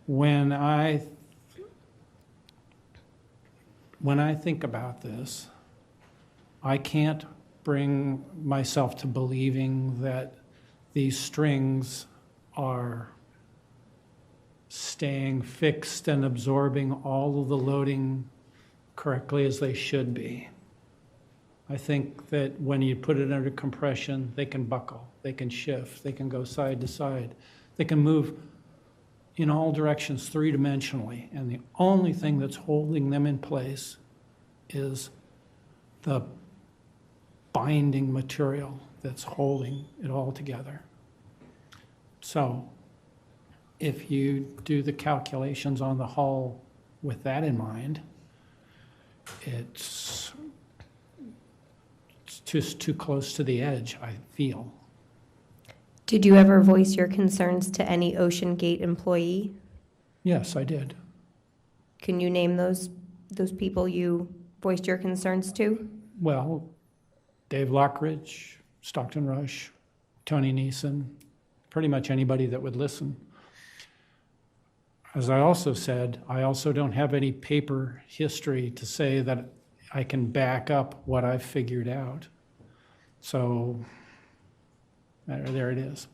when I think about this, I can't bring myself to believing that these strings are staying fixed and absorbing all of the loading correctly as they should be. I think that when you put it under compression, they can buckle, they can shift, they can go side to side, they can move in all directions three-dimensionally, and the only thing that's holding them in place is the binding material that's holding it all together. So if you do the calculations on the hull with that in mind, it's just too close to the edge, I feel.
Did you ever voice your concerns to any Ocean Gate employee?
Yes, I did.
Can you name those people you voiced your concerns to?
Well, Dave Lockridge, Stockton Rush, Tony Neeson, pretty much anybody that would listen. As I also said, I also don't have any paper history to say that I can back up what I've figured out. So there it is.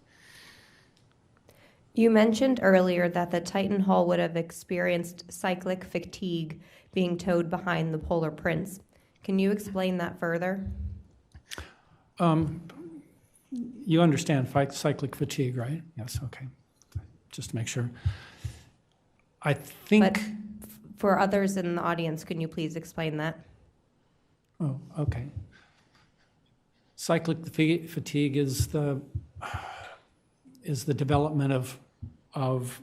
You mentioned earlier that the Titan hull would have experienced cyclic fatigue being towed behind the Polar Prince. Can you explain that further?
You understand cyclic fatigue, right? Yes, okay. Just to make sure. I think...
But for others in the audience, can you please explain that?
Oh, okay. Cyclic fatigue is the development of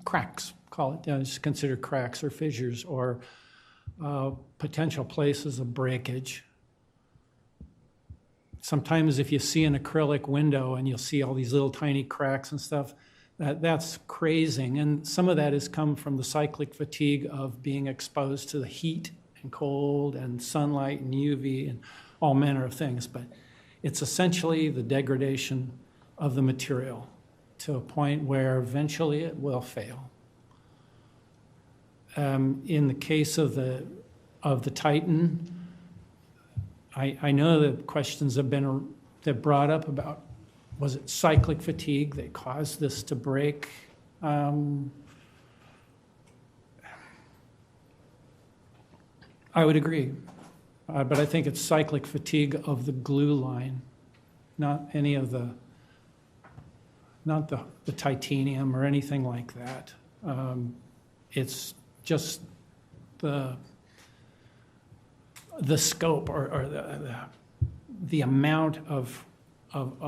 cracks, call it, just consider cracks or fissures or potential places of breakage. Sometimes if you see an acrylic window and you'll see all these little tiny cracks and stuff, that's crazing. And some of that has come from the cyclic fatigue of being exposed to the heat and cold and sunlight and UV and all manner of things. But it's essentially the degradation of the material to a point where eventually it will fail. In the case of the Titan, I know that questions have been brought up about, was it cyclic fatigue that caused this to break? I would agree, but I think it's cyclic fatigue of the glue line, not any of not the titanium or anything like that. It's just the scope or the amount of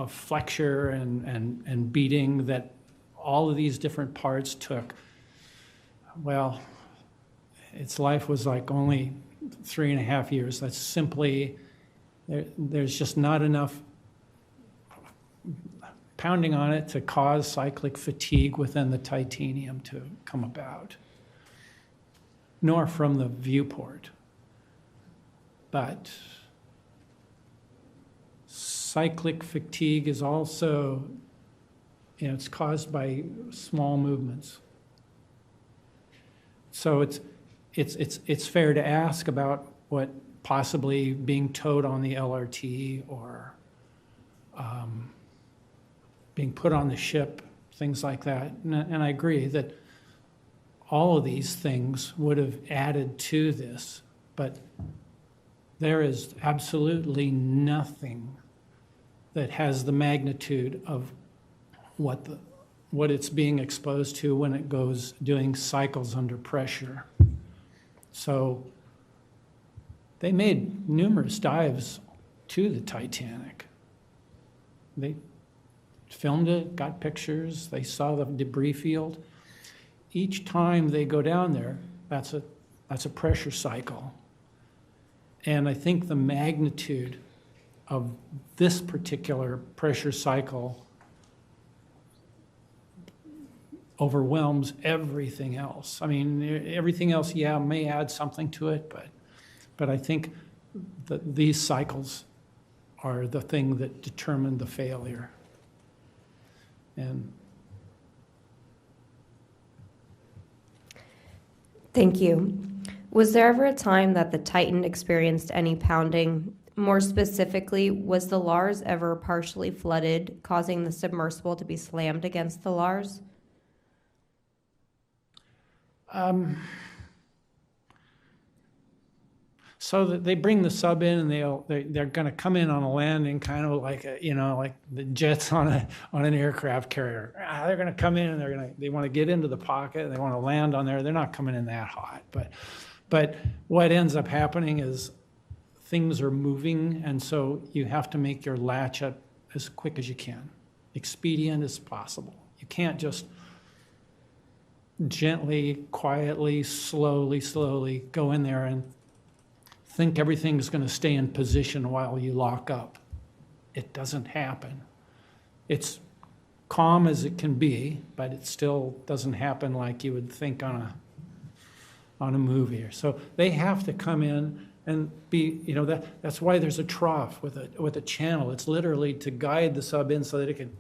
flexure and beating that all of these different parts took. Well, its life was like only 3.5 years. That's simply, there's just not enough pounding on it to cause cyclic fatigue within the titanium to come about, nor from the viewport. But cyclic fatigue is also, it's caused by small movements. So it's fair to ask about what possibly being towed on the LRT or being put on the ship, things like that. And I agree that all of these things would have added to this, but there is absolutely nothing that has the magnitude of what it's being exposed to when it goes doing cycles under pressure. So they made numerous dives to the Titanic. They filmed it, got pictures, they saw the debris field. Each time they go down there, that's a pressure cycle. And I think the magnitude of this particular pressure cycle overwhelms everything else. I mean, everything else, yeah, may add something to it, but I think that these cycles are the thing that determined the failure. And
thank you. Was there ever a time that the Titan experienced any pounding? More specifically, was the Lars ever partially flooded, causing the submersible to be slammed against the Lars?
So that they bring the sub in, and they're going to come in on a landing, kind of like like the jets on an aircraft carrier. They're going to come in and they want to get into the pocket. They want to land on there. They're not coming in that hot, but what ends up happening is things are moving, and so you have to make your latch up as quick as you can, expedient as possible. You can't just gently, quietly, slowly go in there and think everything's going to stay in position while you lock up. It doesn't happen. It's calm as it can be, but it still doesn't happen like you would think on a movie. So they have to come in and be, that's why there's a trough with a channel. It's literally to guide the sub in so that it can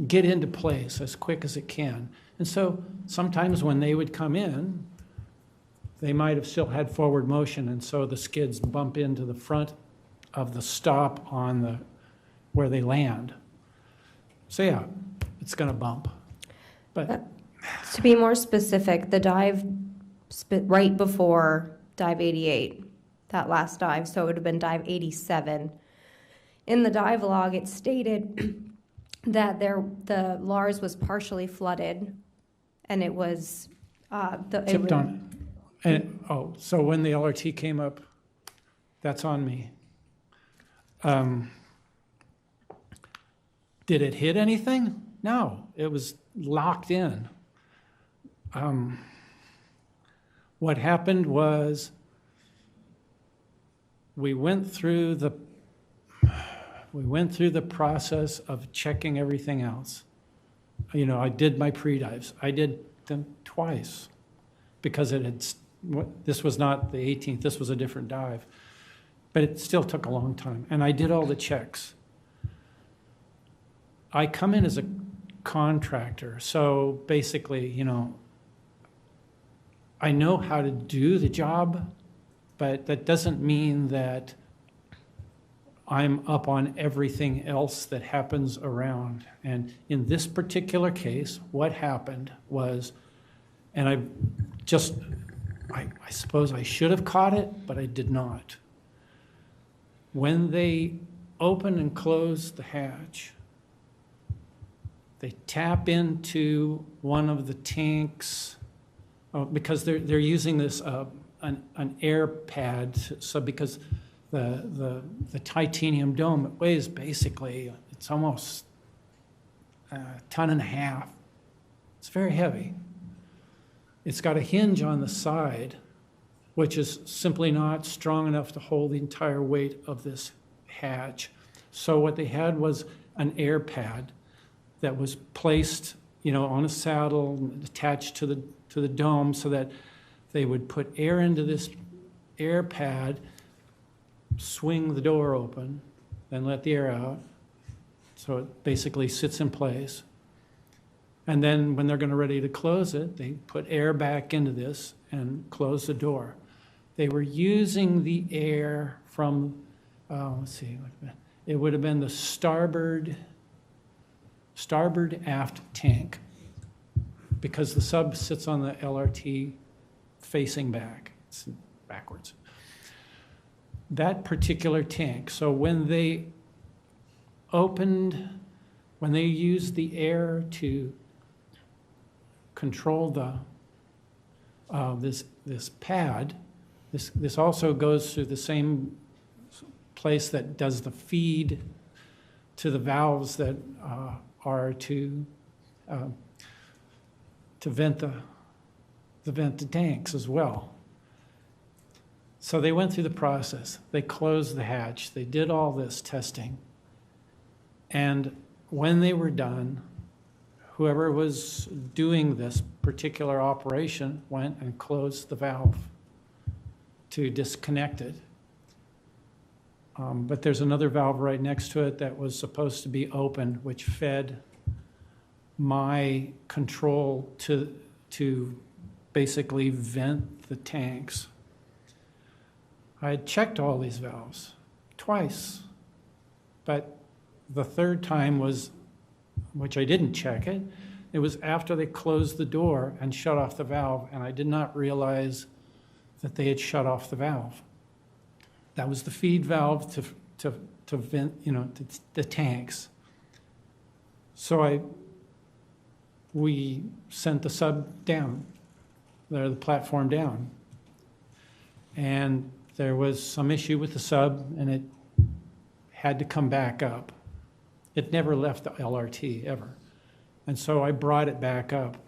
get into place as quick as it can. And so sometimes when they would come in, they might have still had forward motion, and so the skids bump into the front of the stop on where they land. So yeah, it's going to bump. But
To be more specific, the dive right before dive 88, that last dive, so it would have been dive 87. In the dive log, it stated that the Lars was partially flooded, and it was
tipped on. And so when the LRT came up, that's on me. Did it hit anything? No, it was locked in. What happened was we went through the process of checking everything else. I did my pre-dives. I did them twice because this was not the 18th, this was a different dive. But it still took a long time. And I did all the checks. I come in as a contractor, so basically, I know how to do the job, but that doesn't mean that I'm up on everything else that happens around. And in this particular case, what happened was, and I suppose I should have caught it, but I did not. When they open and close the hatch, they tap into one of the tanks because they're using this an air pad. So because the titanium dome, it weighs basically, it's almost a ton and a half. It's very heavy. It's got a hinge on the side, which is simply not strong enough to hold the entire weight of this hatch. So what they had was an air pad that was placed, on a saddle attached to the dome so that they would put air into this air pad, swing the door open, then let the air out. So it basically sits in place. And then when they're ready to close it, they put air back into this and close the door. They were using the air from, it would have been the starboard aft tank, because the sub sits on the LRT facing back. It's backwards. That particular tank, so when they used the air to control this pad, this also goes through the same place that does the feed to the valves that are to vent the tanks as well. So they went through the process. They closed the hatch. They did all this testing. And when they were done, whoever was doing this particular operation went and closed the valve to disconnect it. But there's another valve right next to it that was supposed to be open, which fed my control to basically vent the tanks. I had checked all these valves twice, but the third time was, which I didn't check it, it was after they closed the door and shut off the valve, and I did not realize that they had shut off the valve. That was the feed valve to vent, the tanks. So we sent the sub down, the platform down. And there was some issue with the sub, and it had to come back up. It never left the LRT, ever. And so I brought it back up.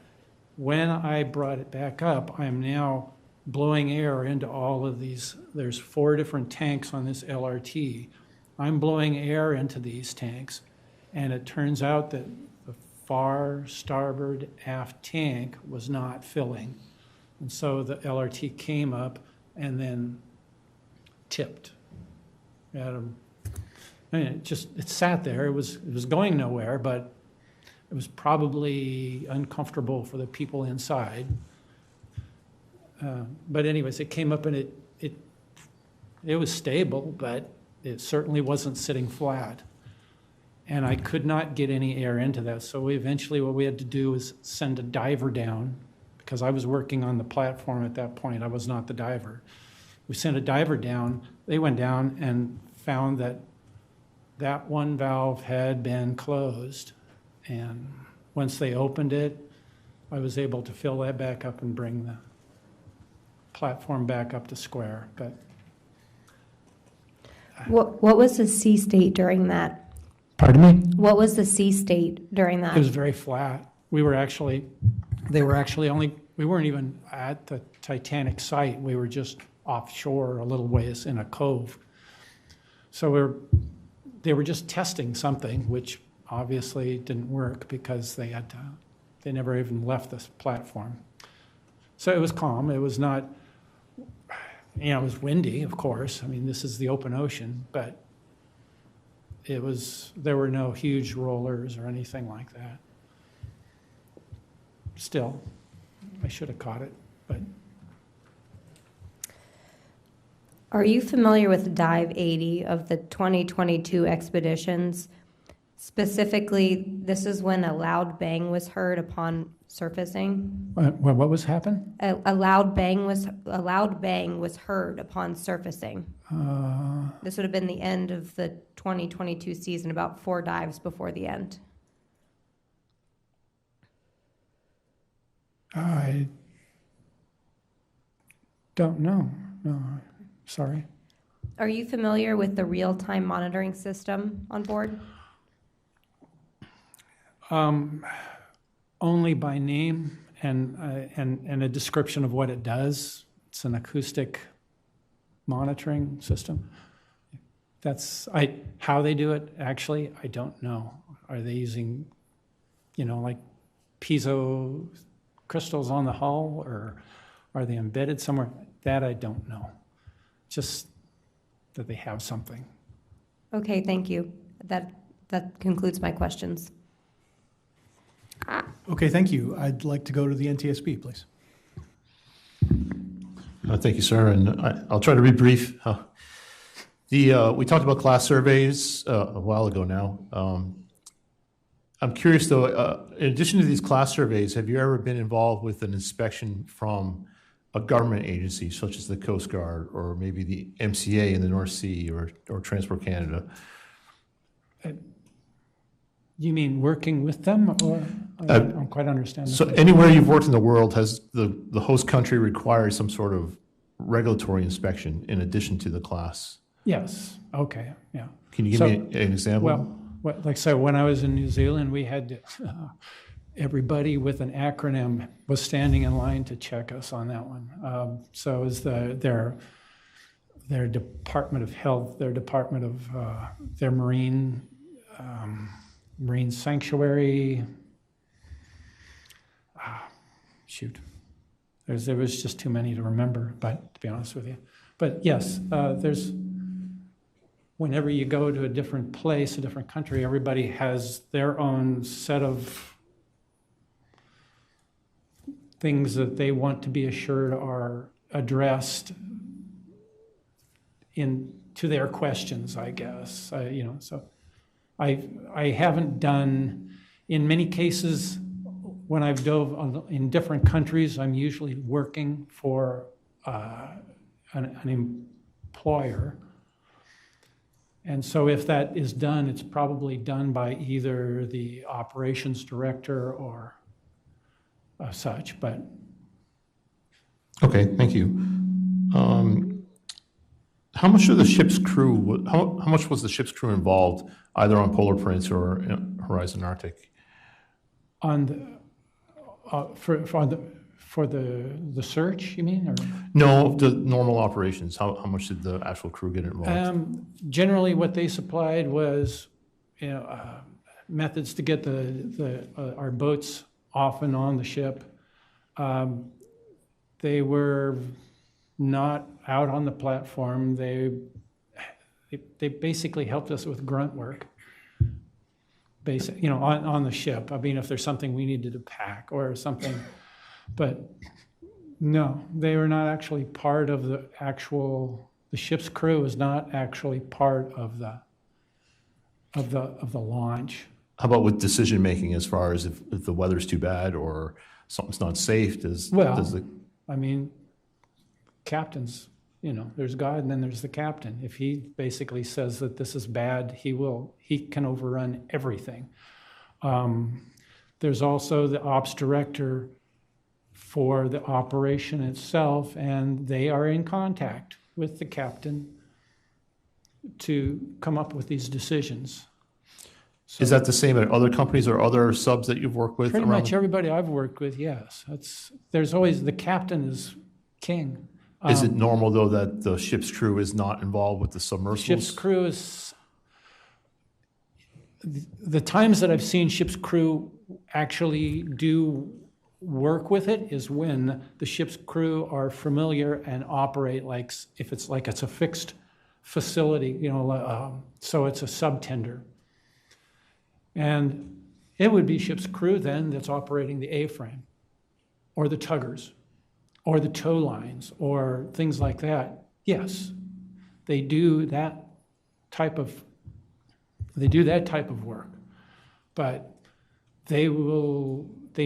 When I brought it back up, I'm now blowing air into all of these. There's 4 different tanks on this LRT. I'm blowing air into these tanks, and it turns out that the far starboard aft tank was not filling. And so the LRT came up and then tipped. And it sat there. It was going nowhere, but it was probably uncomfortable for the people inside. But anyways, it came up and it was stable, but it certainly wasn't sitting flat. And I could not get any air into that. So eventually what we had to do was send a diver down, because I was working on the platform at that point. I was not the diver. We sent a diver down. They went down and found that that one valve had been closed. And once they opened it, I was able to fill that back up and bring the platform back up to square. But
What was the sea state during that?
pardon me?
What was the sea state during that?
It was very flat. We weren't even at the Titanic site. We were just offshore a little ways in a cove. So they were just testing something, which obviously didn't work because they never even left this platform. So it was calm. It was not, it was windy, of course. I mean, this is the open ocean, but there were no huge rollers or anything like that. Still, I should have caught it, but.
Are you familiar with Dive 80 of the 2022 expeditions? Specifically, this is when a loud bang was heard upon surfacing.
What was happened?
A loud bang was heard upon surfacing. This would have been the end of the 2022 season, about 4 dives before the end.
I don't know. No, sorry.
Are you familiar with the real-time monitoring system on board?
Only by name and a description of what it does. It's an acoustic monitoring system. How they do it, actually, I don't know. Are they using, like piezo crystals on the hull, or are they embedded somewhere? That I don't know. Just that they have something.
Okay, thank you. That concludes my questions.
Okay, thank you. I'd like to go to the NTSB, please.
Thank you, sir, and I'll try to be brief. We talked about class surveys a while ago now. I'm curious, though, in addition to these class surveys, have you ever been involved with an inspection from a government agency, such as the Coast Guard, or maybe the MCA in the North Sea, or Transport Canada?
You mean working with them, or I don't quite understand.
So anywhere you've worked in the world, has the host country required some sort of regulatory inspection in addition to the class?
Yes. Okay. Yeah.
Can you give me an example?
Well, like I said, when I was in New Zealand, we had everybody with an acronym was standing in line to check us on that one. So it was their Department of Health, their Department of their Marine Sanctuary. There was just too many to remember, but to be honest with you. But yes, whenever you go to a different place, a different country, everybody has their own set of things that they want to be assured are addressed to their questions, I guess. So I haven't done, in many cases, when I've dove in different countries, I'm usually working for an employer. And so if that is done, it's probably done by either the operations director or such, but.
Okay, thank you. How much of the ship's crew, how much was the ship's crew involved, either on Polar Prince or Horizon Arctic?
On For the search, you mean, or?
No, the normal operations. How much did the actual crew get involved?
Generally, what they supplied was, methods to get our boats off and on the ship. They were not out on the platform. They basically helped us with grunt work, on the ship. I mean, if there's something we needed to pack or something. But no, they were not actually part of the ship's crew is not actually part of the launch.
How about with decision making as far as if the weather's too bad or something's not safe?
I mean, captains, there's God and then there's the captain. If he basically says that this is bad, he can overrun everything. There's also the ops director for the operation itself, and they are in contact with the captain to come up with these decisions. So
is that the same at other companies or other subs that you've worked with?
Pretty much everybody I've worked with, yes. There's always, the captain is king.
Is it normal, though, that the ship's crew is not involved with the submersibles?
Ship's crew is... The times that I've seen ship's crew actually do work with it is when the ship's crew are familiar and operate like it's a fixed facility, so it's a subtender. And it would be ship's crew then that's operating the A-frame or the tuggers or the tow lines or things like that. Yes, they do that type of work, but they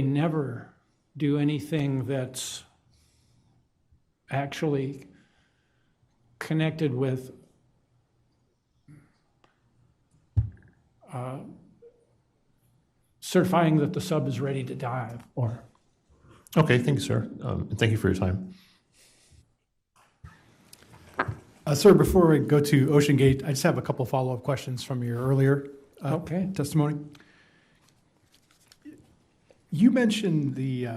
never do anything that's actually connected with certifying that the sub is ready to dive or.
Okay, thank you, sir. And thank you for your time.
Sir, before we go to Ocean Gate, I just have a couple follow-up questions from your earlier testimony. You mentioned the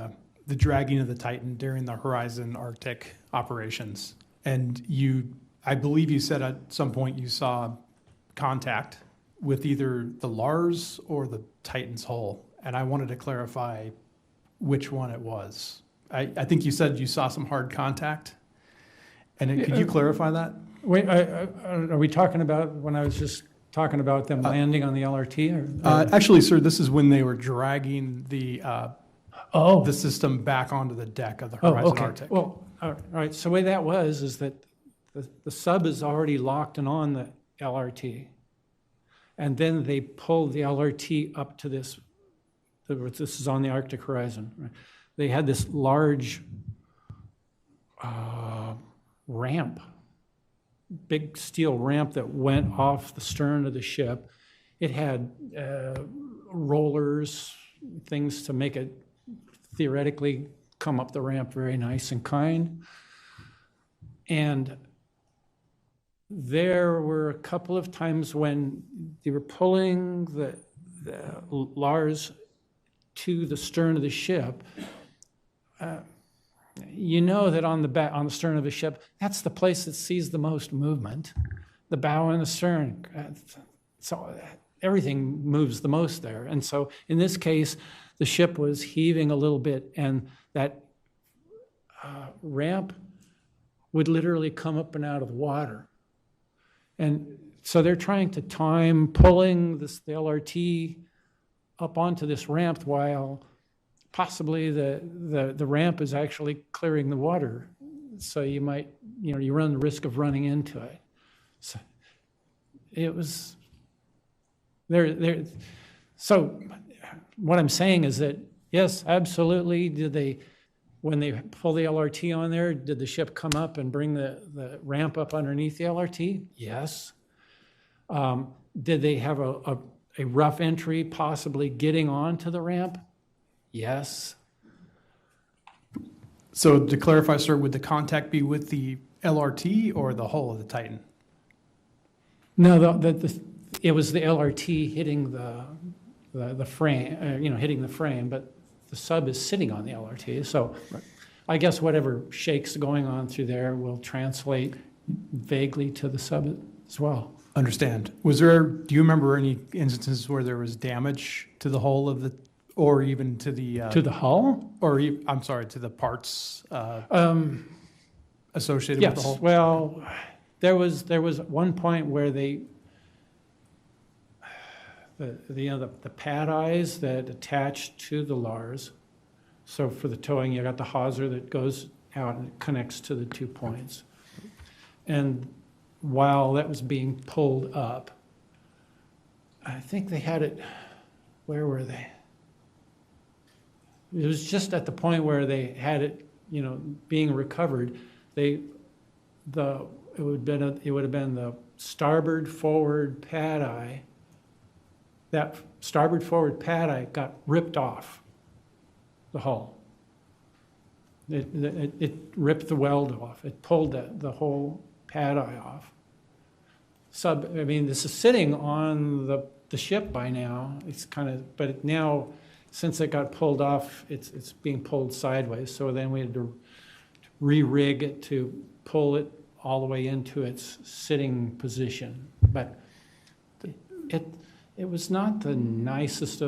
dragging of the Titan during the Horizon Arctic operations, and I believe you said at some point you saw contact with either the Lars or the Titan's hull, and I wanted to clarify which one it was. I think you said you saw some hard contact, and could you clarify that?
Wait, are we talking about when I was just talking about them landing on the LRT?
Actually, sir, this is when they were dragging the system back onto the deck of the Horizon Arctic.
Well, all right. So the way that was is that the sub is already locked and on the LRT, and then they pulled the LRT up to this. This is on the Arctic horizon. Right? They had this large ramp, big steel ramp that went off the stern of the ship. It had rollers, things to make it theoretically come up the ramp very nice and kind. And there were a couple of times when they were pulling the Lars to the stern of the ship. You know that on the stern of a ship, that's the place that sees the most movement, the bow and the stern. So everything moves the most there. And so in this case, the ship was heaving a little bit, and that ramp would literally come up and out of the water. And so they're trying to time pulling the LRT up onto this ramp while possibly the ramp is actually clearing the water. So you might, you run the risk of running into it. So it was there. So what I'm saying is that, yes, absolutely. When they pull the LRT on there, did the ship come up and bring the ramp up underneath the LRT? Yes. Did they have a rough entry, possibly getting onto the ramp? Yes.
So to clarify, sir, would the contact be with the LRT or the hull of the Titan?
No, it was the LRT hitting the frame, hitting the frame, but the sub is sitting on the LRT. So I guess whatever shakes going on through there will translate vaguely to the sub as well.
Understand. Do you remember any instances where there was damage to the hull of the, or even to the?
To the hull?
I'm sorry, to the parts associated with the
Yes,
hull?
well, there was one point where the pad eyes that attach to the Lars, so for the towing, you got the hawser that goes out and connects to the 2 points. And while that was being pulled up, I think they had it, where were they? It was just at the point where they had it, being recovered. It would have been the starboard forward pad eye. That starboard forward pad eye got ripped off the hull. It ripped the weld off. It pulled the whole pad eye off. This is sitting on the ship by now. It's but now, since it got pulled off, it's being pulled sideways. So then we had to re-rig it to pull it all the way into its sitting position. But it was not the nicest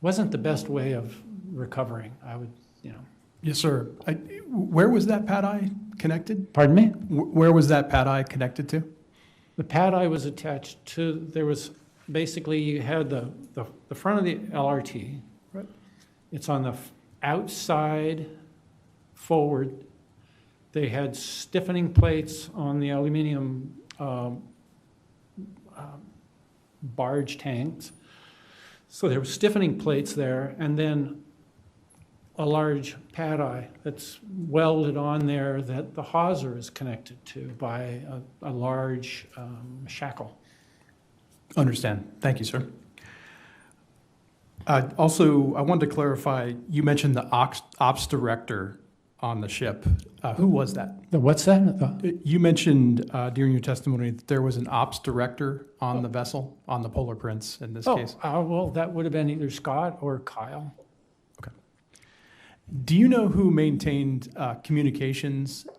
wasn't the best way of recovering.
Yes, sir. Where was that pad eye connected?
Pardon me?
Where was that pad eye connected to?
The pad eye was attached to, basically you had the front of the LRT.
Right.
It's on the outside forward. They had stiffening plates on the aluminum barge tanks. So there were stiffening plates there, and then a large pad eye that's welded on there that the hawser is connected to by a large shackle.
Understand. Thank you, sir. Also, I wanted to clarify, you mentioned the ops director on the ship. Who was that?
What's that?
You mentioned during your testimony that there was an ops director on the vessel, on the Polar Prince in this case.
Well, that would have been either Scott or Kyle.
Okay. Do you know who maintained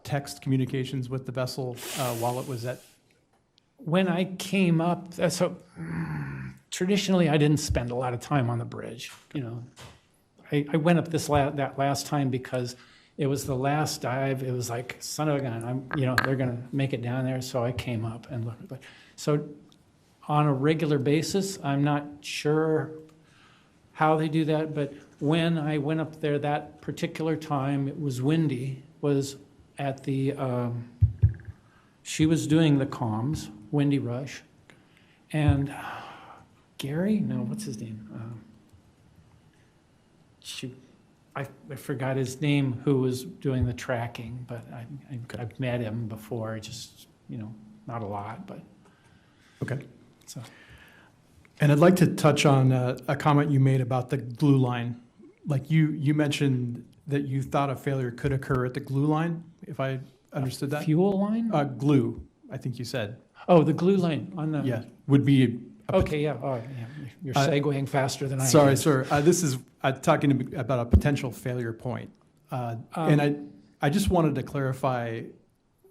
text communications with the vessel while it was at?
When I came up, traditionally I didn't spend a lot of time on the bridge. I went up that last time because it was the last dive. It was like, son of a gun, they're going to make it down there. So I came up and looked. But so on a regular basis, I'm not sure how they do that. But when I went up there that particular time, it was windy. Was at the she was doing the comms, Windy Rush, and Gary. No, what's his name? I forgot his name, who was doing the tracking, but I've met him before, just, not a lot, but.
Okay.
So.
And I'd like to touch on a comment you made about the glue line. Like you mentioned that you thought a failure could occur at the glue line, if I understood that?
Fuel line?
Glue, I think you said.
Oh, the glue line on the.
Yeah, would be.
Okay, yeah, oh, yeah. You're segueing faster than I am.
Sorry, sir. This is talking about a potential failure point. And I just wanted to clarify,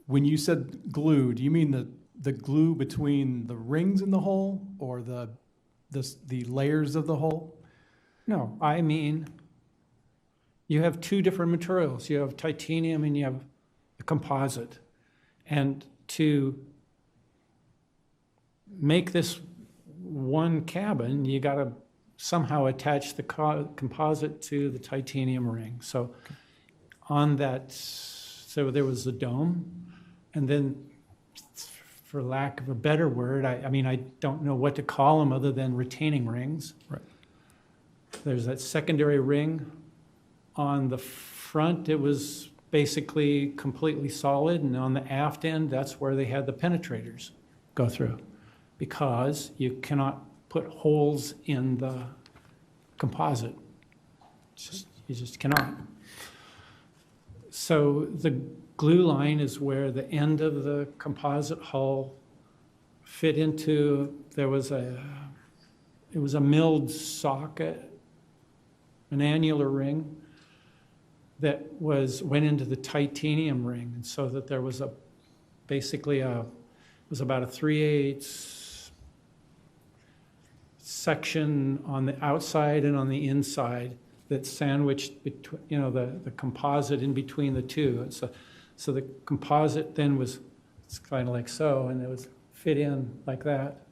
when you said glue, do you mean the glue between the rings in the hull or the layers of the hull?
No, I mean, you have two different materials. You have titanium and you have a composite. And to make this one cabin, you got to somehow attach the composite to the titanium ring. So on that, so there was a dome, and then, for lack of a better word, I mean, I don't know what to call them other than retaining rings.
Right.
There's that secondary ring. On the front, it was basically completely solid, and on the aft end, that's where they had the penetrators go through, because you cannot put holes in the composite. You just cannot. So the glue line is where the end of the composite hull fit into. It was a milled socket an annular ring that went into the titanium ring, and so that there was basically it was about a 3/8 section on the outside and on the inside that sandwiched between, the composite in between the two. So the composite then it's kind of like so, and it was fit in like that.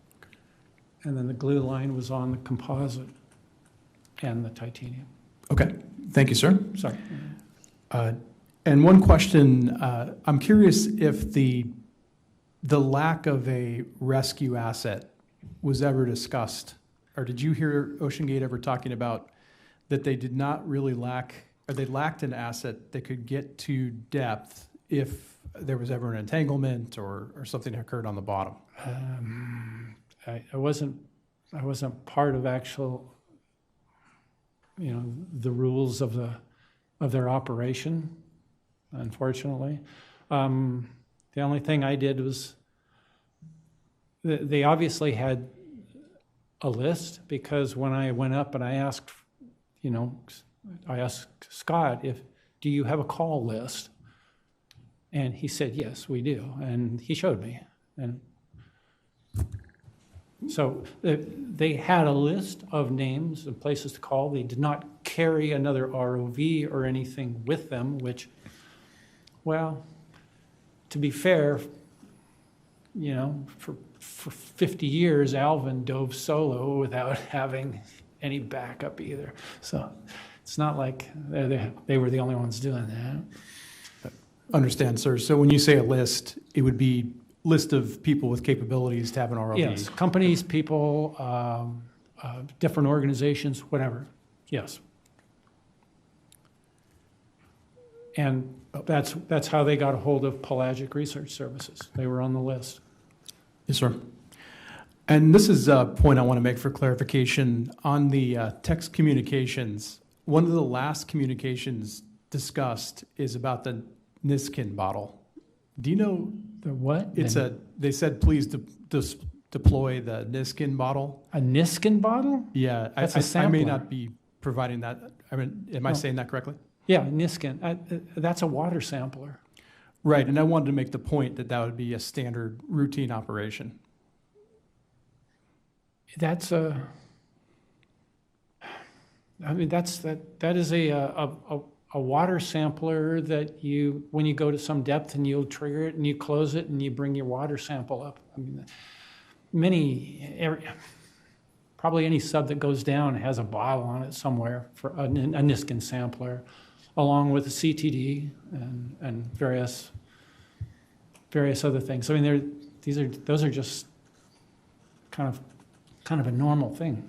And then the glue line was on the composite and the titanium.
Okay, thank you, sir.
Sorry.
And one question, I'm curious if the lack of a rescue asset was ever discussed, or did you hear OceanGate ever talking about that they did not really lack, or they lacked an asset that could get to depth if there was ever an entanglement or something occurred on the bottom?
I wasn't part of actual, the rules of their operation, unfortunately. The only thing I did was they obviously had a list, because when I went up and I asked Scott, do you have a call list? And he said, yes, we do. And he showed me. And so they had a list of names and places to call. They did not carry another ROV or anything with them, which, well, to be fair, for 50 years, Alvin dove solo without having any backup either. So it's not like they were the only ones doing that.
Understand, sir. So when you say a list, it would be list of people with capabilities to have an ROV?
Yes, companies, people, different organizations, whatever. Yes. And that's how they got a hold of Pelagic Research Services. They were on the list.
Yes, sir. And this is a point I want to make for clarification. On the text communications, one of the last communications discussed is about the Niskin bottle. Do you know
the what?
They said please deploy the Niskin bottle.
A Niskin bottle?
Yeah,
That's a
I
sampler.
may not be providing that. I mean, am I saying that correctly?
Yeah, Niskin. That's a water sampler.
Right, and I wanted to make the point that would be a standard routine operation.
That is a water sampler that when you go to some depth and you'll trigger it and you close it and you bring your water sample up. I mean, probably any sub that goes down has a bottle on it somewhere for a Niskin sampler, along with a CTD and various other things. I mean, those are just kind of a normal thing.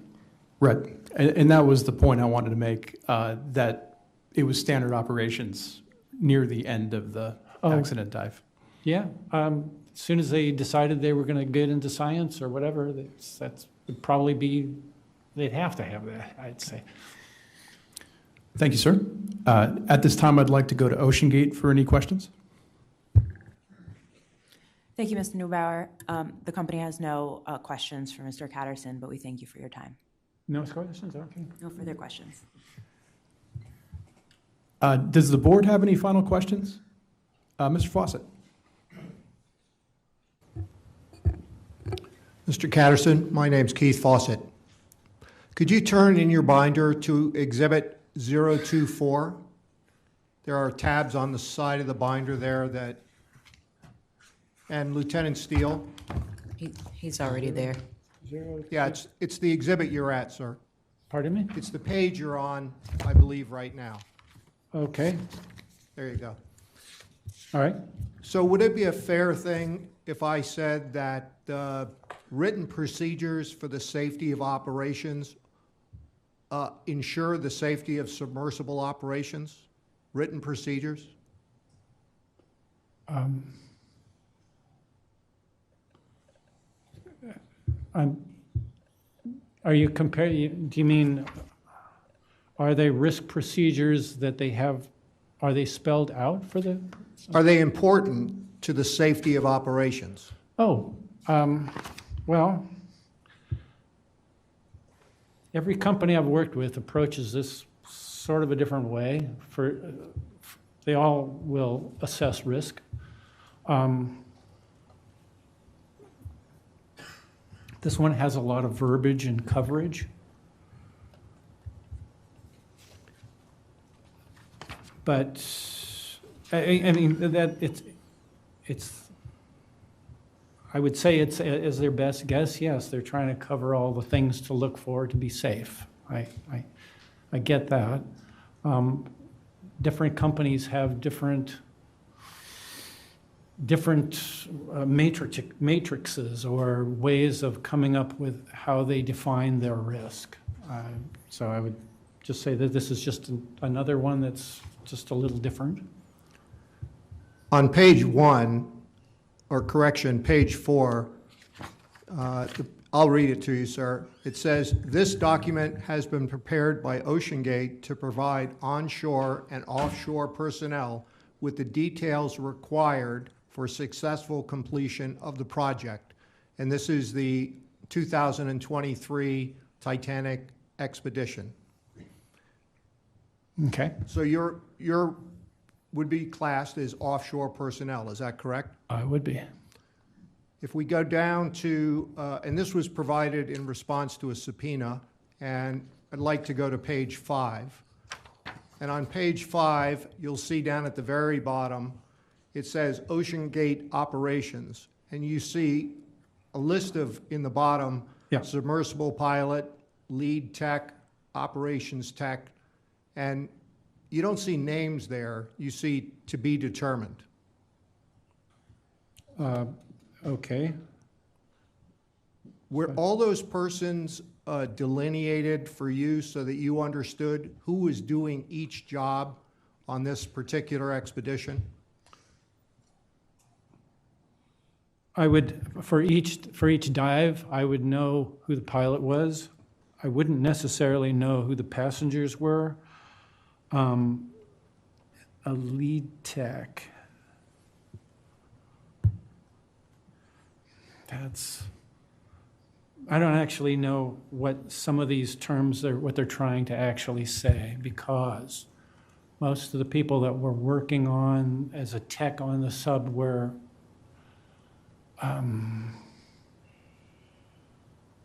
Right, and that was the point I wanted to make, that it was standard operations near the end of the accident dive.
Yeah, as soon as they decided they were going to get into science or whatever, that would probably be, they'd have to have that, I'd say.
Thank you, sir. At this time, I'd like to go to OceanGate for any questions.
Thank you, Mr. Neubauer. The company has no questions for Mr. Catterson, but we thank you for your time.
No questions? Okay.
No further questions.
Does the board have any final questions? Mr. Fawcett.
Mr. Catterson, my name's Keith Fawcett. Could you turn in your binder to Exhibit 024? There are tabs on the side of the binder there and Lieutenant Steele.
He's already there.
Yeah, it's the exhibit you're at, sir.
Pardon me?
It's the page you're on, I believe, right now.
Okay.
There you go.
All right.
So would it be a fair thing if I said that written procedures for the safety of operations ensure the safety of submersible operations? Written procedures?
Are you comparing, do you mean, are they risk procedures that they have, are they spelled out for the?
Are they important to the safety of operations?
Oh, well, every company I've worked with approaches this sort of a different way. They all will assess risk. This one has a lot of verbiage and coverage. But, I mean, that it's, I would say it's as their best guess. Yes, they're trying to cover all the things to look for to be safe. I get that. Different companies have different matrices or ways of coming up with how they define their risk. So I would just say that this is just another one that's just a little different.
On page 1, or correction, page 4, I'll read it to you, sir. It says, "This document has been prepared by OceanGate to provide onshore and offshore personnel with the details required for successful completion of the project." And this is the 2023 Titanic expedition.
Okay,
So your would be classed as offshore personnel, is that correct?
I would be.
If we go down to, and this was provided in response to a subpoena, and I'd like to go to page 5. And on page 5, you'll see down at the very bottom, it says OceanGate Operations. And you see a list of, in the bottom,
Yeah.
submersible pilot, lead tech, operations tech, and you don't see names there, you see to be determined.
Okay.
Were all those persons delineated for you so that you understood who was doing each job on this particular expedition?
I would, for each dive, I would know who the pilot was. I wouldn't necessarily know who the passengers were. A lead tech. I don't actually know what some of these terms are, what they're trying to actually say, because most of the people that were working on as a tech on the sub were,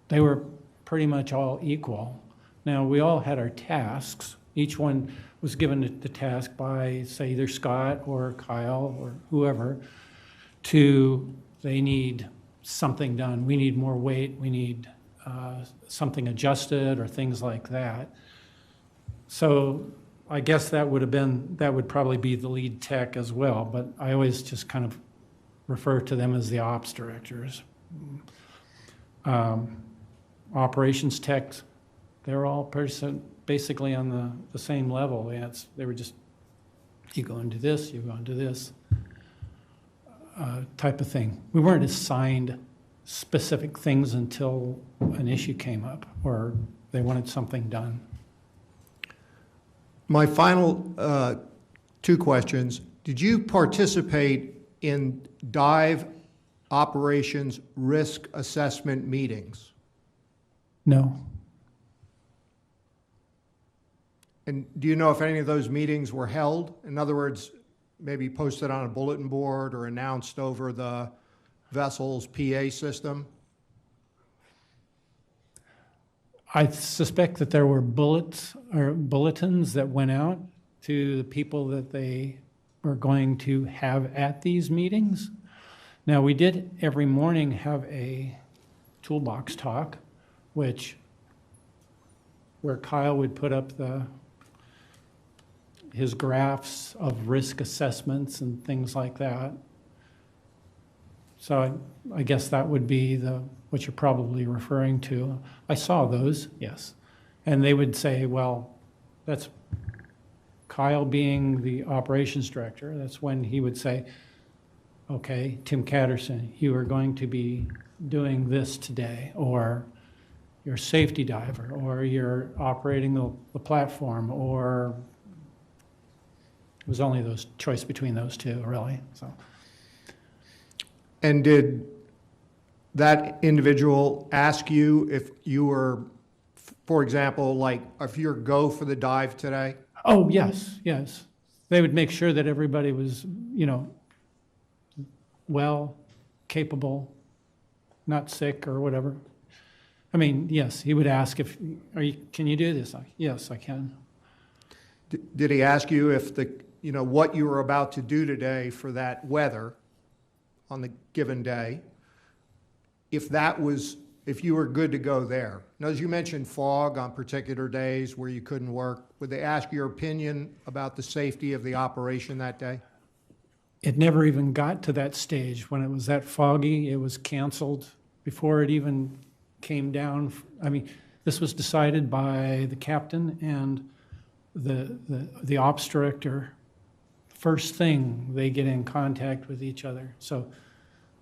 they were pretty much all equal. Now, we all had our tasks. Each one was given the task by, say, either Scott or Kyle or whoever, they need something done. We need more weight. We need something adjusted or things like that. So I guess that would probably be the lead tech as well, but I always just kind of refer to them as the ops directors. Operations techs, they're all basically on the same level. They were just, you go into this, you go into this. Type of thing. We weren't assigned specific things until an issue came up or they wanted something done.
My final 2 questions. Did you participate in dive operations risk assessment meetings?
No.
And do you know if any of those meetings were held? In other words, maybe posted on a bulletin board or announced over the vessel's PA system?
I suspect that there were bulletins that went out to the people that they were going to have at these meetings. Now, we did every morning have a toolbox talk, where Kyle would put up his graphs of risk assessments and things like that. So I guess that would be what you're probably referring to. I saw those, yes. And they would say, well, that's Kyle being the operations director. That's when he would say, okay, Tim Catterson, you are going to be doing this today, or you're a safety diver, or you're operating the platform, or it was only those choice between those two, really. So.
And did that individual ask you if you were, for example, like if you're go for the dive today?
Oh, yes, yes. They would make sure that everybody was, well, capable, not sick or whatever. I mean, yes, he would ask can you do this? Yes, I can.
Did he ask you if what you were about to do today for that weather on the given day, if you were good to go there? Now, as you mentioned fog on particular days where you couldn't work, would they ask your opinion about the safety of the operation that day?
It never even got to that stage. When it was that foggy, it was canceled before it even came down. I mean, this was decided by the captain and the ops director. First thing, they get in contact with each other. So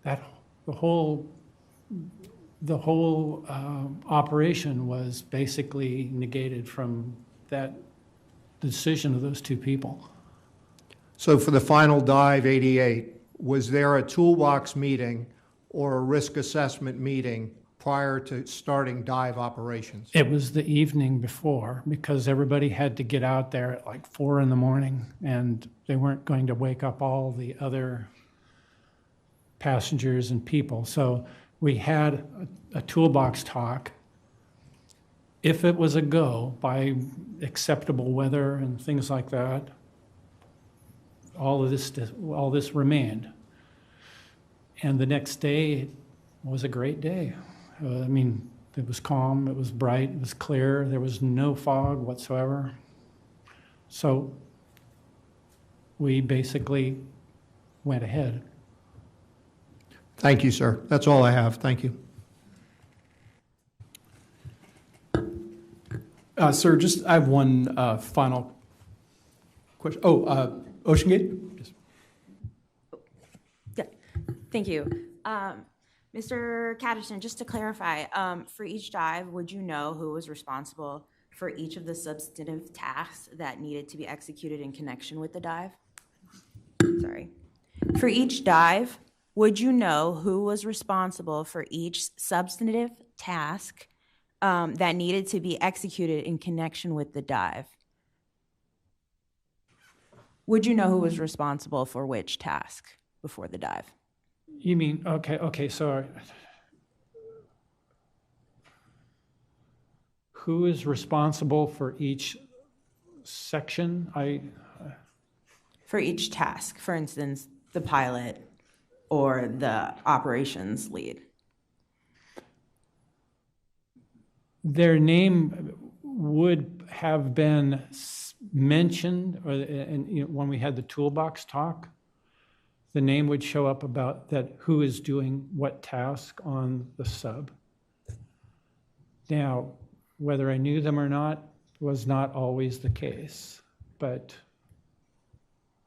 that the whole operation was basically negated from that decision of those two people.
So for the final dive, 88, was there a toolbox meeting or a risk assessment meeting prior to starting dive operations?
It was the evening before, because everybody had to get out there at like 4 a.m, and they weren't going to wake up all the other passengers and people. So we had a toolbox talk. If it was a go by acceptable weather and things like that, all this remained. And the next day was a great day. I mean, it was calm, it was bright, it was clear, there was no fog whatsoever. So we basically went ahead.
Thank you, sir. That's all I have. Thank you.
Sir, I have one final question. Ocean Gate? Yes.
Yeah, thank you. Mr. Catterson, just to clarify, for each dive, would you know who was responsible for each of the substantive tasks that needed to be executed in connection with the dive? Sorry. For each dive, would you know who was responsible for each substantive task that needed to be executed in connection with the dive? Would you know who was responsible for which task before the dive?
You mean, okay, so who is responsible for each section?
For each task, for instance, the pilot or the operations lead.
Their name would have been mentioned, when we had the toolbox talk. The name would show up about that, who is doing what task on the sub. Now, whether I knew them or not was not always the case, but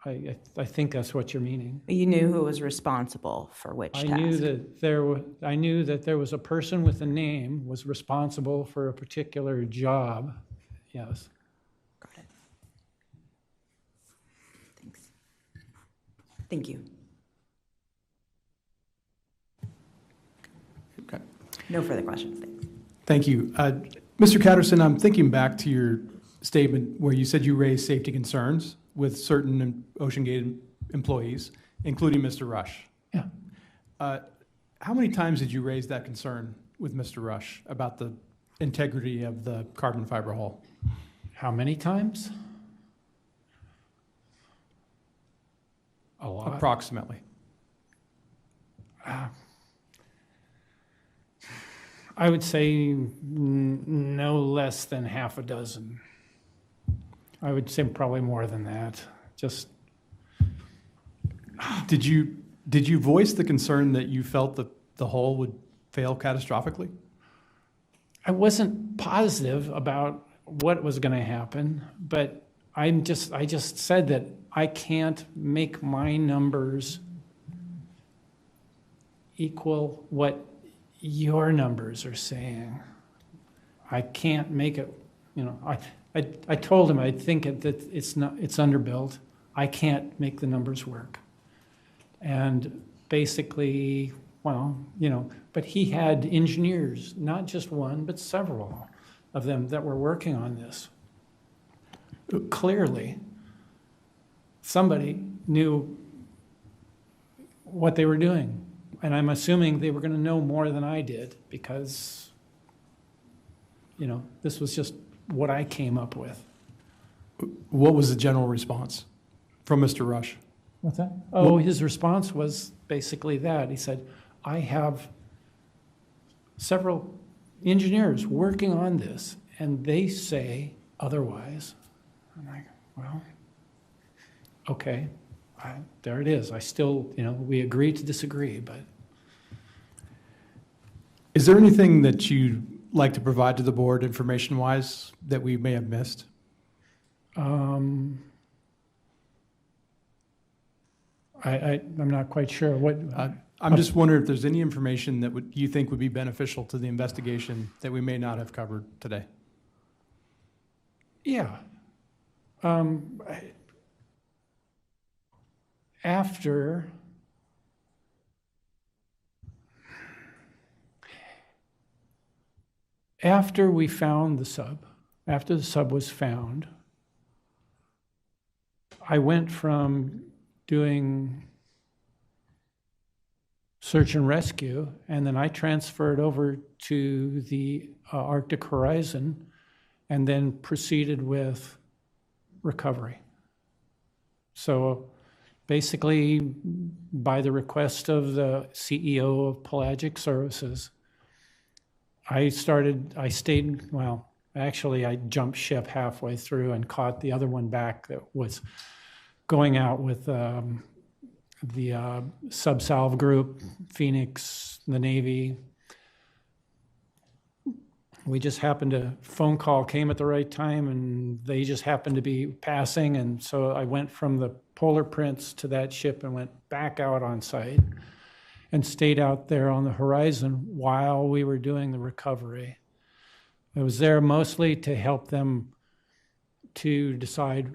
I think that's what you're meaning.
You knew who was responsible for which task?
I knew that there was a person with a name was responsible for a particular job. Yes.
Got it. Thanks. Thank you.
Okay.
No further questions. Thanks.
Thank you. Mr. Catterson, I'm thinking back to your statement where you said you raised safety concerns with certain Ocean Gate employees, including Mr. Rush.
Yeah.
How many times did you raise that concern with Mr. Rush about the integrity of the carbon fiber hull?
How many times? A lot.
Approximately.
I would say no less than half a dozen. I would say probably more than that. Just.
Did you voice the concern that you felt that the hull would fail catastrophically?
I wasn't positive about what was going to happen, but I just said that I can't make my numbers equal what your numbers are saying. I can't make it, I told him I think that it's underbuilt. I can't make the numbers work. And basically, but he had engineers, not just one, but several of them that were working on this. Clearly, somebody knew what they were doing. And I'm assuming they were going to know more than I did because, this was just what I came up with.
What was the general response from Mr. Rush?
What's that? Oh, his response was basically that. He said, I have several engineers working on this, and they say otherwise. I'm like, well, okay, there it is. I still, we agree to disagree, but.
Is there anything that you'd like to provide to the board information-wise that we may have missed?
I'm not quite sure what.
I'm just wondering if there's any information that you think would be beneficial to the investigation that we may not have covered today.
Yeah. After we found the sub, after the sub was found, I went from doing search and rescue, and then I transferred over to the Arctic Horizon, and then proceeded with recovery. So basically, by the request of the CEO of Pelagic Services, I jumped ship halfway through and caught the other one back that was going out with the Subsalve group, Phoenix, the Navy. We just happened to, phone call came at the right time, and they just happened to be passing, and so I went from the Polar Prince to that ship and went back out on site and stayed out there on the horizon while we were doing the recovery. I was there mostly to help them to decide,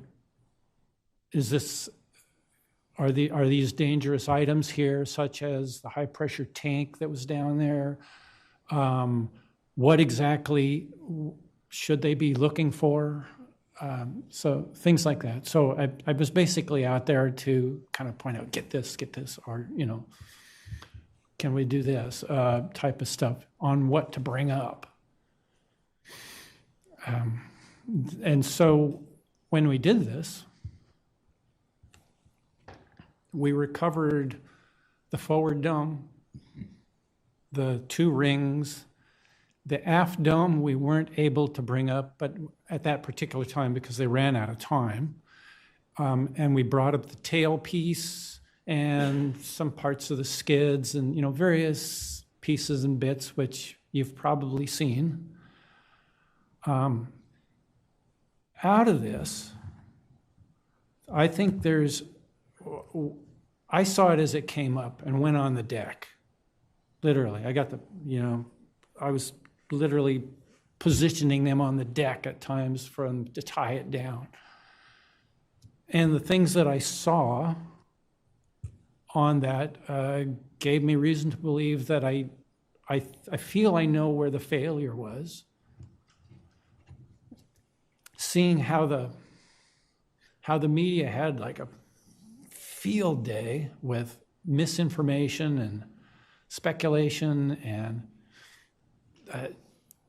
are these dangerous items here, such as the high pressure tank that was down there? What exactly should they be looking for? So things like that. So I was basically out there to kind of point out, get this, or, can we do this type of stuff on what to bring up. And so when we did this, we recovered the forward dome, the two rings. The aft dome we weren't able to bring up, but at that particular time because they ran out of time. And we brought up the tail piece and some parts of the skids and various pieces and bits which you've probably seen. Out of this, I think I saw it as it came up and went on the deck. Literally, I got I was literally positioning them on the deck at times to tie it down. And the things that I saw on that gave me reason to believe that I feel I know where the failure was. Seeing how the media had like a field day with misinformation and speculation and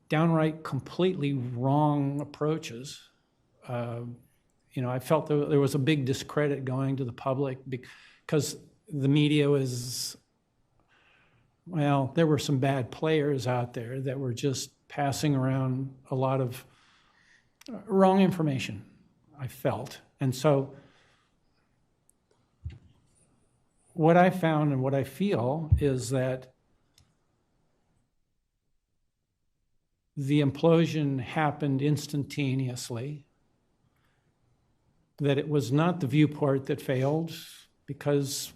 downright completely wrong approaches. I felt there was a big discredit going to the public because the media was, there were some bad players out there that were just passing around a lot of wrong information, I felt. And so what I found and what I feel is that the implosion happened instantaneously, that it was not the viewport that failed because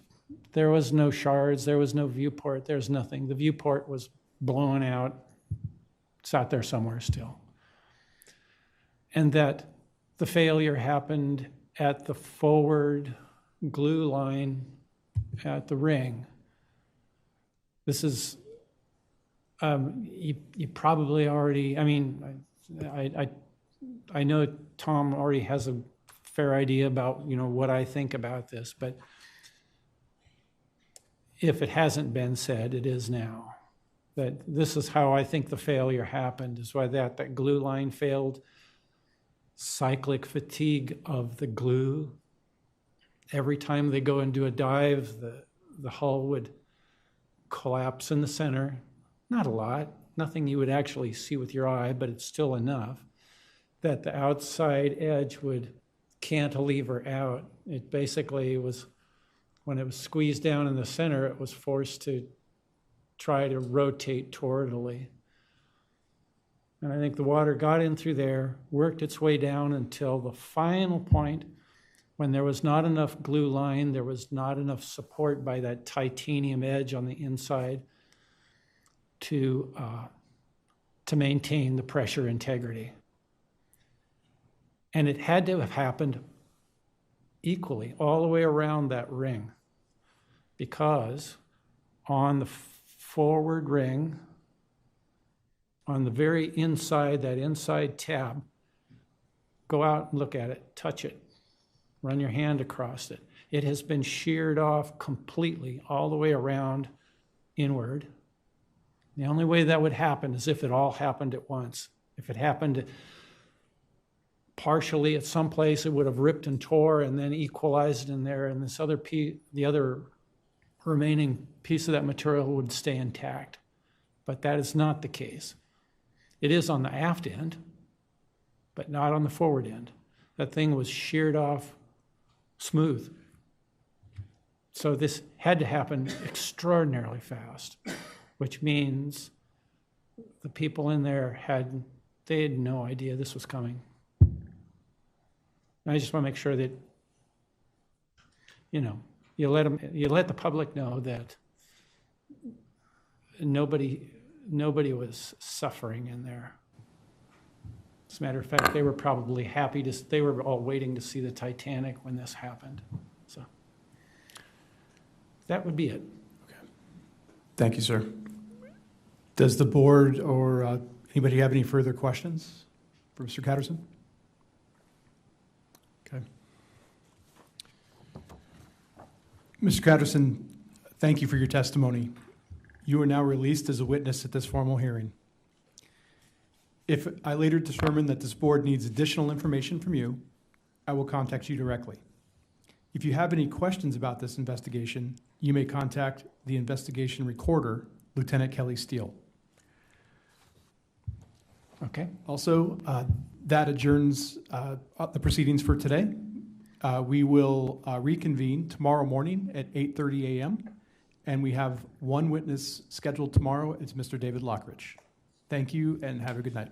there was no shards, there was no viewport, there's nothing. The viewport was blown out, it's out there somewhere still. And that the failure happened at the forward glue line at the ring. This is, you probably already, I I know Tom already has a fair idea about, what I think about this, but if it hasn't been said, it is now. That this is how I think the failure happened, is why that glue line failed. Cyclic fatigue of the glue. Every time they go and do a dive, the hull would collapse in the center. Not a lot, nothing you would actually see with your eye, but it's still enough that the outside edge would cantilever out. It basically was, when it was squeezed down in the center, it was forced to try to rotate toroidally. And I think the water got in through there, worked its way down until the final point when there was not enough glue line, there was not enough support by that titanium edge on the inside to maintain the pressure integrity. And it had to have happened equally all the way around that ring, because on the forward ring, on the very inside, that inside tab, go out and look at it, touch it, run your hand across it. It has been sheared off completely all the way around inward. The only way that would happen is if it all happened at once. If it happened partially at some place, it would have ripped and tore and then equalized in there, and this other the other remaining piece of that material would stay intact. But that is not the case. It is on the aft end, but not on the forward end. That thing was sheared off smooth. So this had to happen extraordinarily fast, which means the people in there had no idea this was coming. And I just want to make sure that, you let the public know that nobody was suffering in there. As a matter of fact, they were probably they were all waiting to see the Titanic when this happened. So that would be it.
Okay. Thank you, sir. Does the board or anybody have any further questions for Mr. Catterson? Okay. Mr. Catterson, thank you for your testimony. You are now released as a witness at this formal hearing. If I later determine that this board needs additional information from you, I will contact you directly. If you have any questions about this investigation, you may contact the investigation recorder, Lieutenant Kelly Steele.
Okay.
Also, that adjourns the proceedings for today. We will reconvene tomorrow morning at 8:30 a.m. And we have one witness scheduled tomorrow. It's Mr. David Lockridge. Thank you and have a good night.